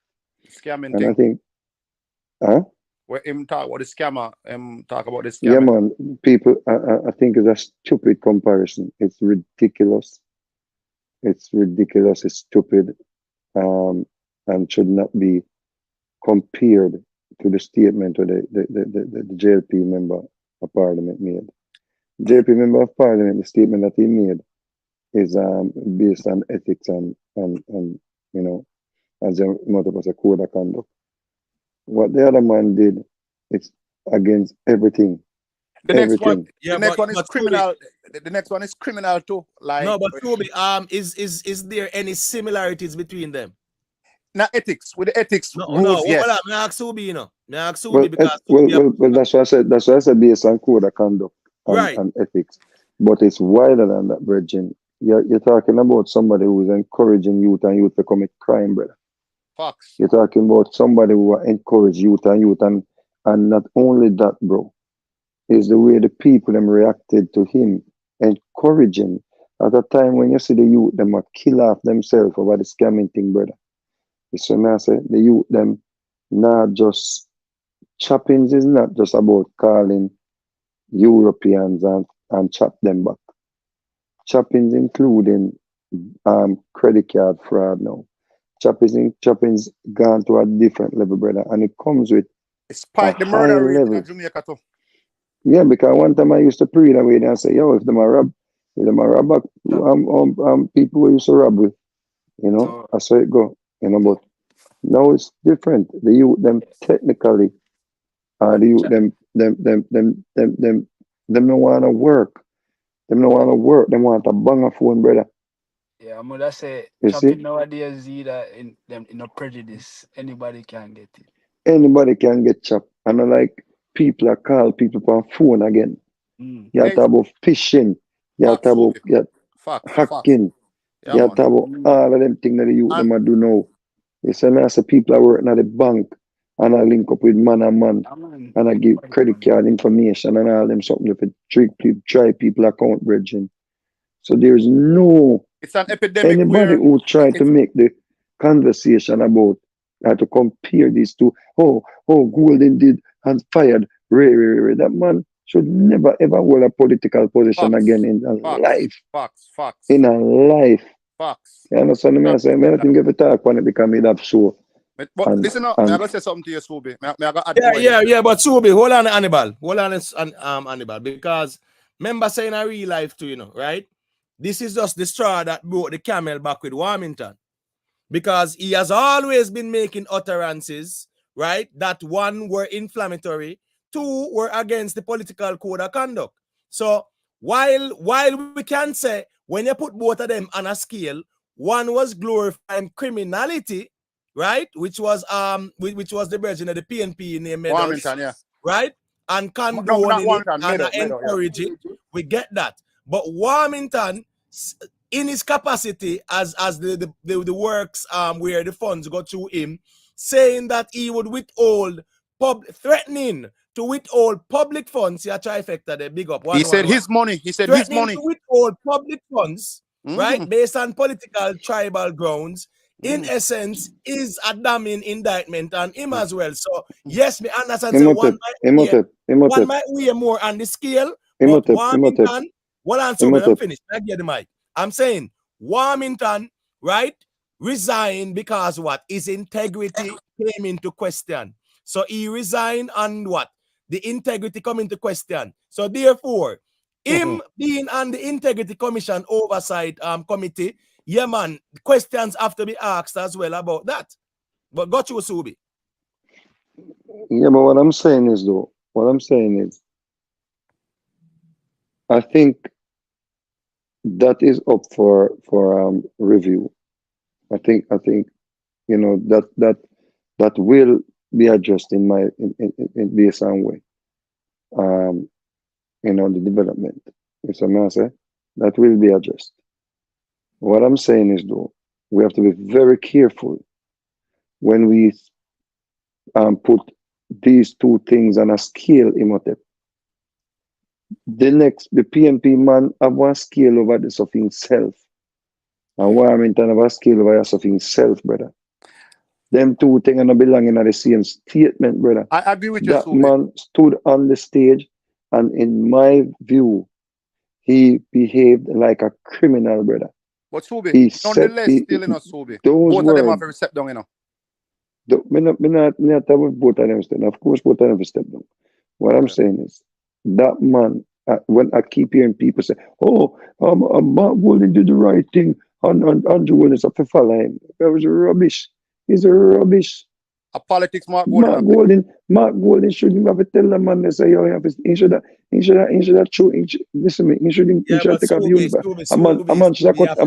Scamming And I thing. think, Where him talk about the scammer, talk about the scammer. yeah, man, people, I think it's a stupid comparison. It's ridiculous. It's ridiculous. It's stupid, and should not be compared to the statement of the JLP member of parliament made. JLP member of parliament, the statement that he made is based on ethics and as a matter of a code of conduct. What the other man did, it's against everything. The next one, Yeah, the next but- one is but criminal. The next one is criminal too. Like No, but Toby, is there any similarities between them? not ethics with the ethics No, rules. Yes. Well, I ask Toby, I ask Well, Toby because well, that's why I said. That's why I said based on code of conduct Right. and ethics. But it's wider than that, Bridget. You're talking about somebody who's encouraging youth and youth to commit crime, brother. Facts. You're talking about somebody who encourage youth and not only that, bro. Is the way the people them reacted to him, encouraging at a time when you see the youth them a kill off themselves over the scamming thing, brother. You see me I say the youth them not just choppings is not just about calling Europeans and chop them back. Choppings including credit card fraud now. Choppings gone to a different level, brother, and it comes with Spike the high murder rate level. in Jamaica too. Yeah, because one time I used to pray that way and say, yo, if them are rob back, people who used to rob with, I saw it go, but now it's different. The youth them technically, the youth them don't want to work. Them don't want to work. Them want a banger phone, brother. Yeah, I'm gonna say You see? chopping nowadays is either in a prejudice. Anybody can get it. Anybody can get chopped. And I like people are call people on phone again. Mm. You talk about fishing. You talk about hacking. Yeah, You man. talk about all of them things that the youth them a do now. You see, me I say people are working at the bank and I link up with man and I give credit card information and all them something if it try people account bridging. So there's no It's an epidemic anybody where who try to make the conversation about to compare these two. Oh, Golden did and fired Ray. That man should never ever hold a political position again in a life. Facts. In a life. Facts. You understand me? I say, I think if you talk on it because me have show. But And- listen up, and- I gotta say something to you, Subi. I gotta add to what you Yeah, but Subi, hold on, Hannibal. Hold on, Hannibal, because remember saying in real life too, right? This is just the straw that brought the camel back with Warmington. Because he has always been making utterances, right? That one were inflammatory, two were against the political code of conduct. So while we can say when you put both of them on a scale, one was glorifying criminality, right? Which was the version of the PNP name Meadows, Warmington, yeah. right? And not condoning it Warmington, and Meadow, yeah. encouraging. We get that. But Warmington, in his capacity as the works where the funds go through him, saying that he would withhold threatening to withhold public funds. Yeah, trifecta, they big up. He said his money. He said his Threatening money. to withhold public funds right, based on political tribal grounds, in essence, is a damning indictment on him as well. So yes, me understand say one might weigh more on the scale, but Warmington, well, and so I'm finished. I get the mic. I'm saying Warmington, right, resigned because what? His integrity came into question. So he resigned and what? The integrity come into question. So therefore, him being on the Integrity Commission Oversight Committee, yeah, man, questions have to be asked as well about that. But got you, Subi. Yeah, but what I'm saying is, I think that is up for review. I think you know that will be addressed in based on way. You know, the development. It's a matter that will be addressed. What I'm saying is, though, we have to be very careful when we put these two things on a scale, Imhotep. The PNP man have one scale over this of himself. And Warmington have a scale over this of himself, brother. Them two things don't belong in the same statement, brother. I agree with you, That Subi. man stood on the stage, and in my view, he behaved like a criminal, brother. But Subi, He said nonetheless, still in a Subi. those Both of them have words. a step down, you know. Me not talk with both of them step down. Of course, both of them step down. What I'm saying is, that man, when I keep hearing people say, "Oh, Mark Golden did the right thing," and Andrew Willis up to follow him. That was rubbish. He's a rubbish. A politics Mark Golden. Mark Golden shouldn't have to tell the man they say, "Yo, he should have listen me. He should take off the uniform. A man should have cut the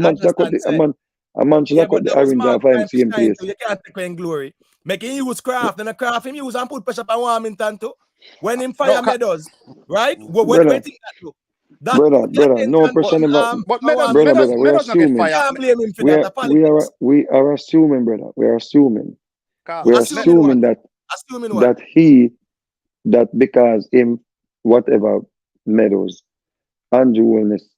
iron down for him same place." You can't take in glory. Making use craft, and a craft him use and put pressure on Warmington too. When him fire Meadows, right? When think that too? Brother, no pressure never. But Brother, we are assuming. Can't blame him for that. We are assuming, brother. We are assuming. We're assuming that because him whatever Meadows, Andrew Willis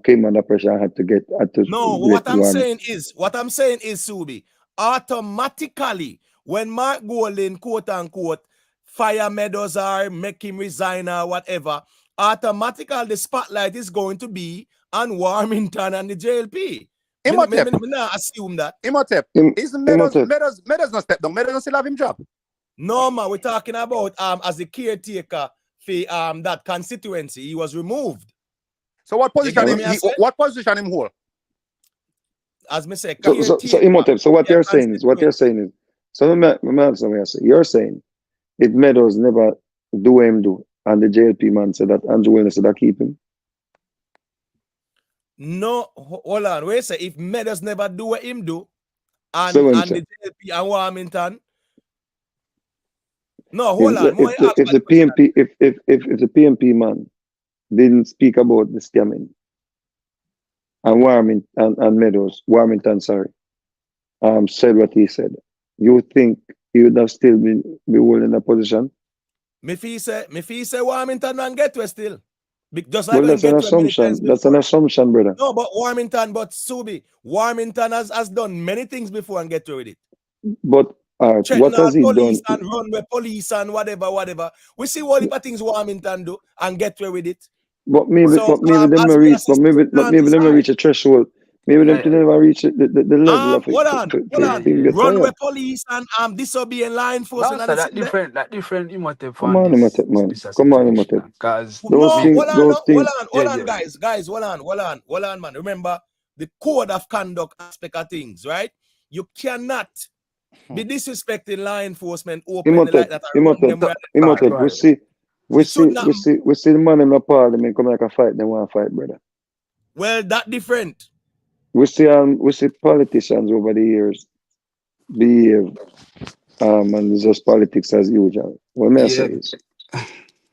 came under pressure and had to. No, what I'm saying is, Subi, automatically when Mark Golden, quote unquote, fire Meadows or make him resign or whatever, automatically the spotlight is going to be on Warmington and the JLP. Imhotep. Me not assume that. Imhotep. Is Meadows not step down? Meadows still have him job. No, man, we're talking about as a caretaker for that constituency. He was removed. So what position what position him hold? As me say, so Imhotep, so what you're saying is, so let me answer what you're saying. You're saying if Meadows never do what him do, and the JLP man said that Andrew Willis said that keep him. No, hold on. Wait, say if Meadows never do what him do, and So the JLP and Warmington. No, hold on. If the PNP man didn't speak about the scamming, and Warmington, said what he said, you think he would have still be holding that position? Me feel say Warmington man get to still. Just like that's an assumption. That's an assumption, brother. No, but Subi, Warmington has done many things before and get to it. But what has he done? And run with police and whatever. We see all the things Warmington do and get away with it. But maybe them reach a threshold. Maybe them never reach the level of it. Hold on. Run with police and disobeying law enforcement. That different Imhotep. Come on, Imhotep, man. Come on, Imhotep. Hold on, guys. Hold on, man. Remember the code of conduct aspect of things, right? You cannot be disrespecting law enforcement openly like that. Imhotep, we see the man in the parliament come like a fight, they want to fight, brother. Well, that different. We see politicians over the years behave and it's just politics as usual. What may I say is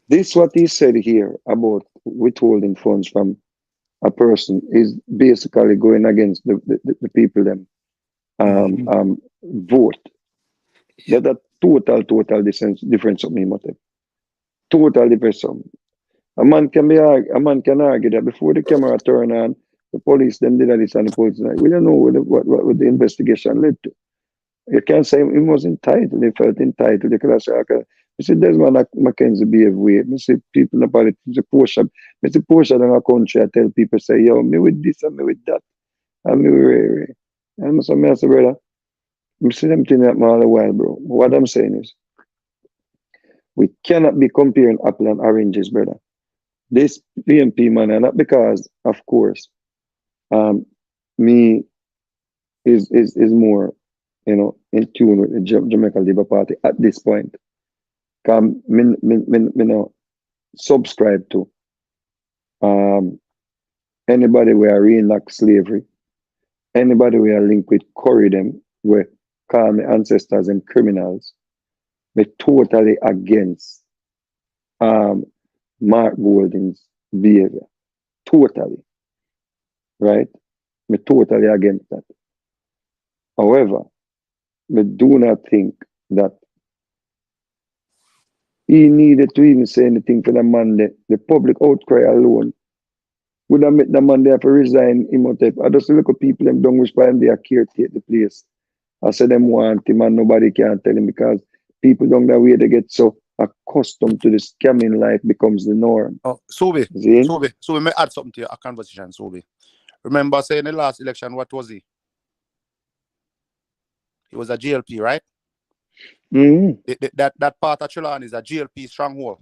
this what he said here about withholding funds from a person is basically going against the people them vote. That's a total difference of me, Imhotep. Total difference of me. A man can argue that before the camera turn on The police them did this and the police like, we don't know what the investigation led to. You can't say he was entitled. He felt entitled. You could have said, okay. I said, Desmond Mackenzie behave weird. I say, people about it, it's a portion. It's a portion in our country. I tell people, say, yo, me with this and me with that. And me with Ray. And so I say, brother, I see them thing that all the while, bro. What I'm saying is, we cannot be comparing apple and oranges, brother. This PNP man, and not because, of course, me is more, you know, in tune with the Jamaica Labour Party at this point. Because me no subscribe to anybody who are reenact slavery, anybody who are linked with Curry them, where call me ancestors and criminals. Me totally against Mark Golding's behavior. Totally. Right? Me totally against that. However, me do not think that he needed to even say anything for the man there. The public outcry alone would have made the man there to resign Imhotep. I just look at people them don't wish for him they are caretake the place. I say them want him and nobody can tell him because people don't know where they get so accustomed to the scamming life becomes the norm. Oh, Sobe, may add something to your conversation, Sobe. Remember saying the last election, what was he? He was a GLP, right? Mm-hmm. That part of Trelawny is a GLP stronghold.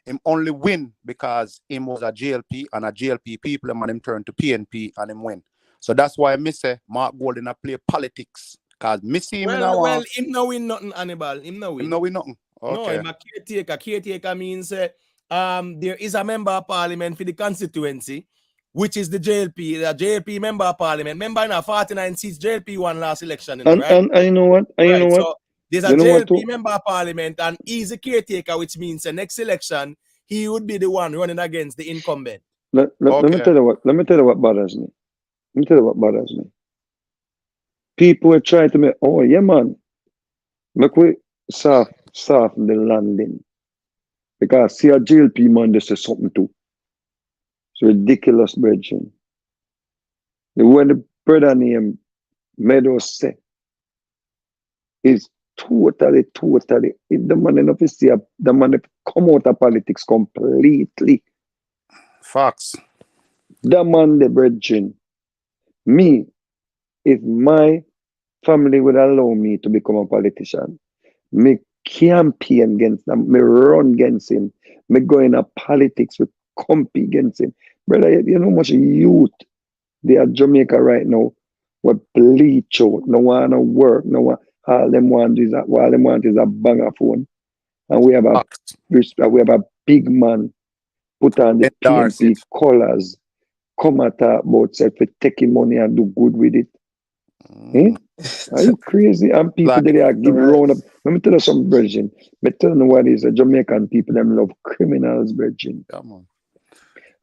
Him only win because him was a GLP and a GLP people and him turn to PNP and him win. So that's why I say Mark Golding a play politics. Because him well, him no win nothing, Hannibal. Him no win nothing. Okay. No, him a caretaker. Caretaker means there is a member of parliament for the constituency, which is the JLP. The JLP member of parliament. Member in 49 seats, JLP won last election, you know, right? And you know what? You know what? So there's a JLP member of parliament, and he's a caretaker, which means the next election he would be the one running against the incumbent. Let me tell you what bothers me. Let me tell you what bothers me. People are trying to make, oh yeah man, make we soft the landing. Because see a GLP man, they say something too. It's ridiculous, brethren. The way the brother named Meadows say is totally, if the man enough is here, the man come out of politics completely. Facts. The man, the brethren. Me, if my family would allow me to become a politician, me campaign against them, me run against him, me go in a politics with compete against him. Brother, you know how much youth they are Jamaica right now what bleach out, no one to work, no one, all them want is a banger phone. And we have a big man put on the PNP colors, come at about self for taking money and do good with it. Are you crazy? And people that are giving round up. Let me tell you some virgin. But tell you what is a Jamaican people them love criminals, virgin. Come on.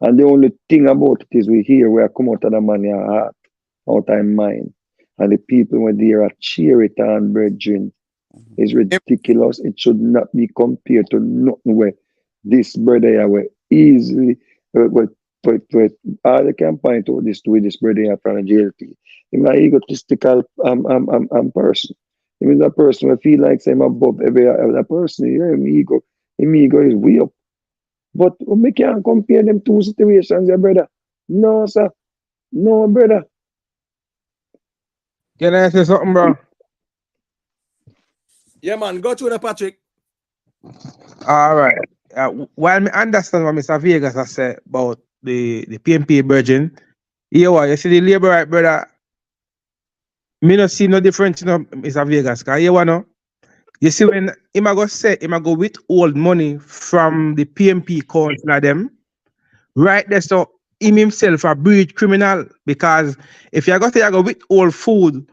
And the only thing about it is we hear where come out of the money heart, out of mind. And the people when they are cheer it on virgin is ridiculous. It should not be compared to nothing where this brother here were easily all the can point out this to this brother here from the JLP. He's an egotistical person. He means a person who feel like I'm above every other person. Yeah, him ego is way up. But we can't compare them two situations, yeah, brother. No, sir. No, brother. Can I say something, bro? Yeah, man. Go through the Patrick. All right. While I understand what Mr. Vegas has said about the PNP virgin, you see the labor right, brother. Me not see no difference, Mr. Vegas. Cause you see when him go withhold money from the PNP council them, right there, so him himself a breed criminal because if you go withhold food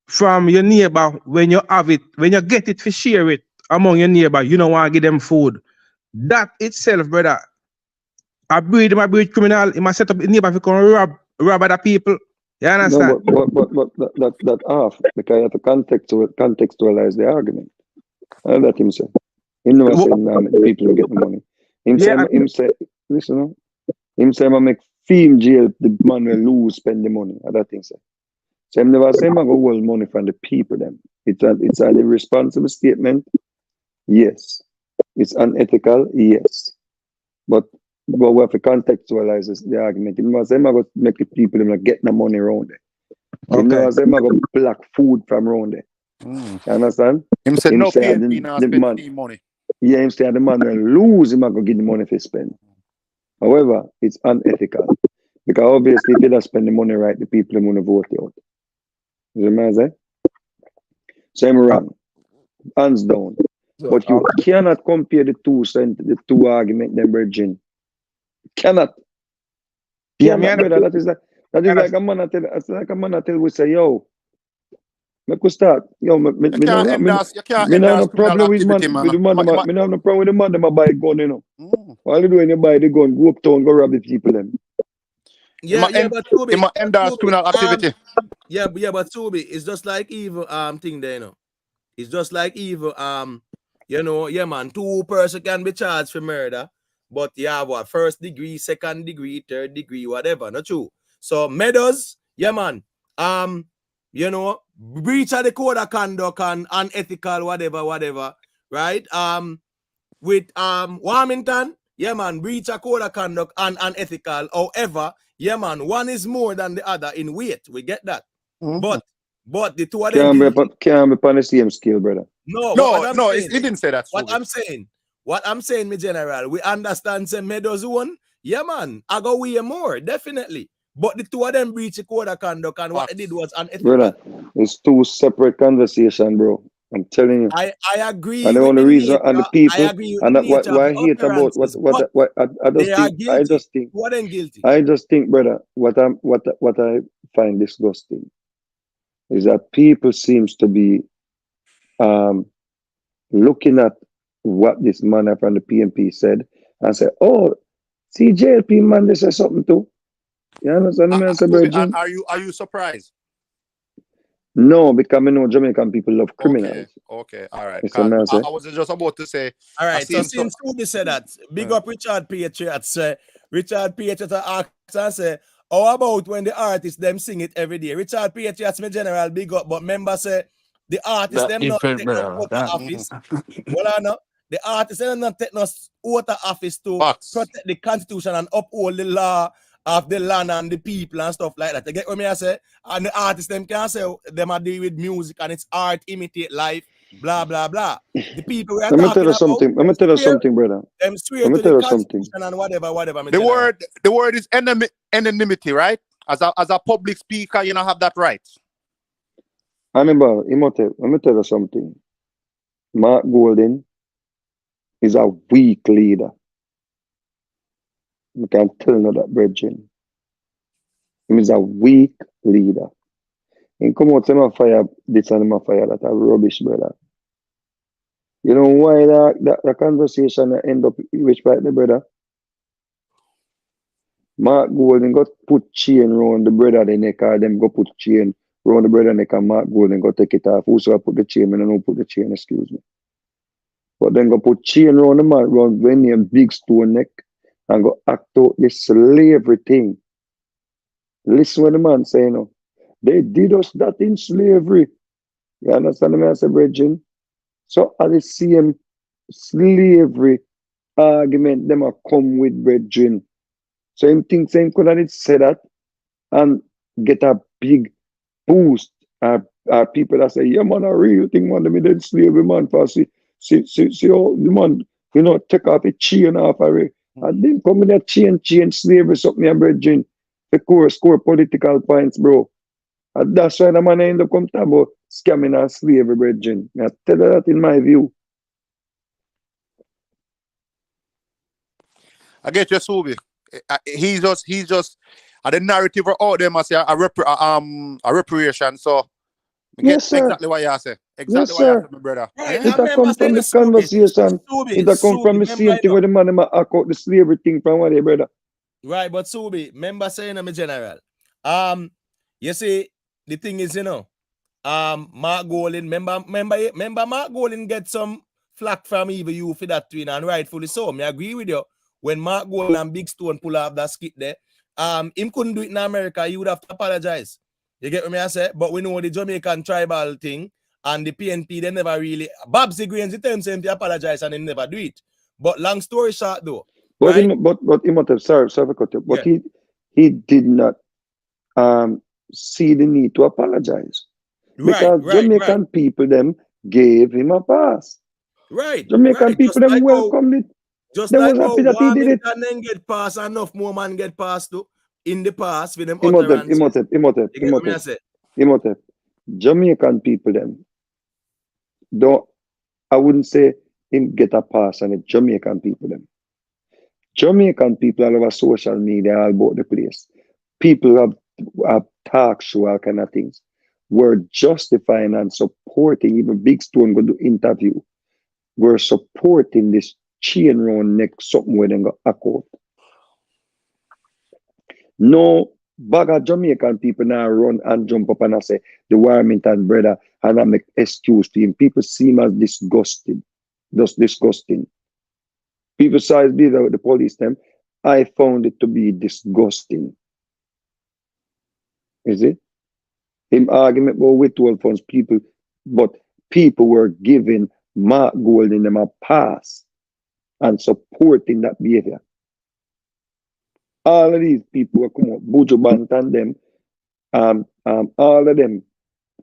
from your neighbor when you have it, when you get it for share it among your neighbor, you don't want to give them food. That itself, brother, a breed criminal, he must set up a neighbor to come rob other people. You understand? No, but that half, because you have to contextualize the argument. And that him say. He never said people will get the money. Him say, listen, him say I make theme jail, the man will lose, spend the money. And that thing, sir. So I'm never saying I go hold money from the people. Them. It's an irresponsible statement. Yes. It's unethical. Yes. But we have to contextualize the argument. I'm never saying I go make the people get the money around there. I'm never saying I go block food from around there. You understand? Him said Him no say PNP now the spend man, fee money. yeah, him say the man will lose, him go get the money to spend. However, it's unethical. Because obviously if you don't spend the money right, the people want to vote you out. You know what I'm saying? So I'm wrong. Hands down. But you cannot compare the two arguments, them virgin. Cannot. Yeah, Cannot, brother. That is like a man tell we say, yo, make we start. Yo, me no have no problem with man. Me no have no problem with the man. Them a buy gun, you know. All you do when you buy the gun, go uptown, go rob the people. Them. Yeah, but Tubi, criminal activity. But Tubi, it's just like evil thing there, you know. It's just like evil you know, yeah man, 2 person can be charged for murder, but you have what, 1st degree, 2nd degree, 3rd degree, whatever, not true. So Meadows, yeah man, you know, breach of the code of conduct and unethical, whatever, right? With Warmington, yeah man, breach of code of conduct and unethical. However, yeah man, one is more than the other in weight. We get that. But the two of them can't be on the same scale, brother. No, he didn't say that. What I'm saying, my general, we understand say Meadows one, yeah man, I go way more, definitely. But the two of them breach the code of conduct and what they did was unethical. Brother, it's 2 separate conversations, bro. I'm telling you. I agree. And the only reason and the people I agree with and the nature why I of hate about what I just think, brother, what I find disgusting is that people seems to be looking at what this man from the PNP said and say, oh, see JLP man, they say something too. You understand me, Mr. Virgin? Are you surprised? No, because I know Jamaican people love criminals. Okay, all right. I was just about to say. All right, so since Tubi said that, big up Richard Patriot. Richard Patriot asked and say, how about when the artists them sing it every day? Richard Patriot's my general big up, but member say the artists That them not different, take no bro. out of office. Well, I know the artists them not take no out of office to protect the constitution and uphold the law of the land and the people and stuff like that. You get what I say? And the artists them can say them are deal with music and it's art, imitate life, blah blah blah. The people we are Let me talking tell you about, something. Let me tell you something, brother. Them swear Let me to tell the you something. constitution and whatever. The word is anonymity, right? As a public speaker, you don't have that right. Hannibal, let me tell you something. Mark Golden is a weak leader. You can tell you that, brethren. He is a weak leader. He come out and fire this and fire that are rubbish, brother. You know why the conversation end up which part the brother? Mark Golden got put chain around the brother the neck, or them go put chain around the brother neck and Mark Golden go take it off. Whoso put the chain, I don't know put the chain, excuse me. But then go put chain around the man, around when he big stone neck, and go act out this slavery thing. Listen what the man say, you know. They did us that in slavery. You understand me, I say, brethren? So at the same slavery argument, them are come with brethren. So him think same could have said that and get a big boost. People that say, yeah man, a real thing, man, me dead slavery, man, for see how the man, you know, take off a chain off of it. And then come in that chain slavery, something me a brethren. The score political points, bro. And that's why the man end up come about scamming and slavery, brethren. I tell you that in my view. I get you, Subi. He's just the narrative out there must say a reparation. So Yes, sir. Exactly what you say. Yes, sir. My brother. Right, It a come from the conversation. It a come from the same thing where the man act out the slavery thing from what they brother. Right, but Subi, remember saying I'm a general. You see, the thing is, you know, Mark Golden, remember Mark Golden get some flack from even you for that twin, and rightfully so. I agree with you. When Mark Golden and Big Stone pull off that skit there, him couldn't do it in America, he would have to apologize. You get what me I say? But we know the Jamaican tribal thing and the PNP, they never really, Babsy Grains, he tell him to apologize and they never do it. But long story short though, But right? he must have, sorry for cut you, but Yeah. he did not see the need to apologize. Because Jamaican people them gave him a pass. Jamaican people them welcomed it. Just they like was happy that he did it. And then get past, enough more man get past too in the past with them Imhotep. Jamaican people them don't, I wouldn't say him get a pass on it. Jamaican people them. Jamaican people all over social media all about the place. People have talk show, all kind of things. We're justifying and supporting, even Big Stone go do interview. We're supporting this chain round neck, something where they go account. No bag of Jamaican people now run and jump up and I say the Warmington brother and I make excuse to him. People see him as disgusting. Just disgusting. People saw his behavior with the police them. I found it to be disgusting. Is it? Him argument about withdrawal funds, but people were giving Mark Golden them a pass and supporting that behavior. All of these people were come up, Buju Banton them, all of them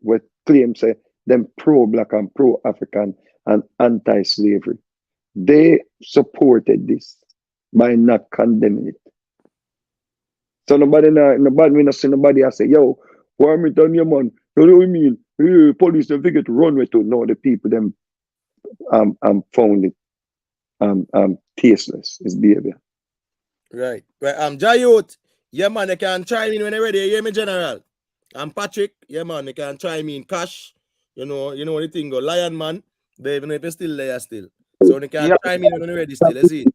were claim say them pro-black and pro-African and anti-slavery. They supported this by not condemning it. So nobody we not see nobody I say, yo, why me tell you man? You know what I mean? Hey, police them figure to run with to know the people them found it tasteless, his behavior. Right. Jayot, yeah man, they can chime in when they're ready. You hear me, General? And Patrick, yeah man, they can chime in. Cash, you know the thing go. Lion man, they even if they're still there still. So they can chime in when they're ready still. Let's see.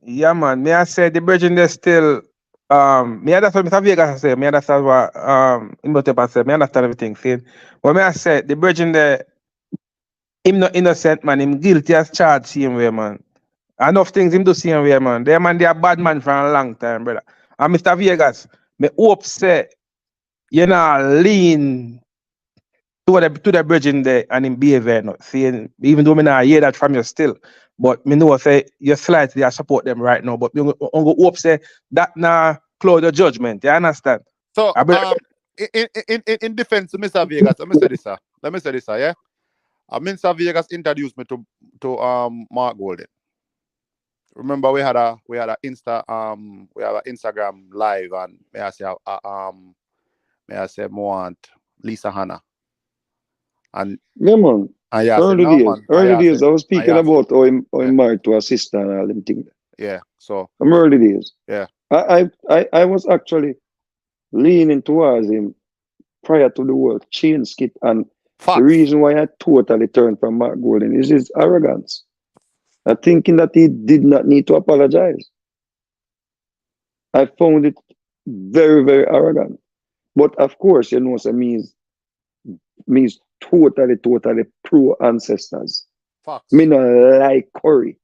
Yeah man, may I say the bridging they still me understand Mr. Vegas say, me understand what Imhotep say, me understand everything saying. But may I say the bridging there, him not innocent man, him guilty as charged same way man. Enough things him do same way man. They man they are bad man for a long time, brother. And Mr. Vegas, me hope say you know lean to the bridging there and in behavior not saying even though me not hear that from you still. But me know say you slightly I support them right now. But me hope say that now close the judgment. You understand? So in defense to Mr. Vegas, let me say this, sir, yeah. Mr. Vegas introduced me to Mark Golden. Remember we had a Instagram live and may I say more want Lisa Hanna. And yeah man. Early days, I was speaking about how I'm married to a sister and all them things. Yeah, so I'm early days. Yeah. I was actually leaning towards him prior to the word chain skit, and the reason why I totally turned from Mark Golden is his arrogance. I'm thinking that he did not need to apologize. I found it very, very arrogant. But of course, you know, so means totally pro ancestors. Me not like Curry.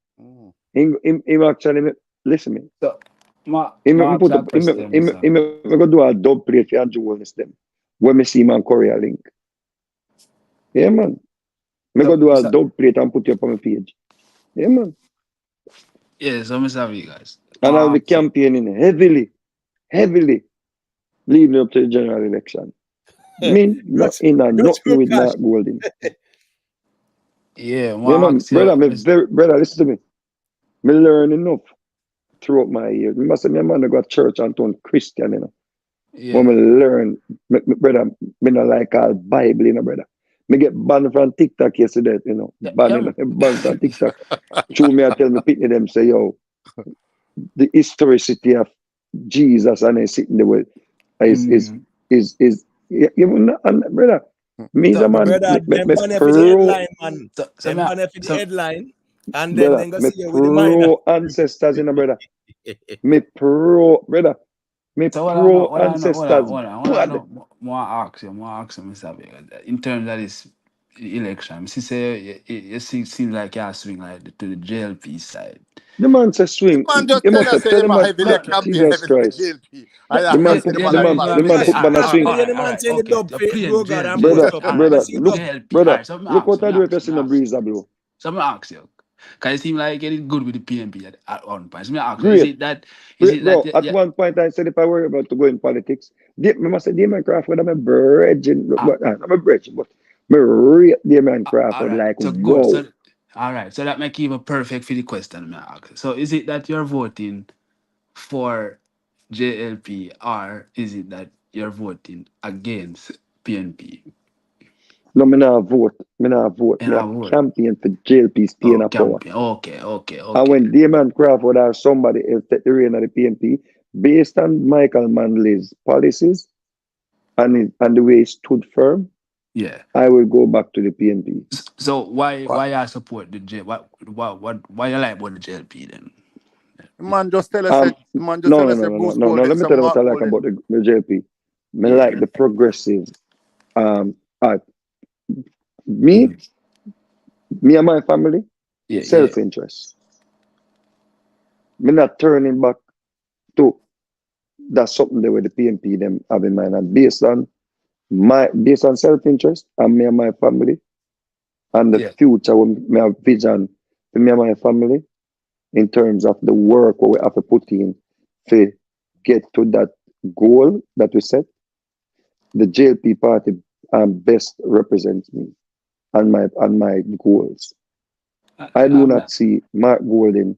Him actually listen me. So, him go do a dub plate for Andrew Wellness them. When me see man Curry a link. Yeah man. Me go do a dub plate and put you up on my page. Yeah man. Yeah, so Mr. Vegas. And I'll be campaigning heavily leading up to the general election. Me not in a nothing with Mark Golden. Yeah, man, brother, listen to me. Me learn enough throughout my years. Me must say, my man I go to church and turn Christian, you know. Yeah. When me learn, brother, me not like all Bible, you know, brother. Me get banned from TikTok yesterday, you know. Banned from TikTok. True me, I tell me pitney them say, yo, the historicity of Jesus and I sitting the way is brother. Me is a man. Headline. And then brother, go me see you with the minor. ancestors, you know, brother. Me pro, brother. Me pro ancestors. I want to ask you, Mr. Vegas, in terms of this election. See, say you seem like you swing like to the JLP side. The man says swing. Man just He tell must us have say tell him him a that heavy leg campaign, Jesus heavy leg Christ. JLP. I The am man just put the Yeah, man no, a no, bad no, the man. man put all man a right, swing. all right, The all man right. saying the Okay, dub you're fit, playing bro God, and Brother, bust up. I brother, see look, dub. JLP. All brother, right, so I'm look what asking, I I'm do if you asking, see I'm the asking. breeze, bro. So I'm asking you, because it seem like getting good with the PNP at one point. So I'm asking, Great. is Great, it that, bro. At yeah, one point, I said if I were about to go in politics, me must say Damon Crawford, I'm a bridging, but I'm a bridging, but me rate Damon all Crawford right, like so good. wow. So, all right, so that make you perfect for the question I'm asking. So is it that you're voting for JLP or is it that you're voting against PNP? No, me not vote. Me not vote. And Me I a vote. campaign for JLP stay in Oh, a power. campaign. Okay, okay, And okay. when Damon Crawford or somebody else take the reign of the PNP, based on Michael Manley's policies and the way he stood firm, Yeah. I will go back to the PNP. So why I support the J? Why you like about the JLP then? Man just tell us Um, man just no, tell no, us no, no, no, Bruce no, Gold no. get Let me tell some you what Mark I like Gold in. about the JLP. Me like Yeah. the progressive. Art. Me and my family, Yeah, yeah. self-interest. Me not turning back to that's something that with the PNP them have in mind. And based on self-interest and me and my family and the Yeah. future when me have vision for me and my family in terms of the work what we have to put in to get to that goal that we set. The JLP party best represents me and my goals. I do I'm not not. see Mark Golden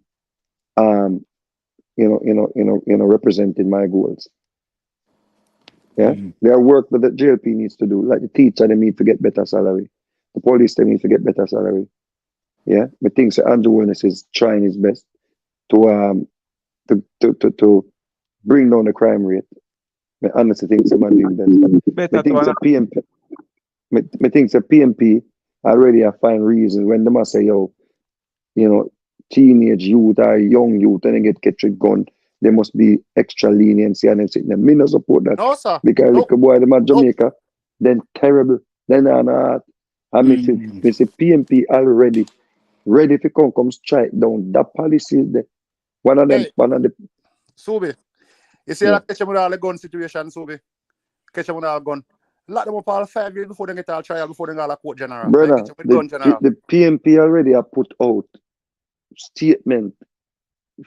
representing my goals. Yeah. There are work that the JLP needs to do. Like the teacher, they need to get better salary. The police, they need to get better salary. Yeah. I think Sir Andrew Willis is trying his best to bring down the crime rate. I honestly think someone doing best. I think the PMP already have find reasons when they must say, yo, teenage youth or young youth and they get with gun, there must be extra leniency and everything. Me no support that. No, sir. Because No. little boy them at Jamaica, then terrible. Then not. And me say PMP already ready to come strike down that policy is there. One of them Subi. You see that catch them with all the gun situation, Subi? Catch them with all gun. Lock them up all 5 years before they get all trial, before they get all a court general. brother, Catch them with gun general. the PMP already have put out statement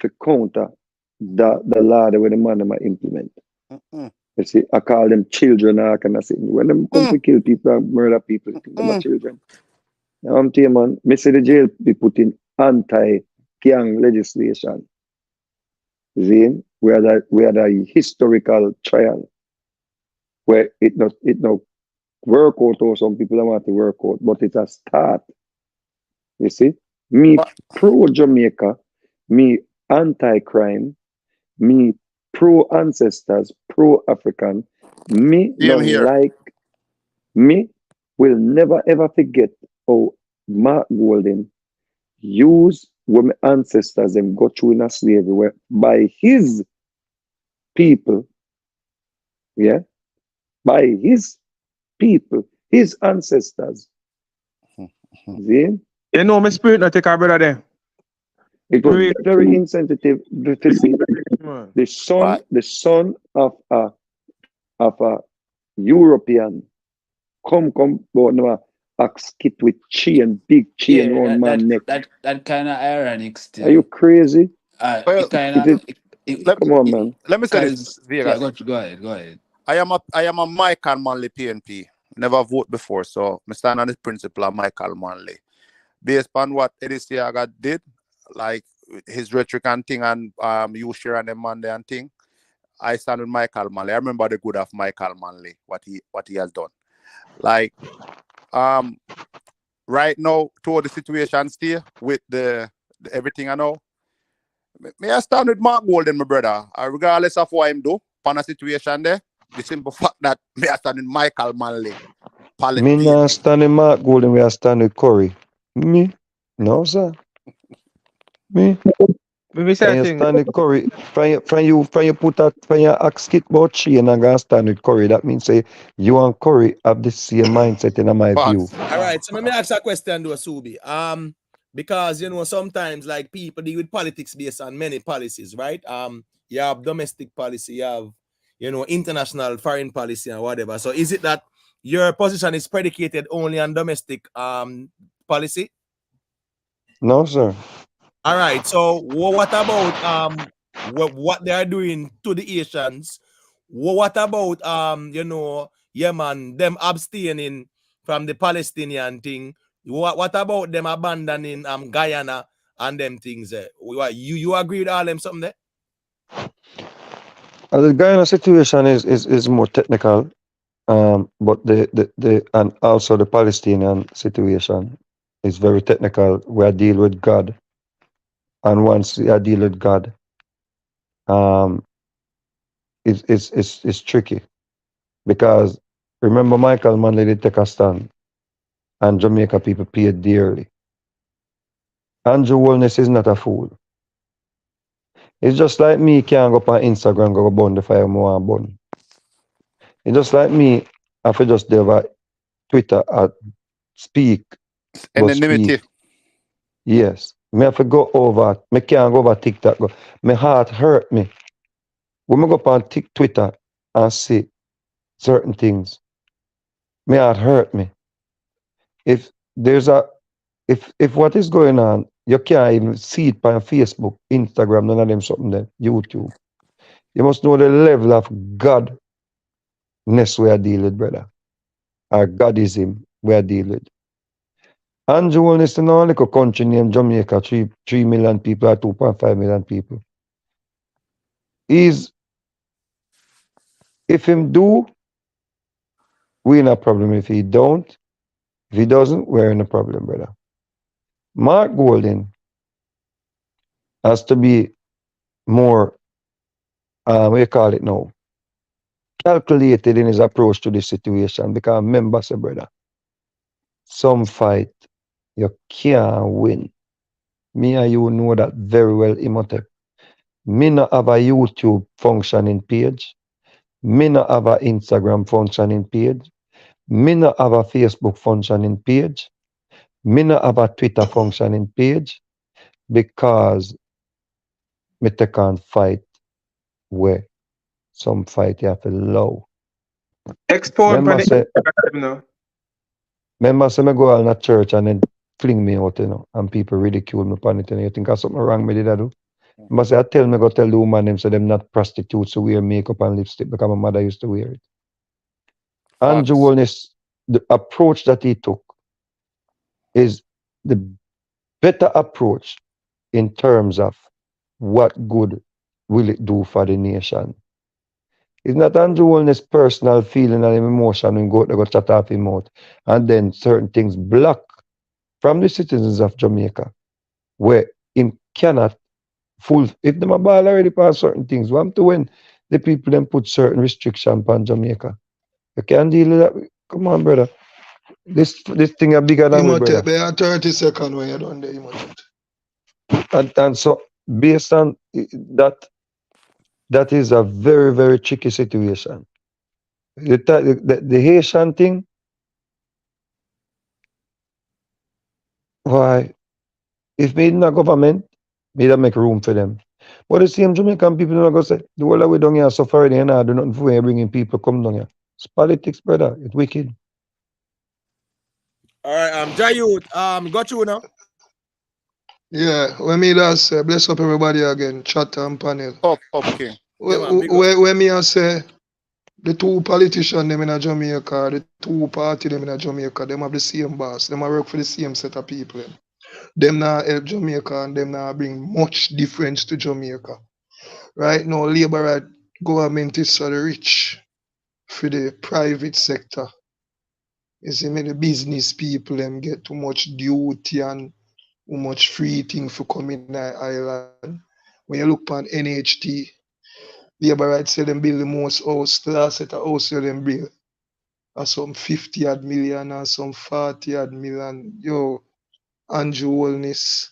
to counter the law that the man them implement. You see, I call them children. When them come to kill people and murder people, I think them are children. I'm telling you, man, me say the jail be putting anti-gang legislation. See, we had a historical trial where it not work out or some people don't want to work out, but it's a start. You see, me pro Jamaica, me anti-crime, me pro ancestors, pro African, me not like me will never ever forget how Mark Golden used when my ancestors them go through in a slavery where by his people, yeah, by his people, his ancestors. See? You know my spirit not take our brother there. It was very insensitive to see the son of a European come but no a skit with chain, big chain Yeah, on my neck. that kind of ironic still. Are you crazy? It kind of come on, man. Let me say this, Vegas. Yeah, go ahead. I am a Michael Manley PNP. Never vote before, so I stand on the principle of Michael Manley. Based on what Eddie Siaga did, like his rhetoric and thing, and you share and them Monday and thing, I stand with Michael Manley. I remember the good of Michael Manley, what he has done. Like right now, toward the situation still with the everything I know. May I stand with Mark Golden, my brother, regardless of what him do, on a situation there. The simple fact that me I stand with Michael Manley. Me not stand with Mark Golden, we are stand with Curry. Me? No, sir. Me? me say From a you thing. stand with Curry, from you put that, from you ask it about she and gonna stand with Curry. That means say you and Curry have the same mindset in my view. Facts. All right, so let me ask a question to Subi. Because you know sometimes like people deal with politics based on many policies, right? You have domestic policy, you have international foreign policy and whatever. So is it that your position is predicated only on domestic policy? No, sir. All right. So what about what they are doing to the Asians? What about yeah man, them abstaining from the Palestinian thing? What about them abandoning Guyana and them things there? You agree with all them something there? The Guyana situation is more technical, but the and also the Palestinian situation is very technical. We are dealing with God, and once we are dealing with God, um, it's tricky because remember Michael Manley did take a stand, and Jamaica people paid dearly. Andrew Wellness is not a fool. It's just like me can't go up on Instagram go burn the fire more and burn. It's just like me I fi just there Twitter speak, go speak. Anonymity. Yes. Me have to go over, me can't go over TikTok. Go. My heart hurt me. When me go up on Twitter and see certain things, my heart hurt me. If there's a if what is going on, you can't even see it on Facebook, Instagram, none of them something there, YouTube. You must know the level of Godness we are dealing with, brother. Or Godism we are dealing with. Andrew Holness is now like a country named Jamaica, 3 million people or 2.5 million people. If him do, we in a problem. If he don't, if he doesn't, we're in a problem, brother. Mark Golden has to be more, what you call it now, calculated in his approach to this situation because remember, say, brother, some fight you can't win. Me and you know that very well, Imhotep. Me not have a YouTube functioning page. Me not have a Instagram functioning page. Me not have a Facebook functioning page. Me not have a Twitter functioning page because me take on fight where some fight you have to love. Expound Remember on say, the remember say me go out in a church and then fling me out, and people ridicule me upon it, you think there's something wrong me did I do? Remember say I go tell the woman them so them not prostitutes who wear makeup and lipstick because my mother used to wear it. Andrew Holness, the approach that he took is the better approach in terms of what good will it do for the nation. It's not Andrew Holness' personal feeling and emotion when they go chat off him out. And then certain things block from the citizens of Jamaica where him cannot if them are ball already past certain things, what to when the people then put certain restriction upon Jamaica. You can't deal with that. Come on, brother. This thing are bigger than we, brother. Imhotep, you have 30 seconds when you're done there, Imhotep. And so based on that is a very, very tricky situation. The Haitian thing, why, if me in a government, me don't make room for them. But the same Jamaican people don't go say, the world we down here suffer already and I do nothing for when bringing people come down here. It's politics, brother. It's wicked. All right, Jayut, got you now. Yeah, when me last say, bless up everybody again, chat and panel. Okay. When me I say, the two politicians them in Jamaica, the two party them in Jamaica, them have the same boss. Them work for the same set of people. Them now help Jamaica and them now bring much difference to Jamaica. Right now, labor right government is so rich for the private sector. You see, many business people them get too much duty and too much free thing for coming in the island. When you look on NHT, labor right say them build the most house, the last set of house them build. Some 50 million or some 40 million. Yo, Andrew Holness,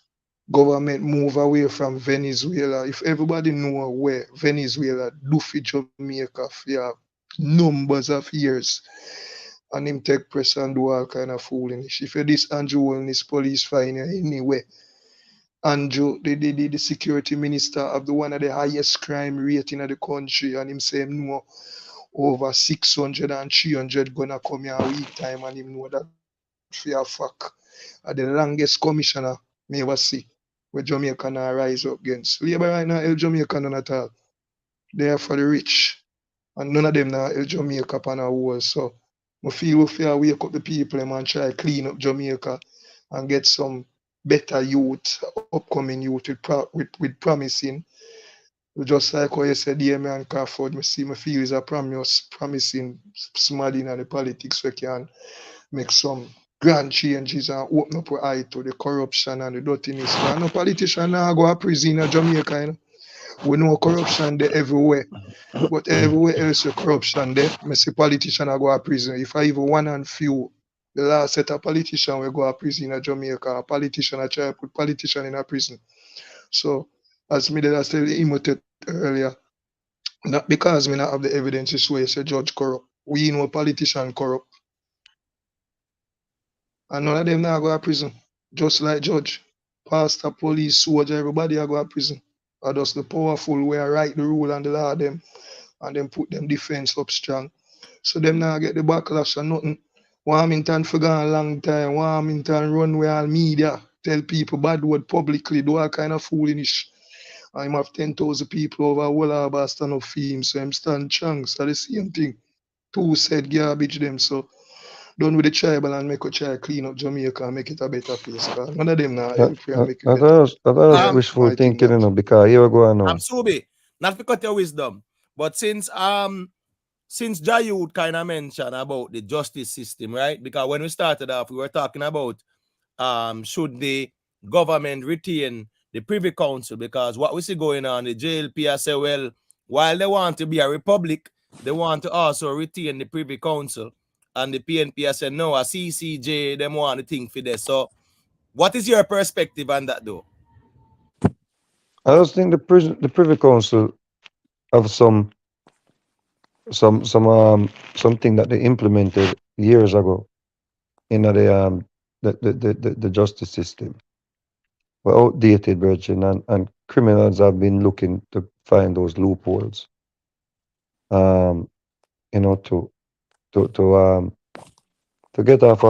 government move away from Venezuela. If everybody know where Venezuela do for Jamaica for numbers of years, and him take press and do all kind of foolishness. If this Andrew Holness police find anyway, Andrew, the security minister of the one of the highest crime rating of the country, and him say him know over 600 and 300 gonna come here a week time, and him know that for a fact. The longest commissioner me ever see where Jamaica now rise up against. Labour right now, El Jamaica none at all. They are for the rich. And none of them now El Jamaica upon a wall. So I feel we feel wake up the people and try to clean up Jamaica and get some better youth, upcoming youth with promising. Just like how you said, man Crawford, me feel is a promising somebody in the politics we can make some grand changes and open up our eye to the corruption and the dirtiness. And no politician now go to prison in Jamaica. You know? We know corruption there everywhere. But everywhere else the corruption there, I see politician go to prison. If I even one and few, the last set of politician will go to prison in Jamaica. A politician I try to put politician in a prison. So as me did said emoted earlier, not because me not have the evidence this way, say judge corrupt. We know politician corrupt. And none of them now go to prison. Just like judge, pastor, police, soldier, everybody go to prison. Or just the powerful way I write the rule and the law them and then put them defense up strong. So them now get the backlash and nothing. Warmington for gone a long time. Warmington run with all media, tell people bad word publicly, do all kind of foolishness. I'm have 10,000 people over whole harbor stand up for him, so I'm stand strong. So the same thing. Two said garbage them, so done with the tribal and make a try clean up Jamaica and make it a better place. None of them now help you and make it better. That was wishful thinking, you know, because here we go now. Subi, not to cut your wisdom, but since Jayud kind of mentioned about the justice system, right? Because when we started off, we were talking about should the government retain the Privy Council, because what we see going on, the JLP say, well, while they want to be a republic, they want to also retain the Privy Council. And the PNP said, no, a CCJ, them want to think for this. So what is your perspective on that, though? I just think the Privy Council have something that they implemented years ago in the justice system. We're outdated, Virgin, and criminals have been looking to find those loopholes. You know, to get off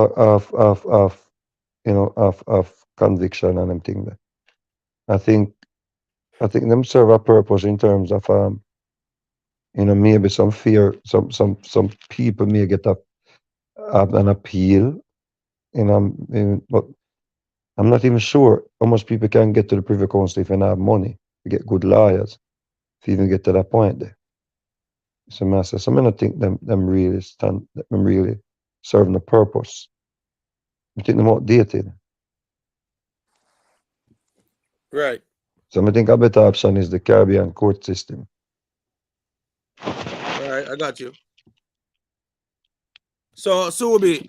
conviction and everything there. I think them serve a purpose in terms of you know, maybe some fear, some people may get an appeal, you know, but I'm not even sure how much people can get to the Privy Council if they don't have money to get good lawyers to even get to that point there. So I don't think them really serving the purpose. I think them outdated. Right. So I think a better option is the Caribbean court system. All right, I got you. So Subi,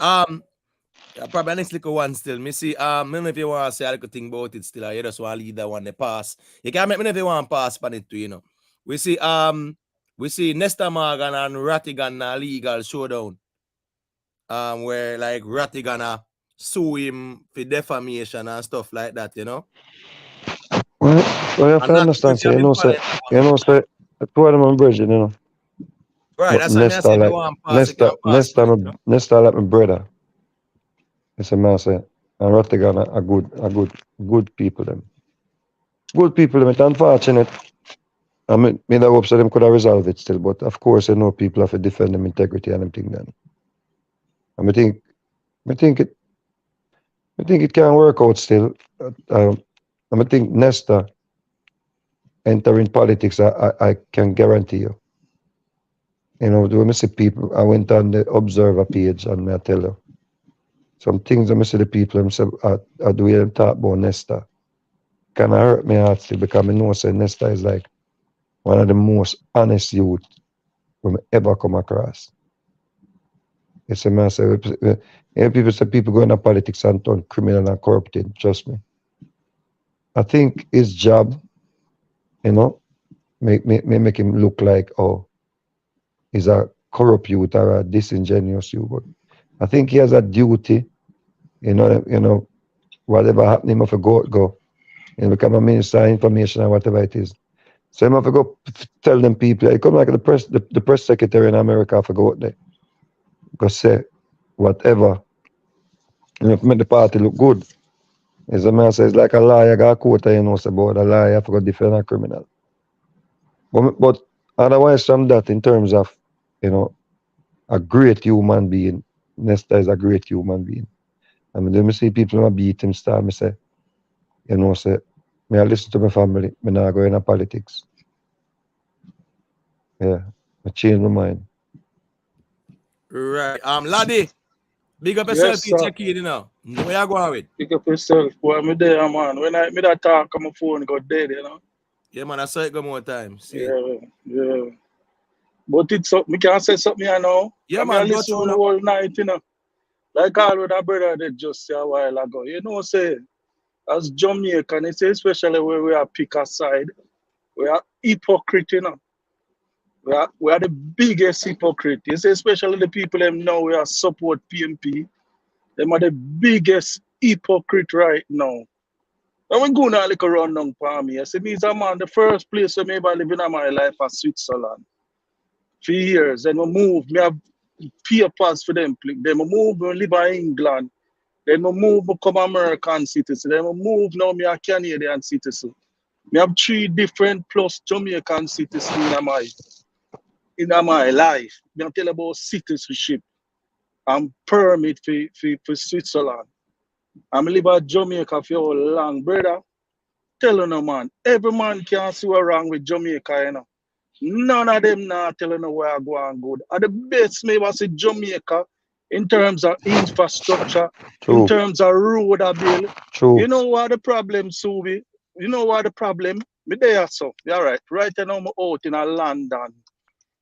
probably next little one still. Me see, I don't know if you want to say a little thing about it still, or you just want to leave that one the pass. You can make me know if you want to pass on it too, you know. We see Nesta Morgan and Rattigan a legal showdown. Where like Rattigan sue him for defamation and stuff like that, you know. Well, you have to understand, so you know, two of them on bridge, you know. Right, that's what I say. Nesta like my brother. It's a master. And Rattigan are good people them. Good people them. It's unfortunate. I mean, I hope so them could have resolved it still, but of course, you know, people have to defend them integrity and everything then. And I think it can work out still. I think Nesta entering politics, I can guarantee you. You know, when I see people, I went on the Observer page and I tell you, some things I see the people themselves are doing them talk about Nesta. Can I hurt me heart still because I know say Nesta is like one of the most honest youth we ever come across. It's a massive. People say people go into politics and turn criminal and corrupted. Trust me. I think his job, you know, make him look like, oh, he's a corrupt youth or a disingenuous youth. But I think he has a duty, you know, whatever happened, he must go and become a minister of information or whatever it is. So he must go tell them people, he come like the press secretary in America for go out there. Go say whatever, you know, make the party look good. As a man says, like a liar got a quote, you know, say about a liar for go defend a criminal. But otherwise from that, in terms of, you know, a great human being, Nesta is a great human being. I mean, when I see people beat him star, I say, you know, say, I listen to my family, I not go into politics. Yeah, I change my mind. Right. Laddie, big up yourself, Yes, sir. check in, you know. Where you going with? Pick up yourself, boy. Me there, man. When I talk, my phone got dead, you know. Yeah, man, I saw it go more time. See. Yeah. But it's up. Me can't say something, you know. Yeah, man. I man, go listen through the now. whole night, you know. Like all with that brother did just say a while ago. You know, say, as Jamaican, it's especially where we are pick a side, we are hypocrite, you know. We are the biggest hypocrite. You say, especially the people them now we are support PNP. Them are the biggest hypocrite right now. And we go now look around down for me. I say, me is a man, the first place where I live in my life is Switzerland. For years. Then we move. Me have papers for them. Then we move, we live in England. Then we move, we become American citizen. Then we move, now me a Canadian citizen. Me have 3 different plus Jamaican citizens in my life. Me tell you about citizenship and permit for Switzerland. I live in Jamaica for a long, brother. Tell you no, man. Every man can see what's wrong with Jamaica, you know. None of them not telling you where I go and good. At the best, maybe I say Jamaica in terms of infrastructure, True. in terms of road I build. True. You know what the problem, Subi? You know what the problem? Me there, so. Yeah, right. Right now, I'm out in London,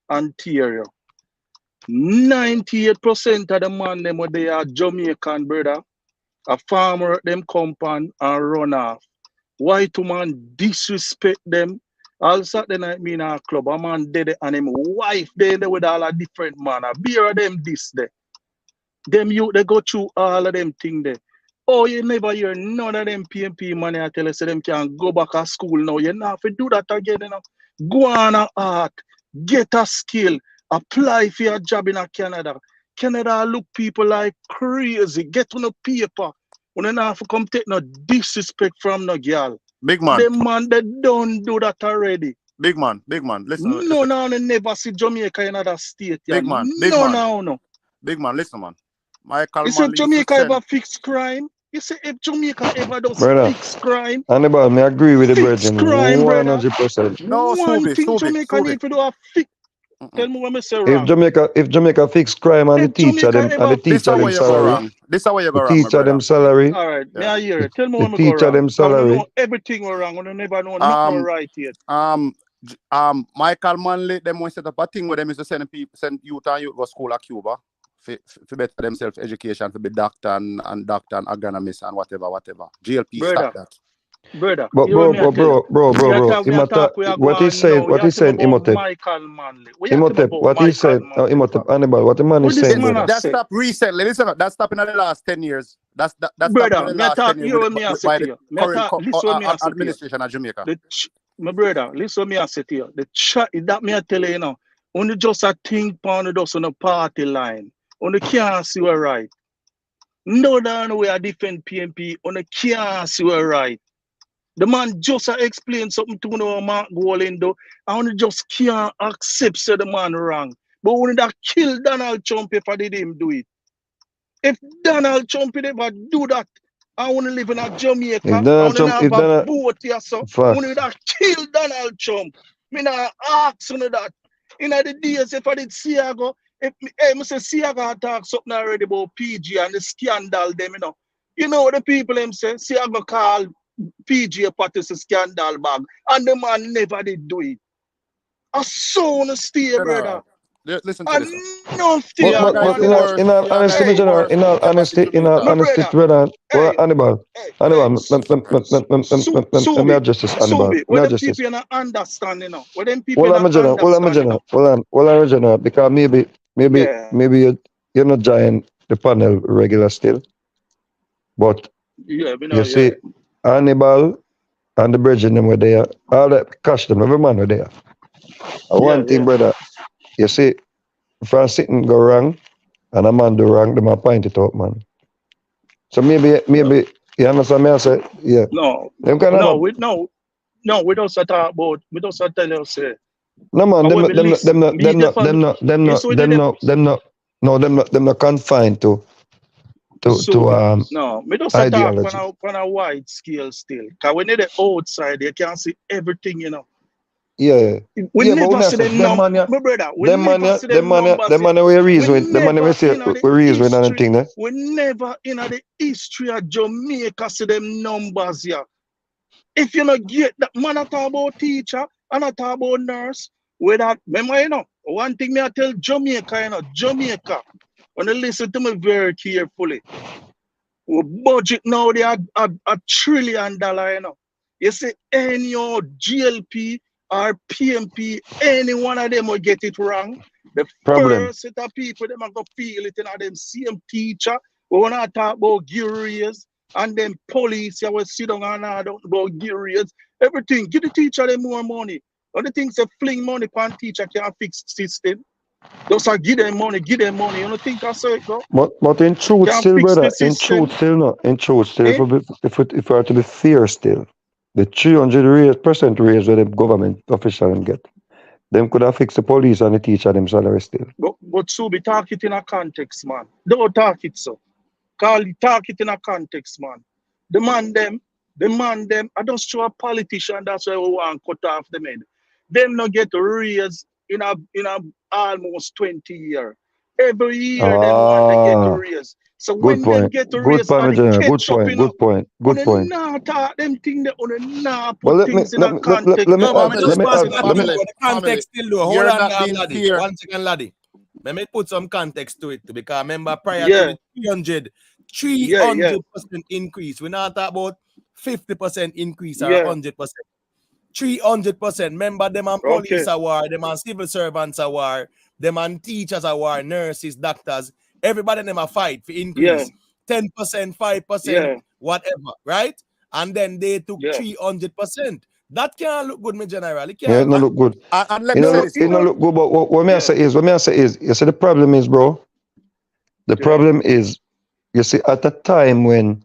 Ontario. 98% of the man them they are Jamaican, brother. A farmer them compound and run off. White man disrespect them. All Saturday night me in a club, a man dead and him wife there with all a different man. A beer of them this there. Them you they go through all of them thing there. Oh, you never hear none of them PMP money I tell you so them can go back to school now. You not have to do that again, you know. Go on a art, get a skill, apply for a job in Canada. Canada look people like crazy. Get on a paper. When you not have to come take no disrespect from no girl. Big man. Them man, they don't do that already. Big man. Listen. No, no, never see Jamaica in other state. Big man. No. Big man, listen, man. Michael You say Manley Jamaica ever fix crime? You say if Jamaica ever does Brother, fix crime? Hannibal, I agree with the Fix brethren crime, brother. 100%. No, One thing Jamaica need to do a fix. Tell me what I say wrong. If Jamaica fix crime and the teacher them This is where you go wrong. This is where you go wrong, my teacher brother. them salary. All right, Yeah. I hear it. Tell me The what I go teacher wrong. them Because we salary. know everything was wrong. We never know nothing right yet. Michael Manley, them want to set up a thing with them is to send youth and youth go school at Cuba for better themselves education, for be doctor and agronomist and whatever. GLP stop that. Brother, But you want me to tell you? What he said, Imhotep. Michael Manley. What he said, Imhotep, Hannibal, what the man is saying, brother. That stopped recently. Listen, that stopped in the last 10 years. That stopped in Brother, the me last 10 years by the current administration of Jamaica. My brother, listen to me I say to you. The chat that me I tell you, you know, only just a thing pound just on a party line. Only can't see what right. No down we are defend PNP, only can't see what right. The man just explain something to no Mark Golindo. I only just can't accept say the man wrong. But only that kill Donald Trump if I did him do it. If Donald Trump ever do that, I want to live in a Jamaica. I want to have a boat here, so I want to kill Donald Trump. I not ask you that. In the days, if I did Siago, if I say Siago talk something already about PG and the scandal, them, you know what the people them say? Siago call PG a part of the scandal bag, and the man never did do it. I so want to stay, brother. Listen to this. Enough thing Your guys going do on. worse. in all Your guys honesty, do General, worse in than all Capacity honesty, Jamaica. My brother, Brother, well, hey, Hannibal, let me Subi, adjust this, Hannibal. Subi, Let me where them adjust this. people not understand, you know, where them people Hold on, not my General, understand, you know. hold on, General, because Yeah, maybe you're not joining the panel regular still, but yeah, we know, you yeah. see, Hannibal and the bridge them were there, all that cash them, every man were there. Yeah, One thing, yeah. brother, you see, if I sitting go wrong and a man do wrong, them a point it out, man. So maybe you understand me? I say, yeah. No, Them kind of no, a, we don't start talk about, we don't start tell you, say, no man, and when me listen, me defend, you see what they them not confined to Subi. No, me just talk ideology. on a wide scale still. Cause when they're the outside, you can see everything, you know. Yeah. We Yeah, but never we see say them them man, my brother. We them man, never see them numbers. them man we We reason, them man we never say in the we reason and history. thing there. We never in the history of Jamaica see them numbers here. If you not get that man, I talk about teacher and I talk about nurse. With that, remember, you know, one thing me I tell Jamaica, you know, Jamaica. When you listen to me very carefully, we budget now they are $1 trillion, you know. You say any GLP or PMP, any one of them will get it wrong. The Problem. first set of people them are gonna feel it in them same teacher. We wanna talk about gears and then police, you will sit down and talk about gears. Everything. Give the teacher them more money. All the things they fling money on teacher can't fix system. Those are give them money. You don't think I say it go? But in truth Can't still, fix brother, the system. in truth still, Eh? if we are to be fair still, the 300% raise where the government official get, them could have fixed the police and the teacher them salary still. But so be talk it in a context, man. Don't talk it so. Talk it in a context, man. The man them, I don't show a politician, that's why we want to cut off the head. Them not get raised in a almost 20 years. Every year them want to get raised. So Good when them point. get Good raised point, and General. Good catch up, point. you know, Good point. Good point. not talk them thing that on not Well, put things in a context. No, but me just pass that thing family, for the context still though. Hold you're on, not being laddie. fair. 1 second, laddie. Let me put some context to it too, because remember prior Yeah. to the 300% Yeah. increase. We're not talking about 50% increase or Yeah. 100%. 300%. Remember them and police Okay. are war, them and civil servants are war, them and teachers are war, nurses, doctors. Everybody them a fight for increase. 10%, 5%, Yeah. whatever, right? And then they took Yeah. 300%. That can't look good, me general. It Yeah, can't. it no look good. And let It me no say look, this. it no look good. But what me I Yeah. say is, you see the problem is, bro. The Yeah. problem is, you see, at a time when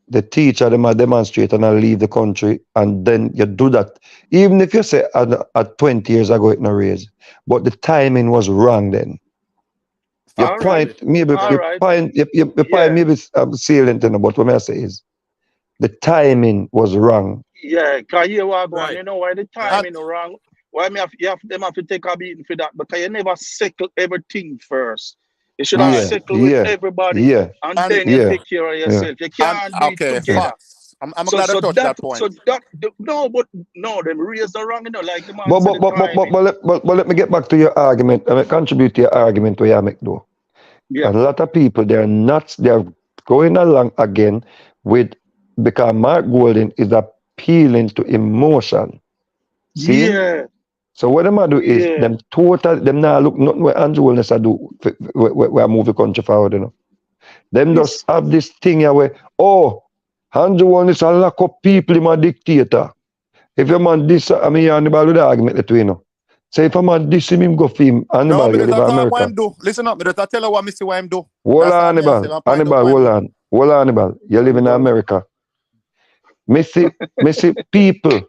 the teacher them a demonstrate and I leave the country, and then you do that, even if you say at 20 years ago it no raise, but the timing was wrong then. Your All point, right. maybe All your right. point, your point Yeah. maybe salient, but what me I say is the timing was wrong. Yeah, cause you are going, Right. you know why the timing wrong? Why them have to take a beating for that? Because you never settle everything first. You should have settled with everybody and then you take care of yourself. You can't do it together. Facts. I'm glad I touched that point. Them raised the wrong, you know, like the man said the timing. But let me get back to your argument. I mean, contribute to your argument where you make though. Yeah. A lot of people they're going along again with, because Mark Golden is appealing to emotion. See? Yeah. So what them do is them now look nothing what Andrew Wilness do where move the country forward, you know. Them just have this thing here where, Andrew Wilness a lock up people, him a dictator. If a man this, I mean, Hannibal with the argument between you know. So if a man this him go for him, Hannibal No, you live in America. do. Listen up, me just tell you what me see what him do. Hold on, Hannibal, hold on, Hannibal. You live in America. Me see people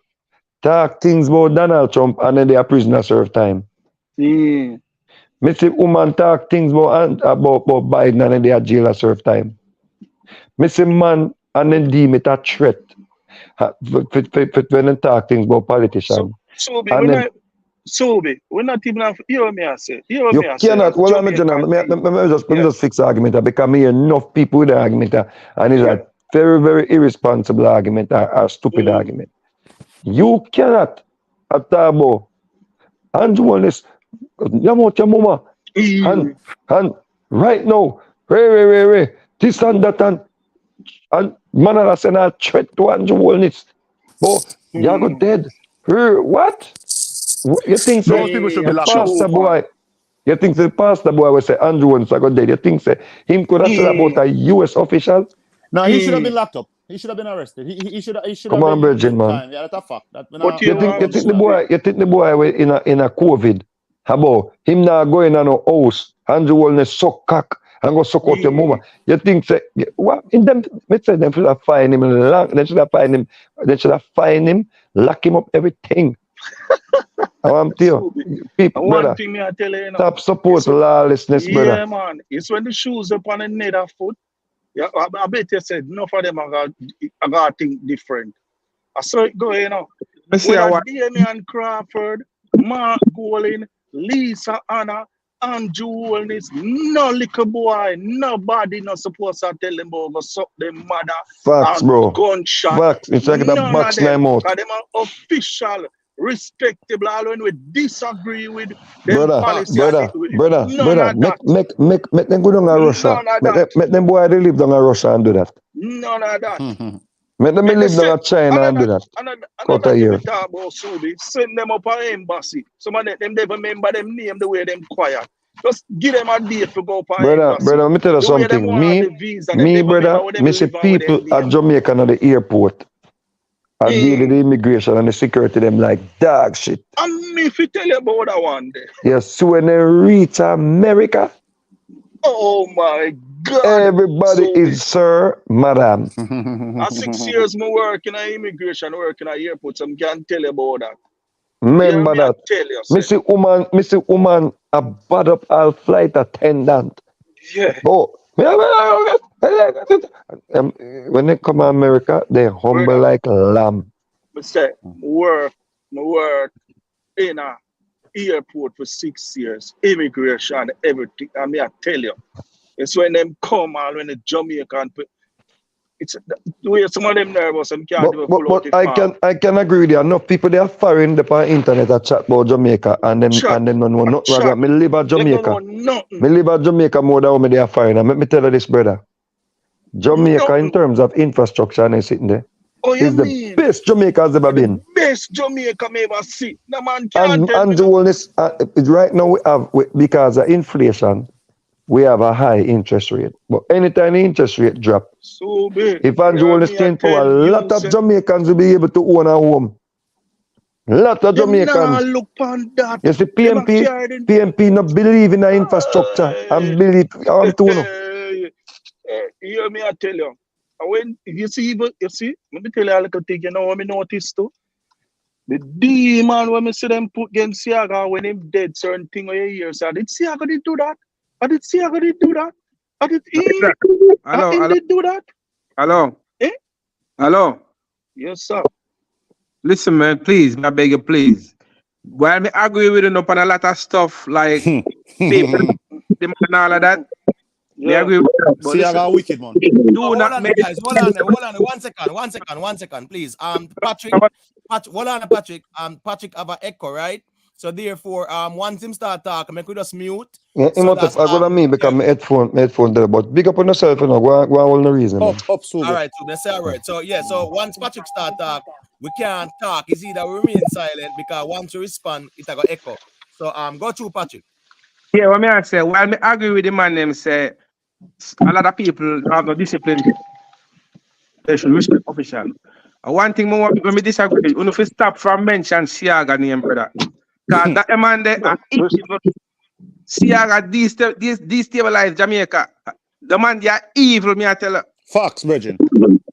talk things about Donald Trump and then they are prisoner serve time. Mm. Me see woman talk things about Biden and then they are jail serve time. Me see man and then deem it a threat when they talk things about politicians. We're not even have, hear me I say. You cannot, well, let me just fix the argument because me enough people with the argument and it's a very, very irresponsible argument or stupid argument. You cannot talk about Andrew Wallace Yamot your mama. And right now, Ray, this and that and man are saying a threat to Andrew Wellness. But you go dead. What? You think Those people should be the locked up. pastor boy? You think the pastor boy will say Andrew Wellness I got dead? You think him could have said about a US official? No, he should have been locked up. He should have been arrested. He should have Come on, been Virgin, man. time. Yeah, that's a fact. You think the boy in a COVID? About him now going on a house, Andrew Wellness suck cock and go suck out your mama. You think what in them say them should have fined him they should have fined him, lock him up everything. I'm telling you, people, One brother, thing me I tell you, stop support lawlessness, brother. Yeah, man. It's when the shoes up on the nether foot. Yeah, I bet you said enough of them I got think different. I saw it go, you know. Damian Crawford, Mark Golin, Lisa Anna, Andrew Wellness, no little boy, nobody not supposed to tell them about go suck them mother. Facts, bro. Gunshot. Facts. It's like that box name out. Them are official, respectable, all when we disagree with them policy. Brother, make them go down to Russia. Make them boy they live down in Russia and do that. None of that. Make them live down in China and do that. Cut a year. Talk about Subi, send them up an embassy. Some of them never remember them name the way them quiet. Just give them a date to go up an embassy. Brother, let me tell you something. Me, brother, me see people at Jamaica at the airport. I deal with the immigration and the security them like dog shit. And me if you tell you about that one day. Yes, so when they reach America, oh my God. Everybody is sir, madam. At 6 years me work in immigration, work in a airport, so I can tell you about that. Remember that. Me see woman a bad up all flight attendant. Yeah. Oh, when they come to America, they humble like lamb. I say, work in a airport for 6 years, immigration, everything. I mean, I tell you, it's when them come and when the Jamaican, it's the way some of them nervous and can't even pull out but I can agree with you. Enough people they are foreign the internet that chat about Jamaica and them don't know nothing. Me live at Jamaica. Me live at Jamaica more than when they are foreign. And let me tell you this, brother. Jamaica in terms of infrastructure and sitting there is the best Jamaica has ever been. Best Jamaica may ever see. No man can't and the wellness right now we have because of inflation. We have a high interest rate. But anytime the interest rate drop, so big. If Andrew Wellness staying power, a lot of Jamaicans will be able to own a home. A lot of Jamaicans. Look on that. You see, PMP not believe in the infrastructure and believe hear me, I tell you. When you see, let me tell you a little thing, you know what I noticed too? The demon when me see them put against Siaga when him dead, certain thing where you hear, so did Siaga did do that? I did Siaga did do that? I did Hello. did do that? Hello. Eh? Hello. Yes, sir. Listen, man, please, I beg you, please. While I agree with you on a lot of stuff like people, and all of that. Yeah. I agree with you. Siaga wicked, man. Hold on, guys. Hold on. 1 second, please. Patrick. Hold on, Patrick. Patrick have an echo, right? So therefore, once him start talking, I could just mute. I got me because my headphone there. But big up on yourself, you know. Go on no reason. All right, so that's all right. So yeah, so once Patrick start talk, we can't talk. It's either we remain silent because once you respond, it got echo. So go through Patrick. Yeah, what I say, while I agree with the man, them say a lot of people have no discipline. They should respect official. One thing more when we disagree, we have to stop from mention Siaga name, brother. Because that man there, Siaga destabilize Jamaica. The man they are evil, me I tell you. Facts, Virgin.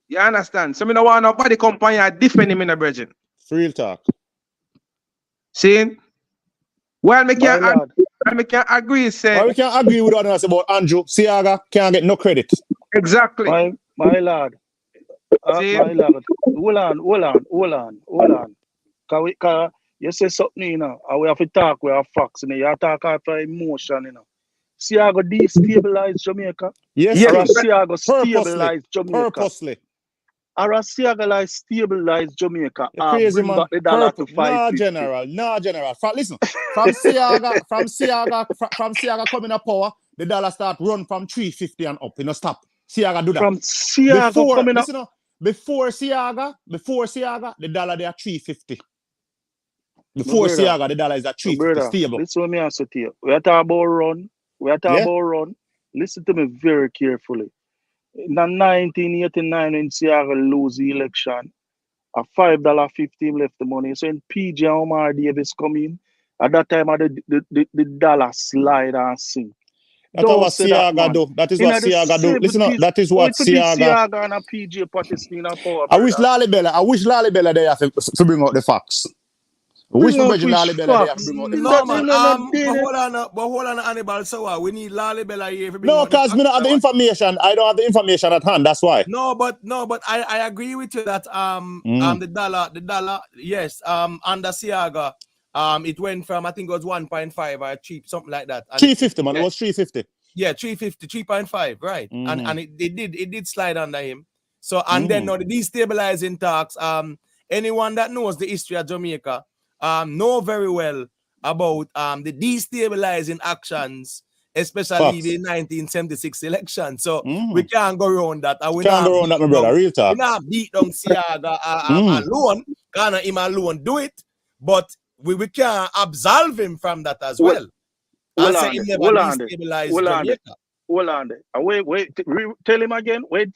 You understand? So me no want nobody company and defend him in the Virgin. Real talk. See? Well, me can't agree, say. Well, we can't agree with others about Andrew. Siaga can't get no credit. Exactly. My lord. My lord. Hold on. Cause you say something, you know, and we have to talk, we have facts, you know, you talk after emotion, you know. Siaga destabilize Jamaica. Yes. Siaga stabilize Jamaica. Purposely. Siaga like stabilize Jamaica You're and crazy, bring man. back the dollar to Purple. No, 550. general. No, general. Listen, from Siaga coming up power, the dollar start run from 350 and up. You know, stop. Siaga do that. From Siaga coming up. Listen, before Siaga, the dollar they are 350. Before Siaga, the dollar is at 350 stable. Listen to me and say to you. We are talking about run. Listen to me very carefully. In 1989, when Siaga lose the election, a $5.50 left the money. So when PJ and Omar Davis come in, at that time the dollar slide and sink. That's what Siaga do. That is what Siaga do. Listen up, that is what Siaga and a PJ Patterson and power. I wish Lalibela they have to bring out the facts. I wish my brother Lalibela they have to bring out the facts. No, man. But hold on, Hannibal. So we need Lalibela here. No, because me not have the information. I don't have the information at hand. That's why. No, but I agree with you that the dollar, yes, under Siaga, it went from, I think it was 1.5 or cheap, something like that. 350, man. It was 350. Yeah, 350, 3.5, right? And it did slide under him. So then now the destabilizing talks. Anyone that knows the history of Jamaica know very well about the destabilizing actions, especially the 1976 election. So we can't go around that. We can't go around that, my brother. Real talk. We not beat down Siaga alone. Can't him alone do it, but we can't absolve him from that as well. Hold on there. Wait. Tell him again. Wait.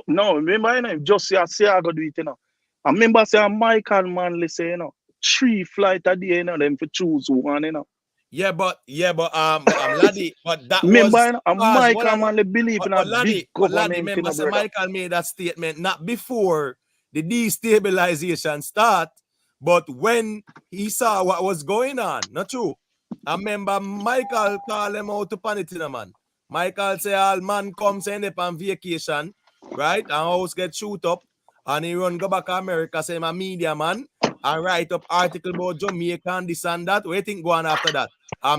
No, remember him just say Siaga do it, you know. I remember say Michael Manley say, you know, 3 flights a day, you know, them for choose one, you know. Yeah, but Laddie, but that remember, was Michael Manley believe in a big government. Remember, say Michael made that statement not before the destabilization start, but when he saw what was going on. Not true. I remember Michael called him out to Panitina, man. Michael say all man comes end up on vacation, right? And house get shoot up, and he go back to America, say I'm a media man, and write up article about Jamaica and this and that. What do you think go on after that?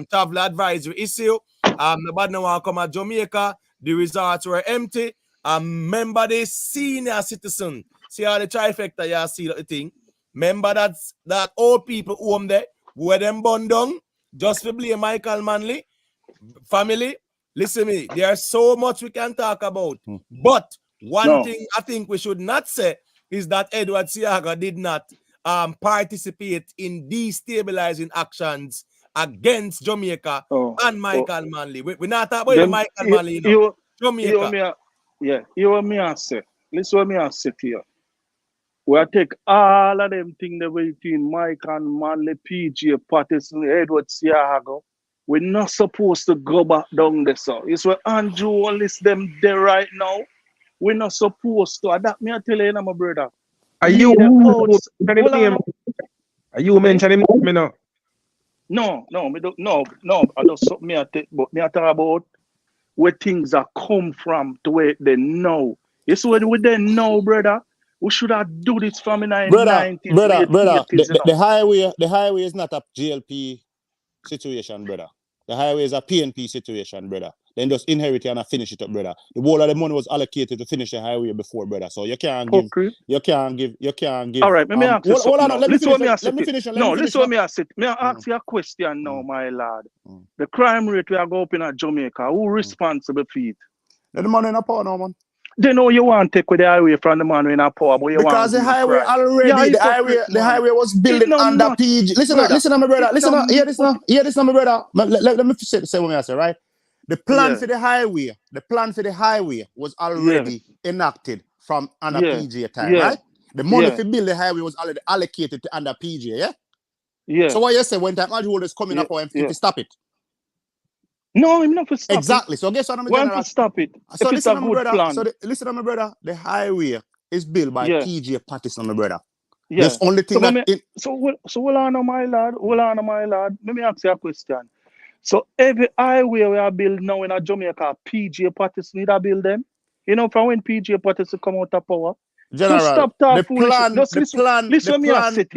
Travel advisory issue. Nobody no want to come at Jamaica. The resorts were empty. Remember the senior citizen. See how the trifecta you see the thing. Remember that old people home there, where them burned down, just to blame Michael Manley. Family, listen to me. There's so much we can talk about. But one thing I think we should not say is that Edward Siaga did not participate in destabilizing actions against Jamaica and Michael Manley. We're not talking about Michael Manley, you know. Jamaica. You want me to say? Listen what me to say to you. We take all of them things that we between Mike and Manley, PJ, Patterson, Edward Siaga. We're not supposed to go back down there, so it's where Andrew Wallace them there right now. We're not supposed to. That me I tell you, my brother. Are you mentioning me now? No, me don't. No. I just me I take, but me I talk about where things are come from to where they know. It's where we they know, brother. We should have do this from in the 90s. Brother. The highway is not a GLP situation, brother. The highway is a PNP situation, brother. Then just inherit it and finish it up, brother. The whole of the money was allocated to finish the highway before, brother. So you can't give. All right, let me ask you something. Let me finish. Listen what me ask it. May I ask you a question now, my lad? The crime rate we are going up in Jamaica, who responsible for it? The man in a power now, man. They know you want to take with the highway from the man in a power, but you because the highway already, the highway was built under PG. Listen, my brother. Listen, hear this now, my brother. Let me say what I say, right? The plan for the highway was already enacted from under PG time, right? The money to build the highway was already allocated to under PG, yeah? So what you say when time Andrew is coming up for him to stop it? No, I'm not for stop exactly. it. So guess what I'm going to stop it. So if it's a good plan. So listen to my brother. The highway is built by PG Patterson, my brother. Yeah. That's only thing so hold on, my lad. Let me ask you a question. So every highway we are building now in Jamaica, PG Patterson need to build them. You know, from when PG Patterson come out of power. General, so stop talking foolishness. Listen to me, I sit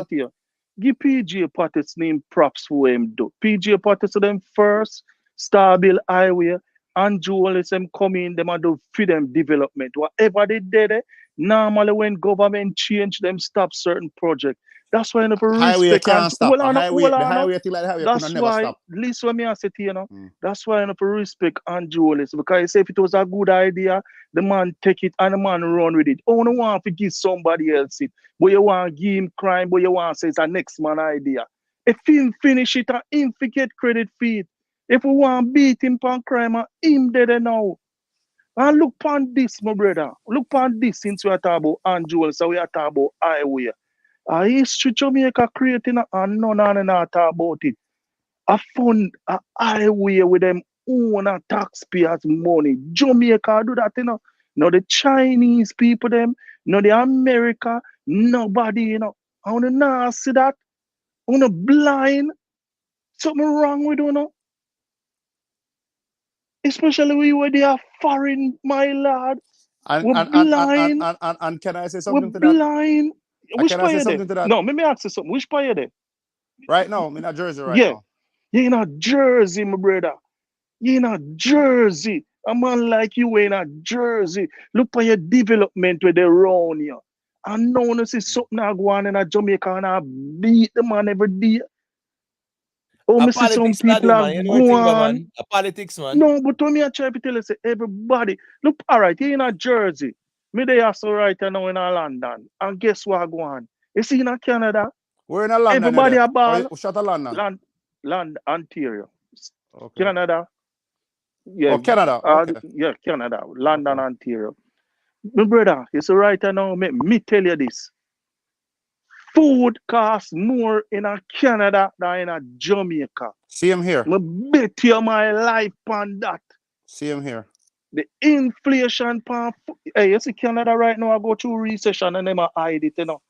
here. Give PG Patterson name props for him do. PG Patterson them first, Star Bill Highway, and Wallace them come in, them and do for them development. Whatever they did, Normally when government change them stop certain project. That's why enough Highway respect and can't stop. hold on, hold The on. highway thing like the highway could That's never why, stop. listen what me I say to you, that's why enough respect and Julius. Because you say if it was a good idea, the man take it and the man run with it. Oh, no want to give somebody else it. But you want to give him crime, but you want to say it's a next man idea. If him finish it and him get credit for it. If we want to beat him on crime, him dead now. And look upon this, my brother. Look upon this since we are talking about Angel, so we are talking about highway. A history Jamaica creating and none and not talk about it. I found a highway with them own taxpayers' money. Jamaica do that, you know. No the Chinese people them, no the America, nobody, you know. I wanna not see that. I wanna blind. Something wrong with you know. Especially where they are foreign, my lad. We're blind. And can I say We're something to that? blind. Which Can I part say you there? something to that? No, let me ask you something. Which part you there? Right now, I'm in a Jersey right Yeah. now. You're in a Jersey, my brother. You're in a Jersey. A man like you in a Jersey. Look for your development with the around you. And now you see something go on in a Jamaica and I beat the man every day. Oh, A me see some politics people laddie, are man. You know what thing, gone. man? A politics, man. No, but when me I try to tell you, say everybody. Look, all right, you're in a Jersey. Me they are so right now in a London. And guess what go on? You see in a Canada. We're in a London. Everybody a ball. Shut a London. Land Ontario. Okay. Canada. Yeah. Oh, Canada. Okay. Yeah, Canada. London, okay. Ontario. My brother, you see right now, me tell you this. Food costs more in a Canada than in a Jamaica. Same here. I bet you my life on that. Same here. The inflation pan. Hey, you see Canada right now, I go through recession and them a hide it, you know.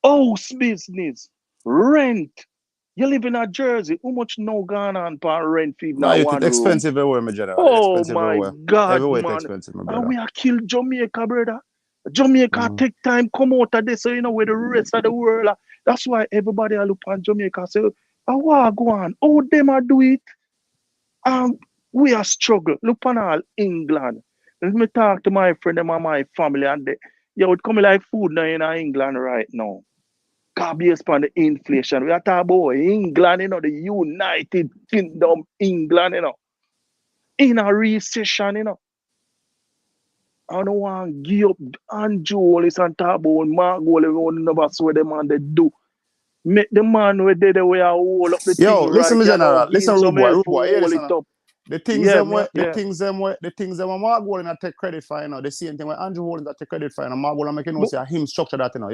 House business, rent. You live in a Jersey. How much no gone on for rent fee now No, one it's expensive room? everywhere, my general. Oh Expensive my everywhere. God, Everywhere man. it's expensive, my brother. And we are kill Jamaica, brother. Jamaica take time come out of this, so you know where the rest of the world are. That's why everybody are look on Jamaica and say, oh, what go on? Oh, them are do it. We are struggle. Look on all England. Let me talk to my friend and my family and they would come like food now in England right now. Based on the inflation. We are talking about England, you know, the United Kingdom, England, you know. In a recession, you know. I don't want to give up Anjolis and talk about Margol, everyone never saw the man they do. Make the man where they way hold up the thing. Yo, listen, right, me general. Give Listen, some rude help boy. Hear hold this, it up. The things them Margol and take credit for, you know. The same thing where Andrew Holland take credit for, and Margol make you know say him structure that, you know.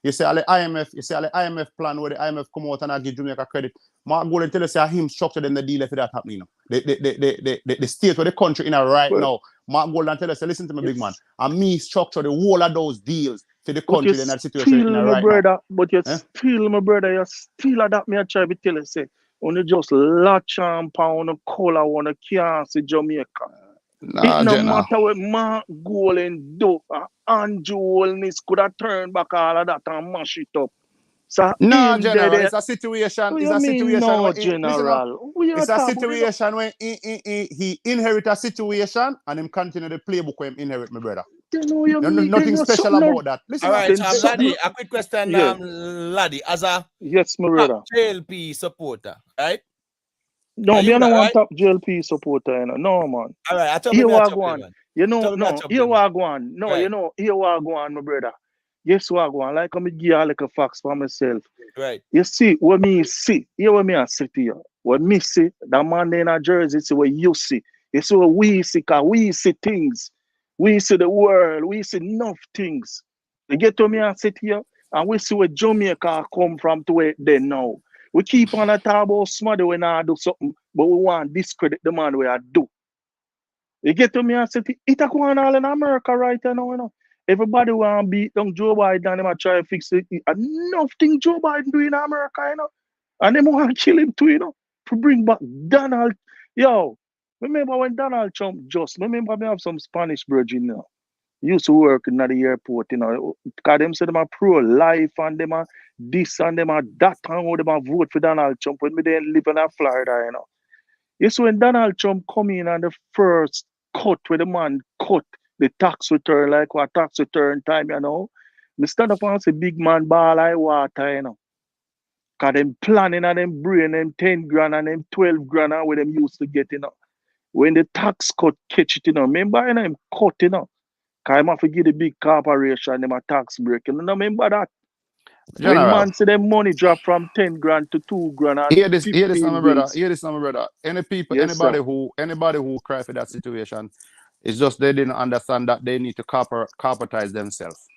You see all the IMF plan where the IMF come out and I give Jamaica credit. Margol and tell us say him structure then the deal if that happening, you know. The state where the country in right now. Margol and tell us, listen to me, big man. And me structure the whole of those deals to the country in that situation in right now. But you still, my brother, you still adapt me. I try to tell you, say, only just latch on pound of color on a can't see Jamaica. Nah, it no matter what Mark Golan do, Andrew Holness could have turned back all of that and mash it up. So no, General, it's a situation. It's a situation. No, General. It's a situation when he inherit a situation and him continue the playbook when him inherit, my brother. Nothing special about that. Listen, all right, Laddie, a quick question, Laddie, as a top JLP supporter, right? No, me don't want top JLP supporter, you know. No, man. All right, I tell you you what go on. You know, no, here what go on. No, right. You know, here what go on, my brother. Yes, what go on. Like I'm give you like a facts for myself. Right. You see, what me see, here what me I see to you. What me see, that man in a Jersey, see what you see. You see what we see, cause we see things. We see the world. We see enough things. You get to me and sit here, and we see where Jamaica come from to where they now. We keep on a talk about somebody when I do something, but we want to discredit the man where I do. You get to me and say, it's a going on in America right now, you know. Everybody want to beat down Joe Biden and them try to fix it. Enough thing Joe Biden do in America, you know. And them want to kill him too, you know. To bring back Donald. Yo, remember when Donald Trump remember me have some Spanish brethren, you know. Used to work in the airport, you know, because them say them are pro-life and them are this and them are that and how them are vote for Donald Trump when me then live in Florida, you know. You see when Donald Trump come in and the first cut where the man cut the tax return, like what tax return time, you know. Me stand up and say big man ball like water, you know. Cause them planning and them brain, them 10 grand and them 12 grand and where them used to get, you know. When the tax cut catch it, you know, remember, you know, him cut, you know. Cause him have to give the big corporation them a tax break. You know, remember that? When General. man see them money drop from 10 grand to 2 grand and Hear this, 15 my brother. bills. Hear this, my brother. Yes, Anybody sir. who cry for that situation, it's just they didn't understand that they need to corporatize themselves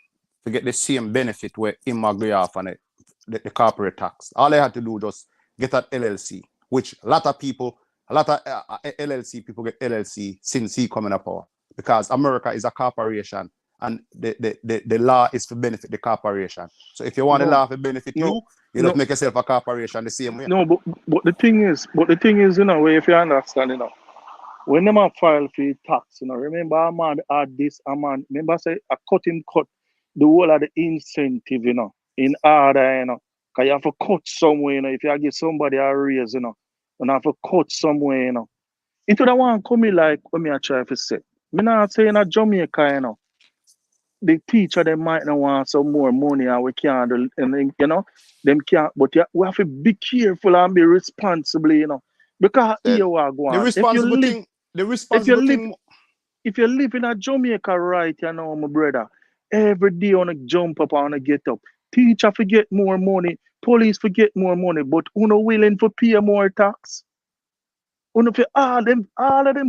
to get the same benefit where him agree off on it, the corporate tax. All they had to do just get an LLC, which a lot of LLC people get LLC since he coming up power, because America is a corporation and the law is to benefit the corporation. So if you want the law to benefit you just make yourself a corporation the same way. No, but the thing is, you know, if you understand, you know, when them a file for tax, you know, remember a man had this, remember say a cut the whole of the incentive, you know, in order, you know, because you have to cut somewhere, you know, if you give somebody a raise, you know, and have to cut somewhere, you know. Into the one coming like when me I try to say. Me not saying a Jamaica, you know. The teacher they might not want some more money and we can't do, and you know, them can't, but we have to be careful and be responsible, you know. Because here we are going. If you live in a Jamaica, right, you know, my brother, every day on a jump up and a get up. Teacher forget more money, police forget more money, but who not willing to pay more tax? All of them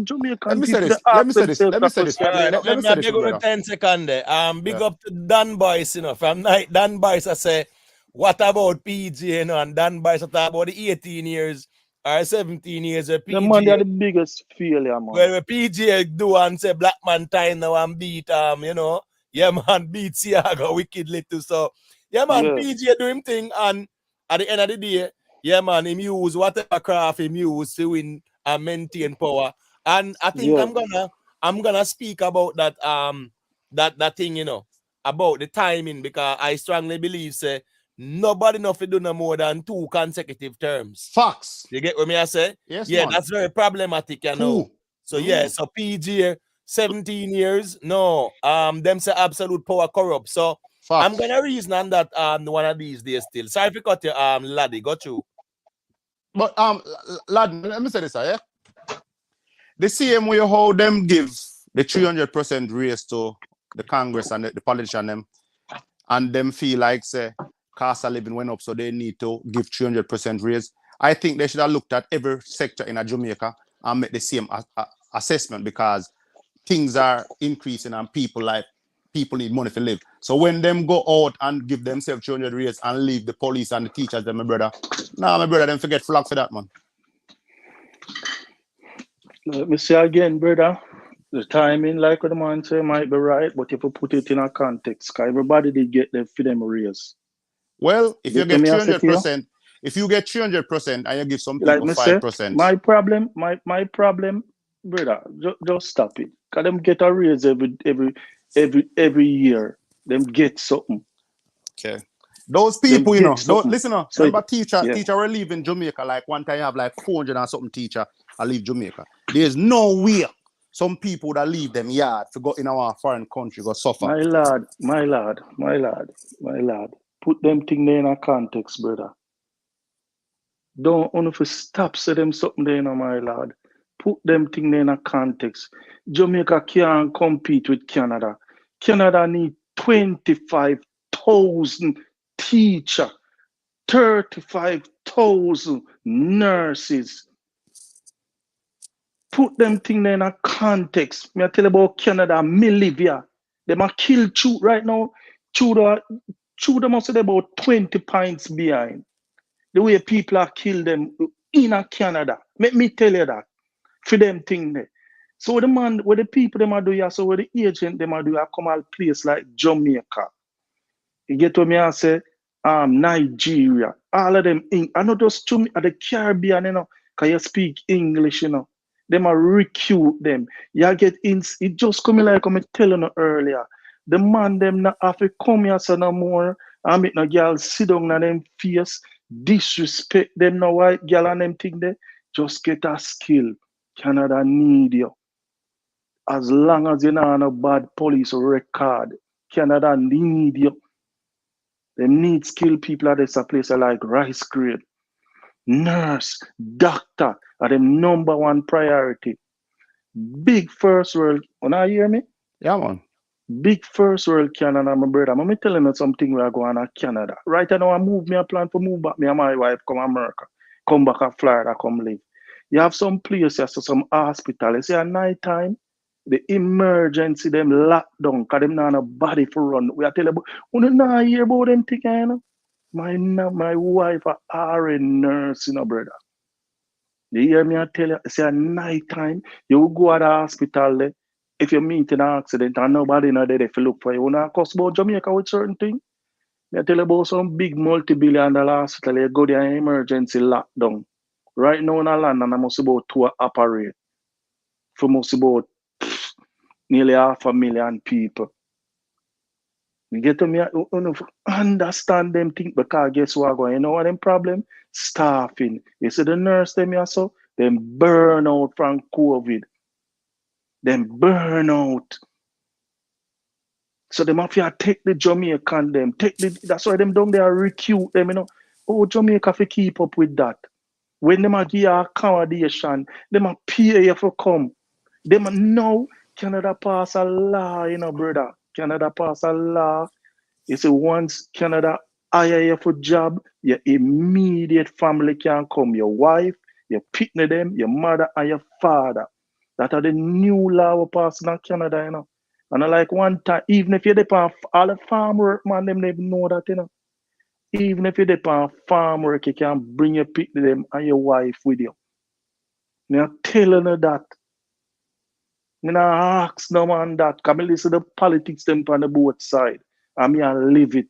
Jamaican people they ask themselves that question. Alright, let me beg you 10 seconds there. Big up to Dan Boyce, you know. From night, Dan Boyce I say, what about PG, you know, and Dan Boyce talk about the 18 years or 17 years of PG. The man, they are the biggest failure, man. Well, PG do and say black man time now and beat you know. Yeah, man, beat Siaga wickedly too. So yeah, man, PG do him thing, and at the end of the day, yeah, man, him use whatever craft him use to win and maintain power. And I think I'm gonna speak about that that thing, you know, about the timing, because I strongly believe say nobody enough to do no more than 2 consecutive terms. Facts. You get what me I say? Yes, yeah, man. that's very problematic, you know. So yeah, so PG 17 years, no, them say absolute power corrupt. So Facts. I'm gonna reason on that one of these days still. Sorry if you cut your laddie, got you. But lad, let me say this, yeah. The same way how them give the 300% raise to the Congress and the politician them, and them feel like say cost of living went up, so they need to give 300% raise. I think they should have looked at every sector in Jamaica and make the same assessment, because things are increasing and people need money to live. So when them go out and give themselves 300 raise and leave the police and the teachers, then my brother, them forget flag for that, man. Let me say again, brother. The timing, like what the man say, might be right, but if you put it in a context, because everybody did get them for them raise. Well, if you get 300%, if you get 300% and you give some people 5%. My problem, brother, just stop it. Because them get a raise every year. Them get something. Okay. Those people, you know, listen up. So remember teacher will leave in Jamaica, like one time you have like 400 and something teacher I leave Jamaica. There's no way some people that leave them yard to go in our foreign country go suffer. My lad. Put them thing there in a context, brother. Don't only stop say them something there, my lad. Put them thing there in a context. Jamaica can't compete with Canada. Canada need 25,000 teachers, 35,000 nurses. Put them thing there in a context. Me I tell you about Canada, me live here. They might kill Chu right now. Chu must say about 20 pints behind. The way people are kill them in a Canada. Let me tell you that. For them thing there. So where the people them are do here, so where the agent them are do here, come out place like Jamaica. You get what me I say? Nigeria. All of them I know those two at the Caribbean, you know, because you speak English, you know. Them are recruit them. You get in, it just coming like I'm telling you earlier. The man them not have to come here so no more and make no girl sit down on them face, disrespect them no white girl and them thing there. Just get a skill. Canada need you. as long as you're not on a bad police record, Canada need you. They need skilled people at this place like rice grade, nurse, doctor are the number one priority. Big first world, when I hear me? Yeah, man. Big first world Canada, my brother. I'm telling you something we are going to Canada. Right now, I plan to move back. Me and my wife come America. Come back to Florida, come live. You have some places, some hospital. You see at night time, the emergency, them locked down, because them not a body for run. We are telling you, not hear about them thing, you know? My wife are a nurse, you know, brother. You hear me? I tell you, say at night time, you go to the hospital there. If you meet in an accident and nobody not there if you look for you, not cost about Jamaica with certain things. I tell you about some big multi-billion-dollar hospital, you go there emergency lockdown. Right now in London, I must about 2 operate. For most about nearly 500,000 people. You get to me, understand them things because guess what going? You know what them problem? Staffing. You see the nurse them here so them burn out from COVID. Them burn out. So them have to take the Jamaican them. That's why them down there recruit them, you know. Oh, Jamaica have keep up with that. When them a give you accommodation, them a pay you for come. Them now Canada pass a law, you know, brother. Canada pass a law. You see, once Canada hire you for job, your immediate family can come. Your wife, your partner them, your mother and your father. That are the new law passing in Canada, you know. And I like one time, even if you depend all the farm work, man, them never know that, you know. Even if you depend farm work, you can bring your partner them and your wife with you. I'm telling you that. I ask no man that. Come listen to the politics them on the both side. And me and live it.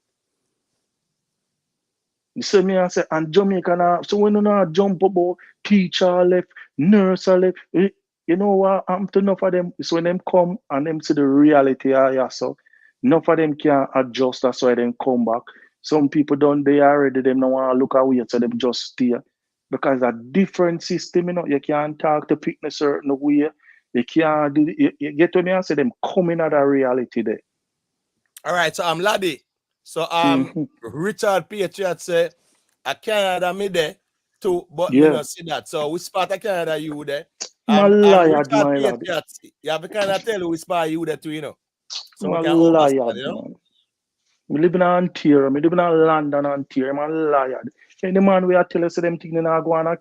You see me and say, and Jamaica now, so when you not jump about teacher left, nurse left, you know what I'm to enough of them. So when them come and them see the reality so enough of them can adjust, that's why them come back. Some people don't they already them don't want to look away, so them just stay. Because a different system, you know, you can't talk to people a certain way. You can't do you get to me and say them coming at a reality there. All right, so laddie. So Richard Patriot say a Canada me there too, but me not see that. So which part of Canada you there? Richard Patriot, you have to kind of tell which part you there too, you know. So we can understand, you know. I live in Ontario, I live in London, Ontario, I'm a liar. Any man we are telling us them things in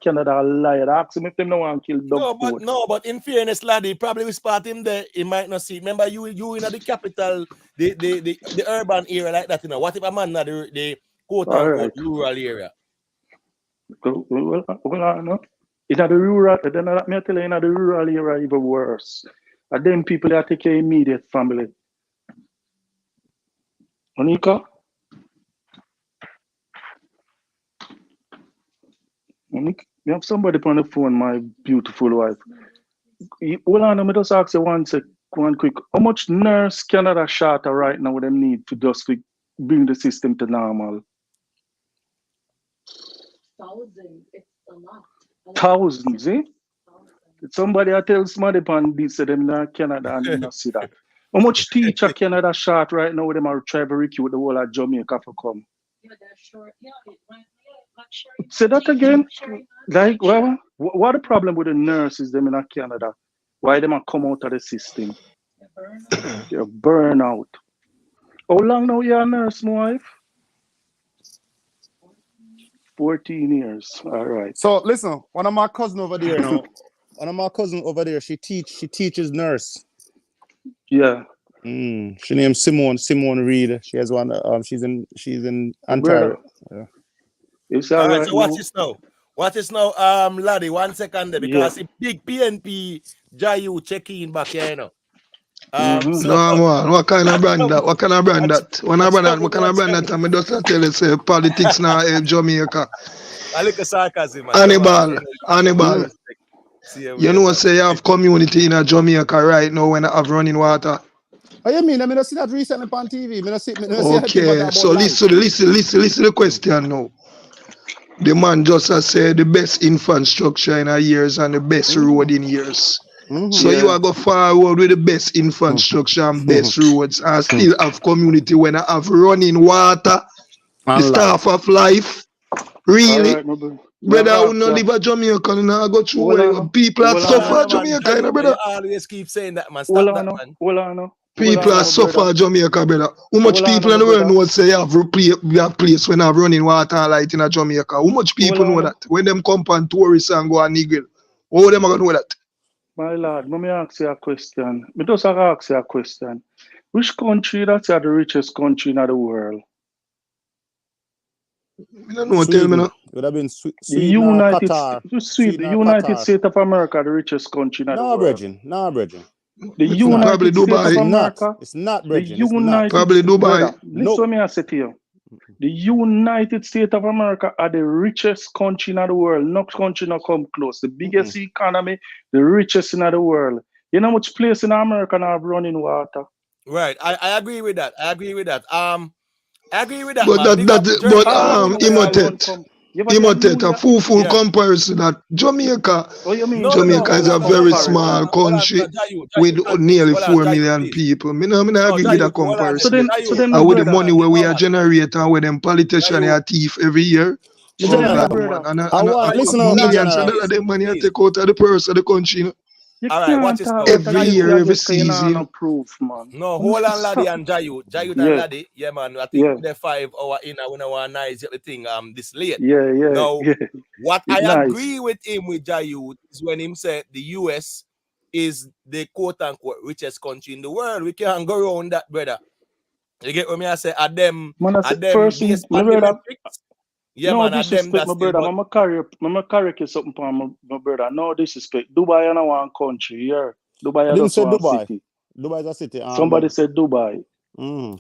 Canada a liar. Ask him if them no want to kill dog. No, but in fairness, laddie, probably we spot him there, he might not see. Remember, you in the capital, the urban area like that, you know. What if a man not the quote-unquote rural area? Well, no. In the rural, then let me tell you, in the rural area even worse. And them people that take care of immediate family. Monica? Monica, you have somebody on the phone, my beautiful wife. Hold on, let me just ask you one quick. How much nurse Canada shorter right now would them need to just bring the system to normal? Thousands. It's a lot. Thousands, eh? Somebody I tell somebody upon this, them in Canada and them not see that. How much teacher Canada short right now with them are trying to recruit the whole of Jamaica for come? Yeah, that's short. Yeah, Say that again. Like, what the problem with the nurses them in Canada? Why them are come out of the system? They're burn out. How long now you're a nurse, my wife? 14 years. All right. So listen, one of my cousins over there now. One of my cousins over there, she teaches nurse. Yeah. She named Simone Reed. She has one. She's in Ontario. Yeah. It's all right. right So watch this now, laddie. 1 second there because the big PNP Jayu checking back here, you know. No man, what kind of brand that? What kind of brand that? What kind of brand that? I'm just tell you say politics now in Jamaica. I like a sarcasm. Hannibal. You know, say you have community in Jamaica right now when I have running water. Oh, you mean? I mean, I see that recently on TV. Okay, so listen to the question now. The man just has said the best infrastructure in years and the best road in years. So you are go forward with the best infrastructure and best roads and still have community when I have running water, the staff of life. Really? Alright, my brother. Brother, I will not live at Jamaica and I go through where people are suffer at Jamaica, you know, brother. You always keep saying that, man. Stop that, man. People are suffer at Jamaica, brother. How much people in the world know say you have place when I have running water and light in Jamaica? How much people know that? When them come on tourists and go and niggle, how them are gonna know that? My lord, let me ask you a question. Me just ask you a question. Which country that's the richest country in the world? I don't know, tell me now. It would have been The Sweden or United Qatar. the United States of America, the richest country in the world. Brethren. The United States of America. It's not, The brethren. United Probably Dubai. Brother, listen to me I say to you. The United States of America are the richest country in the world. No country not come close. The biggest economy, the richest in the world. You know how much place in America now have running water? Right. I agree with that. I agree with that, man. But Big up Germany. Imotet, a full comparison that Jamaica is a very small country with nearly 4 million people. I agree with that comparison. And with the money where we are generating and with them politicians are thief every year. Listen millions of dollars the money I take out of the purse of the country. You know? All right, watch this now. Every year, every season. No, hold on, laddie and Jayut and laddie. Yeah, man. I think the 5 hour in when I want nice the thing this late. Now, what it's I nice. agree with him with Jayut is when him said the US is the quote unquote richest country in the world. We can't go around that, brother. You get what me I say? At them based on the metrics. Yeah, no man, disrespect, my brother. I'm gonna correct you something for my brother. No disrespect. Dubai is not one country, yeah. Dubai is just one Dubai. city. Dubai is a city. Somebody said Dubai.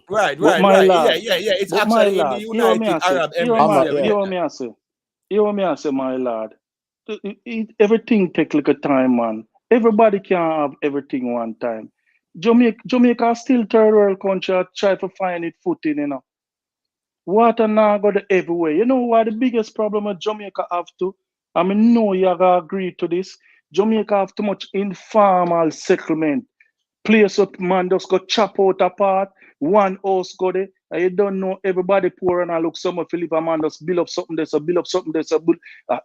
Right. Lad, Yeah. It's but actually in the United Arab Emirates. You hear me I say, my lad. Everything take like a time, man. Everybody can't have everything one time. Jamaica still third world country. Try to find it footing, you know. Water now go to everywhere. You know why the biggest problem with Jamaica have to? I mean, no, you gotta agree to this. Jamaica have too much informal settlement. Place up man just go chop out a part. One house go there. And you don't know everybody poor and I look some of Philip man just build up something there's a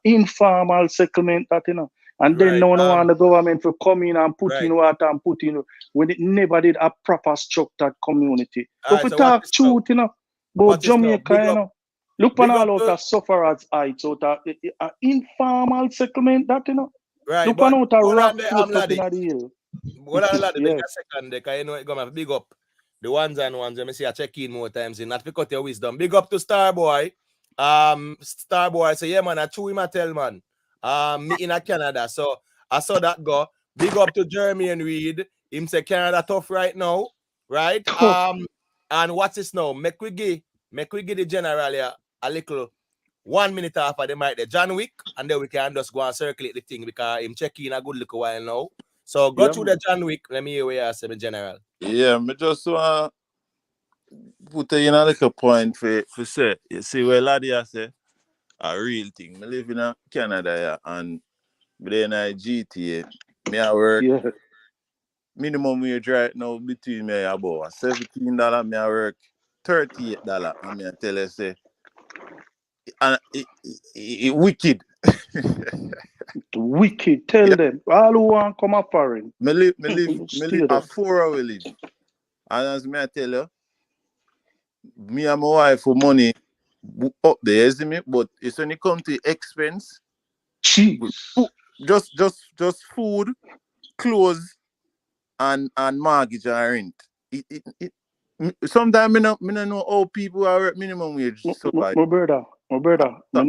informal settlement that you know. And then no one want the government to come in and put in water and put in when it never did a proper structured community. If we talk truth, you know. But Jamaica, you know, look on all out of sufferers' heights, out of informal settlement, that, you know. Right, look on out of rock I'm foot up in the hill. Hold on, laddie, make a second, because you know it's gonna big up the ones and ones. Let me see, I check in more times in, not because your wisdom. Big up to Starboy. Starboy say, yeah, man, I chew him a tell, man. Me in Canada, so I saw that go. Big up to Jeremy and Reed. Him say Canada tough right now, right? And what's this now? Make we give the general here a little 1 minute after the mic, the John Wick, and then we can just go and circulate the thing because him checking a good look a while now. So go through the John Wick. Let me hear what you say, my general. Yeah, me just put in a little point for say. You see where laddie I say a real thing. Me live in Canada yeah, and then I GTA. Me I work. Minimum wage right now between me about $17. Me I work $38. And me I tell you say, and it wicked. Wicked. Tell them all who want come up foreign. Me live a 4-hour live. And as me I tell you, me and my wife for money up there, isn't it? But it's when it comes to expense, just food, clothes, and mortgage and rent. Sometimes I don't know how people are at minimum wage. My brother, me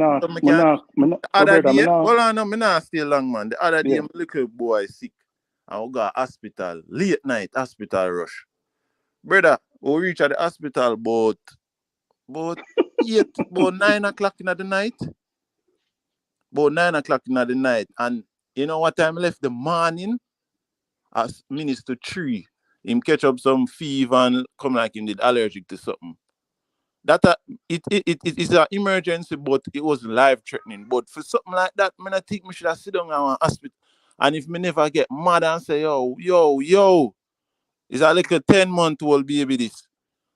not stay long, man. The other day, my little boy sick. I got hospital, late night hospital rush. Brother, we reach at the hospital about 9 o'clock in the night. About 9 o'clock in the night. And you know what time I left the morning? As minutes to 3. Him catch up some fever and come like him did allergic to something. That it is an emergency, but it wasn't life threatening. But for something like that, I think we should have sit down in a hospital And if me never get mad and say, yo, it's a little 10-month-old baby this.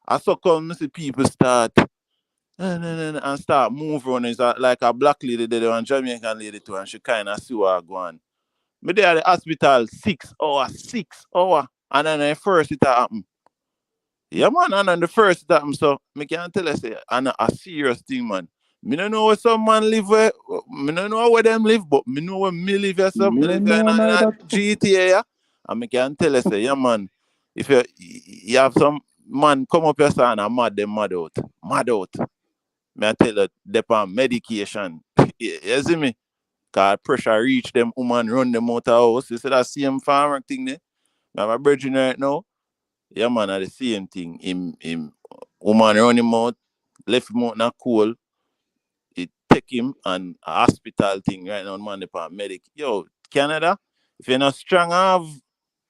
I so come see people start and start move on. It's like a black lady there and Jamaican lady too, and she kind of see what go on. Me there at the hospital 6 hours, and then the first it happen. Yeah, man, and then the first it happen, so me can tell you say, and a serious thing, man. Me don't know where some man live where, me don't know where them live, but me know where me live here, so me Me live don't here in know a neither. GTA, yeah. And me can tell you say, yeah, man, if you have some man come up here, son, and mad out. Me I tell you, they on medication. You see me? Cause pressure reach them woman run them out of house. You see that same farmer thing there? I have a virgin right now. Yeah, man, are the same thing. Him woman run him out, left him out in a cold. It take him and a hospital thing right now, man, the medic. Yo, Canada, if you're not strong, have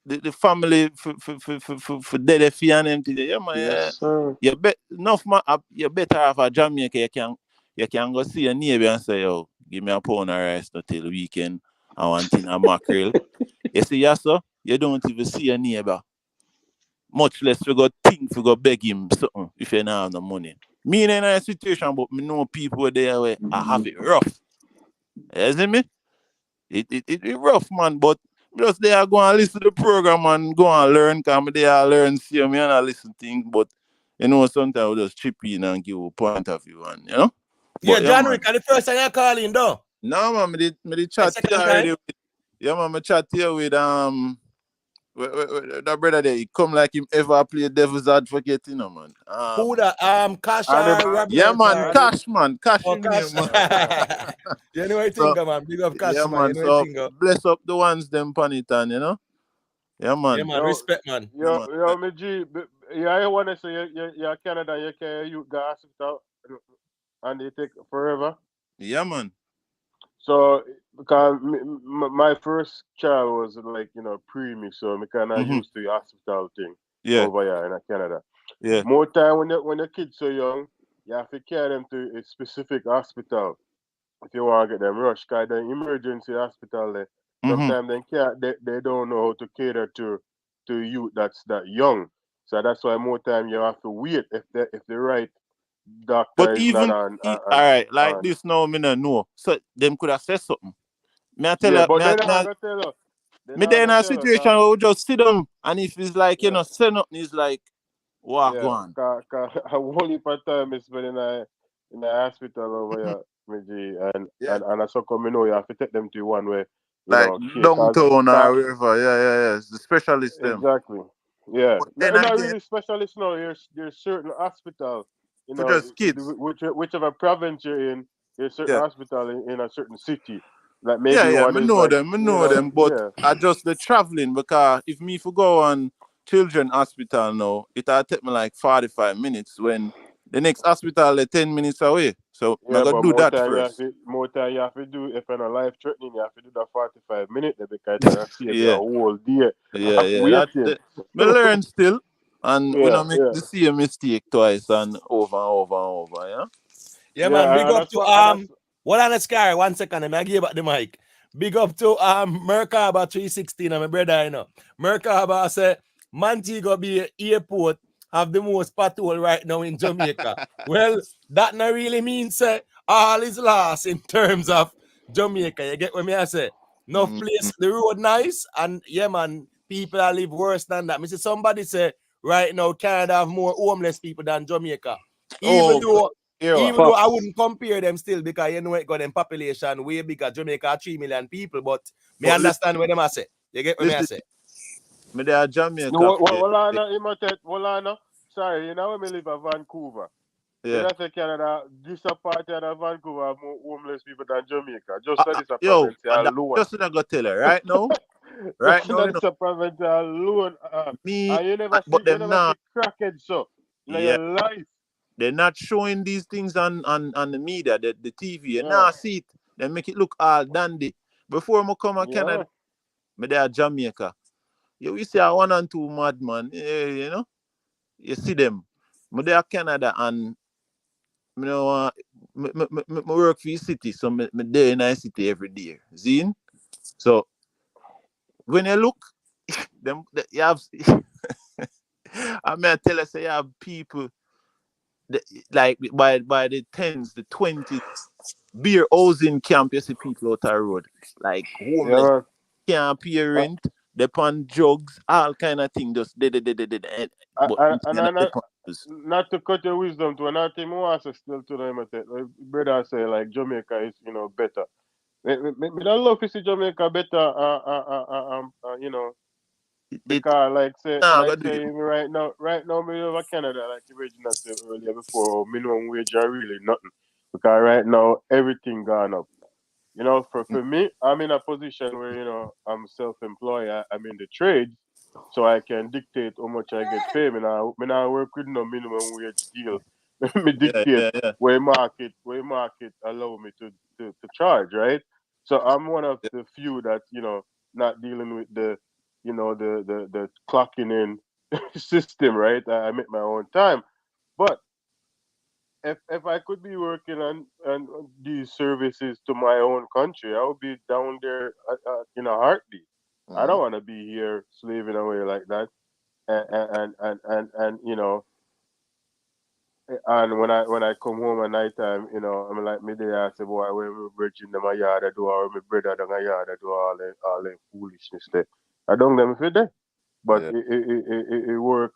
the family for dead fee and them thing. Yeah, man, Yes, yeah. sir. You better have a Jamaica. You can go see your neighbor and say, yo, give me a pound of rice till the weekend. I want in a mackerel. You see, yes, sir, you don't even see your neighbor. Much less we go think we go beg him something if you don't have no money. Me in a situation, but me know people there where I have it rough. You see me? It rough, man, but just they are going to listen to the program and go and learn, because they are learn, see me and I listen things, but you know, sometimes we just chip in and give a point of view, and you know? Yeah, But, John man. Rick, the first time you calling though. No, man, me chat here already. Yeah, man, me chat here with that brother there. He come like him ever play devil's advocate, you know, man. Who that? Cash And or Robert? Yeah, man, Cash, man. Cash Oh, in Cash. here, man. You know what I So, think, man. Big up Cash, yeah, man. You man. know what I So think. bless up the ones them pan it and, you know. Yeah, man. Yeah, man. Respect, man. Yo, me G, I want to say you're Canada, you can you go hospital and they take forever. Yeah, man. So because my first child was like preemie, so me kind of used to the hospital thing over here in Canada. Yeah. More time when the kids so young, you have to carry them to a specific hospital if you want to get them rushed. Cause the emergency hospital there, sometimes they don't know how to cater to youth that's that young. So that's why more time you have to wait if the right doctor But is even not on. all right, like this now, me no know. So them could have said something. Me I tell Yeah, you, but they're not gonna tell you. me there in a situation where we just sit down, and if it's like you know, say nothing, it's like what go on. Cause a whole heap of time is spent in the hospital over here, G, and I so come you know you have to take them to one where like downtown or wherever, yeah. The specialists them. Exactly. Yeah. But Not really specialist now. There's certain hospital, for just kids. whichever province you're in, there's certain hospital in a certain city. Like maybe Yeah, one me is know like them, but I just the traveling, because if me for go on children hospital now, it'll take me like 45 minutes when the next hospital is 10 minutes away. So I gotta but do that first. more time you have to do if you're life threatening, you have to do that 45 minutes because it's gonna save you a whole day. Yeah. Me learn still, and we don't make the same mistake twice and over, yeah. Yeah, man. Big up to what on the scar? 1 second, I give back the mic. Big up to Merkaba 316 and my brother, you know. Merkaba say Montego Bay Airport have the most patrol right now in Jamaica. Well, that not really means say all is lost in terms of Jamaica. You get what me I say? No place, the road nice, and yeah, man, people are live worse than that. Me see somebody say right now Canada have more homeless people than Jamaica. Even though I wouldn't compare them still, because you know it got them population way bigger. Jamaica 3 million people, but me understand what them I say. You get what me I say? Me there Jamaica. Sorry, you know when me live in Vancouver. Yeah. That's Canada. This a part of Vancouver have more homeless people than Jamaica. Just that is a province alone. Just what I got tell you right now. Right now, that is a province alone. Me, and you never but see, them now. crackheads so in your life. They're not showing these things on the media, the TV. You now see it. They make it look all dandy. Before I come to Canada, me there Jamaica. You see a 1 and 2 madman, you know. You see them. Me there Canada, and you know, me work for the city, so me there in the city every day. See? So when you look, you have. I mean, I tell you, say you have people like by the 10s, the 20s, beer housing camp. You see people out the road, like homeless, Yeah, can't pay man. rent, they on drugs, all kind of things. Just but And I not to cut your wisdom to another thing, I want to still to them. Brother say like Jamaica is better. Me don't love to see Jamaica better. Because even right now me over Canada, like the Regina said earlier before, minimum wage are really nothing. Because right now everything gone up. For me, I'm in a position where I'm self-employed. I'm in the trade, so I can dictate how much I get paid. Me now work with no minimum wage deal. Me dictate where market allow me to charge, right? So I'm one of the few that not dealing with the the clocking in system, right? I make my own time, but if I could be working on these services to my own country, I would be down there in a heartbeat. I don't want to be here slaving away like that. And and when I come home at night time, I'm like me there. I say, boy, when my bridging them a yard, I do or my brother down a yard, I do all the foolishness there. I don't them if it there, but it work.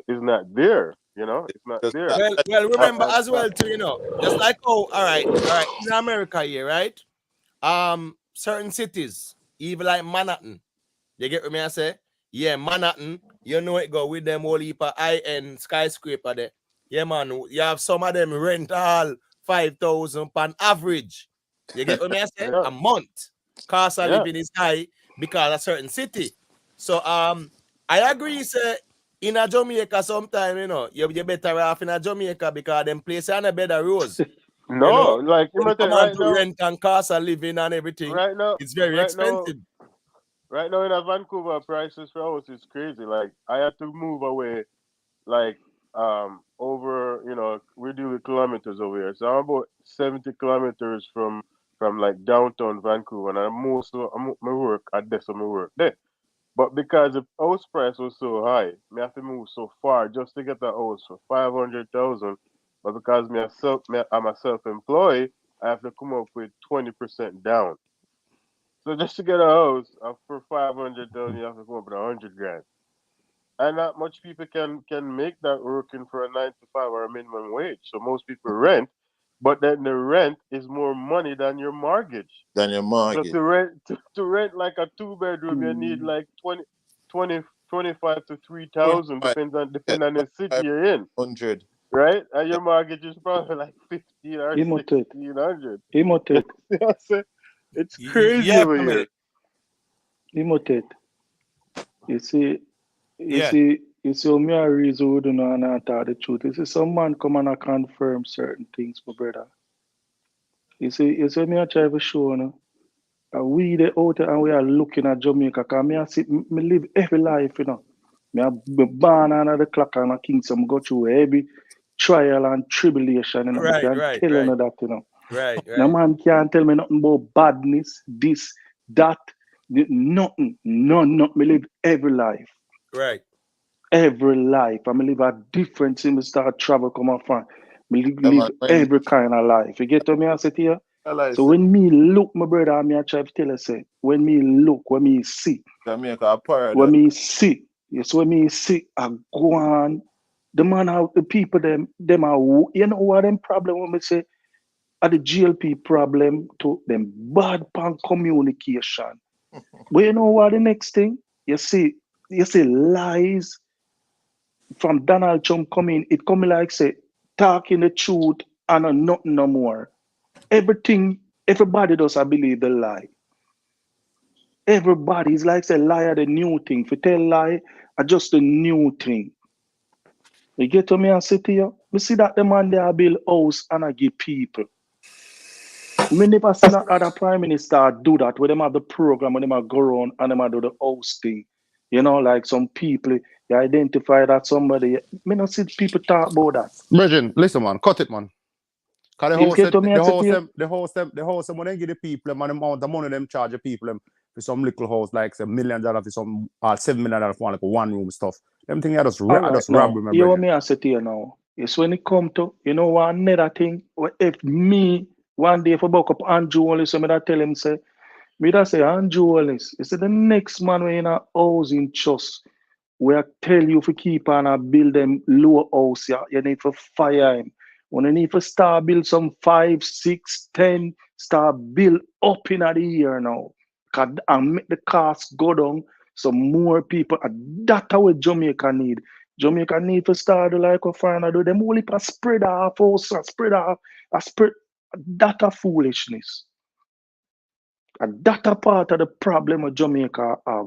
It's not there. It's not there. Well, remember as well too, just like all right, in America here, right? Certain cities, even like Manhattan, you get what me I say? Yeah, Manhattan, you know it go with them whole heap of high-end skyscraper there. Yeah, man, you have some of them rent all 5,000 on average. You get what me I say? Yeah. A month. Cost of living is high because of certain city. So I agree, say in a Jamaica sometime, you better off in a Jamaica because them places are a better rose. No, like you come right on to now, rent and cost of living and everything. right now, It's very expensive. Right now in a Vancouver, prices for house is crazy. Like I had to move away, like over we deal with kilometers over here, so I'm about 70 kilometers from like downtown Vancouver, and I work at this, so I work there. But because the house price was so high, me have to move so far just to get a house for 500,000. But because I'm a self-employed, I have to come up with 20% down. So just to get a house for 500,000, you have to come up with 100 grand. And not much people can make that working for a 9 to 5 or a minimum wage. So most people rent, but then the rent is more money than your mortgage. So to rent like a 2-bedroom, you need like 25 to 3,000, depends on the city you're in. 100. Right? And your mortgage is probably like 15 or 1,600. It's crazy over here. Emoted. You see, me a reason we do not tell the truth. You see, some man come and confirm certain things, my brother. You see, me a try to show, we the out there and we are looking at Jamaica, because me live every life, Me a born under the clock and a Kingston, go through every trial and tribulation, Me can tell you that, Right. No man can't tell me nothing about badness, this, that, nothing. Me live every life. Right. Every life. I live a different thing. Me start travel, come on from. Me live every kind of life. You get to me, I say to you? So when me look, my brother, I try to tell you, say, when me look, when me see, when me see, I go on, the man out, the people, them are, you know what them problem when me say, are the GLP problem to them bad pan communication. But you know what the next thing? You see lies from Donald Trump coming, it coming like say, talking the truth and nothing no more. Everybody does I believe the lie. Everybody is like say lie are the new thing. If you tell lie, are just the new thing. You get to me and say to you, we see that the man there build house and I give people. We never seen other prime minister do that, where them have the program, when them go around and them do the house thing. Like some people, you identify that somebody. Me not see people talk about that. Brethren, listen, man, cut it, man. Cause the house, when they give the people, man, the amount of money them charge the people, for some little house, like say $1 million for some $7 million for like a one room stuff. Them thing I just All right, rob now, with my you brother. want me to say to you now, it's when it come to, you know, one another thing, if me, one day if I buck up Andrew Wallace, so me that tell him, say, me that say, Andrew Wallace, you say the next man when in a housing trust, where I tell you to keep on and build them low house, yeah, you need to fire him. When you need to start build some 5, 6, 10, start build up in the year now. And make the cost go down so more people, and that's what Jamaica need. Jamaica need to start like a foreigner do. Them only spread off house, spread off, spread. That's a foolishness. And that's a part of the problem of Jamaica have.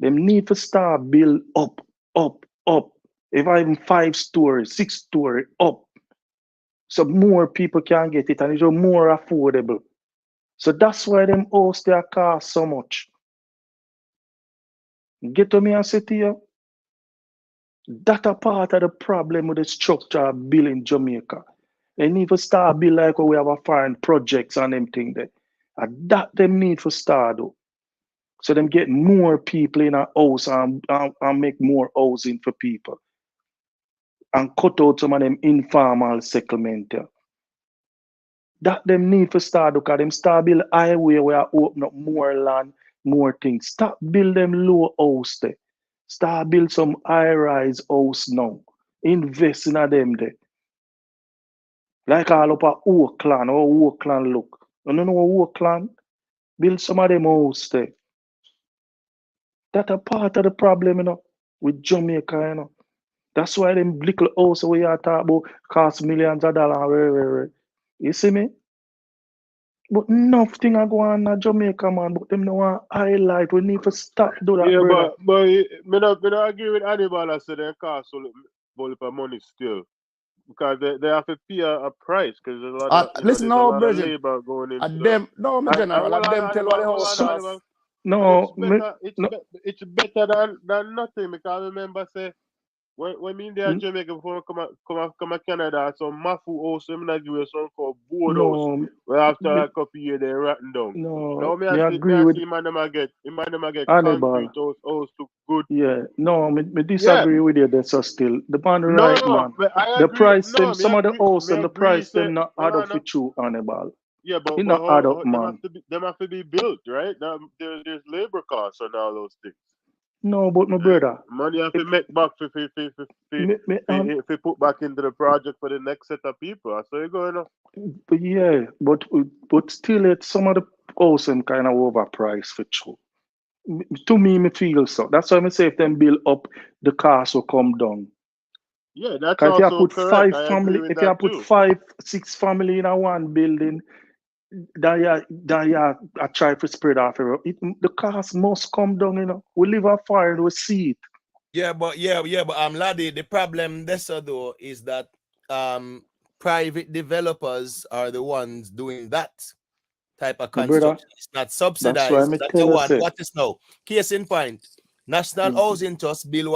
Them need to start build up, up, up. If I even 5 stories, 6 story up. So more people can get it and it's more affordable. So that's why them house their cost so much. Get to me and say to you, that's a part of the problem with the structure of build in Jamaica. They need to start build like we have a foreign projects and them thing there. And that them need to start though. So them get more people in a house and make more housing for people. And cut out some of them informal settlement there. That them need to start because them start build highway where I open up more land, more things. Stop build them low house there. Start build some high-rise house now. Invest in them there. Like all up at Oakland, how Oakland look. You don't know Oakland? Build some of them house there. That's a part of the problem, you know, with Jamaica, you know. That's why them little house we are talking about cost millions of dollars. You see me? But nothing I go on in Jamaica, man. But them no want highlight. We need to stop do that, Yeah, brother. but me not agree with anybody that say they cost a lot of money still. Because they have to pay a price because there's a lot of Listen, there's a no, lot of Virgin. labor going into that. Them, no, my general, Hold on, them tell what the Hannibal, house hold on, cost. Hannibal. No, It's better than nothing because I remember say when me in there in Jamaica before come a Canada, some Mafu house, them not give you some called board house. no, Where after a couple years they rotten down. no. Now Me agree with man them a get Hannibal. concrete house look good. Yeah, no, me Yeah. disagree with you there, so still. The man No, right, man. but I The agree. price, No, them, some of the house me and the agree. price, Say, them not hold add up on. with you, Hannibal. Yeah, but It not add up, them man. have to be built, right? There's labor costs and all those things. No, but my brother. Money have to make back for put back into the project for the next set of people. So you going on. But yeah, but still, it's some of the house them kind of overpriced for true. To me feel so. That's why I say if them build up, the cost will come down. Yeah, that's Because if you also put correct. 5 I family, agree with if you that put too. 5, 6 family in a one building, that you I try to spread off. The cost must come down, you know. We live far and we see it. Yeah, but laddie, the problem this though is that private developers are the ones doing that type of My brother, construction. It's not that's why subsidized. I That's tell the us one. it. What is now? Case in point, National Housing Trust build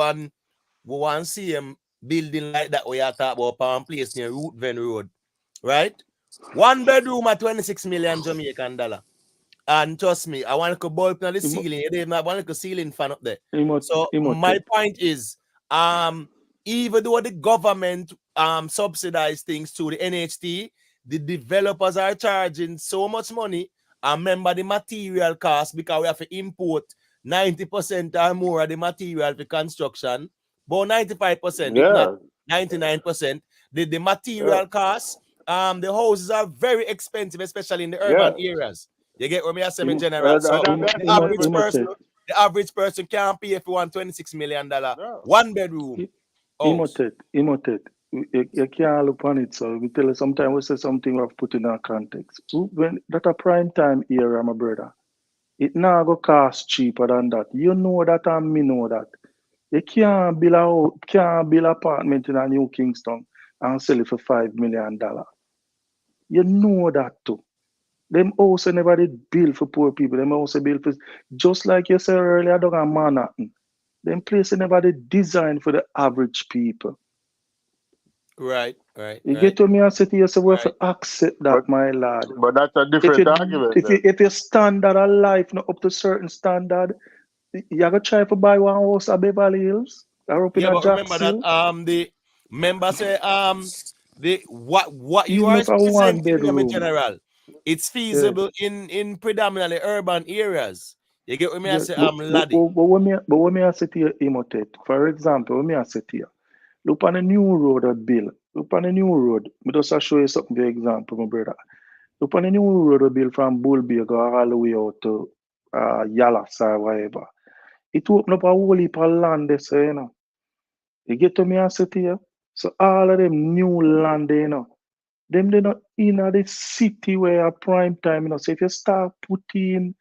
one CM building like that we are talking about Palm Place near Root Ven Road, right? 1 bedroom at 26 million Jamaican dollar. And trust me, I want to bulb on the ceiling. They have one little ceiling fan up there. So my point is, even though the government subsidize things to the NHT, the developers are charging so much money. And remember the material cost because we have to import 90% or more of the material for construction, but 95%, if not 99%, the material costs. The houses are very expensive, especially in the urban areas. You get what me saying in general. So the average person can't pay if you want $26 million 1 bedroom. Emotet. You can't look on it. So we tell you sometimes we say something we have put in our context. When that a prime time era, my brother, it now go cost cheaper than that. You know that and me know that. You can't build apartment in a New Kingston and sell it for $5 million. You know that too. Them also never did build for poor people. Them also build for, just like you said earlier, down in Manhattan. Them places never did design for the average people. Right. You get to me and say to yourself, we have to accept that, But my lad. but that's a different argument then. If your standard of life not up to certain standard, you gotta try to buy one house at Beverly Hills or up in Yeah, a but remember that Jacksonville. the member say the what you Even are if a one presenting them in bedroom. general, it's Yeah. feasible in predominantly urban areas. You get what me I Yeah. say, But laddie. when me I say to you, Emotet, for example, when me I say to you, look on a new road at Bill. Look on a new road. Me just show you something for example, my brother. Look on a new road at Bill from Bullbeg all the way out to Yallas or whatever. It open up a whole heap of land there, so, you know. You get to me and say to you? So all of them new land there, you know, them they not in the city where a prime time, you know. So if you start putting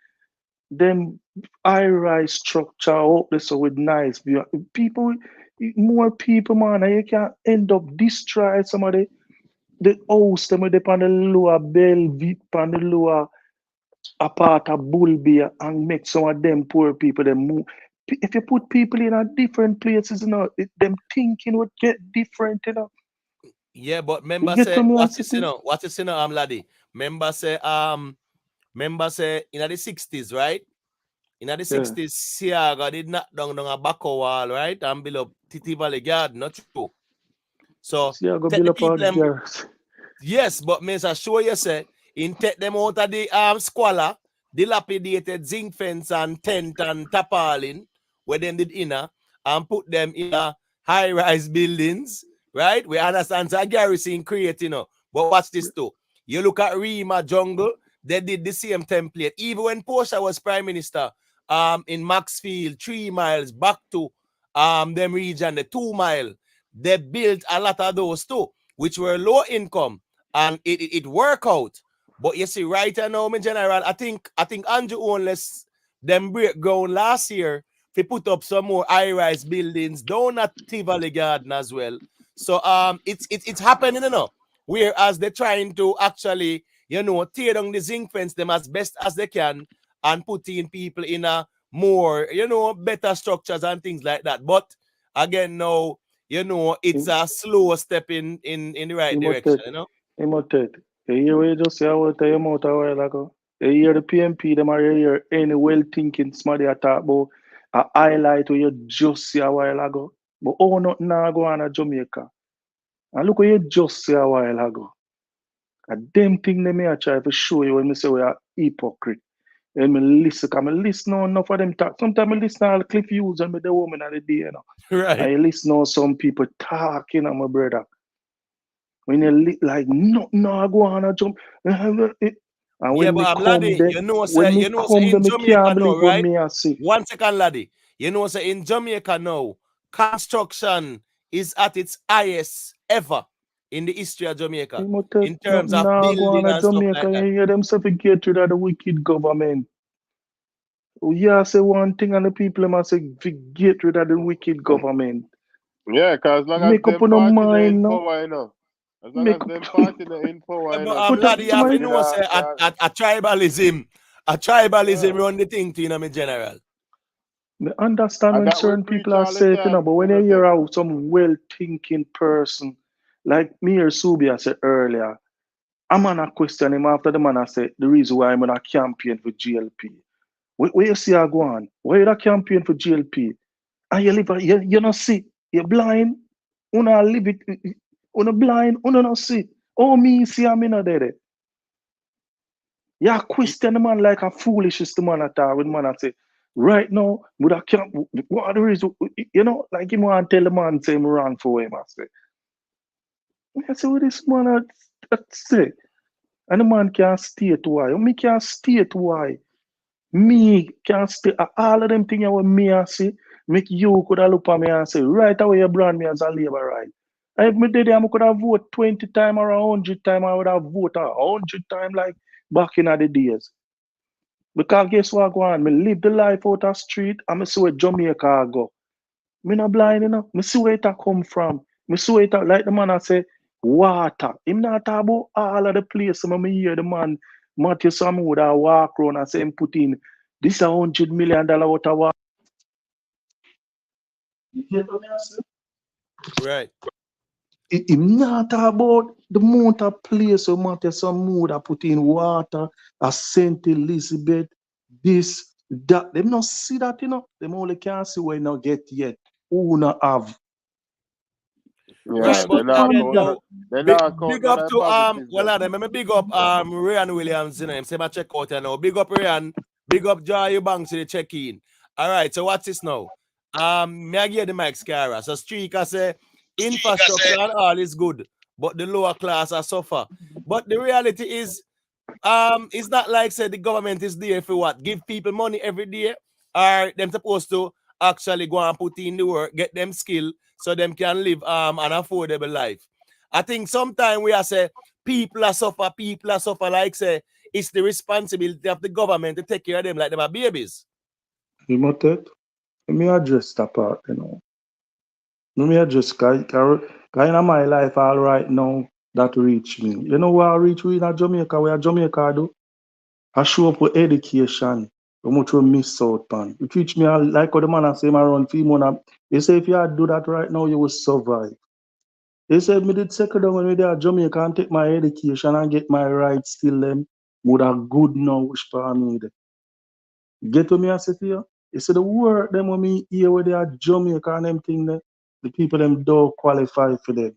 them high-rise structure out there so with nice view, people, more people, man, and you can end up destroy some of the house them with on the lower Bellevue, on the lower a part of Bullbay and make some of them poor people them move. If you put people in a different places, you know, them thinking would get different, you know. Yeah, but You member get say to me and what say, is laddie. Member say in the 60s, right? In the 60s, Siaga did knock down a back wall, right? And build up Titi Valley Garden, not true. So Siaga take build the up our people them. girls. Yes, but me show you say in take them out of the squalor, dilapidated zinc fence and tent and tarpaulin where them did inner and put them in a high-rise buildings, right? We understand a garrison creating, but watch this too. You look at Rima Jungle, they did the same template. Even when Portia was prime minister, in Maxfield, 3 miles back to them region, the 2 mile, they built a lot of those too, which were low income. And it work out. But you see, right now, in general, I think Andrew Onless them break ground last year to put up some more high-rise buildings down at Tivoli Garden as well. So it's happening, you know. Whereas they're trying to actually, tear down the zinc fence them as best as they can and put in people in a more, better structures and things like that. But again, now, it's a slow step in the right direction, Emotet. You hear what you just say out of your mouth a while ago? You hear the PMP, them are hear any well-thinking somebody talk about a highlight where you just say a while ago. But oh, nothing now go on at Jamaica. And look what you just say a while ago. And them thing they may try to show you when me say we are hypocrite. And me listen, because me listen on enough of them talk. Sometimes I listen to all Cliff Hughes and me the woman of the day, you know. Right. And you listen on some people talking, my brother. When you like no go on a jump. And when me but come laddie, there, when me come there, in me Jamaica can't believe now, what right? me I see. 1 second, laddie. Say in Jamaica now, construction is at its highest ever in the history of Jamaica in terms of No go on building a and stuff Jamaica. like that. You hear them say get rid of the wicked government. Yeah, say one thing and the people must say get rid of the wicked government. Yeah, because as long as Make up them on no party mind, in no. power, you know. As long Make as up. them party in power, you know. But laddie, you have to know, say a tribalism run the thing to in general. I understand And when that we certain preach people are all the safe, time, but when you hear out some well-thinking person, like me or Subia said earlier, I'm gonna question him after the man I said the reason why I'm gonna campaign for GLP. Where you see I go on? Why you campaign for GLP? And you live, you not see, you're blind, una live it, una blind, una not see. Oh me see I'm not there. You question the man like a foolish is the man at all when man I say, right now, would I can't what are the reasons like him want to tell the man say him wrong for him I say. I say what this man I say. And the man can't state why. Me can't state why. Me can't state all of them things what me I say. Make you could have look at me and say, right away you brand me as a labor right. And if me did I could have voted 20 times or 100 times, I would have voted 100 times like back in the days. Because guess what go on? Me live the life out of street and me see where Jamaica go. Me not blind enough. Me see where it come from. Me see where it like the man I say water. Him not talk about all of the places. Me hear the man Matthew Sam would have walk around and say him put in this $100 million out of water. Right. him not talk about the amount of place so matter some mood I put in water, a Saint Elizabeth, this, that. Them not see that, you know. Them only can see where not get yet. Who not have. Right, but again, now big when up I to positive well, them. let me big up Ryan Williams, you know, him say my check out, you know. Big up Ryan, big up Joy Banks to the check-in. All right, so what's this now? Me I give the mic Scara. So Streaker say infrastructure and all is good, but the lower class are suffer. But the reality is, it's not like say the government is there for what? Give people money every day, or them supposed to actually go and put in the work, get them skill, so them can live an affordable life. I think sometimes we are say people are suffer, like say it's the responsibility of the government to take care of them like them are babies. You know that? Let me address that part, you know. Let me address kind of my life all right now that reach me. You know what I reach we in Jamaica, where Jamaica do? I show up with education. How much we miss out on. You teach me like how the man I say my run 3 months. They say if you do that right now, you will survive. They said me did second down when we there at Jamaica and take my education and get my rights still them would have good now which for me there. Get to me I say to you. You see the word them when me here where they are Jamaica and them thing there, the people them don't qualify for them.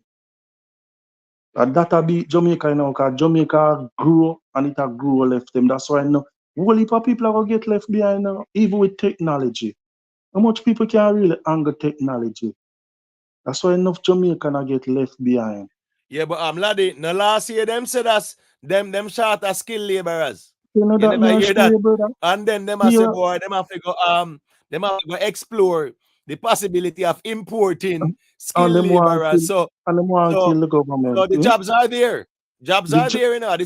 And that be Jamaica now, because Jamaica grew and it have grew left them. That's why now whole heap of people are gonna get left behind now, even with technology. How much people can really anger technology? That's why enough Jamaican are get left behind. Yeah, but laddie, no last year them said us them short as skilled laborers. You know You that never me hear that. brother? And then them a say, boy, them have to go explore the possibility of importing skilled And them want laborers. kill So the government. the jobs are there. Jobs The are there, you know. The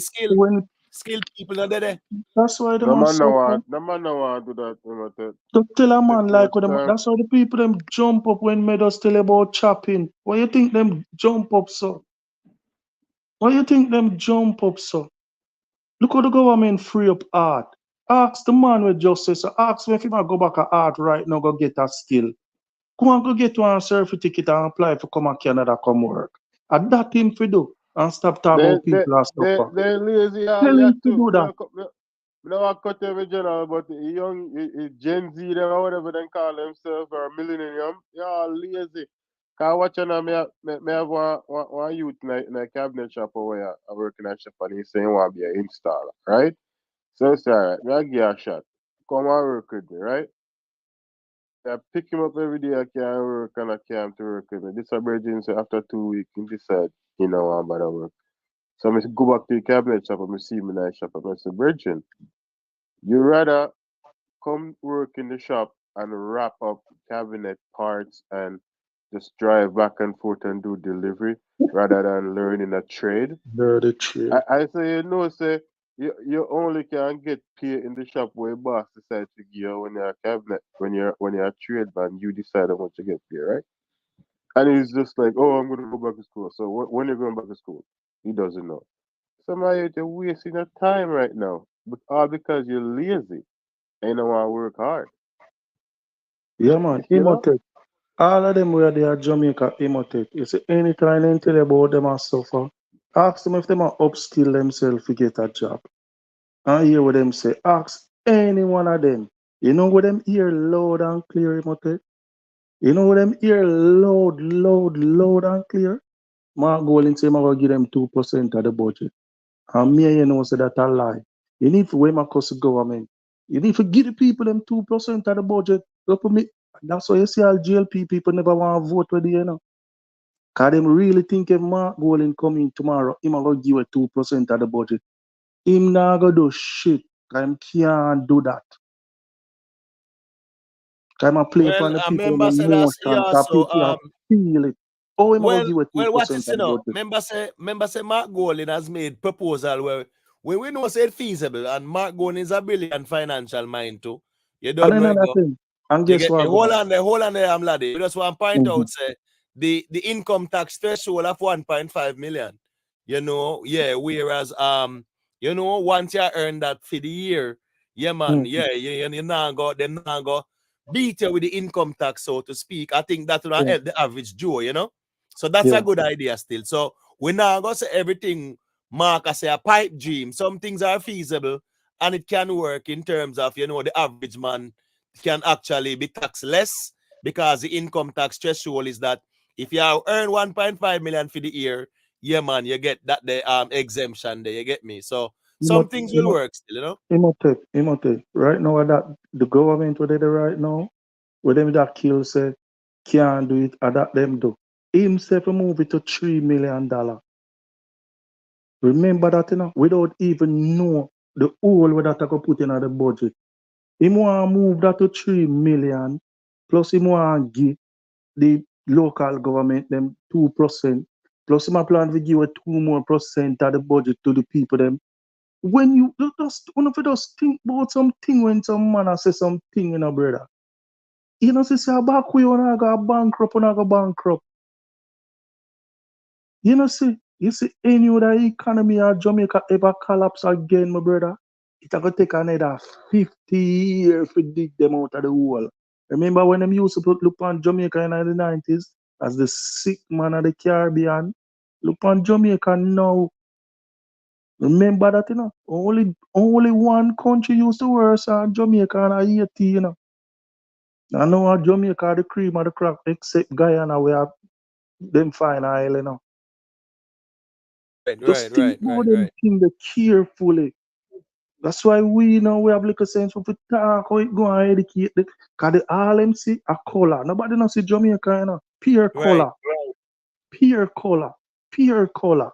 skilled people are there. That's why them No are man no suffer. want do that. You know, To tell a man take like much what them, time. that's why the people them jump up when medals tell about chopping. Why you think them jump up so? Why you think them jump up so? Look how the government free up art. Ask the man with justice. Ask me if he might go back to art right now, go get a skill. Go and go get one certificate and apply for come to Canada, come work. And that him for do. And stop talking about people and stuff. They lazy Tell all him that to too. do that. No, I cut every general, but the young Gen Z, them or whatever they call themselves, or millennium, they all lazy. Cause watching now, me have one youth in a cabinet shop where I work in a shop and he's saying he want to be an installer, right? So it's alright, me I give you a shot. Come and work with me, right? I pick him up every day, I can't work and I can't work with me. This a virgin, so after 2 weeks, he decide, you know, I'm about to work. So I go back to the cabinet shop and I see him in the shop and I say, virgin, you rather come work in the shop and wrap up cabinet parts and just drive back and forth and do delivery rather than learning a trade. Dirty trade. I say, you know, say you only can get paid in the shop where your boss decides to give you when you're a cabinet, when you're a trade man, you decide how much you get paid, right? And he's just like, oh, I'm gonna go back to school. So when you're going back to school, he doesn't know. Somebody you're wasting your time right now, but all because you're lazy and you don't want to work hard. Yeah, man. You know? Imotech. All of them where they are Jamaica, Imotech. You see, anytime they tell you about them and suffer, ask them if they are upskill themselves to get a job. And hear what them say. Ask any one of them. You know what them hear loud and clear, Imotech? You know what them hear loud and clear? Mark Golding say, I'm going to give them 2% of the budget. And me, you know, say that a lie. You need to weigh my cost of government. You need to give the people them 2% of the budget. Look at me. That's why you see all GLP people never want to vote with you, know. Because them really think if Mark Golding coming tomorrow, him going to give you 2% of the budget. Him not going to do shit. Because him can't do that. Because him play Well, from the I people in remember say that's emotion. Because people feel it. Oh, him going to give you 2% what you of say the now? budget. Remember say Mark Golding has made proposal where when we know say it's feasible and Mark Golding is a brilliant financial mind too. You don't And know it another go. thing. And You guess get me? what? Hold on there, I'm laddie. We just want to point Mm-hmm. out say the income tax threshold of 1.5 million. You know, yeah, whereas you know, once you earn that for the year, yeah, man, Mm-hmm. yeah, you now go, them now go beat you with the income tax, so to speak. I think that will Yeah. help the average Joe, you know. So that's a good idea still. So we now go say everything, Mark, I say a pipe dream. Some things are feasible and it can work in terms of, the average man can actually be taxed less because the income tax threshold is that if you earn 1.5 million for the year, yeah, man, you get that the exemption there. You get me? So some things will work still, Imote. Right now, that the government what they do right now, where them that kill say can't do it, that them do. Himself move it to $3 million. Remember that, without even know the whole way that I could put in the budget. Him want to move that to 3 million, plus him want to give the local government them 2%, plus him a plan to give a 2% more of the budget to the people them. When you just one of you just think about something when some man a say something, brother. Say back we wanna go bankrupt. You see any other economy of Jamaica ever collapse again, my brother? It's gonna take another 50 years to dig them out of the hole. Remember when them used to look on Jamaica in the 90s as the sick man of the Caribbean? Look on Jamaica now. Remember that, Only one country used to worse than Jamaica and Haiti, I know Jamaica the cream of the crop, except Guyana, we have them fine oil, Just think about them things carefully. That's why we have little sense of talk, how it go and educate. Because the all them see a color. Nobody not see Jamaica, Pure color. Pure color. Pure color.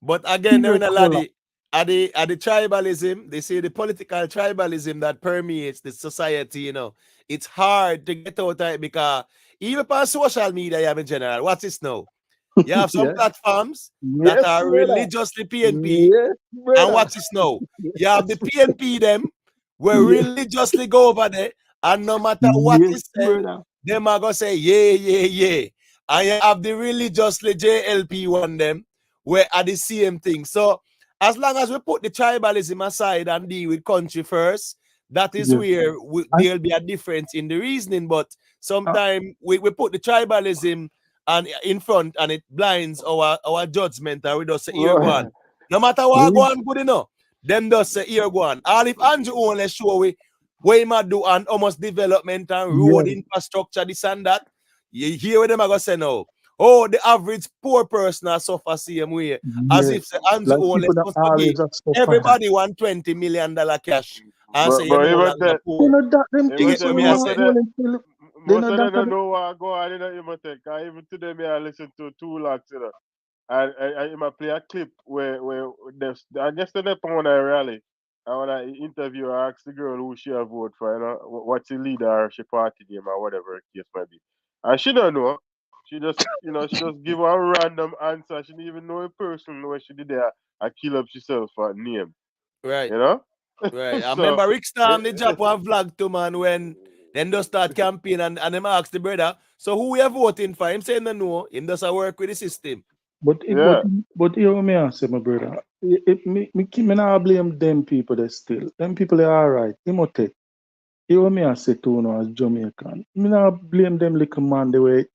But again, there in a laddie, at the tribalism, they say the political tribalism that permeates the society, it's hard to get out of it because even on social media, you have in general, what's this now? You have some platforms that are religiously PNP. And what's this now? You have the PNP them where religiously go over there, and no matter what is said, them are gonna say, yeah. And you have the religiously JLP one them where are the same thing. So as long as we put the tribalism aside and deal with country first, that is where there'll be a difference in the reasoning. But sometimes we put the tribalism and in front and it blinds our judgment and we just say here go on. No matter what go on good enough, them just say here go on. All if Andrew only show we what he might do and almost development and road infrastructure, this and that. You hear what them are gonna say now. Oh, the average poor person are suffer same way. As if say Andrew only supposed to give everybody $120 million cash. And say you're no longer poor. Most of them don't know what go on in the Imotech. Even today, I listen to 2 Lakhs, And I play a clip where I guess they're on a rally. And when I interview her, I ask the girl who she vote for, what's the leader or she party name or whatever the case might be. And she don't know. She just, she just give her a random answer. She didn't even know a person where she did there. I kill up herself for a name. Right. Right. I remember Rick Storm, they drop one vlog to man when then they start campaign and them ask the brother, so who we are voting for? Him saying no, him does work with the system. But hear me answer, my brother. Me not blame them people there still. Them people are alright. Imote. Hear me answer too now as Jamaican. Me not blame them little man the way.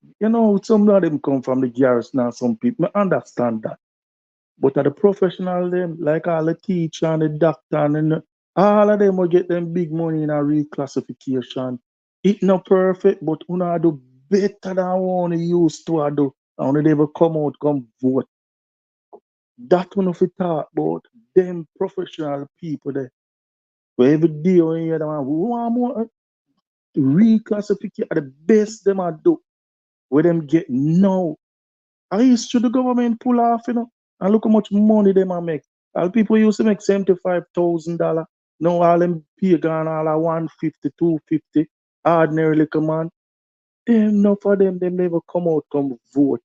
Some of them come from the garrison and some people. I understand that. But at the professional them, like all the teacher and the doctor and all of them will get them big money in a reclassification. It not perfect, but una do better than one used to do. And when they will come out, come vote. That one of it talk about them professional people there. Where every day when you hear them, we want more reclassification are the best them are do. Where them get now. I used to the government pull off, and look how much money them are make. All people used to make $75,000. Now all them pay gone all at 150, 250. Ordinary little man. Them enough of them never come out, come vote.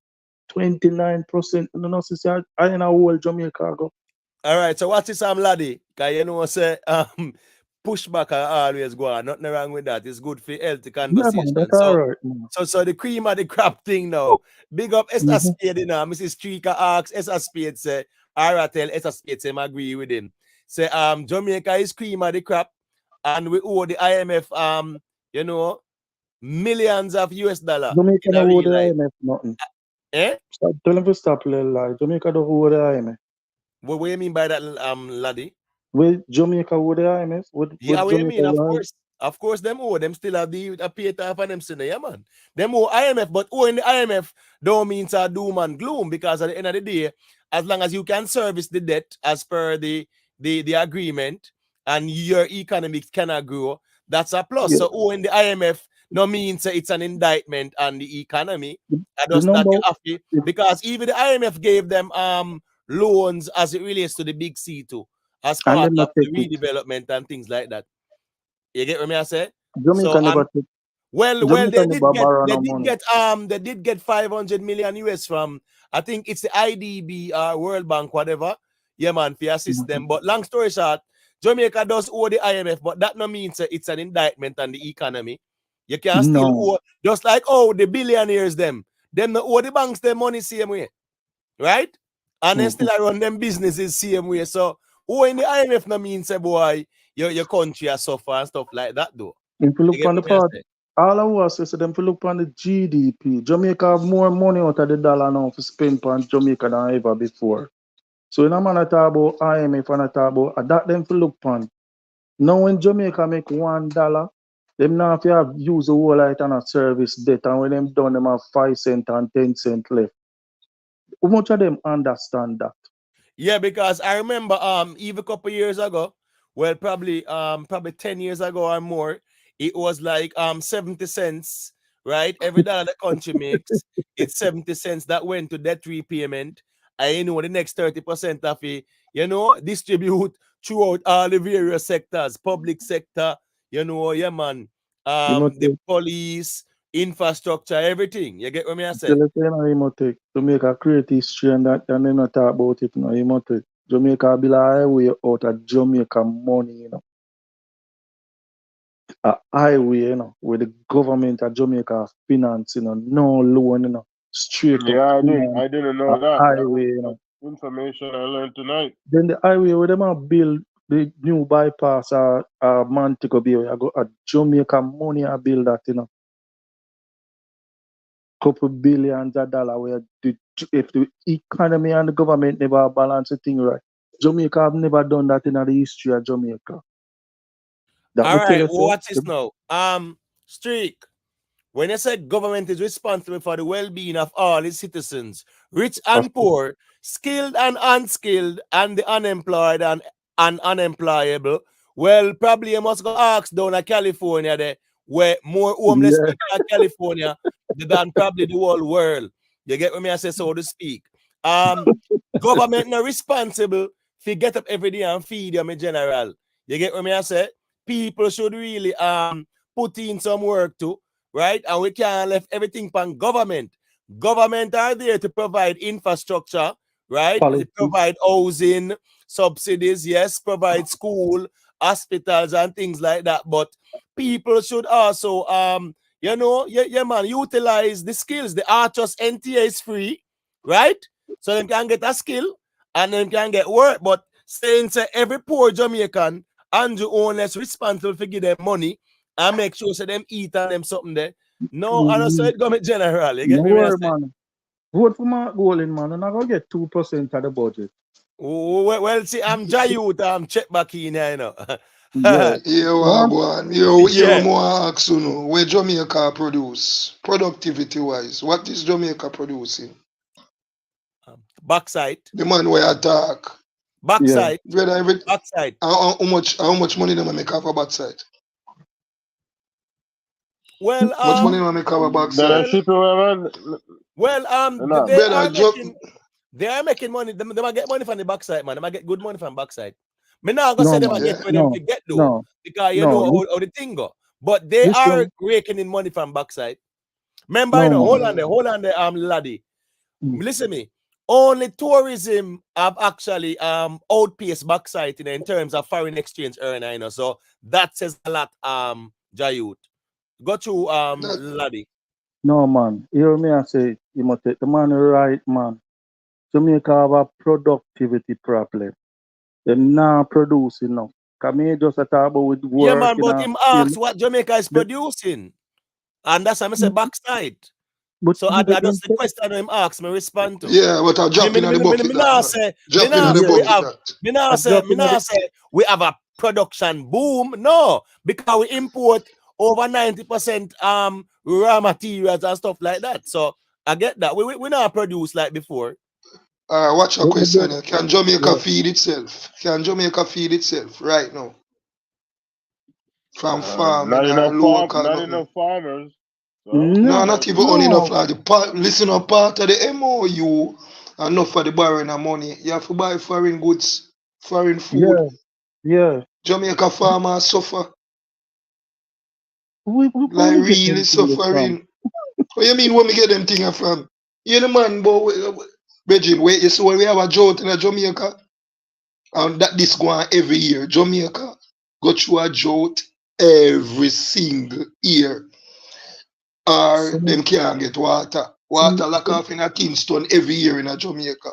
29%. No, sister, I in a whole Jamaica go. All right, so what's this laddie? Because say pushback are always go on. Nothing wrong with that. It's good for healthy conversation. Yeah, man, that's all right, man. So the cream of the crop thing now. Big up Esther Spade now. Mrs. Streaker asks Esther Spade say, I tell Esther Spade say I agree with him. Say Jamaica is cream of the crop and we owe the IMF millions of US dollar Jamaica in no a hold the real life. IMF nothing. Eh? Stop, tell them to stop little lie. Jamaica don't hold the IMF. What do you mean by that, laddie? With Jamaica hold the IMF? With Yeah, what you Jamaica mean? Of hold? course. Of course, them owe. Them still have the pay time for them still, yeah, man. Them owe IMF, but owing the IMF don't mean to doom and gloom, because at the end of the day, as long as you can service the debt as per the agreement and your economics cannot grow, that's a plus. Yeah. So owing the IMF no means it's an indictment on the economy. The Just that you number have to, because even the IMF gave them loans as it relates to the big C2 as and part them not of the take it. redevelopment and things like that. You get what me I say? Jamaica So never take well, Jamaica they never borrow they no did money. get 500 million US from, I think it's the IDB World Bank, whatever. Yeah, man, for your system. But long story short, Jamaica does owe the IMF, but that no means it's an indictment on the economy. You can still No. owe, just like the billionaires them no owe the banks their money same way, right? And they still run them businesses same way. So owing the IMF no means boy your country has suffer and stuff like that though. If you You look get on the what me I part, say? all I was say them if you look on the GDP, Jamaica have more money out of the dollar now to spend on Jamaica than ever before. So when a man talk about IMF and talk about that, them to look on. Now when Jamaica make $1, them now if you have use the whole light and a service debt, and when them done them have 5 cents and 10 cents left. How much of them understand that? Yeah, because I remember even a couple years ago, well probably 10 years ago or more, it was like 70 cents, right? Every dollar the country makes, it's 70 cents that went to debt repayment. And the next 30% of it, distribute throughout all the various sectors, public sector, yeah man, the police, infrastructure, everything. You get what I say? To make a create history and that, and then not talk about it now. Jamaica build a highway out of Jamaica money, A highway, where the government of Jamaica finance, no loan, straight up Yeah, finance, I didn't a know that. highway, That's information I learned tonight. Then the highway where them a build the new bypass Mantico Bay, where I go a Jamaica money I build that, couple billions of dollars where if the economy and the government never balance the thing right. Jamaica have never done that in the history of Jamaica. That All we tell right, you, watch this now. Streak. When you say government is responsible for the well-being of all its citizens, rich and poor, skilled and unskilled, and the unemployed and unemployable, well, probably you must go ask down in California there, where more homeless people in California than probably the whole world. You get what me I say, so to speak. Government not responsible for get up every day and feed you, me general. You get what me I say? People should really put in some work too, right? And we can't left everything from government. Government are there to provide infrastructure, right? To provide housing, subsidies, yes, provide school, hospitals, and things like that. But people should also man, utilize the skills. The Archers NTA is free, right? So them can get a skill and them can get work. But saying every poor Jamaican Andrew Owners responsible for give them money and make sure so them eat and them something there. No, and so it government general. You get no me? worry, man. Vote for Mark Golding, man, and I go get 2% of the budget. Well, see, I'm Jayut, I'm check back in here, you know. Yeah. You more ask, where Jamaica produce, productivity wise, what is Jamaica producing? Backside. The man where attack. Backside. Backside. How much money them make off a backside? Well, much money them make off a backside? They are making money. They might get money from the backside, man. They might get good money from backside. Me now gonna No, say they man. might get for them to get though, No. because you No. know how the thing go. But they This are one- raking in money from backside. Remember, No, you know, man. hold on there, laddie. Listen me. Only tourism have actually outpaced backside in terms of foreign exchange earner, you know. So that says a lot, Jayut. Go to laddie. No, man. You hear me I say, you must take the man right, man. Jamaica have a productivity problem. Them not produce enough. Come here just talk about with work. Yeah, man, but him asks what Jamaica is producing. And that's why I say backside. But So I just the question him ask me respond to. Yeah, but I drop in the bucket. Me nah say we have a production boom. No, because we import over 90% raw materials and stuff like that. So I get that. We not produce like before. Watch a question. Can Jamaica feed itself? Can Jamaica feed itself right now? From farming or local not enough farmers. So not even enough. Like listen, a part of the MOU, enough for the borrowing of money. You have to buy foreign goods, foreign food. Yeah. Jamaica farmers suffer. We like really suffering. What you mean when we get them things from? You know man, boy, Virgin, wait, you see when we have a drought in Jamaica? And that this go on every year. Jamaica go through a drought every single year. Or them can't get water. Water lack off in a Kingston every year in Jamaica.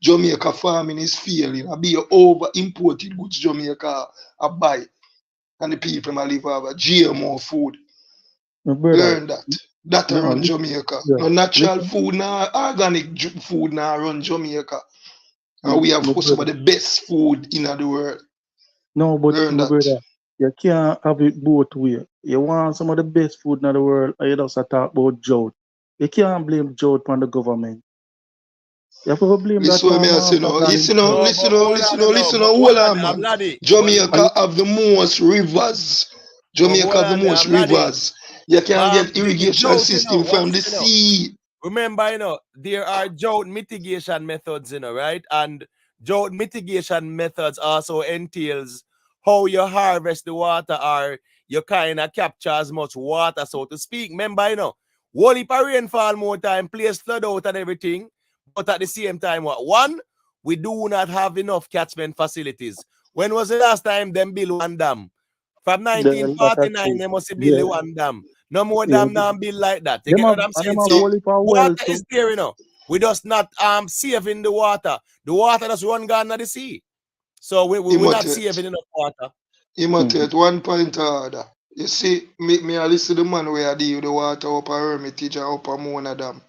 Jamaica farming is failing. I be over imported goods Jamaica I buy. And the people might live over GMO food. Learn that. That around Jamaica. No natural food, no organic food now around Jamaica. And we have some of the best food in the world. No, but learn my that. brother, you can't have it both ways. You want some of the best food in the world, and you just talk about drought. You can't blame drought on the government. You have to blame that Listen, me I say no. Listen, hold on, man. Jamaica have the most rivers. Jamaica have the most rivers. You can get irrigation system from the sea. Remember, there are drought mitigation methods, right? And drought mitigation methods also entails how you harvest the water or you kind of capture as much water, so to speak. Remember, whole heap of rainfall more time, place flood out and everything. But at the same time, one, we do not have enough catchment facilities. When was the last time them build one dam? From 1949, they must build one dam. No more dam now build like that. You get what I'm saying? So water is there, we just not saving the water. The water just run gone to the sea. So we're not saving enough water. Imitate 1 point order. You see, me I listen to the man where I deal with the water up a Hermitage and up a Mona Dam.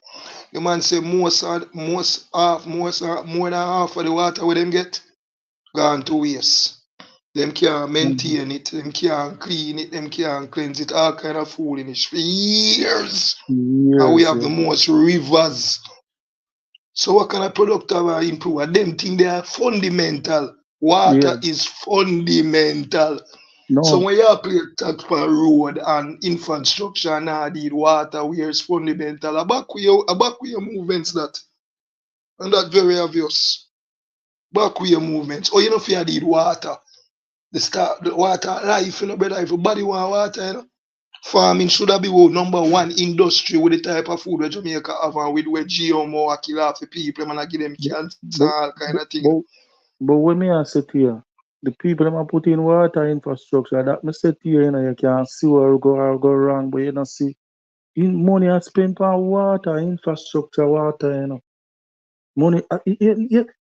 The man say more than half of the water where them get gone to waste. Them can't maintain it, them can't clean it, them can't cleanse it, all kind of foolishness for years. And we have the most rivers. So what kind of product have I improved? Them things they are fundamental. Water is fundamental. So when you play tax for road and infrastructure and all the water where it's fundamental, back with your movements that. And that's very obvious. Back with your movements. Or you know if you need water. The water life, brother. If your body want water, farming should have been number one industry with the type of food that Jamaica have and with where GMO kill off the people and give them cancer, all kind of thing. But when me I sit here, the people that put in water infrastructure, that me sit here, you can see where go wrong, but you don't see money I spent on water, infrastructure, water, Money,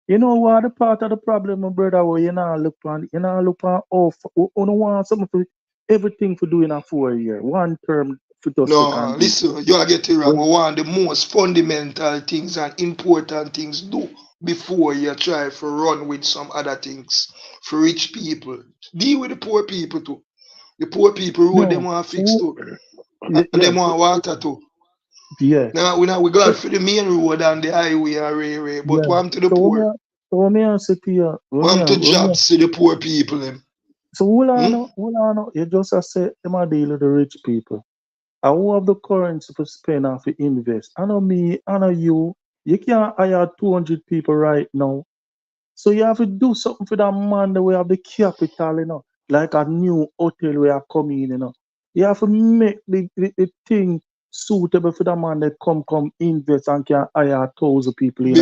you know what the part of the problem, my brother, where you look on you want something for everything for doing a 4 year, 1 term for just no, listen, you are getting wrong. We want the most fundamental things and important things do before you try to run with some other things for rich people. Deal with the poor people too. The poor people road them want to fix too. And them want water too. Yeah. Now we're glad for the main road and the highway and railway, but want to the poor. So me I say to you, want to jobs to the poor people them. So hold on, you just say them are deal with the rich people. I who have the currency to spend and to invest. I know me, I know you. You can't hire 200 people right now. So you have to do something for that man that we have the capital, like a new hotel we are coming in, You have to make the thing suitable for the man that come invest and can hire 1,000 people in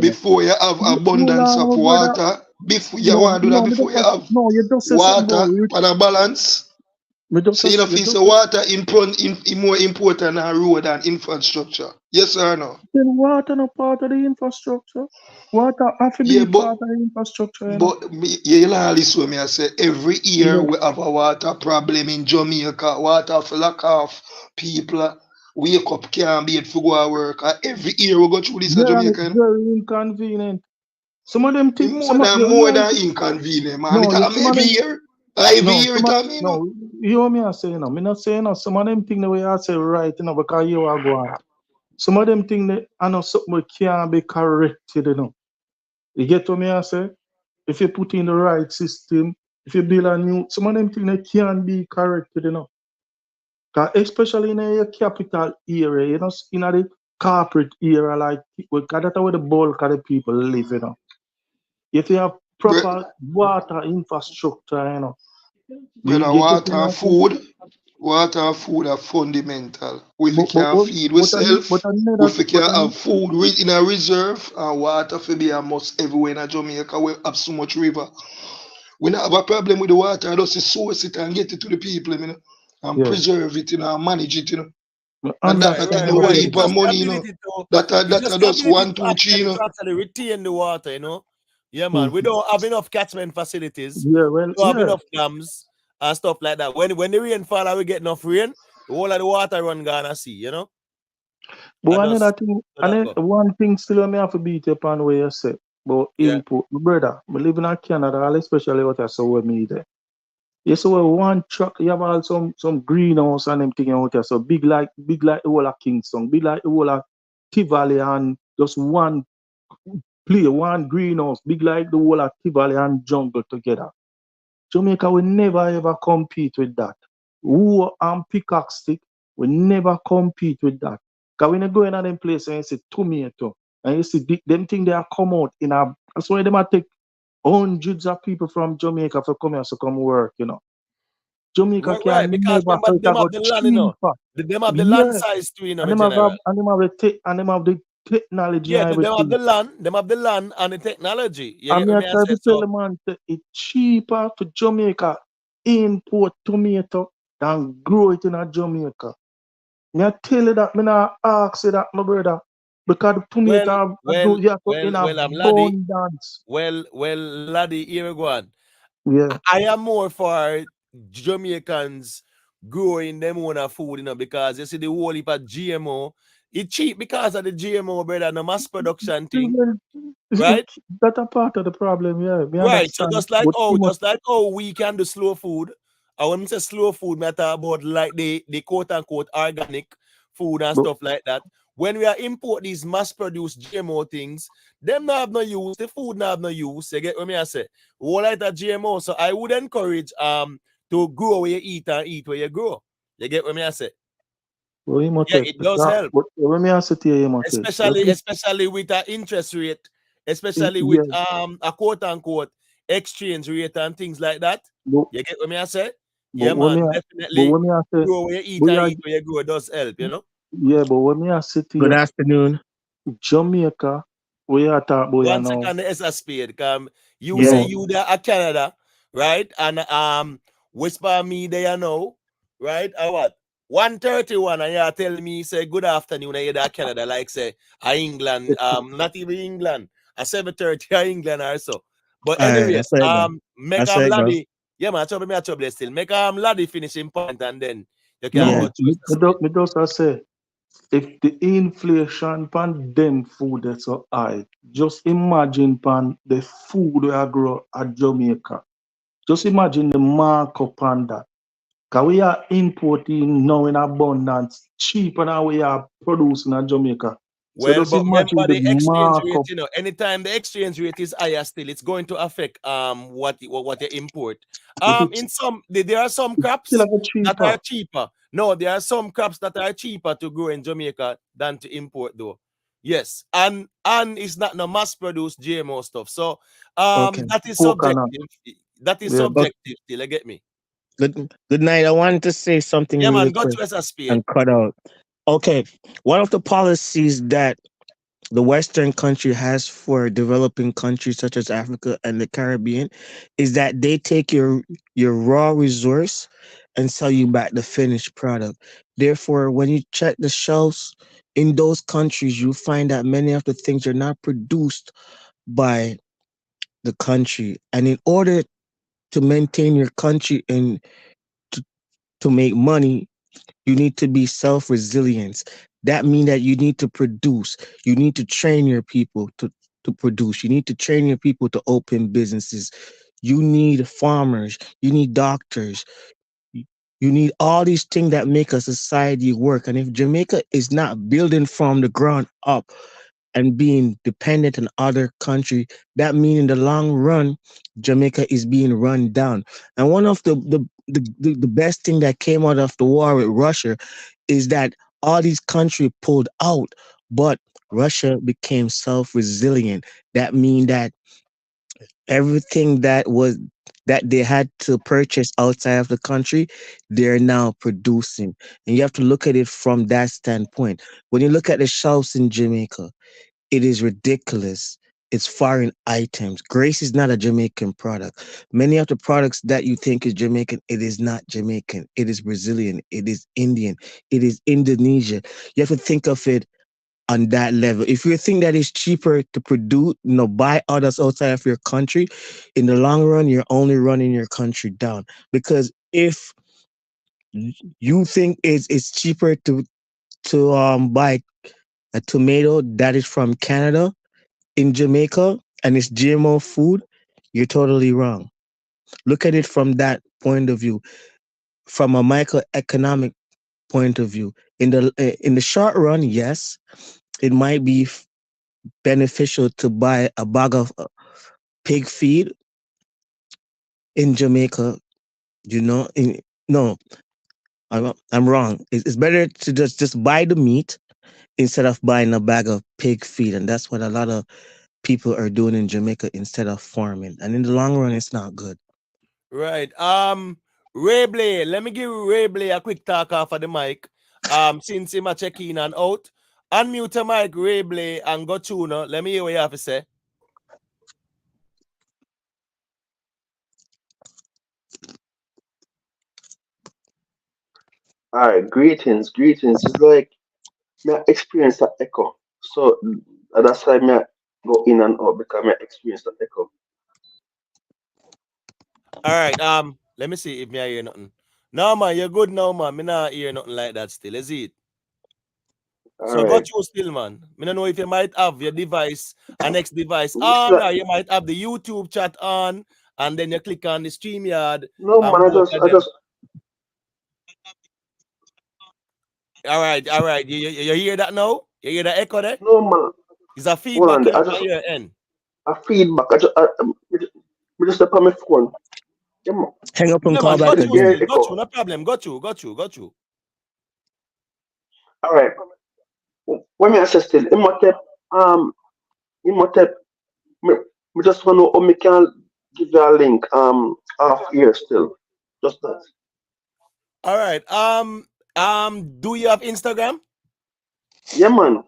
before you have abundance of water, before you want to do that before you have water on a balance. So you know, if water in more important than road and infrastructure. Yes or no? Then water no part of the infrastructure. Water have to be part of the infrastructure, you know. But you listen what me I say. Every year Yeah. we have a water problem in Jamaica. Water for lack of people wake up can't be able to go to work. And every year we go through this in Yeah, and Jamaica. it's You know? very inconvenient. Some of them It's think more than inconvenient, man. no, It yeah, happen some of every them year. Every no, year some it of, happen, you know. no, you hear me I say, you know, me not saying no, some of them think the way I say right, you know, because you are going. Some of them think that I know something can't be corrected, you know. You get what me I say? If you put in the right system, if you build a new, some of them think they can't be corrected, you know. 'Cause especially in a capital area, you know, in the corporate area, like, because that's where the bulk of the people live, you know. If you have proper water infrastructure, you know, you Brother, get what I say? water and food are fundamental. If we But, but, can but, feed but, ourselves, another, if we can have food in a reserve and water for be a must everywhere in Jamaica, we have so much river. We not have a problem with the water, just source it and get it to the people, you know, and yeah. preserve it, you know, and manage it, you know. And that Understand no Right. heap It's of just the money, you know. ability to That it's just the just ability 1, to 2, 3, you know. actually retain the water, you know. Yeah, man. Mm-hmm. We don't have enough catchment facilities. Yeah, well, We don't have yeah. enough dams and stuff like that. When the rain fall and we get enough rain, the whole of the water run gonna see, you know. But And another just thing, let that go. one thing still me have to beat you upon where you say about Yeah. input. My brother, I live in Canada, especially what I saw with me there. You saw one truck, you have all some greenhouse and them thing out there. So big like the whole of Kingston, big like the whole of Tivoli, and just one one greenhouse, big like the whole of Tivoli and jungle together. Jamaica will never ever compete with that. Who and peacock stick will never compete with that. Because when you go in a them place and you see tomato, and you see them thing they are come out in a, that's why they might take hundreds of people from Jamaica for come here to come work, you know. Jamaica Right, can because never, so it them go have the land, you know. cheaper. Them have the land Yeah. size too, you know, And my them have, general. and them have the technology Yeah, and them have everything. them have the land and the technology. You I get mean, I me? I try say to tell so. the man that it's cheaper for Jamaica import tomato than grow it in a Jamaica. Me I tell you that, me not ask you that, my brother. Because the tomato you have to in I'm laddie. abundance. Well, laddie, here we go on. Yeah. I am more for Jamaicans growing them own food, you know, because you see the whole heap of GMO. It's cheap because of the GMO, brother, the mass production thing, right? That's a part of the problem, yeah. Me Right. So understand. just like But too much, we can do slow food. And when I say slow food, I talk about like the quote unquote organic food and but, stuff like that. When we are import these mass-produced GMO things, them not have no use, the food not have no use. You get what I say? Whole like that GMO. So I would encourage to grow where you eat and eat where you grow. You get what I say? well, Yeah, it does help. But when me ask it to you, Especially with an interest rate, especially with yeah. a quote unquote exchange rate and things like that. But, You get what I say? but Yeah, when me, man, but definitely when me ask grow where you eat but and yeah, eat where you grow does help, you know. yeah, but when me ask it to Good you, afternoon. Jamaica, where you talk about you One now. second, it's a spade. You say Yeah. you there at Canada, right? And whisper me there now, right? Or what? 1:31 and you tell me say good afternoon and you're there at Canada, like say England, not even England, at 7:30 England or so. But All right, anyways, that's right, go. make That's right, go. laddie. Yeah, man, trouble me a trouble still. Make laddie finishing point and then you can No, go Yeah. through the spade. me just say, if the inflation pan them food that's so high, just imagine pan the food we are grow at Jamaica. Just imagine the markup on that. Because we are importing now in abundance, cheaper than we are producing at Jamaica. So Well, just but imagine remember the the exchange rate, markup. you know, anytime the exchange rate is higher still, it's going to affect what you import. But it's In some there are some still crops a bit that are cheaper. cheaper. No, there are some crops that are cheaper to grow in Jamaica than to import though. Yes, and it's not no mass produced GMO stuff. So Okay. that is Coconut. subjective. That is Yeah. Okay. subjective still, you get me? Good night. I wanted to say something Yeah, really man, go quick to us a spade. and cut out. Okay. One of the policies that the Western country has for developing countries such as Africa and the Caribbean is that they take your raw resource and sell you back the finished product. Therefore, when you check the shelves in those countries, you find that many of the things are not produced by the country. And in order to maintain your country and to, to make money, you need to be self-resilience. That means that you need to produce. You need to train your people to produce. You need to train your people to open businesses. You need farmers. You need doctors. You need all these things that make a society work. And if Jamaica is not building from the ground up and being dependent on other country, that means in the long run, Jamaica is being run down. And one of the best thing that came out of the war with Russia is that all these countries pulled out, but Russia became self-resilient. That means that everything that they had to purchase outside of the country, they're now producing. And you have to look at it from that standpoint. When you look at the shelves in Jamaica, it is ridiculous. It's foreign items. Grace is not a Jamaican product. Many of the products that you think is Jamaican, it is not Jamaican. It is Brazilian. It is Indian. It is Indonesia. You have to think of it on that level. If you think that it's cheaper to produce, buy others outside of your country, in the long run, you're only running your country down. Because if you think it's cheaper to buy a tomato that is from Canada in Jamaica and it's GMO food, you're totally wrong. Look at it from that point of view, from a microeconomic point of view. In the short run, yes, it might be beneficial to buy a bag of pig feed in Jamaica. No, I'm wrong. It's better to just buy the meat instead of buying a bag of pig feed, and that's what a lot of people are doing in Jamaica instead of farming. And in the long run, it's not good. Right. Ray Blay, let me give Ray Blay a quick talk off of the mic. Since him a check in and out. Unmute the mic, Ray Blay, and go tuna. Let me hear what you have to say. All right, greetings. It's like me experience that echo. So that's why me go in and out because me experience that echo. All right. Let me see if me I hear nothing. No man, you're good now, man. Me not hear nothing like that still, is it? All So got right. you still, man. Me don't know if you might have your device, a next device Which on, or like, you might have the YouTube chat on, and then you click on the StreamYard no and man, both of I them. just All right. You hear that now? You hear the echo there? no man. It's a Hold feedback on, in I on just your end. a feedback. I just step on my phone. Yeah, man. Hang up and Yeah, call man. I back Got just you again. hear still. Got you. echo. No problem. Got you. All right. When me say still, Imhotep, me just want to know how me can give you a link off here still. Just that. All right. Do you have Instagram? Yeah, man.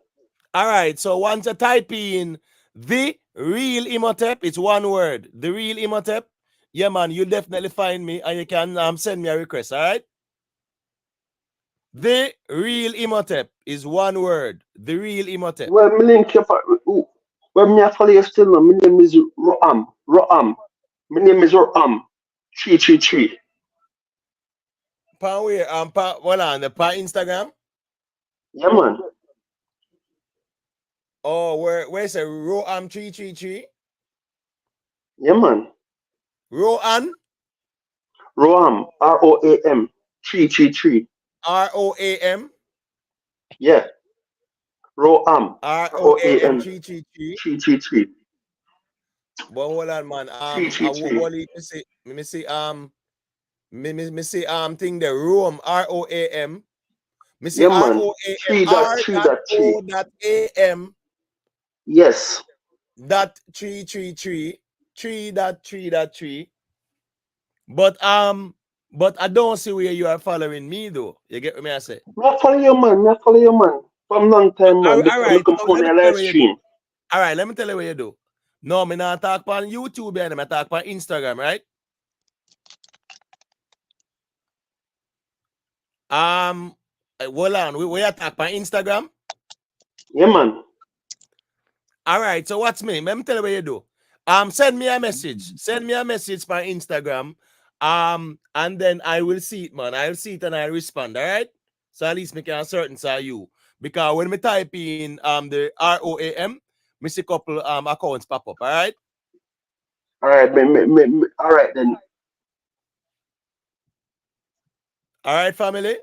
All right. So once you type in the real Imhotep, it's one word. The real Imhotep. Yeah, man. You definitely find me, and you can send me a request. All right. The real Imhotep is one word. The real Imhotep. Well, me link you for, well, me I follow you still now. My name is Roam. Roam. My name is Roam. 333. Pa where? Hold on. The Instagram. Yeah, man. Oh, where's a Roam 333? Yeah, man. Roan Roam. ROAM. 333. ROAM Yeah. Roam. ROAM ROAM. 333. 333. But hold on, man. I will 333. let me see. Me see thing the Roam ROAM. Me see Yeah, man. ROAM 3.3.3. R.O.AM Yes. dot 333 3.3.3. But I don't see where you are following me though. You get what me I say? Me I follow you, man. Me I follow you, man. From long time, man. All Because I right. come So on let me a tell you live what you do. stream. All right, let me tell you what you do. No, me not talk on YouTube and I talk on Instagram, right? Hold on. We attack by Instagram. Yeah, man. All right. So what's me? Let me tell you what you do. Send me a message. Send me a message by Instagram. And then I will see it, man. I'll see it and I'll respond. All right. So at least me can certain say you. Because when me type in the ROAM, me see couple accounts pop up. All right. All right, all right then. All right, family.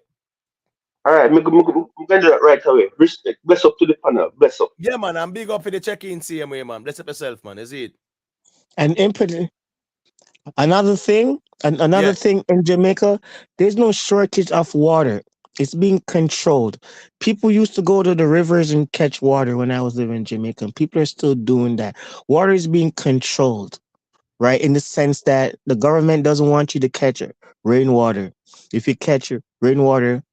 All right, me gonna do that right away. Respect. Bless up to the panel. Bless up. Yeah, man. I'm big up for the check-in same way, man. Bless up yourself, man. Is it? And another thing in Jamaica, there's no shortage of water. It's being controlled. People used to go to the rivers and catch water when I was living in Jamaica. And people are still doing that. Water is being controlled, right? In the sense that the government doesn't want you to catch rainwater. If you catch rainwater,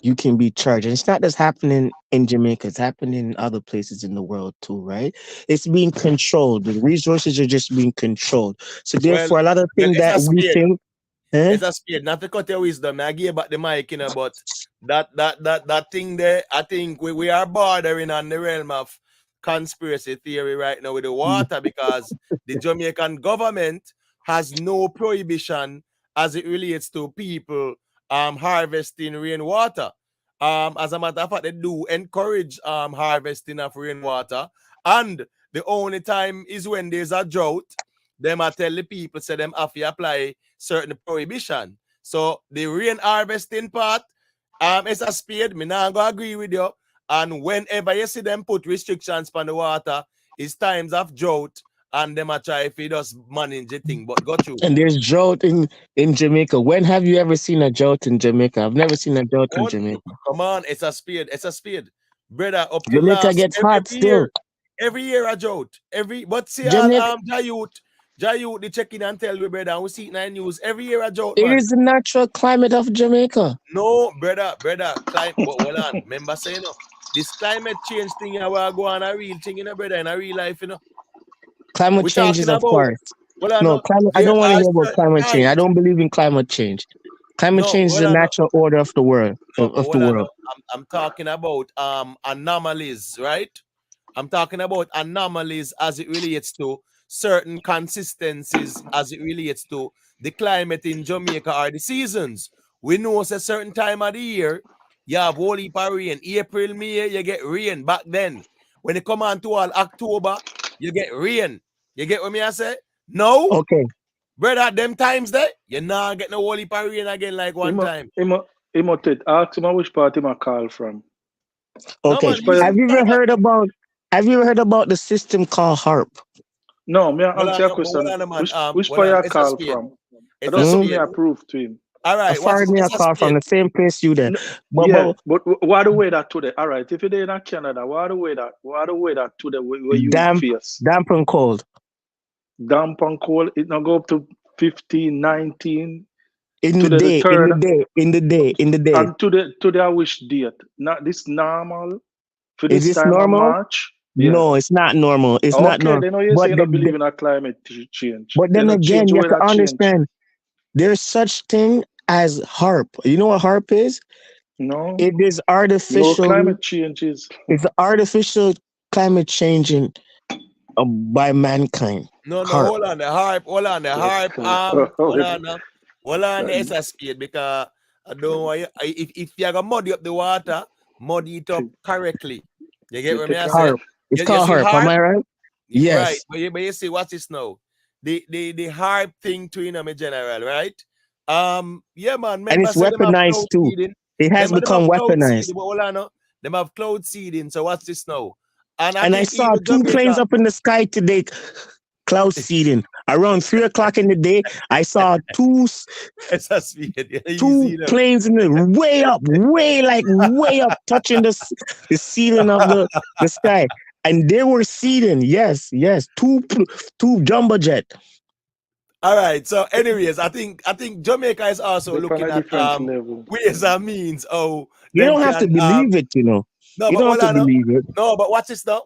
you can be charged. And it's not just happening in Jamaica, it's happening in other places in the world too, right? It's being controlled. The resources are just being controlled. So therefore, a lot of things that we think. It's a speed, not to cut your wisdom. I gave back the mic, but that thing there, I think we are bordering on the realm of conspiracy theory right now with the water because the Jamaican government has no prohibition as it relates to people harvesting rainwater. As a matter of fact, they do encourage harvesting of rainwater, and the only time is when there's a drought. Them I tell the people, say them have to apply certain prohibition. So the rain harvesting part, it's a spade. Me not gonna agree with you. And whenever you see them put restrictions on the water, it's times of drought, and them a try if you just manage the thing. But got you. And there's drought in Jamaica. When have you ever seen a drought in Jamaica? I've never seen a drought in Jamaica. Come on, it's a spade. It's a spade, brother. Up to Jamaica gets hot still. Every year a drought. But see Jamaica, Jayut, the check in and tell you, brother, and we see it in the news every year a drought, it man. is the natural climate of Jamaica. No, brother, climate. But hold on, remember saying, this climate change thing, you will go on a real thing, brother, in a real life, Climate change is a farce. No, climate. I don't want to hear about climate change. I don't believe in climate change. Climate change is the natural order of the world. I'm talking about anomalies, right? I'm talking about anomalies as it relates to certain consistencies as it relates to the climate in Jamaica or the seasons. We know it's a certain time of the year, you have whole heap of rain. April, May, you get rain back then. When it come on to all October, you get rain. You get what me I say? No. Okay. Brother, them times there, you not get no whole heap of rain again like one time. Ask him which part him a call from. Okay. No, have you ever heard about the system called HARP? No, me ask you a question. Which part you call from? I don't know me approve to him. All right. What's me a call from the same place you there? But what the weather today? All right, if you're in Canada, what the weather today where you face? Damp and cold. Damp and cold. It not go up to 15, 19. In the day. And today which date? Not this normal for this Is this time normal? of March? Yeah. No, it's not normal. It's not normal. Then you say you don't believe in a climate change. But then again, you have to understand there's such thing as HARP. You know what HARP is? No. It is artificial. No climate changes. It's artificial climate changing by mankind. No, hold on. The HARP. Hold on. It's a speed because I don't want you, if you're gonna muddy up the water, muddy it up correctly. You get what I say? It's called HARP. Am I right? Yes. Right. But you see, what's this now? The HARP thing to my general, right? Yeah, man. And it's weaponized too. It has become weaponized. Hold on, them have cloud seeding. So what's this now? And I saw 2 planes up in the sky today. Cloud seeding. Around 3 o'clock in the day, I saw 2 planes in the way up, touching the ceiling of the sky. And they were seeding. Yes. 2 jumbo jet. All right. So, anyways, I think Jamaica is also looking at ways and means. Oh, you don't have to believe it, No, you don't have to believe it. No, but watch this now.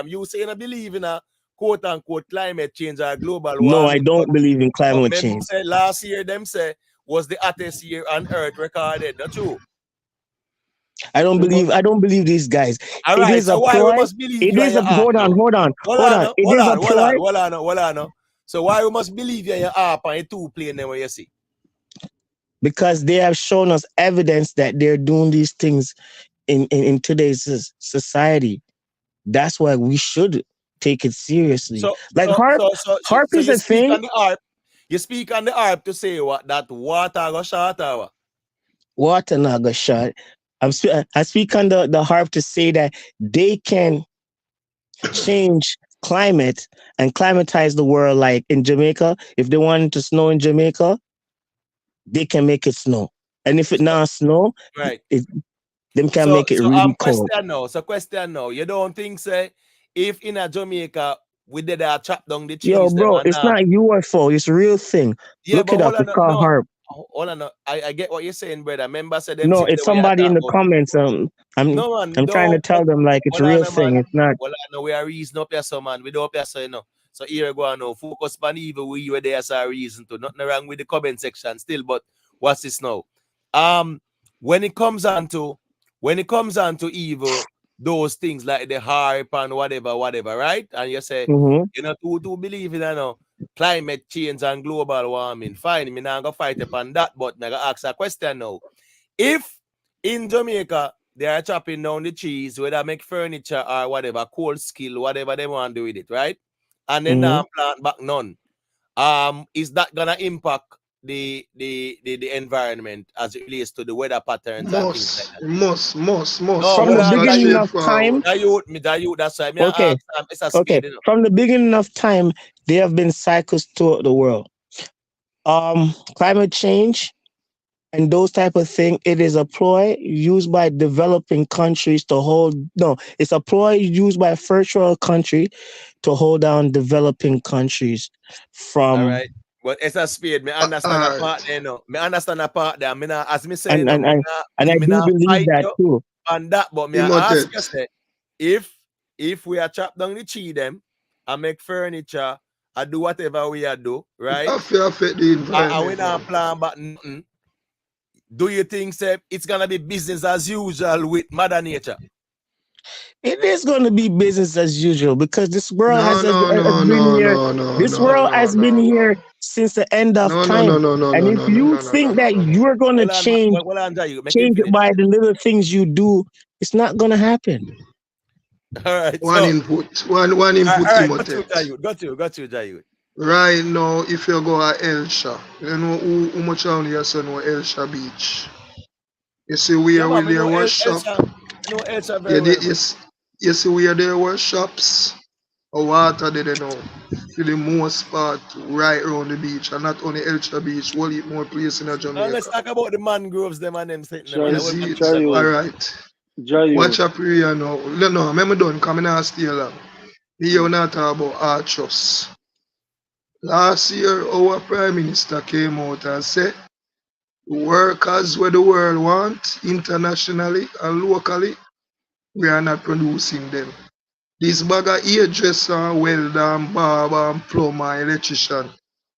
You say you believe in a quote unquote climate change or global warming. No, I don't believe in climate change. Last year, them say was the hottest year on earth recorded. Not true. I don't believe these guys. All It right, is so a why we ploy. must believe It you and is your a harp hold on. now? It is a ploy. Hold on. So why we must believe you and your harp and your two playing them where you see? Because they have shown us evidence that they're doing these things in today's society. That's why we should take it seriously. Like harp So is you a speak thing. on the harp. You speak on the harp to say what? That water go short or what? Water not go short. I speak on the harp to say that they can change climate and climatize the world. Like in Jamaica, if they wanted to snow in Jamaica, they can make it snow. And if it not snow, right, them can make it really cold. Question now. You don't think say if in a Jamaica we did chop down the Yo, trees them bro, and it's not UFO. It's real thing. yeah, Look but it up. hold It's on, called harp. hold on. I get what you're saying, brother. Remember, said them No, things it's that we are somebody in talking the about. comments. I'm No man, trying to no. tell them like it's a real thing. Man. It's not. Well, I know we are reason up here, so man. We don't up here, so you know. So here we go on now. Focus on evil. We were there so a reason to. Nothing wrong with the comment section still, but what's this now? When it comes on to evil, those things like the harp and whatever, right? And you say, you know, to believe in, you know, climate change and global warming. Fine, me not gonna fight upon that, but I gotta ask a question now. If in Jamaica they are chopping down the trees, whether make furniture or whatever, cold skill, whatever they want to do with it, right? And then plant back none. Is that gonna impact the environment as it relates to the weather patterns and things like that? Must. No, From hold the on, beginning of time. That's why Okay. it's a Okay. spade, you know? From the beginning of time, there have been cycles throughout the world. Climate change and those type of thing, it is a ploy used by developing countries to hold. No, it's a ploy used by a first world country to hold down developing countries from. All right. But it's a spade. Me understand a part there, no. Me understand a part there. Me not, as me say, And no, I do believe fight that you too. on that. But me ask you, say, if we are chop down the tree them and make furniture and do whatever we are do, right? Affect the environment. And we not plan but nothing. Do you think, say, it's gonna be business as usual with Mother Nature? It is going to be business as usual because this world has been here. This world has been here since the end of time. And if you think that you're going to change it by the little things you do, it's not going to happen. All right. One input. One input. All right. Got you, Jayud. Right now, if you go at Elsha, you know how much around here so know Elsha Beach. You see where we there worship. Elsha very well. You see where there workshops. Or water they know. For the most part, right around the beach. And not only Elsha Beach, we'll eat more place in Jamaica. Let's talk about the mangroves, them and them sitting there. All right. Watch up here now. No, remember done coming out still long. Here we not talk about Archus. Last year, our Prime Minister came out and said, workers where the world want, internationally and locally, we are not producing them. This bag of hairdresser, welder, barber, and plumber, electrician,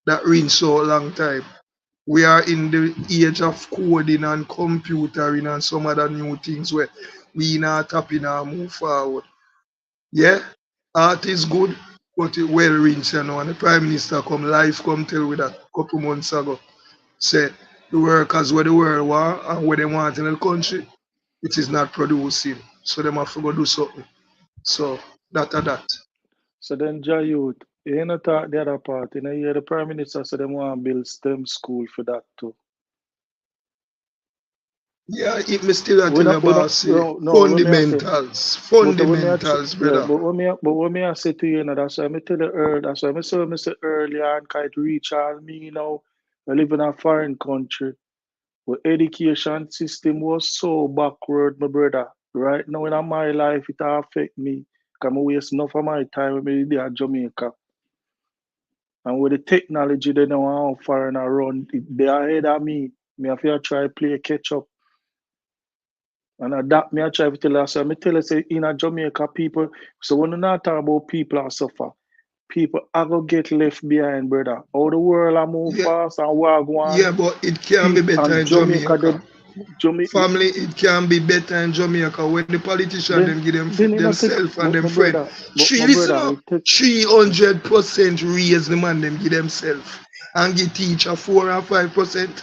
that ring so long time. We are in the age of coding and computering and some other new things where we not tapping and move forward. Yeah, art is good, but it well rinsed, you know. And the Prime Minister come tell with that a couple months ago. Say the workers where the world want and where they want in the country, it is not producing. So they have to go do something. So that. So then Jayut, you ain't talk the other part. You know, hear the Prime Minister said they want to build STEM school for that too. Yeah, it may still tell about fundamentals, brother. Yeah, but what me I say to you, that's why I tell you earlier, that's why I say earlier and kind of reach all me now. I live in a foreign country where education system was so backward, my brother. Right now in my life, it affect me. Because I waste enough of my time when I there in Jamaica. And with the technology they know how foreign I run, they are ahead of me. Me have to try play catch up. And that me I try to tell us. So I tell you say in a Jamaica people, so when you not talk about people are suffer, people are gonna get left behind, brother. All the world are move fast and wagwan. Yeah, but it can be better in Jamaica. Jamaica. Family, it can be better in Jamaica when the politicians them give them themselves and them friends. 300% raise the man them give themselves and give teacher 4 or 5%.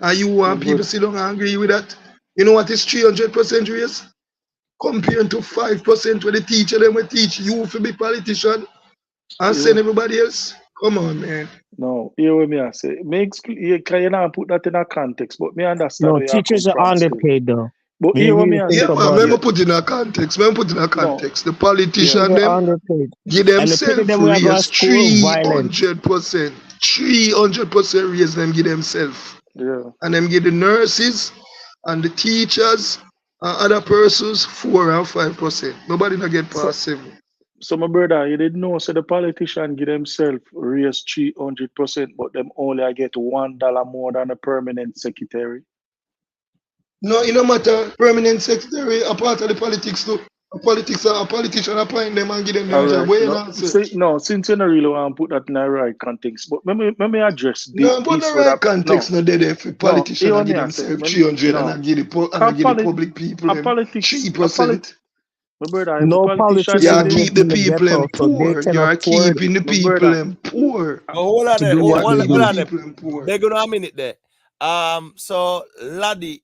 And you want people sit down and agree with that? You know what is 300% raise? Compared to 5% where the teacher them will teach you to be politician and send everybody else. Come on, man. No, hear what me I say. You cannot put that in a context, but me understand where you teachers come are from. underpaid though. But hear what me I say. Yeah, man, let me put in a context. The politician them give themselves raise 300%. 300% raise them give themselves. Yeah. And them give the nurses and the teachers and other persons 4 or 5%. Nobody not get past 7. So my brother, you didn't know, so the politician give themselves raise 300%, but them only get $1 more than a permanent secretary. No, it no matter. Permanent secretary a part of the politics too. A politician appoint them and give them the job. Where you not say? Since you don't really want to put that in the right context, but let me address this. No, but the right context no dead if politician and give themselves 300 and give the public people them 3%. My brother, no politician. You keep the people them poor. You are keeping the people them poor. Hold on there. Hold on there. They're gonna a minute there. So laddie,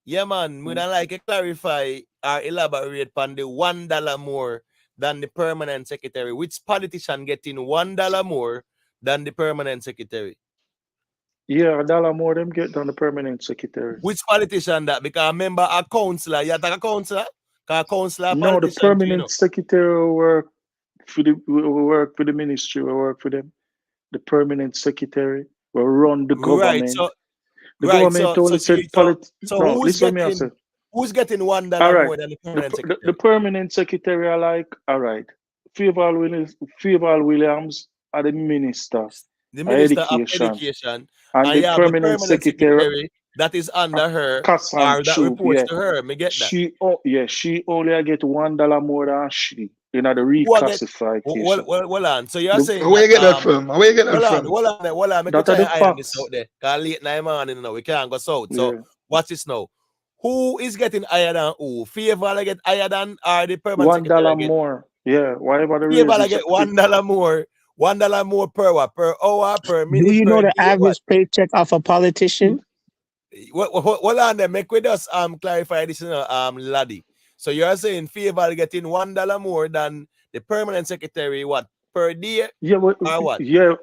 yeah man, we don't like to clarify or elaborate on the $1 more than the permanent secretary. Which politician getting $1 more than the permanent secretary? Yeah, $1 more them get than the permanent secretary. Which politician that? Because remember a councillor, you take a councillor? No, the permanent secretary work for the ministry, we work for them. The permanent secretary will run the government. Who's getting $1 more than the permanent secretary? The permanent secretary are like, all right, Favor Williams are the minister. The minister of education. And the permanent secretary that is under her or that reports to her. Me get that. She only get $1 more than she in the reclassification. Well on. So you're saying where you get that from? Where you get that from? Hold on. Me try to iron this out there. Because late night morning now, we can't go south. So watch this now. Who is getting higher than who? Favor get higher than or the permanent secretary $1 more. Yeah, whatever the reason. Favor get $1 more. $1 more per hour, per minute. Do you know the average paycheck of a politician? Hold on there. Make with us clarify this, laddie. So you're saying Favor getting $1 more than the permanent secretary, what, per day? Yeah, or what? Yeah,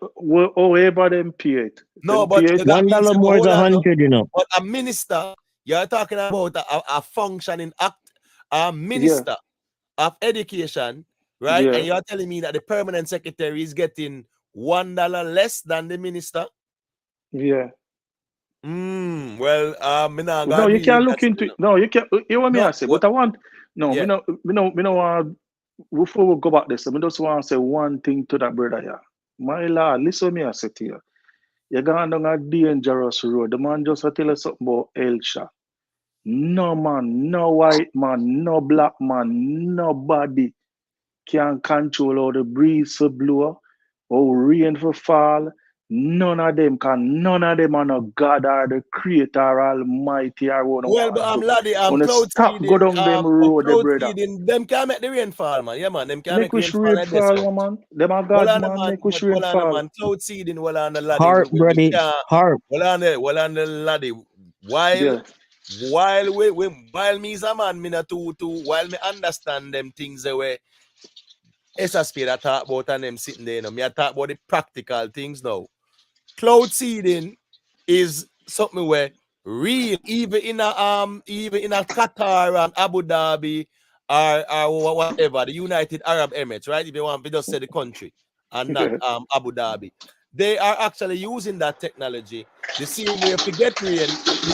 however them pay it. No, but $1 more is 100, you know. But a minister, you're talking about a functioning act, a minister of education, right? And you're telling me that the permanent secretary is getting $1 less than the minister? Yeah. Well, no, you can't look into it. No, you can't. You want me to say, but I want we don't want before we go back this. I just want to say one thing to that brother here. My lord, listen to me. I say to you, you're going down a dangerous road. The man just tell us something about Elsha. No man, no white man, no black man, nobody can control how the breeze will blow, how rain will fall. None of them are not God or the Creator Almighty or one. Well, but laddie, cloud stop seeding, go down them road, brother. Them can't make the rainfall, man. Yeah, man. Them can't make rainfall, man. Them are God, man. Make wish rainfall. Man. Cloud seeding, well on the laddie. Heart, brother. Heart. Well on the laddie. While me is a man, me not too while me understand them things the way SSP that talk about and them sitting there, you know. Me I talk about the practical things now. Cloud seeding is something where real, even in a Qatar and Abu Dhabi or whatever, the United Arab Emirates, right? If you want, we just say the country and not Abu Dhabi. They are actually using that technology the same way to get rain, the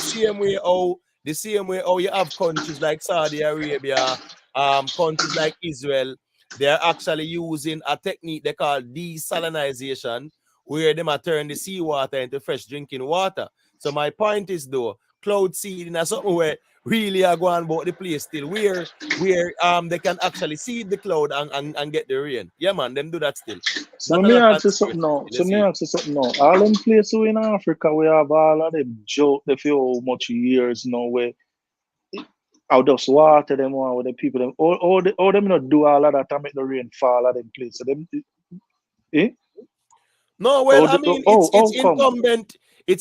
same way how you have countries like Saudi Arabia, countries like Israel. They are actually using a technique they call desalinization, where they might turn the seawater into fresh drinking water. So my point is though, cloud seeding is something where really are going about the place still, where they can actually see the cloud and get the rain. Yeah, man, them do that still. So Not a me lot of ask you conspiracy something now. still, So you me see. ask you something now. All them places in Africa, we have all of them joke they feel how much years now where I'll just water them one with the people them all them not do all of that to make the rain fall at them place. So them eh? No, well, I The, mean, oh, it's how come?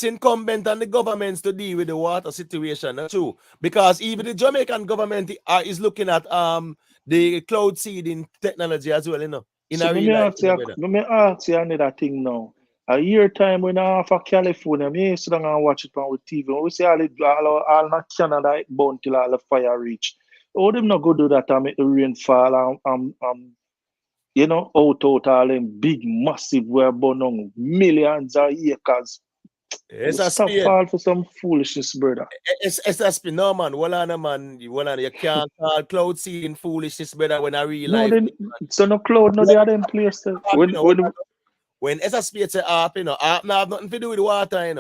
incumbent on the governments to deal with the water situation, too, because even the Jamaican government is looking at the cloud seeding technology as well, in So a real life, brother. let me ask you another thing now. A year time when I for California, me sit down and watch it on with TV. We see all not Canada it burn till all the fire reach. How them not go do that and make the rain fall out all them big massive where burn on millions of acres. It's a Stop spade. fall for some foolishness, brother. It's a spade. No, man. You can't call cloud seeding foolishness, brother, when I real No, life. then so no cloud, no they are them places. When it's a spade say up, up now have nothing to do with water,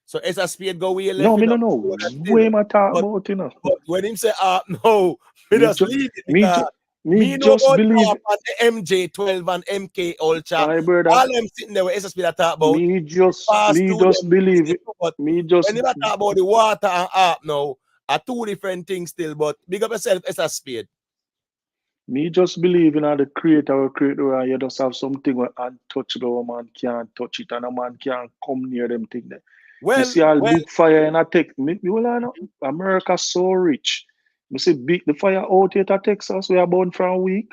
So it's a spade go way left, no, me no know. Way my talk about, But when him say up, no, me just leave it because me know just about believe up and the MJ12 and MK Ultra. my brother. All them sitting there with SSP that talk about. Me just believe it. But me just when you talk about the water and up now, are two different things still. But big up yourself, it's a spade. Me just believe in the creator will create the world. You just have something where untouchable, a man can't touch it and a man can't come near them thing there. You see all big fire in a tech. America so rich. You see the fire out here at Texas, we are born for a week.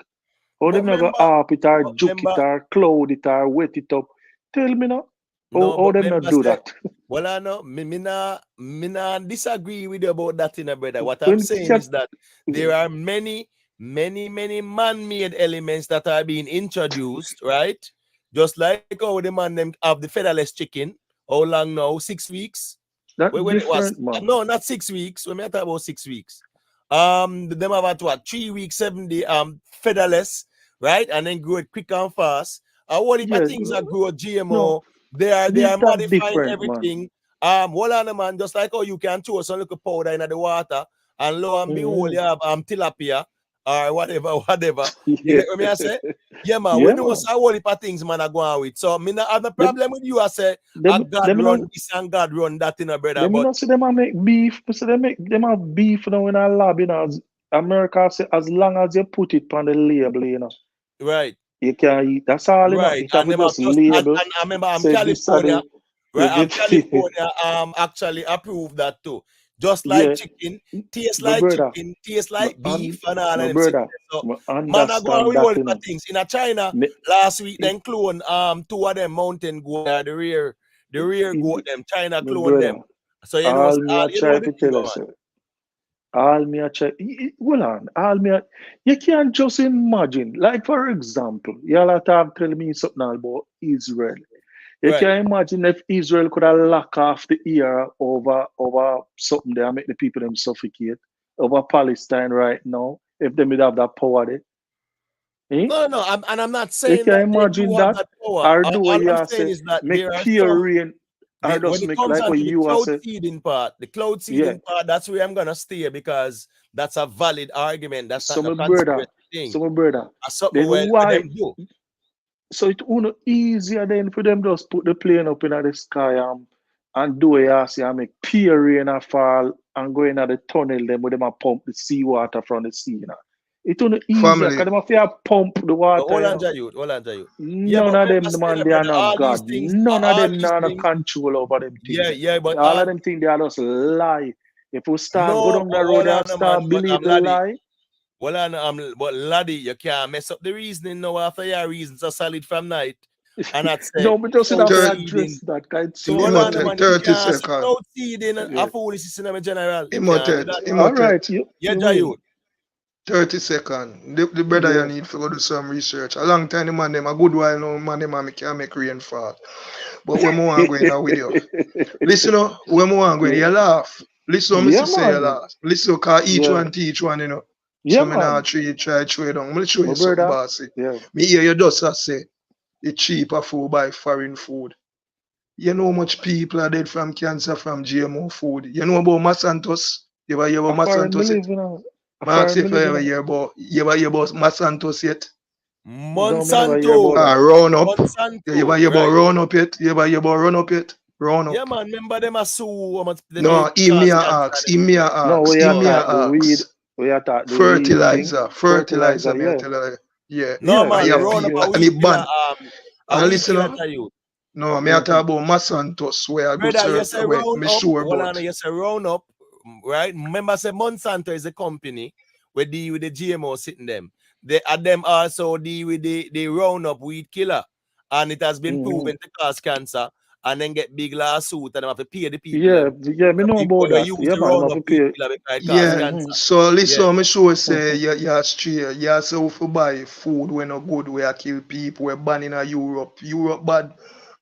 How them never up it or juke it or cloud it or wet it up. Tell me now. How them not do that? Well, I know me not disagree with you about that, brother. What I'm saying is that there are many man-made elements that are being introduced, right? Just like how the man them have the featherless chicken. How long now? 6 weeks? That when it was man. No, not 6 weeks. When we talk about 6 weeks. Them have what 3 weeks, 7 days, featherless, right? And then grow it quick and fast. What if things that grow GMO? No, they are modifying Man. everything. Hold on, man, just like how you can throw some little powder in the water, and lo and behold, you have tilapia or whatever. You get what me I say? Yeah, man. We know a whole heap of things, man, are going with. So me not have no problem with you. I say, God run this and God run that, brother. Let me not see them make beef. So them have beef now in a lab, as America say, as long as you put it on the label, Right. You can eat. That's all, right. It have And just label. and I remember California. California actually approved that too. Just like chicken, taste like chicken, taste like beef, and all of them brother, so, man, I go with all the things. In China, last week, then clone 2 of them mountain goat, the rear goat them. China clone them. So you know, the thing go on. All me a check. Hold on. You can't just imagine. Like for example, y'all have tell me something about Israel. You can imagine if Israel could have lock off the ear over something there and make the people them suffocate over Palestine right now. If they would have that power there. No, I'm not saying you can imagine that power. All I'm saying is that make there are pure rain. when it comes like to the cloud say. seeding part, part, that's where I'm gonna stay because that's a valid argument. That's not a conspiracy thing. So my brother, something why them do. So it's easier then for them just put the plane up in the sky and do a see and make pure rain and fall and go in the tunnel them with them and pump the seawater from the sea. It's easier because them have to pump the water. Hold on, Jayu. None of them, man, they are not God. None of them not control over them things. But all of them think they are just lie. If we start go down the road and start believe the lie. Well, but laddie, you can't mess up the reasoning now after your reasons are solid from night. And that's no, but just have to address that kind of so hold on, man. 30 seconds. Cloud seeding a foolishness in general. All right, you 30 seconds. The brother you need to go do some research. A long time the man them a good while now, man them can make rain fall. But when we want going with you. Listen up, when we want going, you laugh. Listen what I say you laugh. Listen, cause each one teach one, Yeah, so me now try down. I'm gonna show you something, bossy. Me hear you just say it's cheaper food buy foreign food. You know how much people are dead from cancer from GMO food. You know about Monsanto's? You ever hear about Foreign Monsanto yet? believe, you know. Mark, if Foreign you believe, you ever know. hear about Monsanto yet? No, me never hear about Monsanto. that. Roundup. You ever Monsanto, hear about right. Roundup yet? You ever hear about Roundup yet? Roundup. Yeah, man, remember them a sue they No, make cause cancer. No, we Oh, right. attack the weed. We attack the weed thing. Fertilizer, me Yeah. tell you. Yeah. No, Yeah, man, yeah, round up yeah. a And weed it killer, ban. a And weed listen, killer to you. no, me talk about Monsanto where I do Brother, you search say where round me up, sure well, about. you say round up, right? Remember, say Monsanto is a company where deal with the GMO sitting them. They are them also deal with the round up weed killer, and it has been proven to cause cancer, and then get big lawsuit, and they have to pay the people Yeah, them. yeah, me know about When that. you use Yeah, the man, round have up to weed pay. killer because it cause Yeah, cancer. so listen, Yeah. me sure say you're straight. Yeah, so if you buy food when no good, where kill people, we're banning in Europe. Europe bad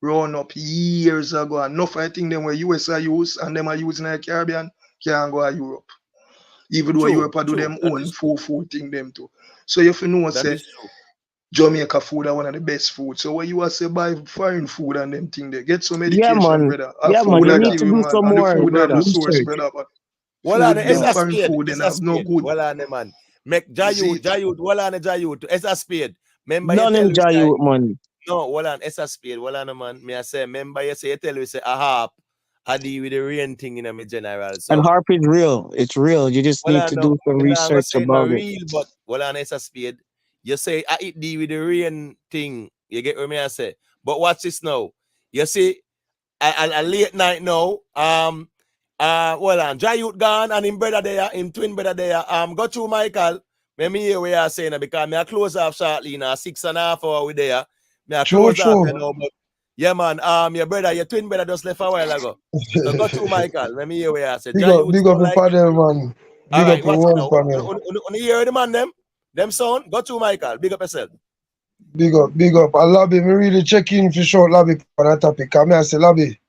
run up years ago. Enough I think them where US are use and them are using the Caribbean can't go to Europe. Even though Europe do them own food thing them too. So if you know That say is true. Jamaica food are one of the best food. So when you are say buy foreign food and them thing they get some Yeah, education, man. brother. Yeah, man. Food You I need kill to you, do man. some And the more food have the source, research. brother. But Well, on food, it's them a foreign spade. food, they It's a have no spade. good. Well, on man. Make See it? Jayut. Well, on Jayut. It's a spade. Remember you None tell him me say, Jayu, man. no, well, on it's a spade. Well, on man. Me I say, remember you say you tell me say a harp. I deal with the rain thing in my general. And So harp is real. It's real. You just well, need I to know. do some I'm not gonna research say it no about it. real, but well, on it's a spade. You say I eat deal with the rain thing. You get what me I say. But watch this now. You see, a late night now. Well, Jayut gone and him brother there, him twin brother there. Go to Michael. Let me hear what you are saying because me I close off shortly now. 6.5 hours with there. Me I True, close off, you true. know. But yeah, man. Your brother, your twin brother just left a while ago. So go to Michael. Let me hear what you are saying. Jayut Big up sound the like. panel, man. All Big up right, the watch it whole now. panel. On hear the man them sound. Go to Michael. Big up yourself. Big up, big up. I lobby, me really check in for short lobby on that topic. Come here, I say lobby.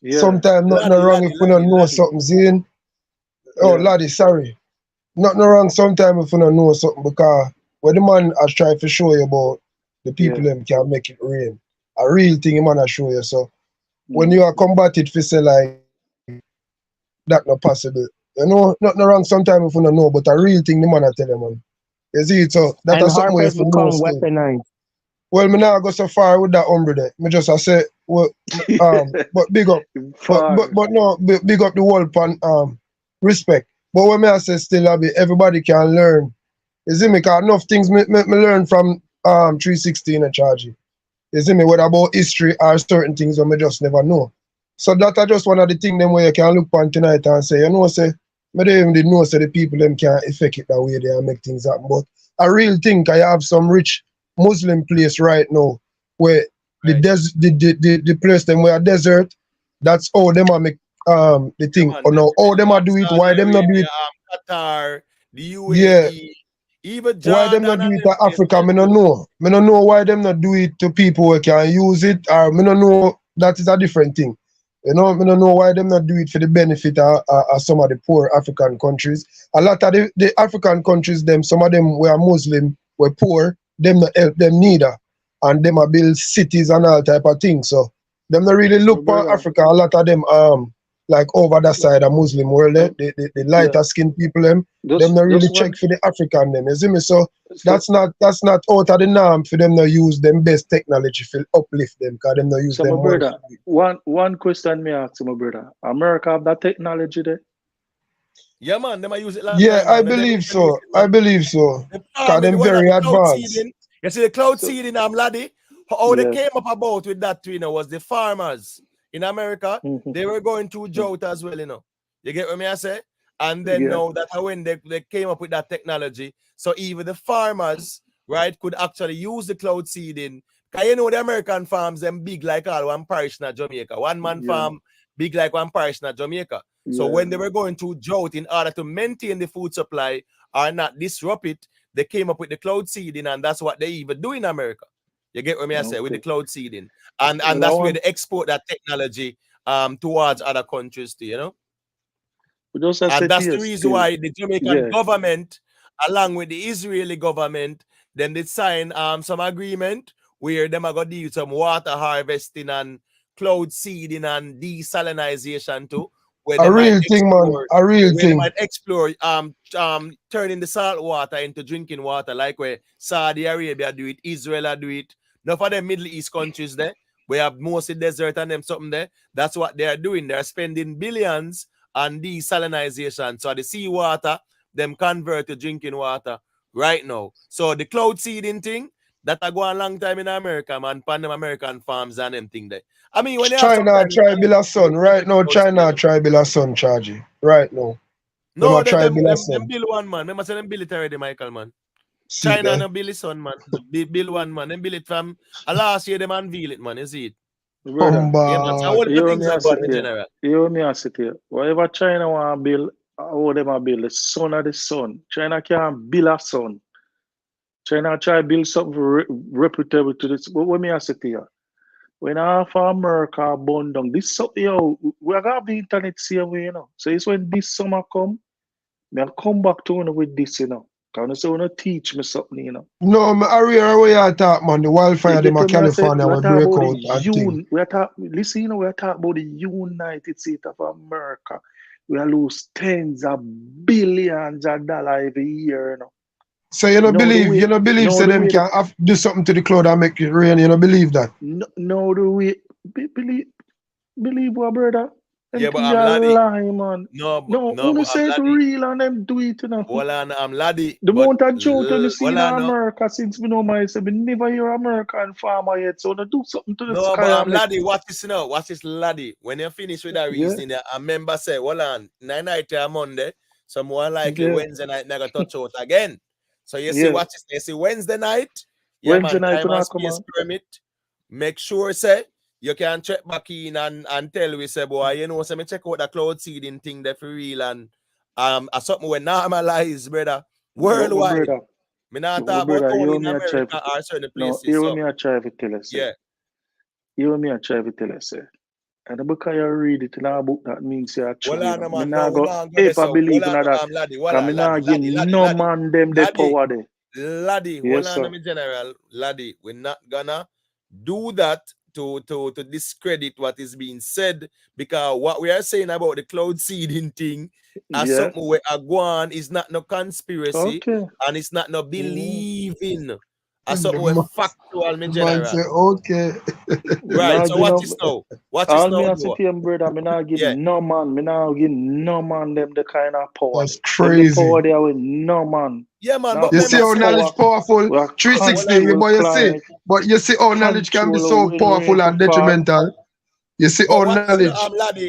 Yeah. Sometimes nothing wrong if we don't know something, Zine. Oh, Yeah. laddie, sorry. Nothing wrong sometimes if we don't know something because when the man has tried to show you about the people them can make it rain. A real thing the man has show you. So when you are combated for say like that not possible. You know, nothing wrong sometimes if we don't know, but a real thing the man I tell you, man. You see it, so that And is something harp we has have to know become still. weaponized. Well, me now go so far with that umbre there. Me just I say, well, but big up, but no, big up the whole pan respect. But when me I say still, I be everybody can learn. You see me? Cause enough things me learn from 316 and charge. You see me? Whether about history or certain things that me just never know. So that I just one of the things them where you can look on tonight and say, you know, say, me don't even did know say the people them can affect it that way they and make things happen. But I really think I have some rich Muslim place right now where the place them where a desert, that's how them a make the thing. Or no, how them a do it, why them not do it. Qatar, the Yeah. UAE, even Why them Jordan not do and it them to Africa, me no know. Me no know why them not do it to people who can use it, or me no know that is a different thing. You know, me no know why them not do it for the benefit of some of the poor African countries. A lot of the African countries, them, some of them were Muslim, were poor, them not help them neither. And them a build cities and all type of things. So them not really look for Africa. A lot of them like over that side of Muslim world, the lighter skinned people them not really check for the African them, you see me? So that's not out of the norm for them to use them best technology to uplift them, because them not use So them my money. brother, one question me ask my brother. America have that technology there? Yeah, man, them I use it long Yeah, time, I man. believe so. I believe so. The Because farm with them the one of very the cloud advanced. seeding. You see the cloud seeding, laddie. How they Yeah. came up about with that, you know, was the farmers in America. They were going through drought as well, you know. You get what me I say? And then Yeah. now that when they came up with that technology, so even the farmers, right, could actually use the cloud seeding. Because you know the American farms, them big like all one parish in Jamaica. One man farm, big like one parish in Jamaica. So when they were going through drought, in order to maintain the food supply or not disrupt it, they came up with the cloud seeding, and that's what they even do in America. You get what me I say with the cloud seeding, and Well, that's where they export that technology towards other countries too, you know. And that's the reason why the Jamaican government, along with the Israeli government, then they sign some agreement where them are gonna do some water harvesting and cloud seeding and desalinization too, where A they might real thing, man. explore, A real where they thing. might explore turning the salt water into drinking water, like where Saudi Arabia do it, Israel do it. Now for the Middle East countries there, we have mostly desert and them something there. That's what they are doing. They're spending billions on desalinization. So the seawater, them convert to drinking water right now. So the cloud seeding thing, that I go a long time in America, man, pan them American farms and them thing there. I mean, when you have some China time, try build a sun. Right now, China try build a sun, Chargy. Right now. Them no, a try build a them sun. build one, man. Remember, say them build it already, Michael, man. See China there. no build his son, man. Build one, man. Them build it from last year, them unveil it, man. You see it? Brother, Yeah, man. So all the you things me are a good sit in here. general. You me a sit here. Whatever China want to build, how them a build the sun of the sun. China can't build a sun. China try build something reputable to this. But when me a sit here, when half of America burn down, this something, yo, we are gonna be internet same way, you know. So it's when this summer come, I'll come back to you with this, you know. Can you say you teach me something, you know? No, I real way I talk, man. The wildfire You them get a to me, I say, California we are will talking break about out and thing. listen, you know, we are talking about the United States of America. We are lose tens of billions of dollars every year, you know. So you don't believe so them can do something to the cloud and make it rain, you don't believe that? No, the way, believe what, brother? Them Yeah, but things I'm are laddie. lie, man. No, Who but say I'm it's laddie. real and them do it, you know. Well, I'm laddie. The But amount of drought when you see in well, no. America since we know myself, we never hear American farmer yet. So they do something to the No, sky but I'm and make. laddie. Watch this now. Watch this, laddie. When you finish with that reasoning, a member say, well, on 9 night on Monday, so more likely Wednesday night, never touch out again. So you see, watch this. You see, Wednesday night, yeah, Wednesday man, night time when I and come space on. permit. Make sure, say, you can check back in and tell we say, boy, you know, so me check out the cloud seeding thing there for real and something we normalize, brother, worldwide. Me not talk about only in America or certain places. No, hear so, me I try to tell you, say. Yeah. Hear me I try to tell you, say. And the book you read it in a book that means you're true. Well, You know. man, Me no, not we go not go there. ever So, believe in well, that. laddie, Because me not give no man them the power there. Laddie, Yes, hold on, sir. me general, laddie, we're not gonna do that to discredit what is being said, because what we are saying about the cloud seeding thing as something where Aguan is not no conspiracy and it's not no believing as something where factual, me general. Man say, okay. Right, so watch this now. Watch this All now. me I say to him, brother, me not give no man, them the kind of power. That's Them the crazy. power there with no man. Yeah, man, Now but you see how knowledge powerful? 360, but you see how knowledge can be so powerful and detrimental. You see how knowledge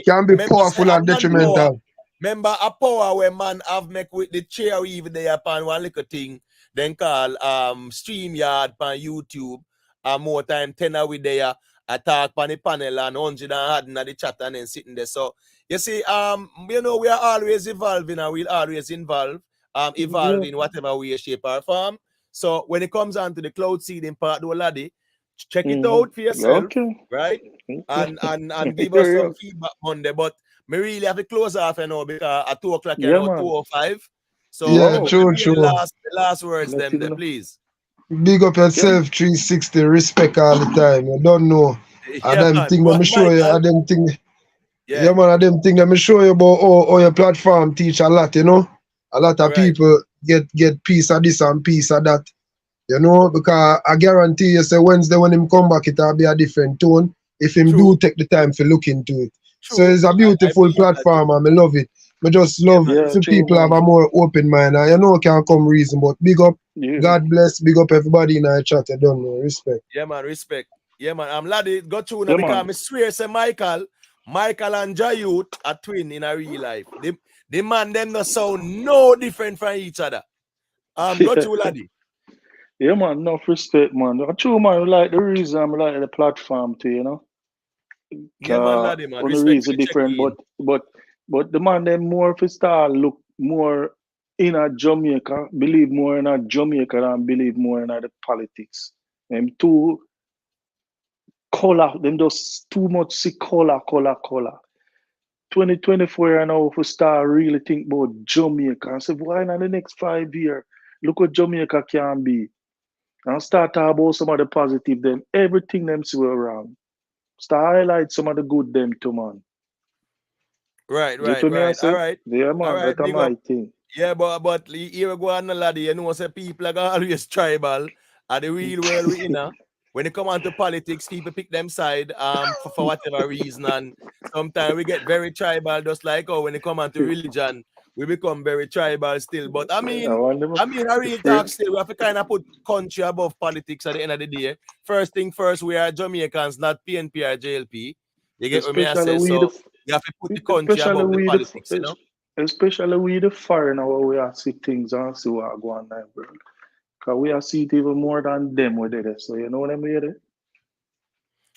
can be powerful and detrimental. Remember a power where man have make with the chair even there upon one little thing, then call StreamYard on YouTube, and more time 10 with there, attack on the panel and 100 and adding at the chat and then sitting there. So you see, you know, we are always evolving and we'll always evolve in whatever way, shape, or form. So when it comes on to the cloud seeding part, though, laddie, check it out for yourself, right? And give us some feedback Monday. But me really have to close off, you know, because at 2 o'clock, you know, 2:05. So yeah, true. the last words them there, please. Big up yourself, 360, respect all the time. You don't know. And them thing let me show you, and them thing. Yeah, man, and them thing let me show you about how your platform teach a lot, you know. A lot of people get piece of this and piece of that. You know, because I guarantee you, say Wednesday when him come back, it'll be a different tone if him do take the time to look into it. So it's a beautiful platform and I love it. I just love for people have a more open mind. And you know can come reason, but big up, God bless, big up everybody in our chat. I don't know, respect. Yeah, man, respect. Yeah, man, I'm laddie got to now because I swear say Michael and Jayut are twin in a real life. The man them no sound no different from each other. Got you, laddie. Yeah, man, enough respect, man. True, man, like the reason I'm like the platform too, you know. Yeah, man, laddie, man. On the Respect reason different, but the man them more if start look more in a Jamaica, believe more in a Jamaica than believe more in the politics. Them too color, them just too much see color. 2024 and now if we start really think about Jamaica and say why not the next 5 years? Look what Jamaica can be. And start talk about some of the positive them, everything them see around. Start highlight some of the good them too, man. Right. Get what me I say? All right. Yeah, man, that's Big my up. thing. Yeah, but here we go on, laddie. You know, say people are always tribal. At the real world, we in when it come on to politics, people pick them side for whatever reason, and sometimes we get very tribal, just like when it come on to religion, we become very tribal still. But I want them a real talk still, we have to kind of put country above politics at the end of the day. First thing first, we are Jamaicans, not PNP or JLP. You get what me I especially say? we So the you have to put the country especially above the we politics, you know? especially we the foreigner where we are see things and see what go on there, bro. Cause we are see it even more than them with it. So you know what I mean?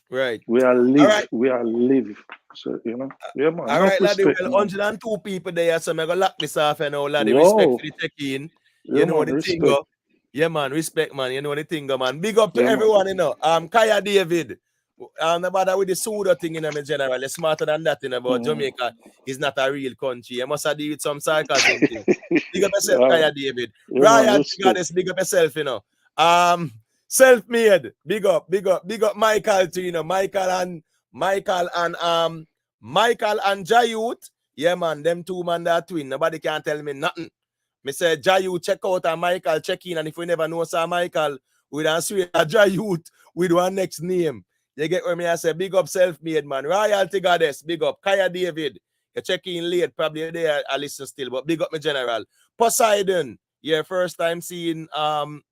Right. We are All right. live. So you know, yeah, man. All Enough right, laddie. respect, Well, man. 102 people there, so I'm gonna lock this off. You know, laddie. Respect Wow. for the check-in. Yeah, You know man. the thing, Respect. go. Yeah, man. Respect, man. You know the thing, go, man. Big up to Yeah, man. everyone, you know. Kaya David. No matter with the pseudo thing in my general, they're smarter than that, you know, about Jamaica is not a real country. You must have deal with some sarcasm thing. Big up yourself, Kaya David. Yeah, man. Ryan, Respect. goddess, big up yourself, you know. Self-made. Big up Michael too, you know. Michael and Jayut. Yeah, man, them two man that twin. Nobody can tell me nothing. Me say Jayut check out and Michael check in, and if we never know Sir Michael, we don't swear Jayut with one next name. You get what me I say? Big up self-made, man. Royalty goddess, big up. Kaya David. You check in late, probably there I listen still, but big up me general. Poseidon. Yeah, first time seeing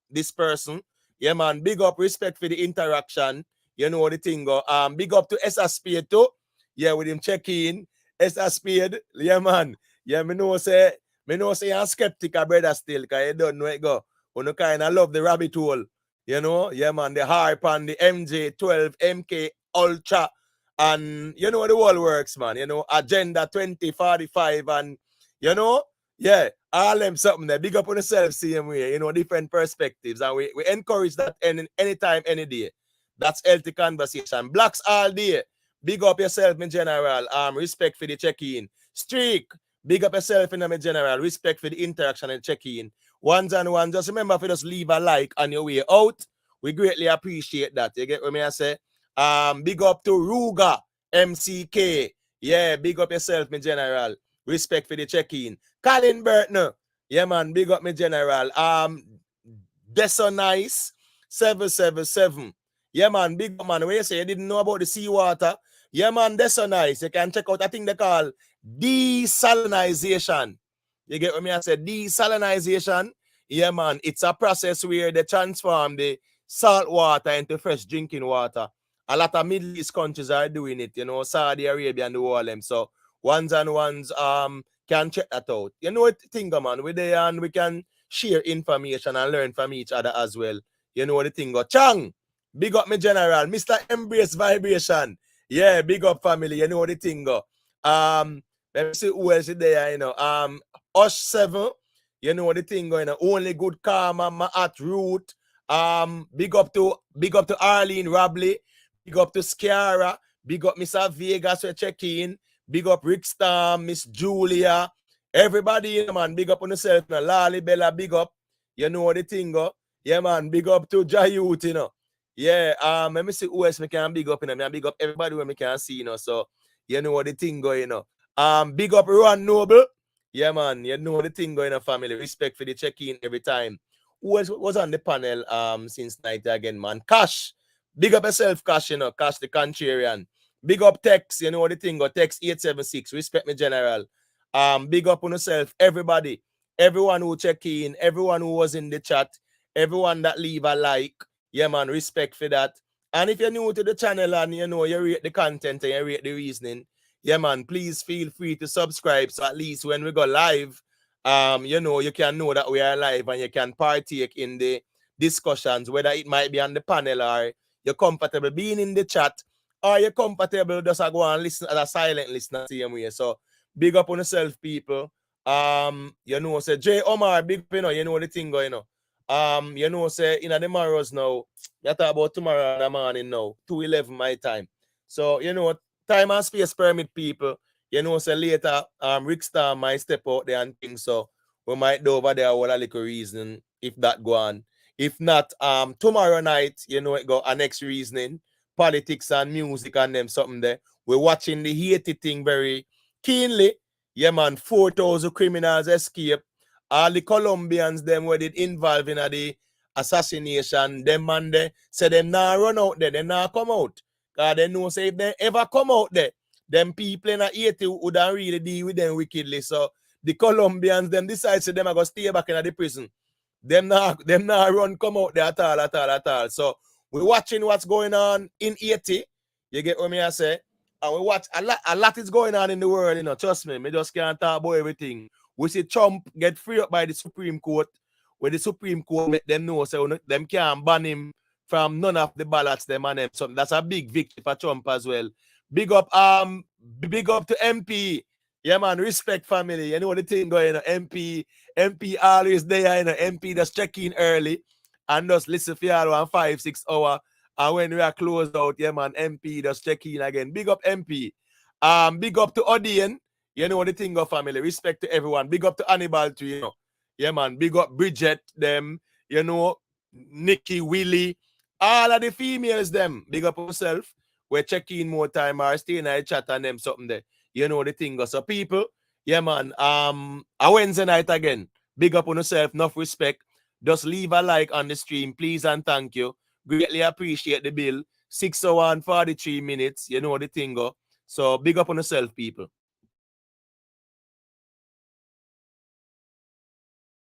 this person. Yeah, man. Big up, respect for the interaction. You know the thing go. Big up to SSP too. Yeah, with him check in. SSP. Yeah, man. Yeah, me know say I'm skeptic, brother still, cause you don't know it go. You kind of love the rabbit hole. You know, yeah, man, the harp and the MJ12, MK Ultra, and you know the world works, man. You know, Agenda 2045, and you know, yeah, all them something there. Big up on yourself, same way, you know, different perspectives, and we encourage that anytime, any day. That's healthy conversation. Blacks all day. Big up yourself, in general. Respect for the check-in. Streak. Big up yourself in the general. Respect for the interaction and check-in. Ones and ones. Just remember if you just leave a like on your way out. We greatly appreciate that. You get what me I say? Big up to Ruga MCK. Yeah, big up yourself, me general. Respect for the check-in. Colin Burton. Yeah, man, big up me general. Deso Nice 777. Yeah, man, big up, man. Where you say you didn't know about the seawater? Yeah, man, that's so nice. You can check out, I think they call desalinization. You get what me I said? Desalinization. Yeah, man, it's a process where they transform the salt water into fresh drinking water. A lot of Middle East countries are doing it, you know, Saudi Arabia and the all them. So ones and ones can check that out. You know what thing, man? We there and we can share information and learn from each other as well. You know what the thing go. Chang, big up me general, Mr. Embrace Vibration. Yeah, big up family. You know what the thing go. Let me see who else is there, you know. Ush 7, you know what the thing going, you know. Only Good Karma, Maat Root. Big up to Arlene Rabley. Big up to Sciara. Big up Mr. Vegas for check-in. Big up Rick Storm, Miss Julia. Everybody, you know, man. Big up on yourself, you know. Lali Bella, big up. You know what the thing go. Yeah, man. Big up to Jayut, you know. Yeah, let me see who else me can big up, you know. I big up everybody where me can see, you know. So, you know what the thing going, you know. Big up Ron Noble. Yeah, man. You know the thing going, family. Respect for the check-in every time. Who else was on the panel since night again, man? Cash. Big up yourself, Cash, you know. Cash the Contrarian. Big up Tex, you know what the thing go. Tex 876. Respect me, general. Big up on yourself, everybody. Everyone who check in, everyone who was in the chat, everyone that leave a like. Yeah, man, respect for that. And if you're new to the channel and you know you rate the content and you rate the reasoning, yeah, man, please feel free to subscribe. So at least when we go live, you know, you can know that we are live and you can partake in the discussions, whether it might be on the panel or you're comfortable being in the chat, or you're comfortable just go and listen as a silent listener same way. So big up on yourself, people. You know, say J Omar, big up, you know the thing going, you know. You know, say in the tomorrows now, you talk about tomorrow in the morning now, 2:11 my time. So, you know, time and space permit, people. You know, say later, Rick Star might step out there and things, so we might do over there what a little reason if that go on. If not, tomorrow night, you know, it go a next reasoning, politics and music and them something there. We're watching the Haiti thing very keenly. Yeah, man, 4,000 criminals escape. All the Colombians, them were involved in the assassination, them man they say them now run out there, they now come out. Because they know say if they ever come out there, them people in Haiti would really deal with them wickedly. So the Colombians, them decide to them are going to stay back in the prison. Them now run come out there at all. So we're watching what's going on in Haiti. You get what I say? And we watch a lot is going on in the world, you know. Trust me, me just can't talk about everything. We see Trump get free up by the Supreme Court, where the Supreme Court make them know so them can't ban him from none of the ballots them and them. So that's a big victory for Trump as well. Big up to MP. Yeah, man, respect family. You know the thing going on. MP always there, you know. MP just check in early and just listen for you 5-6 hours. And when we are closed out, yeah, man, MP just check in again. Big up MP. Big up to Odian. You know the thing of family. Respect to everyone. Big up to Hannibal too, you know. Yeah, man. Big up Bridget, them, you know, Nikki, Willie, all of the females, them. Big up yourself. We're checking more time or stay in a chat and them something there. You know the thing. So people, yeah, man. A Wednesday night again. Big up on yourself, enough respect. Just leave a like on the stream, please and thank you. Greatly appreciate the bill. 6 hours and 43 minutes. You know the thing go. So big up on yourself, people.